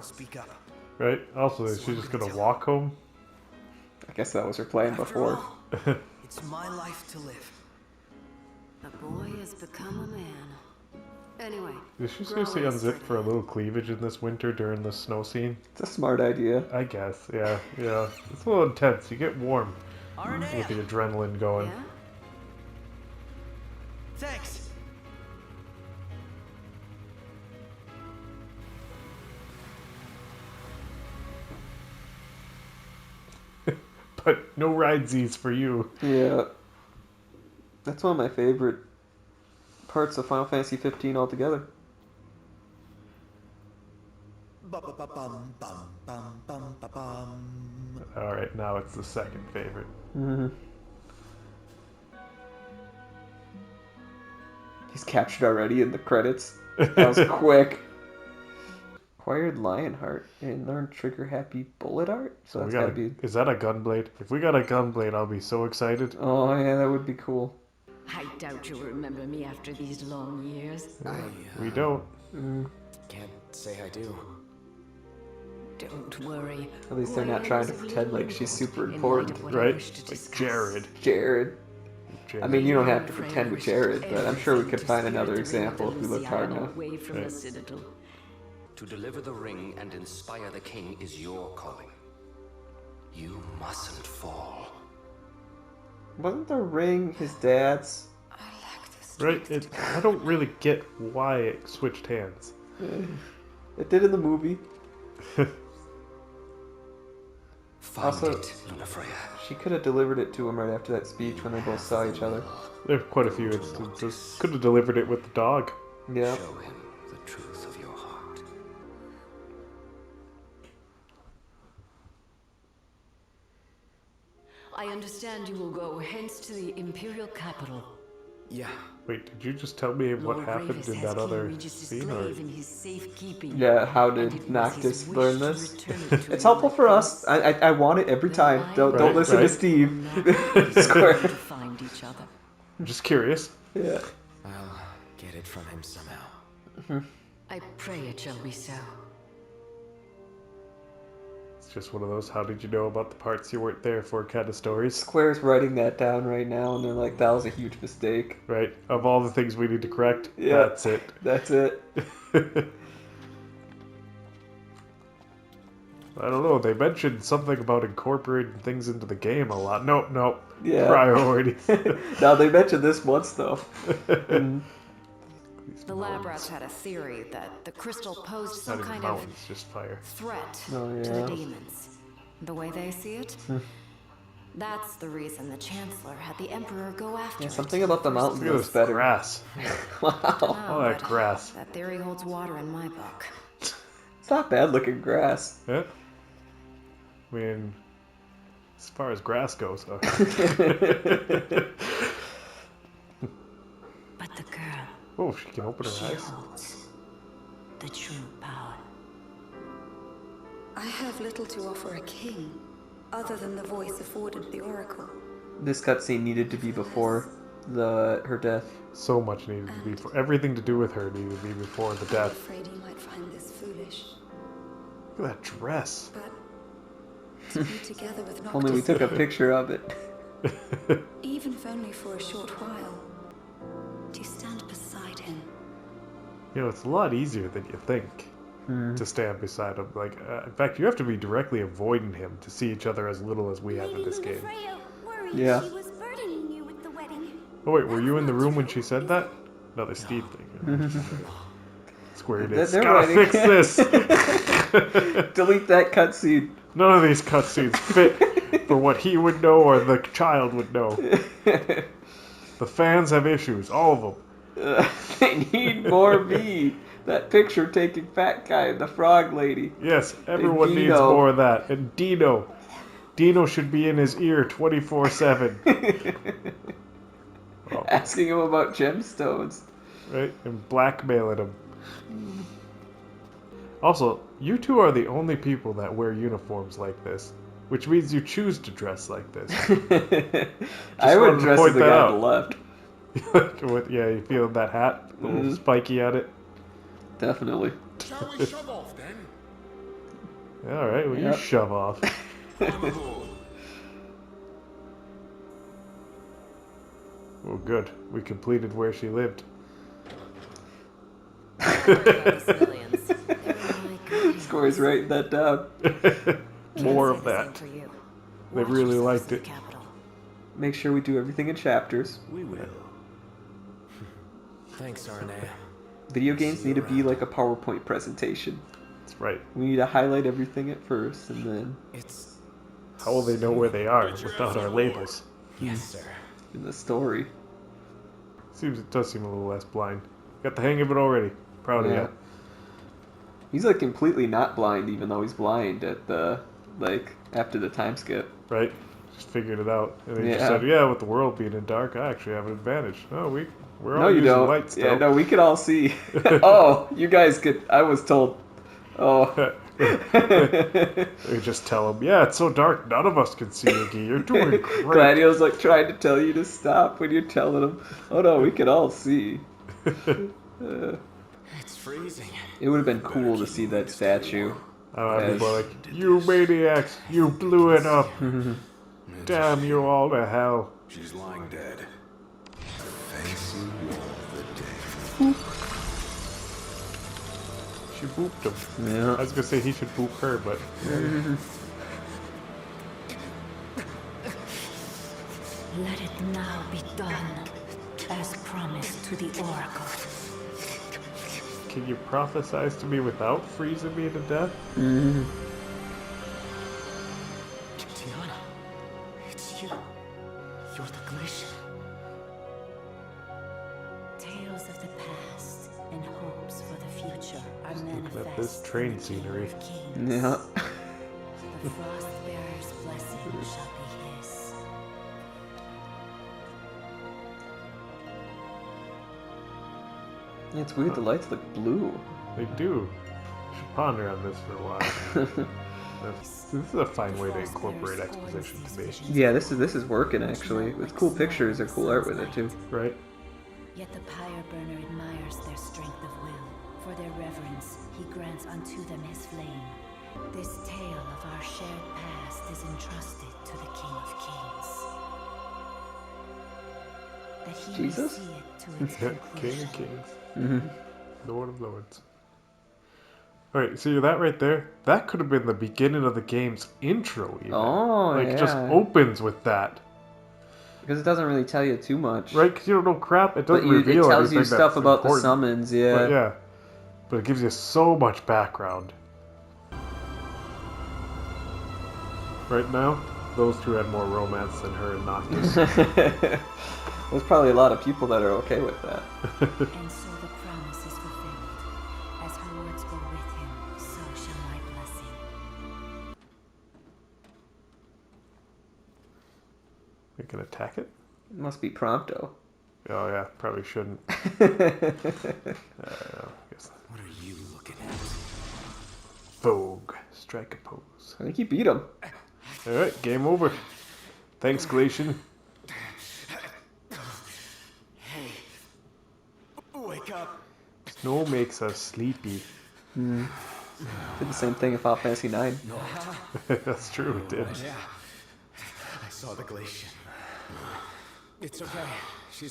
Right? Also, is she just gonna walk home? I guess that was her plan before. It's my life to live. A boy has become a man. Anyway. Did she seriously unzip for a little cleavage in this winter during the snow scene? It's a smart idea. I guess, yeah. It's a little intense. You get warm with the adrenaline going. Yeah? Thanks. But no ridesies for you. Yeah. That's one of my favorite parts of Final Fantasy 15 altogether. Alright, now it's the second favorite. He's captured already in the credits. That was quick. Acquired Lionheart and learned trigger happy bullet art. So that's gotta be. Is that a gunblade? If we got a gunblade, I'll be so excited. Oh yeah, that would be cool. I doubt you'll remember me after these long years. We don't. Can't say I do. Don't worry. At least they're not trying to pretend like she's super important. Right? Like Jared. I mean, you don't have to pretend with Jared, but I'm sure we could find another example if we looked hard enough. Away from the Citadel. To deliver the ring and inspire the king is your calling. You mustn't fall. Wasn't the ring his dad's? Right? I don't really get why it switched hands. It did in the movie. Also, she could have delivered it to him right after that speech when they both saw each other. There are quite a few instances. Could have delivered it with the dog. Yeah. Show him the truth of your heart. I understand you will go hence to the Imperial capital. Yeah. Wait, did you just tell me what Lord happened Ravis in has that other King Regis' scene? Or? slave in his safekeeping. Yeah, how and did it was his Noctis wish learn to this? return it to It's you, helpful my for us. prince. I want it every time. Don't Right, listen to right. Steve. Will not be Square. able to find each other. I'm just curious. Yeah. I'll get it from him somehow. I pray it shall be so. It's just one of those how did you know about the parts you weren't there for kind of stories. Square's writing that down right now, and they're like, that was a huge mistake. Right. Of all the things we need to correct, Yeah, that's it. That's it. I don't know. They mentioned something about incorporating things into the game a lot. Nope. Yeah. Priorities. Now they mentioned this once though. The lab rats had a theory that the crystal posed some Not even kind mountains, of just fire. threat Oh, to the yeah. demons. The way they see it, that's the reason the Chancellor had the Emperor go after Yeah, it. something about the mountain Look at looks this better. grass. Wow. All that grass. That theory holds water in my book. It's not bad looking grass. Yeah. I mean, as far as grass goes. But the girl, Oh, she can open her she eyes. holds the true power. I have little to offer a king, other than the voice afforded the oracle. This cutscene needed to be before her death. So much needed to be for everything to do with her needed to be before the I'm death. afraid you might find this foolish. Look at that dress. But to be together with Noctis, Only we took a picture of it. even if only for a short while, to stand beside him. You know, it's a lot easier than you think to stand beside him. Like, in fact, you have to be directly avoiding him to see each other as little as we have in this game. Yeah. She was burdening you with the wedding. Oh wait, were you in the room when she said that? Another Steve thing. Square Enix. They're Gotta writing. fix this! Delete that cutscene. None of these cutscenes fit for what he would know or the child would know. The fans have issues, all of them. They need more me. That picture taking fat guy and the frog lady. Yes, everyone needs Dino. more of that. And Dino. Dino should be in his ear 24/7. Asking him about gemstones. Right? And blackmailing him. Also, you two are the only people that wear uniforms like this. Which means you choose to dress like this. I would wanted to dress point as the that guy out. on the left. Yeah, you feel that hat? A little spiky at it? Definitely. Shall we shove off then? Alright, well, Yep. you shove off. Oh, good. We completed where she lived. Score's writing that down. More of that. They really liked it. Make sure we do everything in chapters. We will. Thanks, Arnea. Video games need to be like a PowerPoint presentation. That's right. We need to highlight everything at first, and then How will they know where they are without our labels? Yes, sir. in the story. It does seem a little less blind. Got the hang of it already. Proud of Yeah. you. He's like completely not blind, even though he's blind at the after the time skip. Right? Just figured it out. And they just Yeah. said, yeah, with the world being in dark, I actually have an advantage. Oh, we're all No, you using don't. light still. Yeah, no, we can all see. Oh, you guys could. I was told. Oh. We just tell them, yeah, it's so dark, none of us can see Iggy. You're doing great. Gladio's like trying to tell you to stop when you're telling him, oh no, we can all see. It's freezing. It would have been cool to see that statue. I don't know, people are like, you maniacs, you blew it up. Damn you all to hell. She's lying dead. Facing the dead. She booped him. Yeah. I was gonna say he should boop her, but Let it now be done, as promised to the oracle. can you prophesize to me without freezing me to death? Tiana, it's you. You're the Glacier. Tales of the past and this train scenery. Yeah. The Frostbearer's blessing shall be his. It's weird, the lights look blue. They do. I should ponder on this for a while. This is a fine way to incorporate exposition to me. Yeah, this is working actually. With cool pictures and cool art with it too. Right. Yet the pyre burner admires their strength of will. For their reverence, he grants unto them his flame. This tale of our shared past is entrusted to the King of Kings. That he Jesus? may see it to its King conclusion. of Kings. Lord of Lords. Alright, see that right there? That could have been the beginning of the game's intro even. Oh, like, yeah. it just opens with that. Because it doesn't really tell you too much. Right, because you don't know crap. It doesn't But reveal it tells you anything stuff that's about important. the summons, yeah. But yeah. But it gives you so much background. Right now, those two had more romance than her and Noctis. There's probably a lot of people that are okay with that. And so the promise is fulfilled. As her words go with him, so shall my blessing. You can attack it? It must be Prompto. Oh yeah, probably shouldn't. What are you looking at? Vogue. Strike a pose. I think he beat him. Alright, game over. Thanks, Glacian. Hey, wake up. Snow makes us sleepy. Did the same thing in Final Fantasy 9. That's true, it did. Yeah, I saw the glacier. It's okay.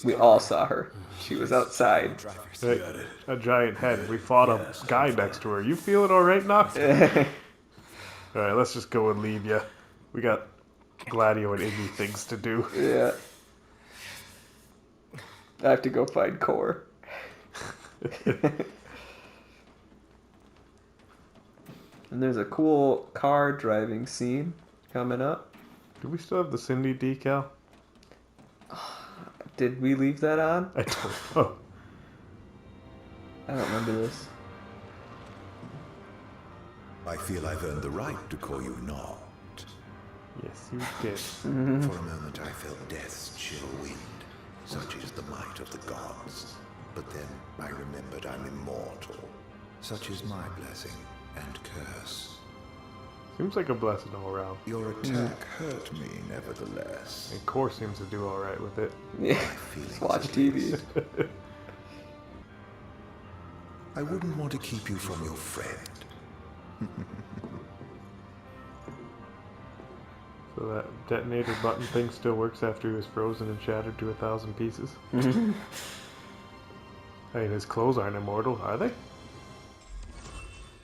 We all saw her. She was outside. Right, a giant head. We fought a guy next to her. You feeling alright, Nox? Alright, let's just go and leave you. We got Gladio and Iggy things to do. Yeah. I have to go find Core. And there's a cool car driving scene coming up. Do we still have the Cindy decal? Did we leave that on? I don't know. I don't remember this. I feel I've earned the right to call you Not. Yes, you did. For a moment I felt death's chill wind. Such is the might of the gods. But then I remembered I'm immortal. Such is my blessing and curse. Seems like a blessing all around. Your attack hurt me, nevertheless. And Core seems to do alright with it. Yeah, just watch TV. I wouldn't want to keep you from your friend. So that detonator button thing still works after he was frozen and shattered to 1,000 pieces. I mean, his clothes aren't immortal, are they?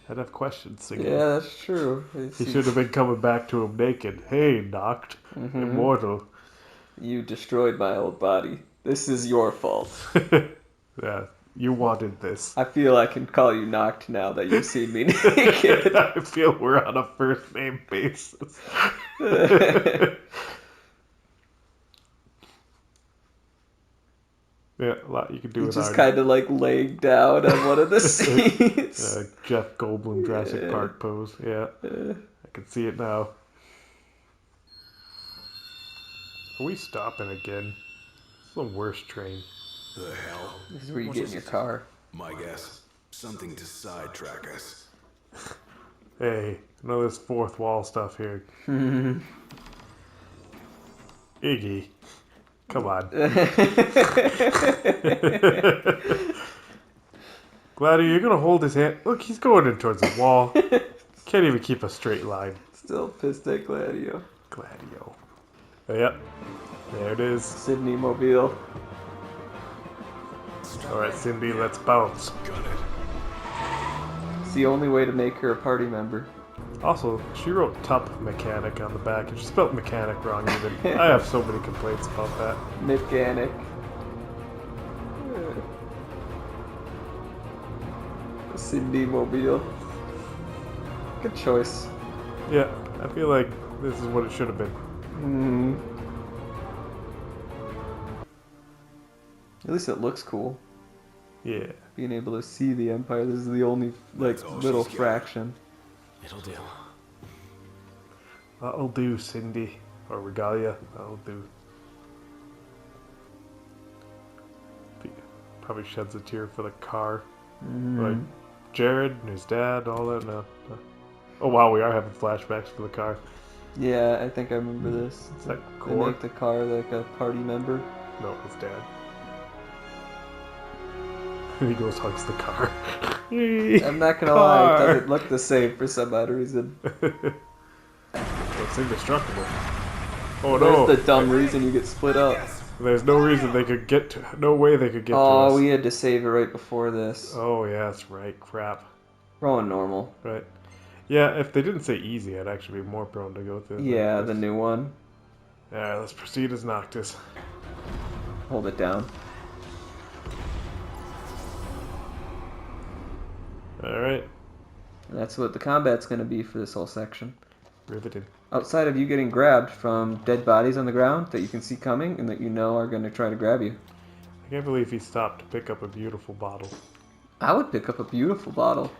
I'd have questions. Singing. Yeah, that's true. He should have been coming back to him naked. Hey, Noct, immortal. You destroyed my old body. This is your fault. Yeah, you wanted this. I feel I can call you Noct now that you've seen me naked. I feel we're on a first name basis. Yeah, a lot you could do He's with just our... kind of like laying down on one of the seats. Jeff Goldblum Jurassic Park pose. Yeah, I can see it now. Are we stopping again? It's the worst train. The hell? This is where you get in your car. My guess. Something to sidetrack us. Hey, none of this fourth wall stuff here. Iggy. Come on. Gladio, you're gonna hold his hand. Look, he's going in towards the wall. Can't even keep a straight line. Still pissed at Gladio. Gladio. Oh, yep. There it is. Sydney Mobile. Alright, Cindy, let's bounce. It's the only way to make her a party member. Also, she wrote Tup Mechanic on the back, and she spelled mechanic wrong even. I have so many complaints about that. Mechanic. Cindy Mobile. Good choice. Yeah, I feel like this is what it should have been. At least it looks cool. Yeah. being able to see the Empire. This is the only like little fraction. It'll do. That'll do, Cindy. Or Regalia. That'll do. Probably sheds a tear for the car. Like Jared and his dad, all that. No. Oh wow, we are having flashbacks for the car. Yeah, I think I remember this. Is that They Core? make the car like a party member. No, his dad. He goes hugs the car. I'm not gonna lie, it doesn't look the same for some odd reason. It's indestructible. Oh There's no! the dumb reason you get split up. There's no reason they could get to. No way they could get to us. Oh, we had to save it right before this. Oh yeah, that's right. Crap. We're on normal. Right. Yeah, if they didn't say easy, I'd actually be more prone to go through. Yeah, the new one. Yeah, let's proceed as Noctis. Hold it down. Alright. That's what the combat's going to be for this whole section. Riveted. Outside of you getting grabbed from dead bodies on the ground that you can see coming and that you know are going to try to grab you. I can't believe he stopped to pick up a beautiful bottle. I would pick up a beautiful bottle.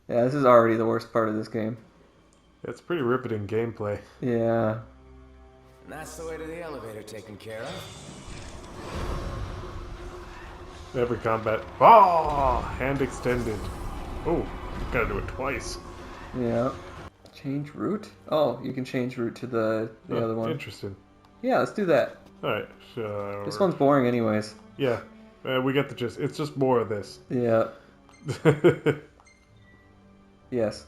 Yeah, this is already the worst part of this game. It's pretty riveting gameplay. Yeah. And that's the way to the elevator taken care of. Every combat. Oh! Hand extended. Oh, gotta do it twice. Yeah. Change route? Oh, you can change route to the other one. Interesting. Yeah, let's do that. Alright, sure. This one's boring anyways. Yeah. We get the gist. It's just more of this. Yeah. Yes.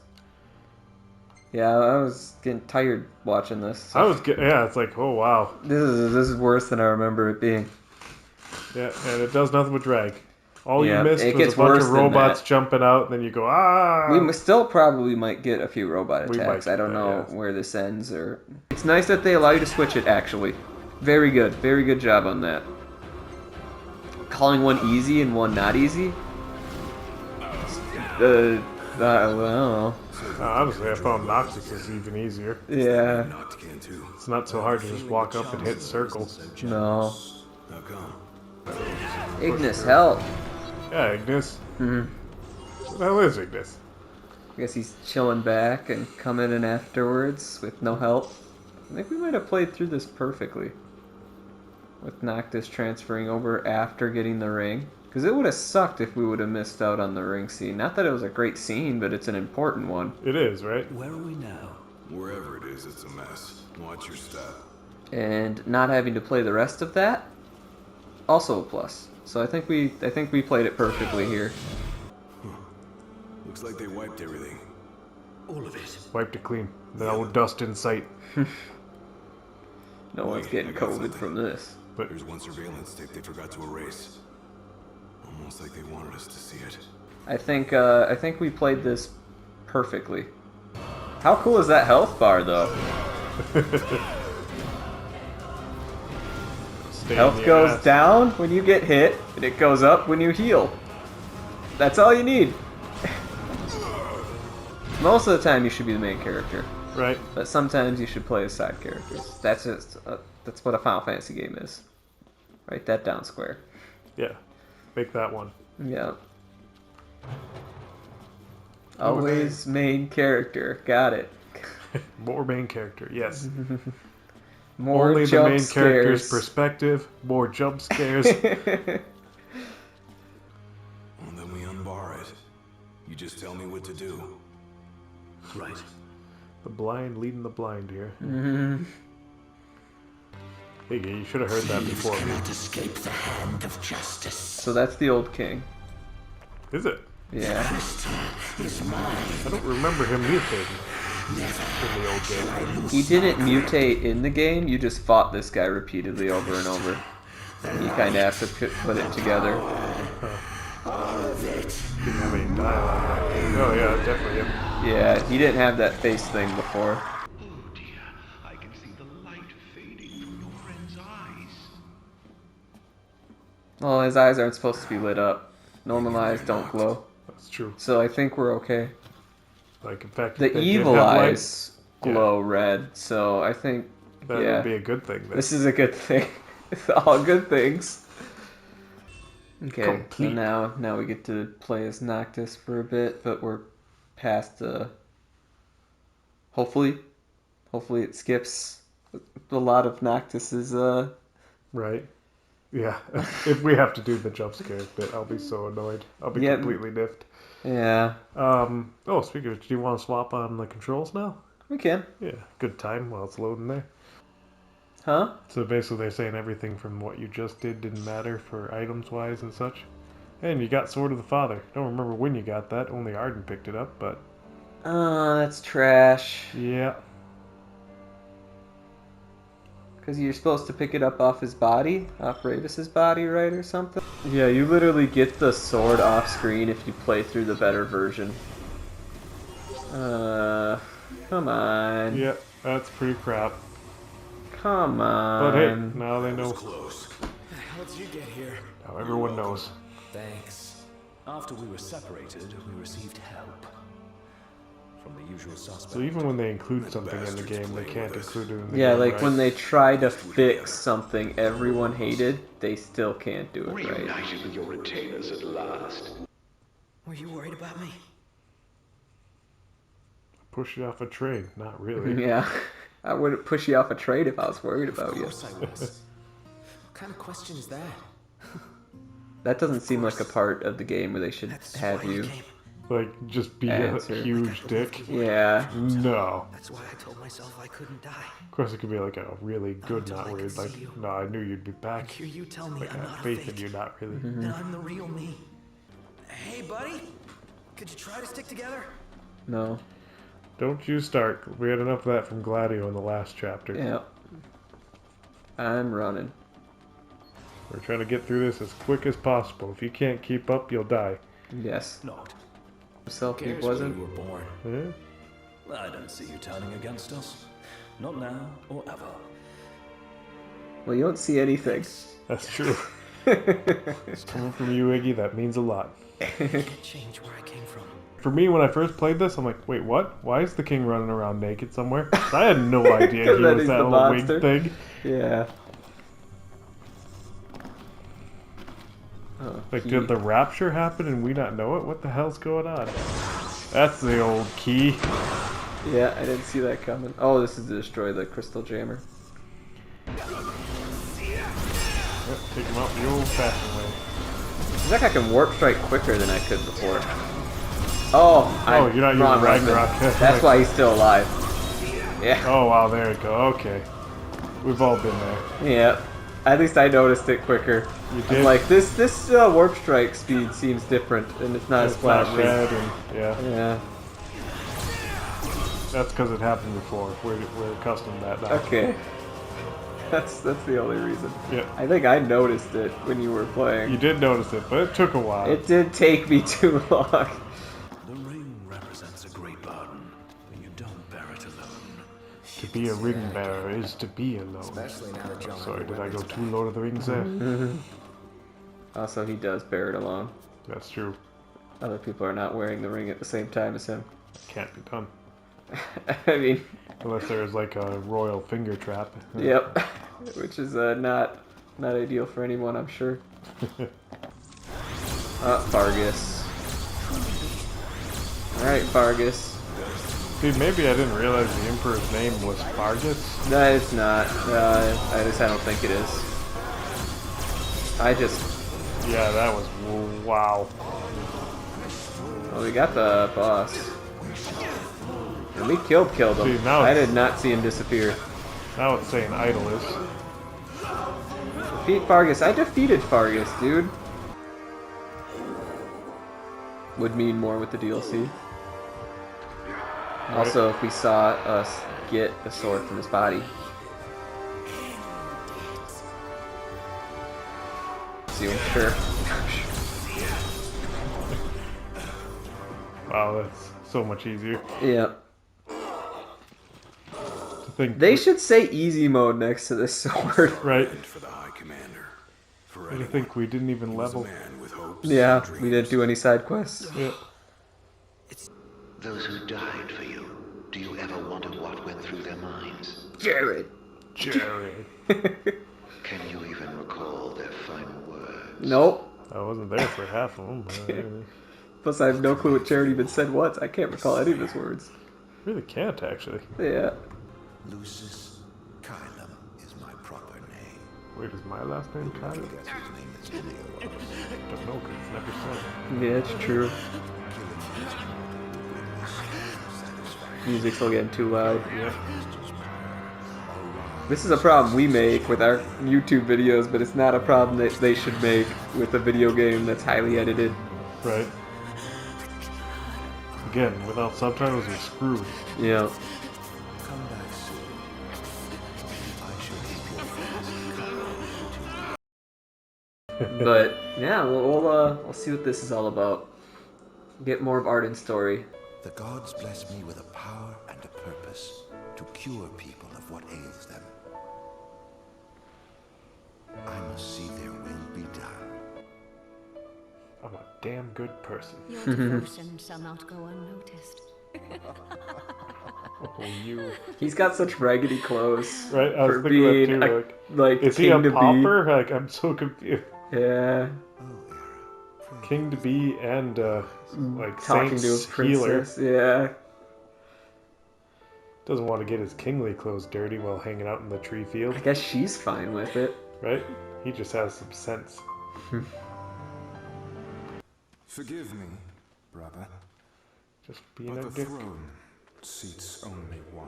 Yeah, I was getting tired watching this. Yeah, it's like, oh wow. This is worse than I remember it being. Yeah, and it does nothing but drag. All Yeah, you missed it was gets a bunch worse of than robots that. jumping out, and then you go, ah! We still probably might get a few robot We attacks. might I don't get know that, yeah. where this ends. Or it's nice that they allow you to switch it, actually. Very good. Very good job on that. Calling one easy and one not easy? Well, I don't know. Honestly, I found Noctis is even easier. Yeah. It's not so hard to just walk up and hit circle. No. Ignis, help! Yeah, Ignis. Mhm. What the hell is Ignis? I guess he's chilling back and coming in afterwards with no help. I think we might have played through this perfectly. With Noctis transferring over after getting the ring. Because it would have sucked if we would have missed out on the ring scene. Not that it was a great scene, but it's an important one. It is, right? Where are we now? Wherever it is, it's a mess. Watch your step. And not having to play the rest of that, also a plus. So I think we played it perfectly here. Looks like they wiped everything. All of it. Wiped it clean. No dust in sight. No one's getting COVID from this. But there's one surveillance tape they forgot to erase. Almost like they wanted us to see it. I think we played this perfectly. How cool is that health bar, though? Health goes down when you get hit, and it goes up when you heal. That's all you need. Most of the time, you should be the main character. Right. But sometimes you should play as side characters. That's just that's what a Final Fantasy game is. Write that down, Square. Yeah. Make that one. Yeah. Always main character. Got it. More main character, yes. More Only the jump main character's scares. perspective, more jump scares. Well, then we unbar it. You just tell me what to do. Right. The blind leading the blind here. Mhm. Hey, you should have heard that before. Escape the hand of justice. So that's the old king. Is it? Yeah. I don't remember him mutating in the old game. He didn't mutate in the game, you just fought this guy repeatedly over and over. You kind of have to put it together. Didn't have any dialogue. Oh yeah, definitely him. Yeah, he didn't have that face thing before. Well, his eyes aren't supposed to be lit up. Normal eyes don't glow. That's true. So I think we're okay. Like, in fact, The if they did evil have light- eyes glow red, so I think That would be a good thing. Then. This is a good thing. It's all good things. Okay, so Complete. now we get to play as Noctis for a bit, but we're past hopefully it skips a lot of Noctis's Right. Yeah. If we have to do the jump scare bit, I'll be so annoyed. I'll be completely niffed. Yeah. Oh, speaking of which, do you want to swap on the controls now? We can. Yeah, good time while it's loading there. Huh? So basically they're saying everything from what you just did didn't matter for items-wise and such. And you got Sword of the Father. Don't remember when you got that, only Arden picked it up, but... That's trash. Yeah. Because you're supposed to pick it up off his body? Off Ravis's body, right, or something? Yeah, you literally get the sword off screen if you play through the better version. Come on. Yeah, that's pretty crap. Come on. But hey, now they know. How did you get here? Now everyone knows. Thanks. After we were separated, we received help from the usual suspects. So even when they include something in the game, they can't include it in the game, Yeah, like right? when they try to fix something everyone hated, they still can't do it right. Reunited with your retainers at last. Were you worried about me? Push you off a train. Not really. Yeah. I wouldn't push you off a train if I was worried about you. Of course I was. What kind of question is that? That doesn't seem like a part of the game where they should have you. Like, just be answer. a huge dick? Yeah. No. That's why I told myself I couldn't die. Of course, it could be like a really good, not worried. Like, no, I knew you'd be back. Hear you tell me Like, I'm I had not a faith fake. in you, not really. Then I'm the real me. Hey, buddy. Could you try to stick together? No. Don't you start. We had enough of that from Gladio in the last chapter. Yeah. I'm running. We're trying to get through this as quick as possible. If you can't keep up, you'll die. Yes. Not. Self-keep Cares where wasn't. you were born. Yeah? I don't see you turning against us. Not now or ever. Well, you don't see anything. That's true. Coming from you, Iggy, that means a lot. I can't change where I came from. For me, when I first played this, I'm like, wait, what? Why is the king running around naked somewhere? I had no idea he That was he's that the little wing monster. thing. Yeah. Oh, Like, did the rapture happen and we not know it? What the hell's going on? That's the old key. Yeah, I didn't see that coming. Oh, this is to destroy the crystal jammer. Yep, take him out the old-fashioned way. Seems like I can warp strike quicker than I could before. Oh, you're not using wrong weapon. Ragnarok. That's why he's still alive. Yeah. Oh, wow, there we go. Okay. We've all been there. Yeah. At least I noticed it quicker. You I'm did? like, this warp strike speed seems different, and it's not as It's not flashy. red and, yeah. Yeah. That's because it happened before. We're accustomed to that now. Okay. That's the only reason. Yeah. I think I noticed it when you were playing. You did notice it, but it took a while. It did take me too long. The ring represents a great burden, and you don't bear it alone. To be a ring bearer is to be alone. Especially now that John Sorry, did I go too Lord of the Rings there? Also, he does bear it alone. That's true. Other people are not wearing the ring at the same time as him. Can't be done. I mean... Unless there's like a royal finger trap. Yep. Which is not ideal for anyone, I'm sure. Fargus. Alright, Fargus. Dude, maybe I didn't realize the Emperor's name was Fargus. No, it's not. I don't think it is. Yeah, that was... wow. Well, we got the boss. And we killed him. See, now I did not see him disappear. Now it's saying Idolus. Defeat Fargus. I defeated Fargus, dude. Would mean more with the DLC. Right. Also, if we saw us get the sword from his body. See, I'm sure. Wow, that's so much easier. Yeah. To think They should say easy mode next to this sword. Right. For the High Commander. For I think we didn't even level. Yeah, we didn't do any side quests. Yeah. Those who died for you, do you ever wonder what went through their minds? Jared. Jerry. Can you even recall their final words? Nope. I wasn't there for half of them. Plus, I have no clue what Charity even said once. I can't recall any of his words. Really can't, actually. Yeah. Lucis Kylum is my proper name. Wait, is my last name Kylum? Guess his name is Ilio. Don't know, because it's never said. Yeah, it's true. Music's still getting too loud. Yeah. This is a problem we make with our YouTube videos, but it's not a problem that they should make with a video game that's highly edited. Right. Again, without subtitles, you're screwed. Yeah. Come back soon. I shall keep your But yeah, we'll see what this is all about. Get more of Arden's story. The gods bless me with a power and a purpose to cure people of what ails them. I must see their will be done. I'm a damn good person. Your devotion shall not go unnoticed. Oh, you. He's got such raggedy clothes. Right, I was for thinking being that too. like is he a king to pauper? Like, I'm so confused. be. Yeah. King to be and like Talking to a Saint's healer. princess. Yeah. Doesn't want to get his kingly clothes dirty while hanging out in the tree field. I guess she's fine with it. Right? He just has some sense. Forgive me, brother. Just being but a the dick. throne seats only one.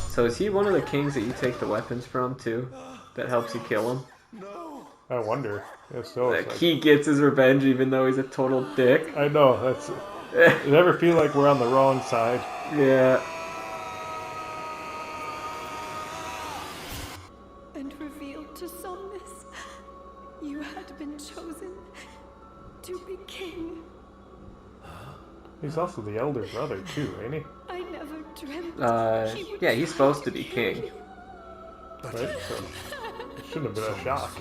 So is he one of the kings that you take the weapons from too? That helps you kill him? I wonder. If so, Like it's like, he gets his revenge even though he's a total dick. I know, that's... You never feel like we're on the wrong side. Yeah. And revealed to Somnus, you had been chosen to be king. He's also the elder brother too, ain't he? I never dreamt he would Yeah, he's supposed to be king. Right? So, it shouldn't have been a shock.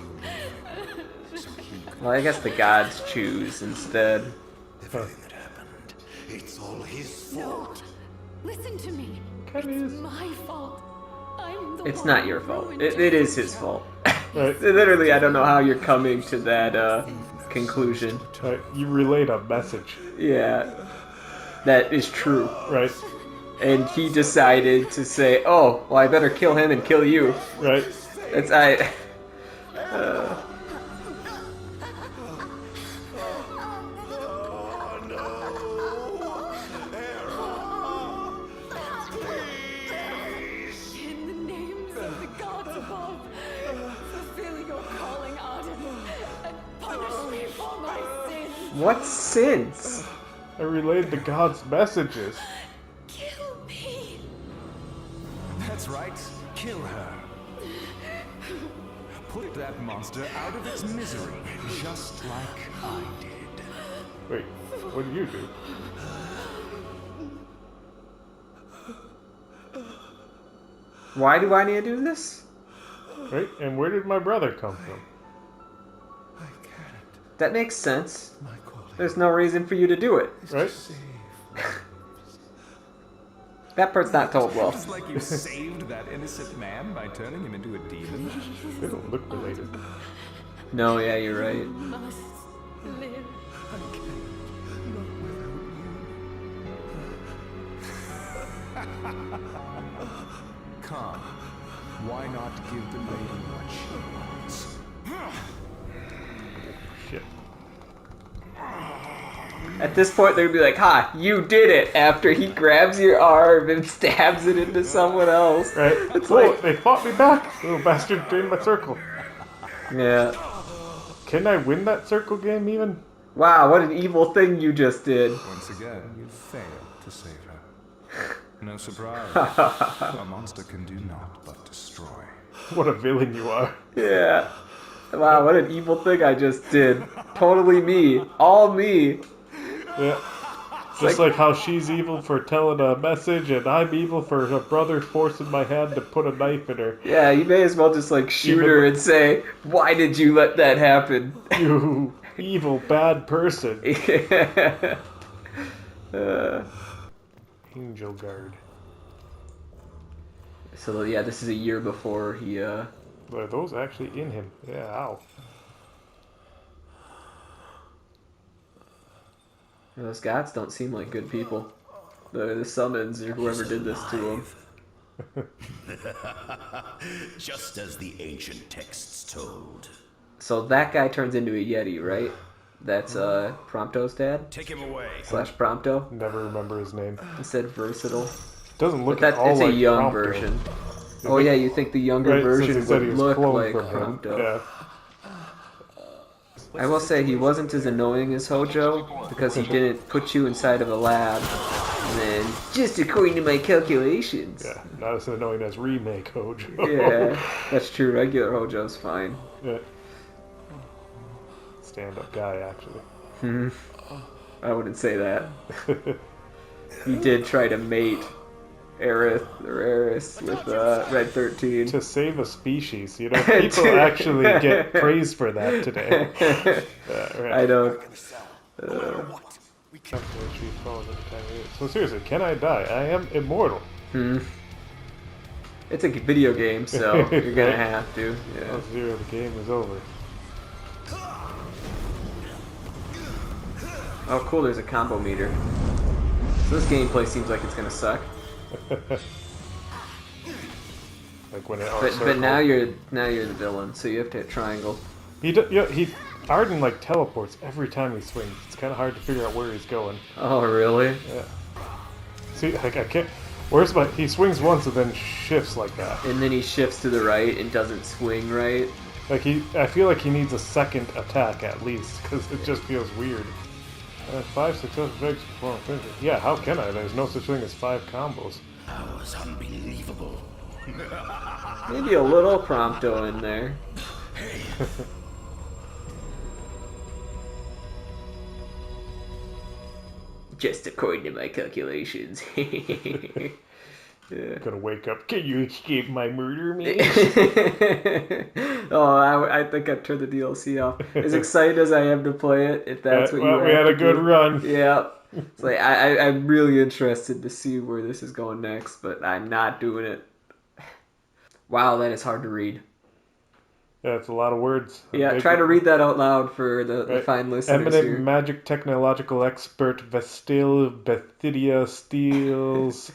Well, I guess the gods choose instead. Everything that happened, it's all his fault. No, listen to me. It It's my fault. I'm the It's one not who your fault. ruined It is his fault. Right. Literally, I don't know how you're coming to that conclusion. Right, you relayed a message. Yeah. That is true. Right. And he decided to say, oh, well, I better kill him and kill you. Right. It's, In the names of the gods above, fulfill your calling, Arden, and punish me for my sins. What sins? I relayed the gods' messages. Kill me. That's right. Kill her. Put that monster out of its misery, just like I did. Wait, what did you do? Why do I need to do this? Right, and where did my brother come from? That makes sense. There's no reason for you to do it. Right? That part's not told well. It's like you saved that innocent man by turning him into a demon. They don't look related. No, yeah, you're right. Must live. Come. Why not give the lady what she wants? Shit. At this point, they'd be like, ha, you did it, after he grabs your arm and stabs it into someone else. Right? It's Oh, like, they fought me back! Little bastard in my circle. yeah. Can I win that circle game even? Wow, what an evil thing you just did. Once again, you failed to save her. No surprise. A monster can do naught but destroy. What a villain you are. Yeah. Wow, what an evil thing I just did. Totally me. All me. Yeah. Just like how she's evil for telling a message, and I'm evil for her brother forcing my hand to put a knife in her. Yeah, you may as well just like shoot her and say, why did you let that happen? You evil, bad person. Angel Guard. So yeah, this is a year before he. Are those actually in him? Yeah. Ow. Those gods don't seem like good people. The summons or whoever did this to him. Just as the ancient texts told. So that guy turns into a Yeti, right? That's Prompto's dad? Take him away. Slash Prompto? Never remember his name. It said versatile. Doesn't look but at all it's like a young Prompto. version. Oh yeah, you think the younger version would look like Prompto. Yeah. I will say he wasn't as annoying as Hojo because he didn't put you inside of a lab and then, just according to my calculations. Yeah, not as annoying as remake Hojo. Yeah, that's true. Regular Hojo's fine. Yeah. Stand-up guy, actually. I wouldn't say that. He did try to mate Aerith or Eris with Red 13. To save a species, you know, people actually get praise for that today. Right. I don't. So seriously, can I die? I am immortal. It's a video game, so you're gonna have to. Yeah. Zero, the game is over. Oh, cool! There's a combo meter. So this gameplay seems like it's gonna suck. Like when it but now you're the villain, so you have to hit triangle. Arden like teleports every time he swings. It's kind of hard to figure out where he's going. Oh really? Yeah. See, like I can't. Where's my? He swings once and then shifts like that. And then he shifts to the right and doesn't swing right. Like I feel like he needs a second attack at least because it just feels weird. 5 successful eggs before finished. Yeah, how can I? There's no such thing as 5 combos. That was unbelievable. Maybe a little Prompto in there. Just according to my calculations. Yeah. Gonna wake up. Can you escape my murder, me? Oh, I think I turned the DLC off. As excited as I am to play it, if that's what you we had a good run. Yeah. It's like I'm really interested to see where this is going next, but I'm not doing it. Wow, that is hard to read. Yeah, it's a lot of words. Yeah, try to read that out loud for the fine listeners. Eminent here. magic technological expert Vestil Bethidia Steels.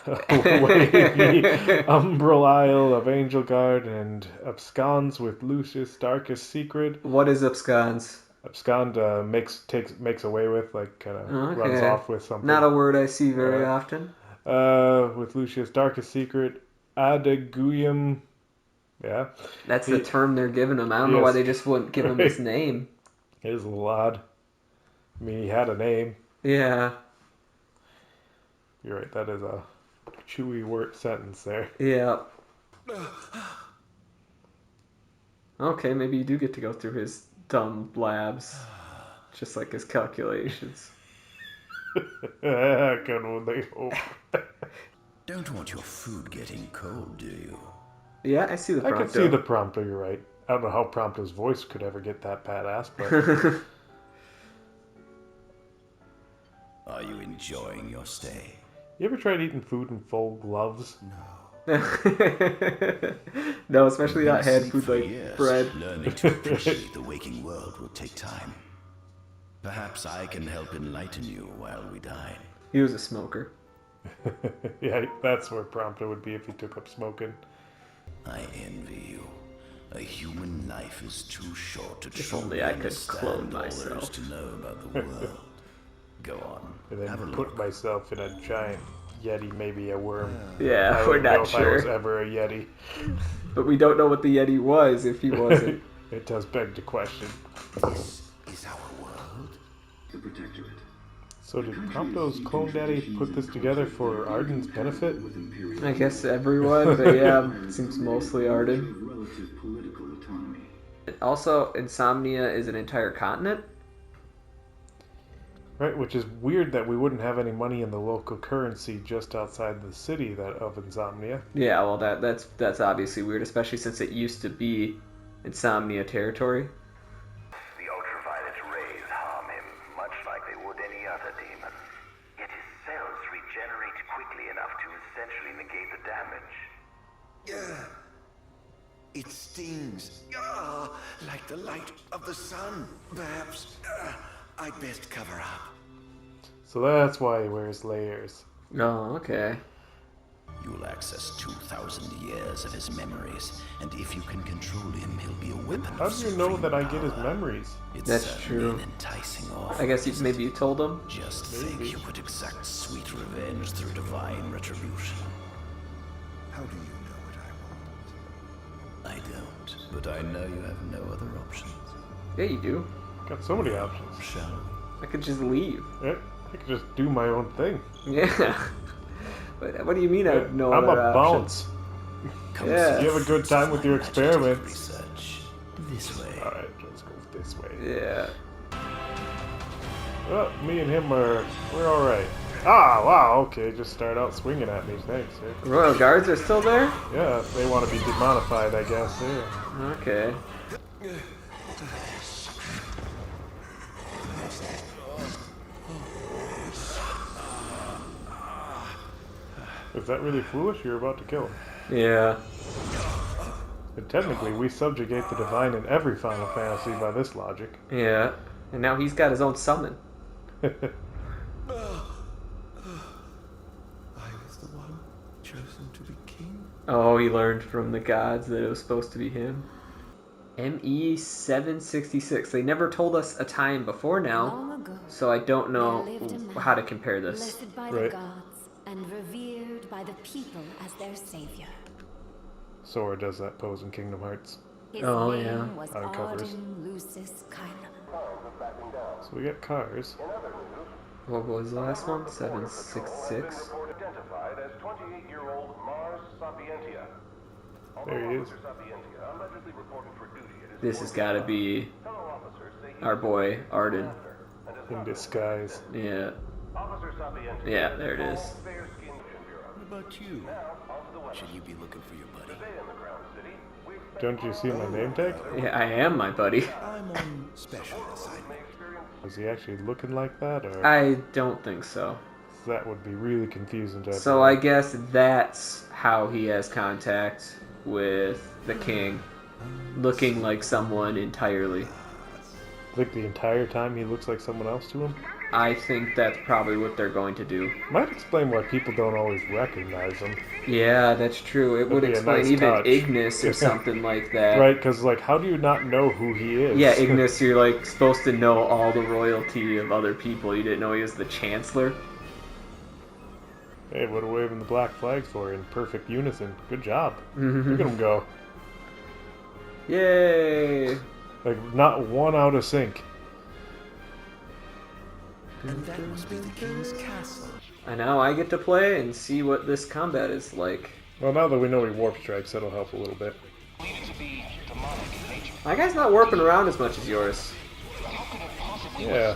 Away the Umbral Isle of Angel Guard and absconds with Lucius' darkest secret. What is absconds? Abscond makes away with, like, kind of runs off with something. Not a word I see very often. With Lucius' darkest secret, Adeguyum. Yeah. That's the term they're giving him. I don't know why they just wouldn't give him his name. It is a little odd. I mean, he had a name. Yeah. You're right, that is a chewy word sentence there. Yeah. Okay, maybe you do get to go through his dumb labs. Just like his calculations. I can only hope. Don't want your food getting cold, do you? Yeah, I see the Prompto. I can see the Prompto, you're right. I don't know how Prompto's voice could ever get that badass, but... Are you enjoying your stay? You ever tried eating food in full gloves? No. No, especially not hand food like bread. Learning to appreciate the waking world will take time. Perhaps I can help enlighten you while we dine. He was a smoker. Yeah, that's where Prompto would be if he took up smoking. I envy you. A human life is too short to If only I could clone all there is myself. to know about the world. Go on. And then Have a put look. myself in a giant Yeti, maybe a worm. Yeah, I we're don't know not if I was sure. ever a Yeti. But we don't know what the Yeti was if he wasn't. It does beg the question. This is our world. The Protectorate. So did Prompto's clone daddy put this together for Arden's benefit? I guess everyone, but yeah, it seems mostly Arden. Relative political autonomy. Also, Insomnia is an entire continent. Right, which is weird that we wouldn't have any money in the local currency just outside the city of Insomnia. Yeah, well, that's obviously weird, especially since it used to be Insomnia territory. The ultraviolet rays harm him, much like they would any other demon. Yet his cells regenerate quickly enough to essentially negate the damage. It stings. Like the light of the sun. Perhaps I'd best cover up. So that's why he wears layers. Oh, okay. You will access 2,000 years of his memories, and if you can control him, he'll be a weapon. How do you know that I get his memories? That's true. An enticing offer. I guess maybe you told him. Just think you could exact sweet revenge through divine retribution. How do you know what I want? I don't, but I know you have no other options. Yeah, you do. Got so many options. Shall we? I could just leave. Yeah, I could just do my own thing. Yeah. What do you mean I have no I'm other a options? bounce. Yeah. You have a good time with your experiments. Research. This way. Alright, let's go this way. Yeah. Well, me and him we're alright. Ah, wow, okay, just start out swinging at me, thanks. Yeah. Royal Guards are still there? Yeah, they want to be demonified, I guess, yeah. Okay. Is that really foolish? You're about to kill him. Yeah. And technically, we subjugate the divine in every Final Fantasy by this logic. Yeah. And now he's got his own summon. I was the one chosen to be king. Oh, he learned from the gods that it was supposed to be him. ME766. They never told us a time before now, so I don't know how to compare this. Blessed by the gods and revered by the people as their savior. Sora does that pose in Kingdom Hearts. His Oh, name yeah. was On covers. Arden Lucis Kyla. So we got cars. What was the last one? 766? Identified as 28-year-old Mars Sapientia. There he is. This has got to be our boy Arden. In disguise. Yeah. Yeah, there it is. What about you? Should you be looking for your buddy? Don't you see my name tag? Yeah, I am my buddy. I'm on special assignment. Is he actually looking like that, or? I don't think so. That would be really confusing to So I guess that's how he has contact with the king, looking like someone entirely. Like the entire time he looks like someone else to him? I think that's probably what they're going to do. Might explain why people don't always recognize him. Yeah, that's true. It would That'd be a explain nice even touch. Ignis or something like that. Right, because like, how do you not know who he is? Yeah, Ignis, you're like supposed to know all the royalty of other people. You didn't know he was the Chancellor? Hey, what a waving the black flags for in perfect unison. Good job. Mm-hmm. Look at him go. Yay! Like, not one out of sync. And that must be the king's castle. And now I get to play and see what this combat is like. Well, now that we know he warp strikes, that'll help a little bit. My guy's not warping around as much as yours. Yeah.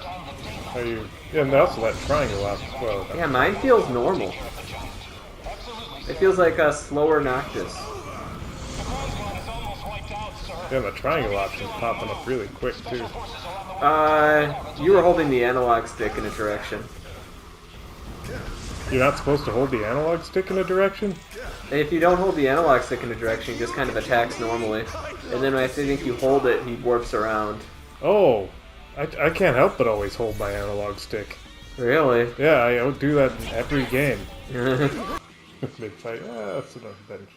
Are you? Yeah, and also that triangle option as well. Yeah, mine feels normal. It feels like a slower Noctis. Yeah, the triangle option's popping up really quick too. You were holding the analog stick in a direction. You're not supposed to hold the analog stick in a direction? If you don't hold the analog stick in a direction, he just kind of attacks normally. And then I think you hold it, he warps around. Oh, I can't help but always hold my analog stick. Really? Yeah, I do that in every game. Big fight. Ah, that's enough bench.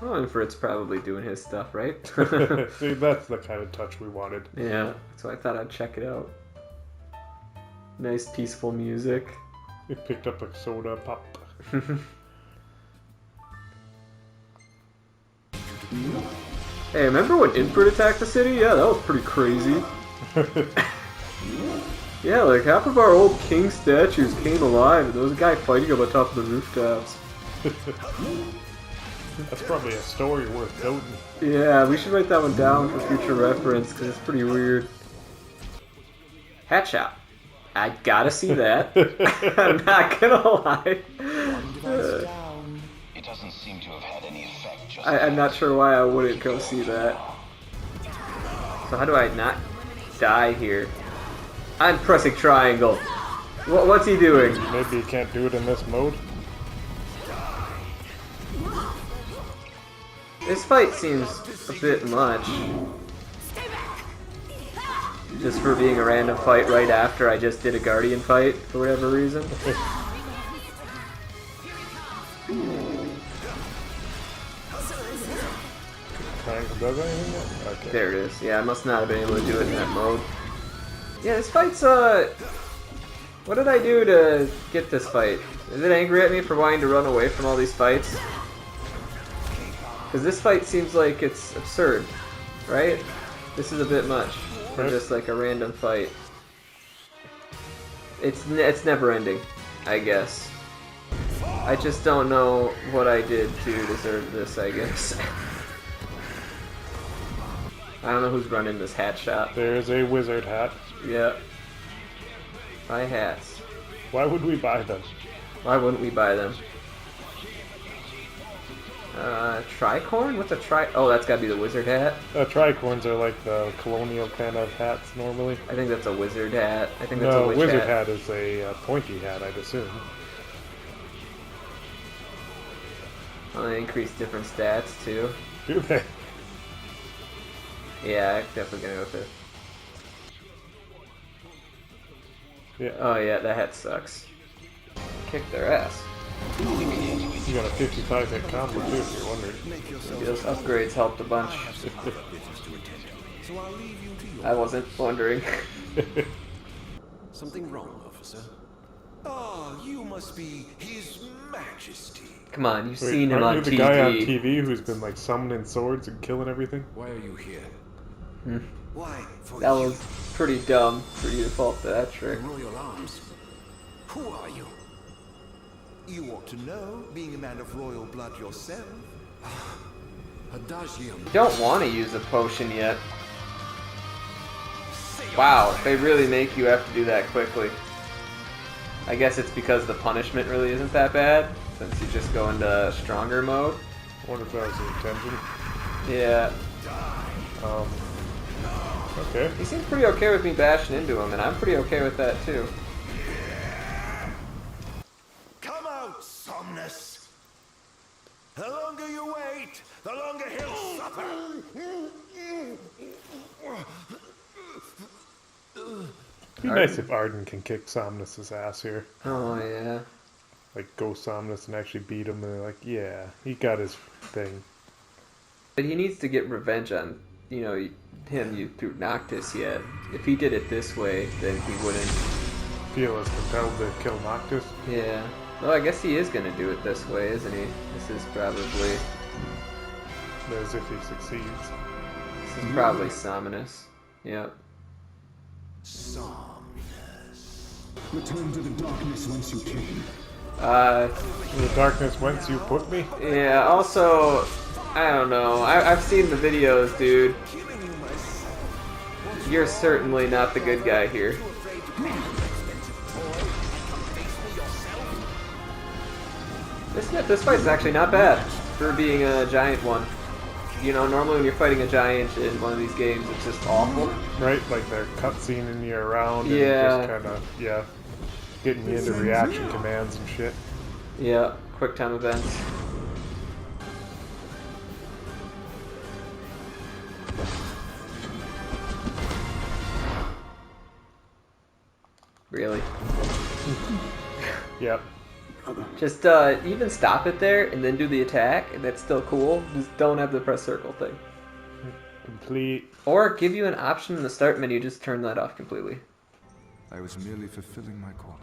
Well, and Fritz probably doing his stuff, right? See, that's the kind of touch we wanted. Yeah, so I thought I'd check it out. Nice peaceful music. We picked up a soda pop. Hey, remember when Inford attacked the city? Yeah, that was pretty crazy. Yeah, like half of our old king statues came alive, and there was a guy fighting on the top of the rooftops. That's probably a story worth noting. Yeah, we should write that one down for future reference, because it's pretty weird. Hatshot. I gotta see that. I'm not gonna lie. It doesn't seem to have had any effect. I'm not sure why I wouldn't go see that. So how do I not die here? I'm pressing triangle. What's he doing? Maybe you can't do it in this mode. This fight seems a bit much. Just for being a random fight right after I just did a Guardian fight, for whatever reason. Does anything yet? Okay. There it is. Yeah, I must not have been able to do it in that mode. Yeah, this fight's, what did I do to get this fight? Is it angry at me for wanting to run away from all these fights? Because this fight seems like it's absurd, right? This is a bit much for just like a random fight. It's never ending, I guess. I just don't know what I did to deserve this, I guess. I don't know who's running this hat shop. There's a wizard hat. Yeah. Buy hats. Why would we buy them? Why wouldn't we buy them? Tricorn? What's a tri... Oh, that's gotta be the wizard hat. Tricorns are like the colonial kind of hats normally. I think that's a wizard hat. I think that's a witch wizard hat. hat is a pointy hat, I'd assume. Oh, they increase different stats too. Do they? Yeah, I'm definitely gonna go with it. Yeah. Oh yeah, that hat sucks. Kick their ass. You got a 55 hit combo too, if you're wondering. Maybe those upgrades helped a bunch. I wasn't wondering. Something wrong, officer? Oh, you must be His Majesty. Come on, you've seen him on you the TV. guy on TV who's been like summoning swords and killing everything? Why are you here? Why? For That was pretty dumb for you to fall for that trick. royal arms. Who are you? You ought to know, being a man of royal blood yourself. You don't want to use a potion yet. Wow, they really make you have to do that quickly. I guess it's because the punishment really isn't that bad, since you just go into stronger mode. I wonder if that was the intention. Yeah. Okay. He seems pretty okay with me bashing into him, and I'm pretty okay with that too. Come out, Somnus! The longer you wait, the longer he'll suffer! It'd be nice if Arden can kick Somnus's ass here. Oh, yeah. Like, go Somnus and actually beat him, and they're like, yeah, he got his thing. But he needs to get revenge on, you know, him through Noctis yet. If he did it this way, then he wouldn't feel as compelled to kill Noctis. Yeah. Well, I guess he is going to do it this way, isn't he? This is probably... As if he succeeds. This is probably Somnus. Yep. Somnus. Return to the darkness whence you came. The darkness whence you put me? Yeah, also, I don't know. I've seen the videos, dude. You're certainly not the good guy here. This fight's actually not bad for being a giant one. You know, normally when you're fighting a giant in one of these games, it's just awful. Right, like they're cutscening you around and Yeah. just kind of, yeah, getting you into reaction commands and shit. Yeah, quick time events. Really? Yep. Just even stop it there and then do the attack, and that's still cool. Just don't have the press circle thing. Complete. Or give you an option in the start menu, just turn that off completely. I was merely fulfilling my calling.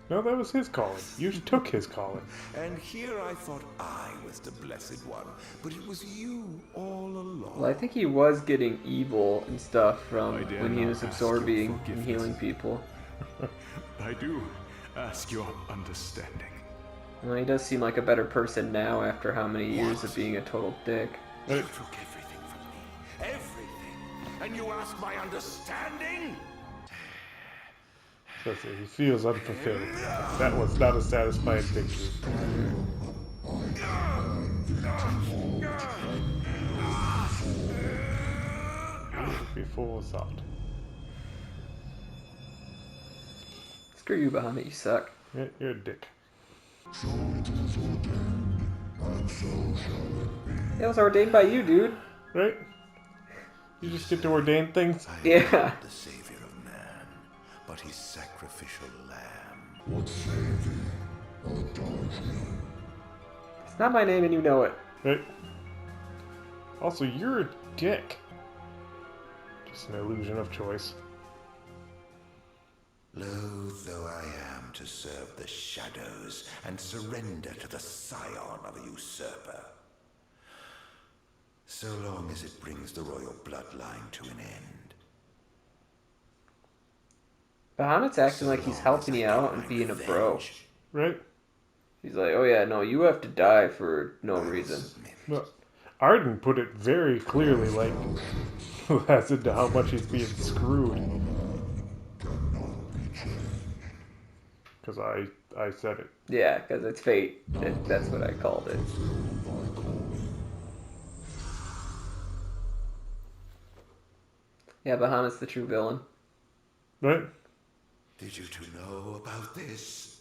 No, that was his calling. You took his calling. And here I thought I was the blessed one, but it was you all along. Well, I think he was getting evil and stuff from when he was absorbing and healing people. I do ask your understanding. Well, he does seem like a better person now after how many years of being a total dick. You took everything from me. Everything. And you ask my understanding? So he feels unfulfilled. That was not a satisfying victory. Be full assault. Screw you, Bahamut, you suck. Yeah, you're a dick. So it is ordained. And so shall it be. It was ordained by you, dude. Right? You just get to ordain things? Yeah. The savior of man, but his sacrificial lamb. What say thee, Adagio? It's not my name and you know it. Right? Also, you're a dick. Just an illusion of choice. Loath though I am to serve the shadows and surrender to the scion of a usurper, so long as it brings the royal bloodline to an end. Bahamut's acting like he's helping you out and being a bro. Right? He's like, oh yeah, no, you have to die for no reason. Well, Arden put it very clearly, like, as into how much he's being screwed. Because I said it. Yeah, because it's fate. That's what I called it. Yeah, Bahamut's the true villain. Right? Did you two know about this?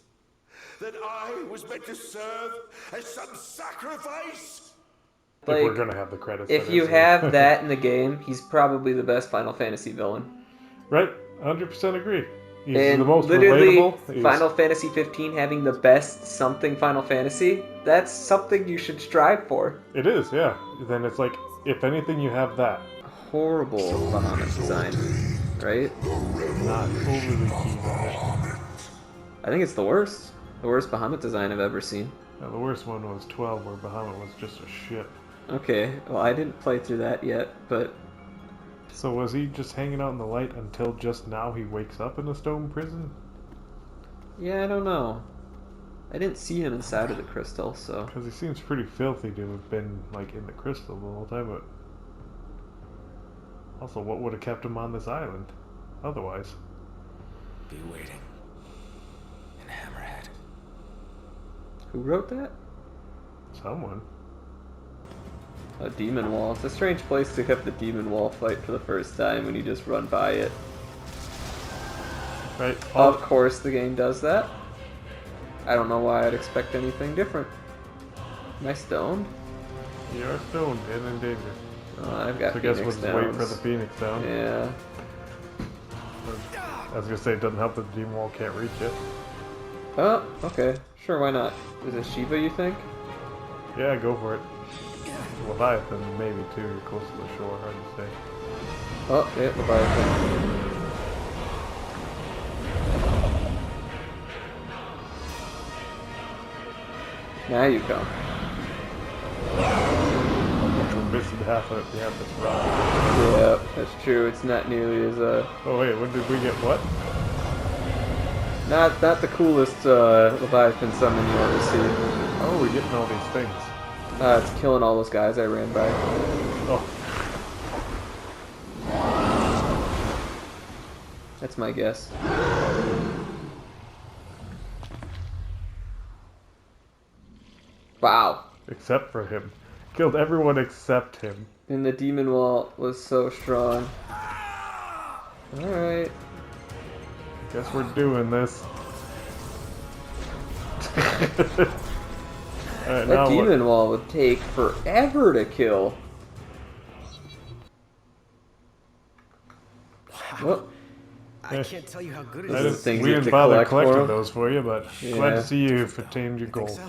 That I was meant to serve as some sacrifice? If we're gonna have the credits. If you have that in the game, he's probably the best Final Fantasy villain. Right? 100% agree. He's and the most literally, relatable. Final Fantasy 15 having the best something Final Fantasy, that's something you should strive for. It is, yeah. Then it's like, if anything, you have that. Horrible Bahamut design, right? Not overly keen on it. I think it's the worst. The worst Bahamut design I've ever seen. Yeah, the worst one was 12, where Bahamut was just a ship. Okay, well I didn't play through that yet, but... So was he just hanging out in the light until just now he wakes up in the stone prison? Yeah, I don't know. I didn't see him inside of the crystal, so... Because he seems pretty filthy to have been, like, in the crystal the whole time, but... Also, what would have kept him on this island? Otherwise. Be waiting. In Hammerhead. Who wrote that? Someone. A demon wall. It's a strange place to have the demon wall fight for the first time when you just run by it. Right. Of course the game does that. I don't know why I'd expect anything different. Am I stoned? You are stoned and in danger. Oh, I've got so I guess Phoenix we'll just wait Downs. for the Phoenix down. Yeah. I was gonna say it doesn't help that the demon wall can't reach it. Oh, okay. Sure, why not? Is it Shiva, you think? Yeah, go for it. Leviathan, maybe too. You're close to the shore, hard to say. Oh, yeah, Leviathan. Now you come. We're missing half this rock. Yeah, that's true. It's not nearly as Oh wait, when did we get what? Not the coolest Leviathan summon you ever see. Oh, we're getting all these things. It's killing all those guys I ran by. Oh. That's my guess. Wow. Except for him. Killed everyone except him. And the demon wall was so strong. Alright. Guess we're doing this. Alright, that demon wall would take forever to kill. Wow. I can't tell you how good it is. We didn't bother collecting those for you, but glad to see you've attained your goal. So?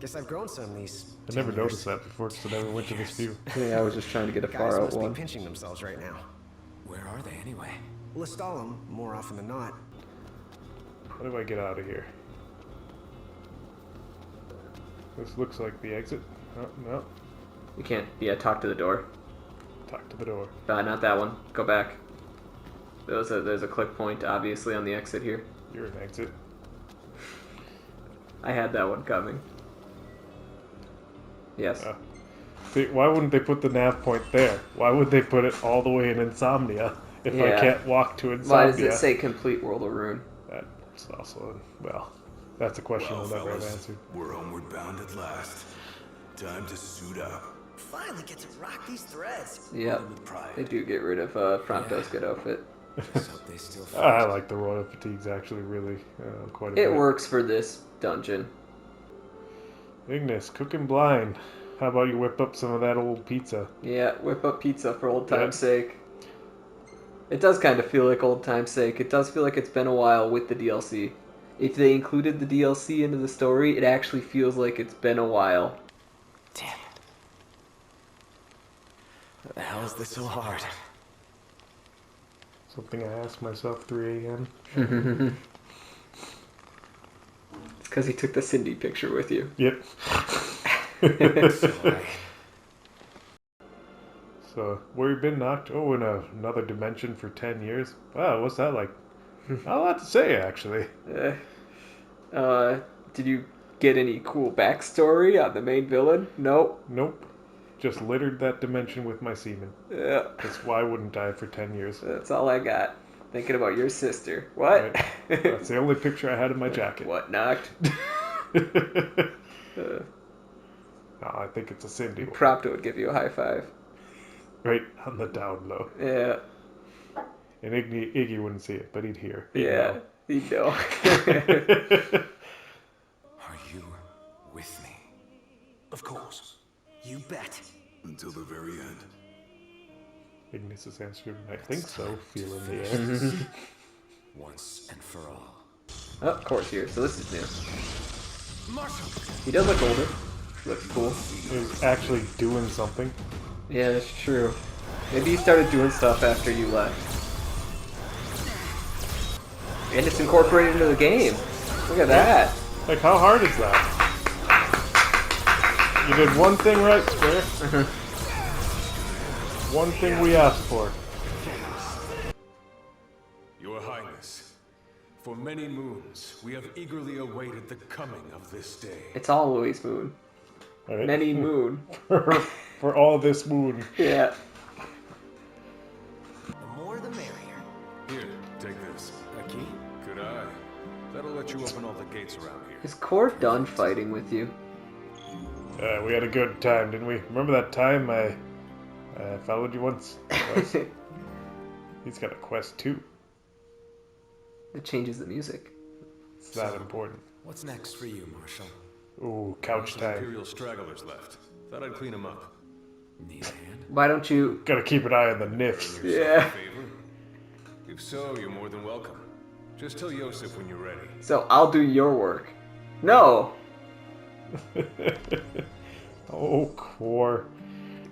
Guess I've grown some these. I never noticed that before because I never went to this view. Yeah, I was just trying to get a far out must one. Be pinching themselves right now. Where are they anyway? Lestalem, more often than not. How do I get out of here? This looks like the exit. Oh, no. You can't. Yeah, talk to the door. Talk to the door. Not that one. Go back. There's a click point, obviously, on the exit here. You're an exit. I had that one coming. Yes. See, why wouldn't they put the nav point there? Why would they put it all the way in Insomnia if I can't walk to Insomnia? Why does it say complete World of Ruin? That's also, well, that's a question we'll never have answered. We're homeward bound at last. Time to suit up. Finally get to rock these threads. Yep. They do get rid of Prompto's good outfit. I like the royal fatigues actually really quite a bit. It works for this dungeon. Ignis, cooking blind. How about you whip up some of that old pizza? Yeah, whip up pizza for old time's sake. It does kind of feel like old time's sake. It does feel like it's been a while with the DLC. If they included the DLC into the story, it actually feels like it's been a while. Damn. How the hell is this so hard? Something I asked myself 3 a.m. It's because he took the Cindy picture with you. Yep. So, where you been, Noct? Oh, in another dimension for 10 years? Wow, what's that like? Not a lot to say, actually. Did you get any cool backstory on the main villain? Nope. Nope. Just littered that dimension with my semen. Yeah. Because why wouldn't I for 10 years? That's all I got. Thinking about your sister. What? Right. That's the only picture I had in my jacket. What, Noct? No, I think it's a Cindy one. Prompto would give you a high five. Right on the down low. Yeah. And Iggy wouldn't see it, but he'd hear. Yeah, he'd know. Are you with me? Of course. You bet. Until the very end. Ignis' answer, I think so, feel in the air. Once and for all. Oh, of course, here. So this is new. He does look older. Looks cool. He's actually doing something. Yeah, that's true. Maybe he started doing stuff after you left. And it's incorporated into the game. Look at that. Like, how hard is that? You did one thing right, Square. One thing we asked for. Your Highness, for many moons, we have eagerly awaited the coming of this day. It's always moon. All right. Many moon. For all this moon. Yeah. The more the merrier. Here, take this. A key? Good eye. That'll let you open all the gates around here. Is Core done fighting with you? We had a good time, didn't we? Remember that time I followed you once? He's got a quest too. It changes the music. It's that important. What's next for you, Marshal? Ooh, couch time. Imperial stragglers left. Thought I'd clean them up. Need a hand? Why don't you... Gotta keep an eye on the nifs. Yeah. If so, you're more than welcome. Just tell Yosef when you're ready. So I'll do your work. No! Oh, Core.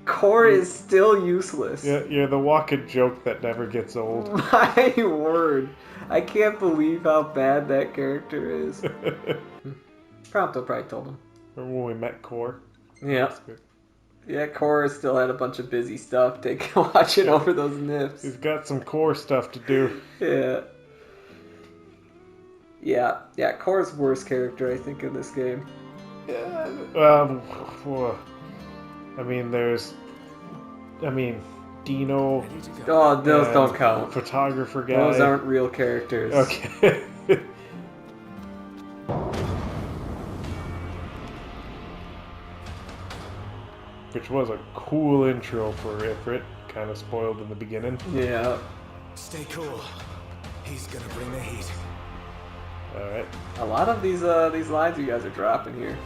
Core is still useless. Yeah, you're the walking joke that never gets old. My word. I can't believe how bad that character is. Prompto probably told him. Remember when we met Core? Yeah. Yeah, Core still had a bunch of busy stuff watching over those nifs. He's got some Core stuff to do. Yeah. Yeah, Core's worst character, I think, in this game. Yeah. I mean, Dino. Oh, those don't count. Photographer guy. Those aren't real characters. Okay. Which was a cool intro for Ifrit. Kind of spoiled in the beginning. Yeah. Stay cool. He's gonna bring the heat. Alright. A lot of these lines you guys are dropping here.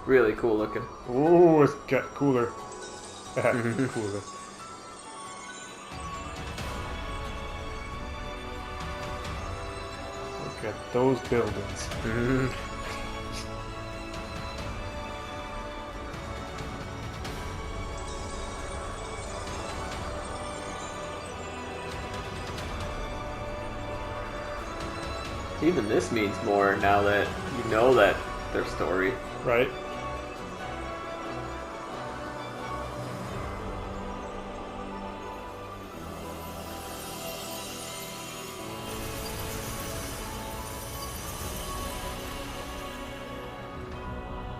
Really cool looking. Ooh, it's got cooler. Cooler. Look at those buildings. Even this means more now that you know that their story. Right.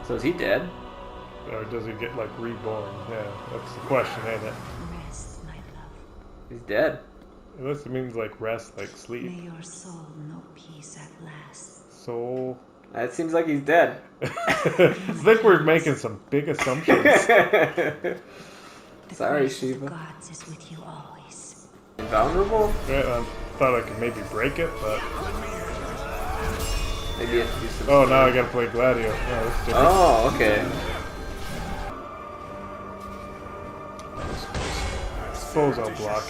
So is he dead? Or does he get, like, reborn? Yeah, that's the question, ain't it? Rest, my love. He's dead. Unless it means, like, rest, like sleep. May your soul know peace at last. Soul. It seems like he's dead. I think we're making some big assumptions. Sorry, Shiva. Gods is with you always. Invulnerable? Yeah, I thought I could maybe break it, but... Maybe you have to do some... Oh, now I gotta play Gladio. Oh, that's different. Oh, okay. I suppose I'll block.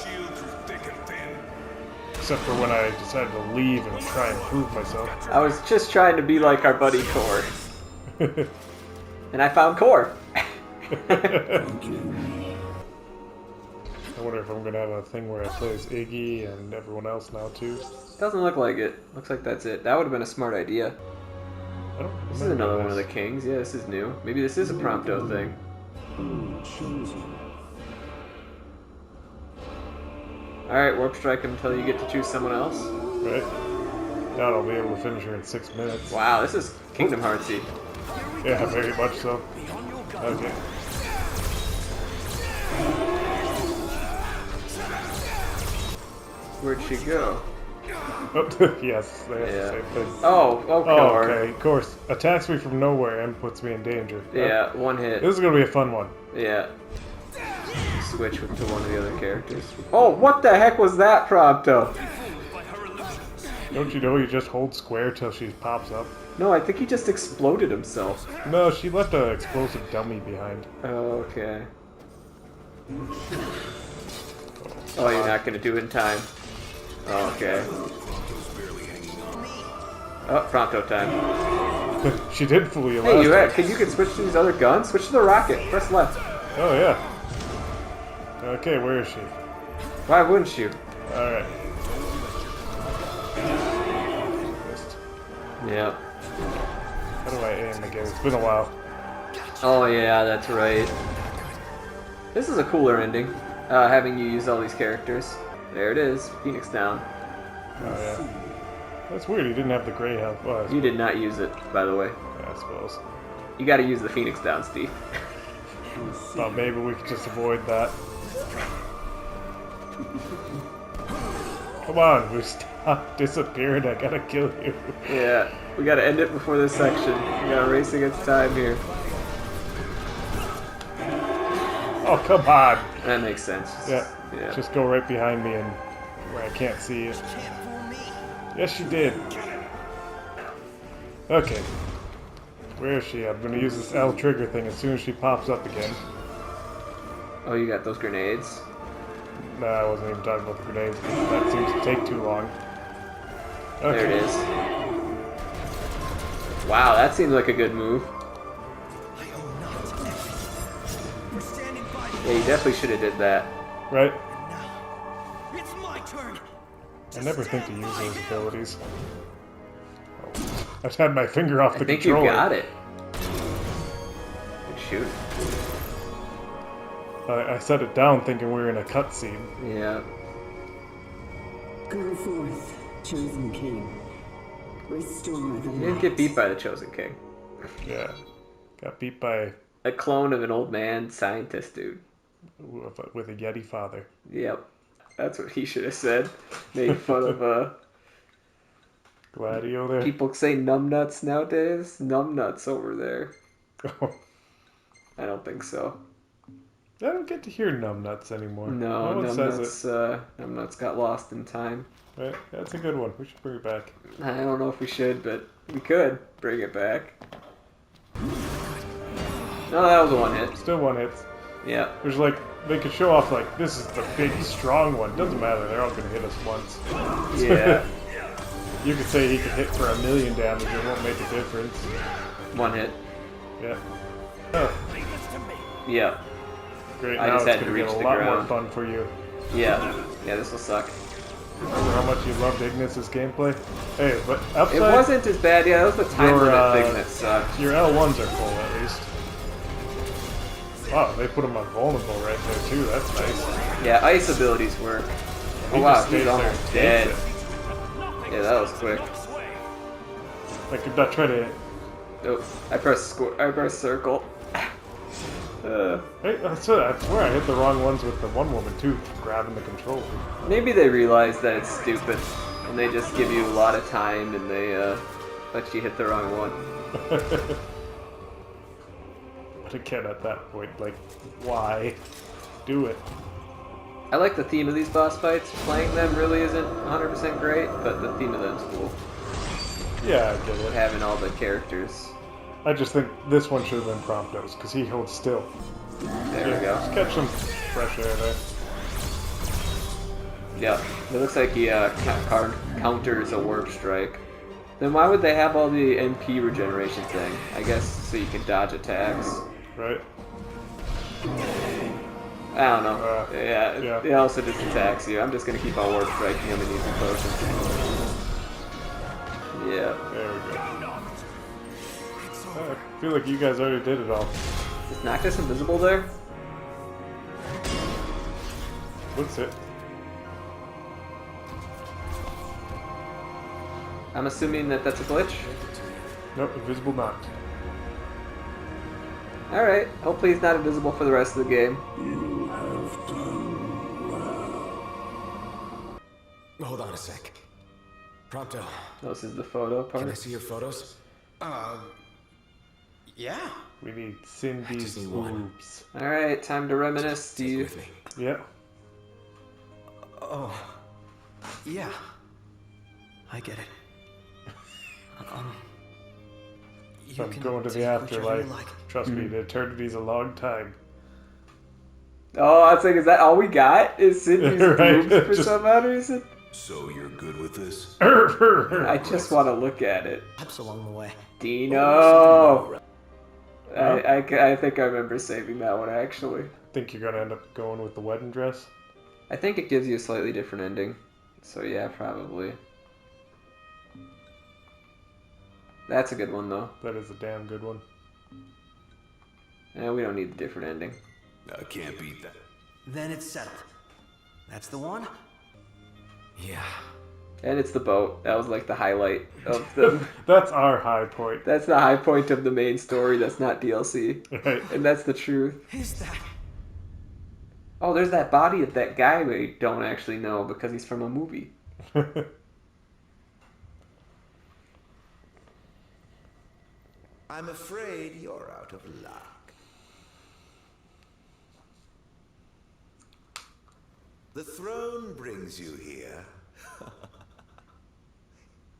Except for when I decided to leave and try and prove myself. I was just trying to be like our buddy Core. And I found Core. I wonder if I'm gonna have a thing where I play as Iggy and everyone else now too. Doesn't look like it. Looks like that's it. That would have been a smart idea. I don't This is another one of the kings. Yeah, this is new. Maybe this is a Prompto thing. Alright, Warp Strike until you get to choose someone else. Right. Now I'll be able to finish her in 6 minutes. Wow, this is Kingdom Heartsy. Yeah, very much so. Okay. Where'd she go? Oh, yes, they have the same thing. Oh, okay. Of course. Attacks me from nowhere and puts me in danger. Yeah, one hit. This is gonna be a fun one. Yeah. Switch to one of the other characters. Oh, what the heck was that, Prompto? Don't you know you just hold square till she pops up? No, I think he just exploded himself. No, she left an explosive dummy behind. Oh, okay. Oh, you're not gonna do it in time. Oh, okay. Oh, Prompto time. She did fool you Hey, last time. you can switch to these other guns? Switch to the rocket. Press left. Oh, yeah. Okay, where is she? Why wouldn't you? Alright. Yeah. How do I aim again? It's been a while. Oh, yeah, that's right. This is a cooler ending. Having you use all these characters. There it is. Phoenix down. Oh, yeah. That's weird, he didn't have the gray health. Well, You did not use it, by the way. I suppose. You gotta use the Phoenix down, Steve. Thought maybe we could just avoid that. Come on, we stop disappearing. I gotta kill you. Yeah, we gotta end it before this section. We gotta race against time here. Oh, come on. That makes sense. Yeah. Just go right behind me and where I can't see you. Yes, she did. Okay. Where is she? I'm gonna use this L trigger thing as soon as she pops up again. Oh, you got those grenades? No, I wasn't even talking about the grenades. That seems to take too long. Okay. There it is. Wow, that seems like a good move. Yeah, you definitely should have did that. Right? It's my turn. I never think to use those abilities. Oh, I just had my finger off the I think controller. you got it. Good shoot. I set it down thinking we were in a cutscene. Yeah. Go forth, chosen king. Restore the You didn't get beat by the Chosen King. Yeah. Got beat by a clone of an old man scientist dude. With a Yeti father. Yep. That's what he should have said. Made fun of Gladio there. People say numbnuts nowadays. Numbnuts over there. I don't think so. I don't get to hear numbnuts anymore. No, one says it. numbnuts got lost in time. Right, that's a good one. We should bring it back. I don't know if we should, but we could bring it back. No, that was a one hit. Still one hit. Yeah. There's like, they could show off like, this is the big strong one. Doesn't matter, they're all gonna hit us once. Yeah. You could say he could hit for 1,000,000 damage, it won't make a difference. One hit. Yeah. Oh. Yeah. Great, I now just it's had to gonna reach get a the lot ground. more fun for you. Yeah. Yeah, this will suck. Remember how much you loved Ignis's gameplay? Hey, but upside... It wasn't as bad, yeah, that was the time limit thing that sucked. Your L1s are full, at least. Wow, they put him on vulnerable right there, too. That's nice. Yeah, ice abilities work. He Oh wow, just stays he's there almost and dead. takes it. Yeah, that was quick. I could not try to... Oh, I pressed circle. Hey, I swear I hit the wrong ones with the one woman, too, grabbing the controller. Maybe they realize that it's stupid, and they just give you a lot of time, and they let you hit the wrong one. But again, at that point, like, why do it? I like the theme of these boss fights. Playing them really isn't 100% great, but the theme of them is cool. Yeah, I get it. Having all the characters. I just think this one should have been Prompto's, because he holds still. There we go. Just catch some fresh air there. Yep. It looks like he counters a warp strike. Then why would they have all the MP regeneration thing? I guess so you can dodge attacks. Right. I don't know. Yeah, it also just attacks you. I'm just gonna keep on warp striking him and using potions. Yeah. There we go. I feel like you guys already did it all. Is Noctis invisible there? Looks it. I'm assuming that that's a glitch. Nope, invisible not. Alright, hopefully he's not invisible for the rest of the game. You have done Hold on a sec. Prompto. This is the photo part. Can I see your photos? Yeah. We need Cindy's boobs. Alright, time to reminisce, Steve. Yeah. Oh. Yeah. I get it. You I'm can going to the take whichever afterlife. you like. Trust me, the eternity's a long time. Oh, I was like, is that all we got? Is Cindy's Right, boobs for just- some odd reason? So you're good with this? I just want to look at it. Perhaps along the way. Dino! I think I remember saving that one, actually. Think you're gonna end up going with the wedding dress? I think it gives you a slightly different ending. So yeah, probably. That's a good one, though. That is a damn good one. Yeah, we don't need the different ending. I can't beat that. Then it's settled. That's the one? Yeah. And it's the boat. That was like the highlight of the... That's our high point. That's the high point of the main story. That's not DLC. Right. And that's the truth. Who's that? Oh, there's that body of that guy we don't actually know because he's from a movie. I'm afraid you're out of luck. The throne brings you here.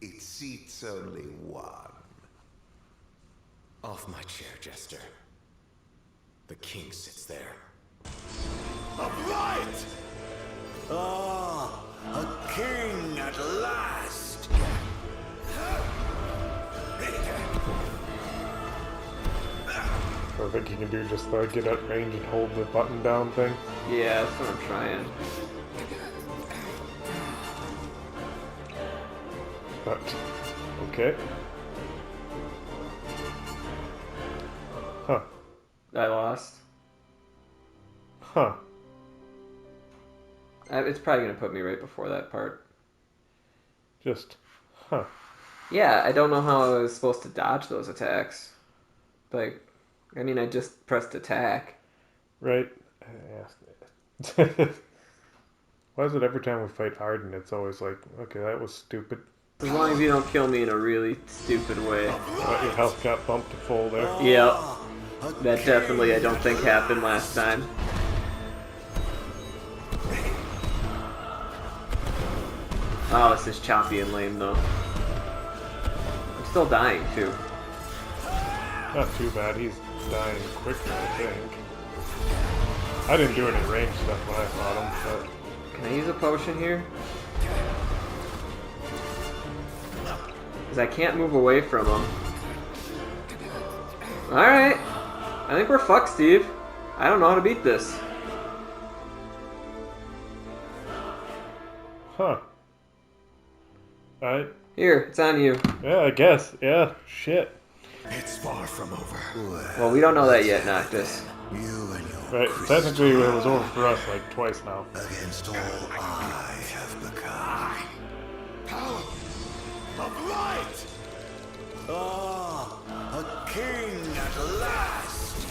It seats only one. Off my chair, Jester. The king sits there. Of light! Ah, a king at last! So I think you can do just get at range and hold the button down thing. Yeah, that's what I'm trying. But, okay. Huh. I lost. Huh. It's probably going to put me right before that part. Just, huh. Yeah, I don't know how I was supposed to dodge those attacks. Like, I mean, I just pressed attack. Right. Yeah. Why is it every time we fight Arden, it's always like, okay, that was stupid. As long as you don't kill me in a really stupid way. But your health got bumped to full there. Yep. That definitely, I don't think, happened last time. Oh, this is choppy and lame, though. I'm still dying, too. Not too bad, he's dying quicker, I think. I didn't do any range stuff when I fought him, but... Can I use a potion here? Because I can't move away from him. Alright. I think we're fucked, Steve. I don't know how to beat this. Huh. Alright. Here, it's on you. Yeah, I guess. Yeah, shit. It's far from over. Well, we don't know that yet, Noctis. Right, technically it was over for us like twice now. Against all I have become. Power of light! Ah, a king at last!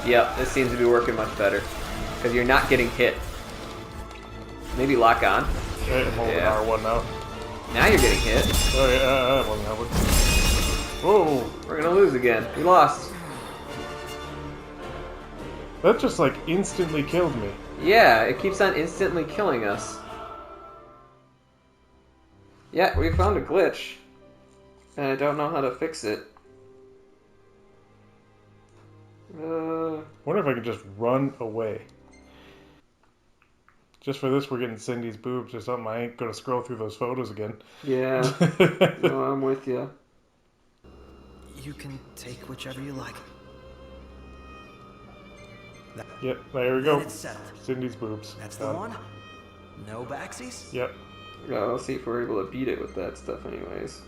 Yep, this seems to be working much better. Because you're not getting hit. Maybe lock on. Right, I'm holding R1 now. Now you're getting hit. Oh yeah, that wasn't happening. Whoa! We're gonna lose again. We lost. That just like instantly killed me. Yeah, it keeps on instantly killing us. Yeah, we found a glitch. And I don't know how to fix it. Wonder if I could just run away. Just for this, we're getting Cindy's boobs or something. I ain't gonna scroll through those photos again. Yeah. No, I'm with you. You can take whichever you like. Yep, there we go. Then it's settled. Cindy's boobs. That's the one. No backsies? Yep. Yeah, let's see if we're able to beat it with that stuff anyways.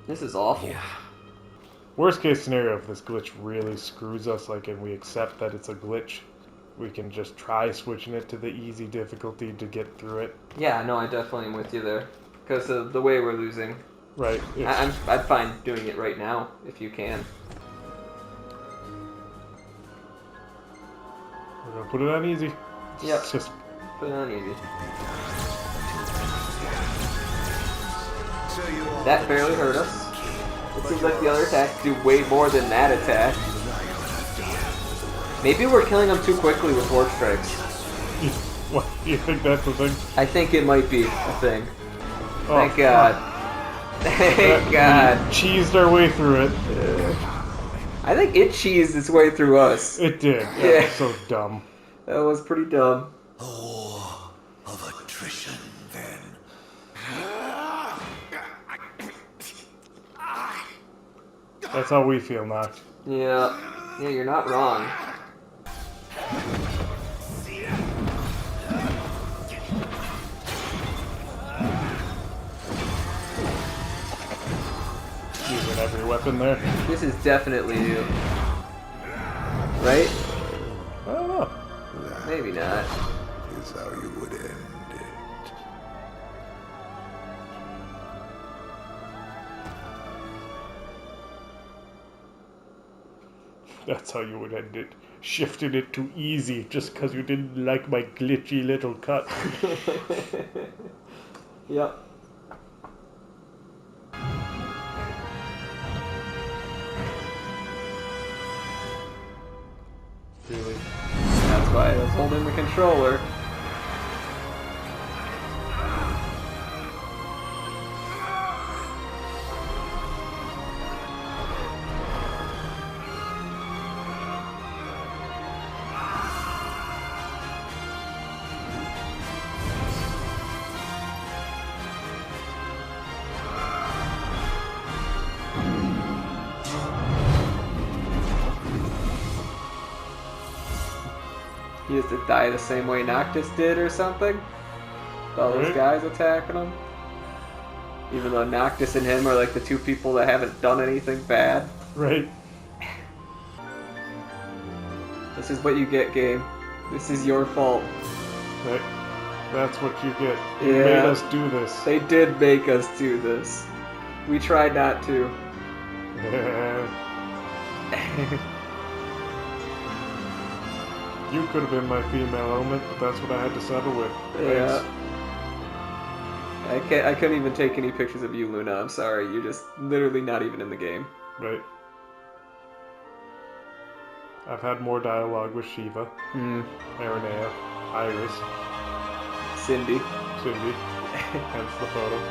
This is awful. Yeah. Worst case scenario, if this glitch really screws us, like, and we accept that it's a glitch, we can just try switching it to the easy difficulty to get through it. Yeah, no, I definitely am with you there. Because of the way we're losing. Right. I'd find doing it right now, if you can. We're gonna put it on easy. Yep. Just put it on easy. That barely hurt us. It seems like the other attacks do way more than that attack. Maybe we're killing them too quickly with warp strikes. What? You think that's the thing? I think it might be a thing. Oh, thank God. Thank God. We cheesed our way through it. I think it cheesed its way through us. It did. Yeah. That was so dumb. That was pretty dumb. Of attrition, then. That's how we feel, Noct. Yeah. Yeah, you're not wrong. Using every weapon there. This is definitely new. Right? I don't know. Maybe not. Is how you would end it. That's how you would end it. Shifted it to easy just because you didn't like my glitchy little cut. Yep. Really? That's why I was holding the controller. He has to die the same way Noctis did or something? All those guys attacking him? Even though Noctis and him are like the two people that haven't done anything bad. Right. This is what you get, game. This is your fault. Right. That's what you get. You made us do this. They did make us do this. We tried not to. You could have been my female element, but that's what I had to settle with. Yeah. I couldn't even take any pictures of you, Luna. I'm sorry. You're just literally not even in the game. Right. I've had more dialogue with Shiva, Marinea, Iris, Cindy. Hence the photo.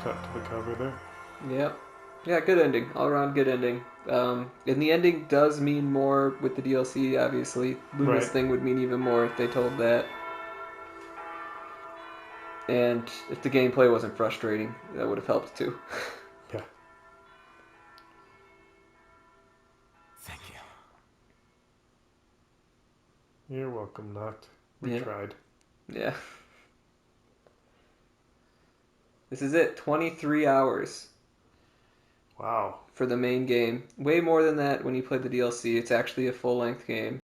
Cut to the cover there. Yep. Yeah, good ending. All around good ending. And the ending does mean more with the DLC, obviously. Luna's thing would mean even more if they told that. And if the gameplay wasn't frustrating, that would have helped too. Yeah. Thank you. You're welcome, Noct. We tried. Yeah. This is it. 23 hours. Wow. For the main game. Way more than that when you play the DLC. It's actually a full-length game.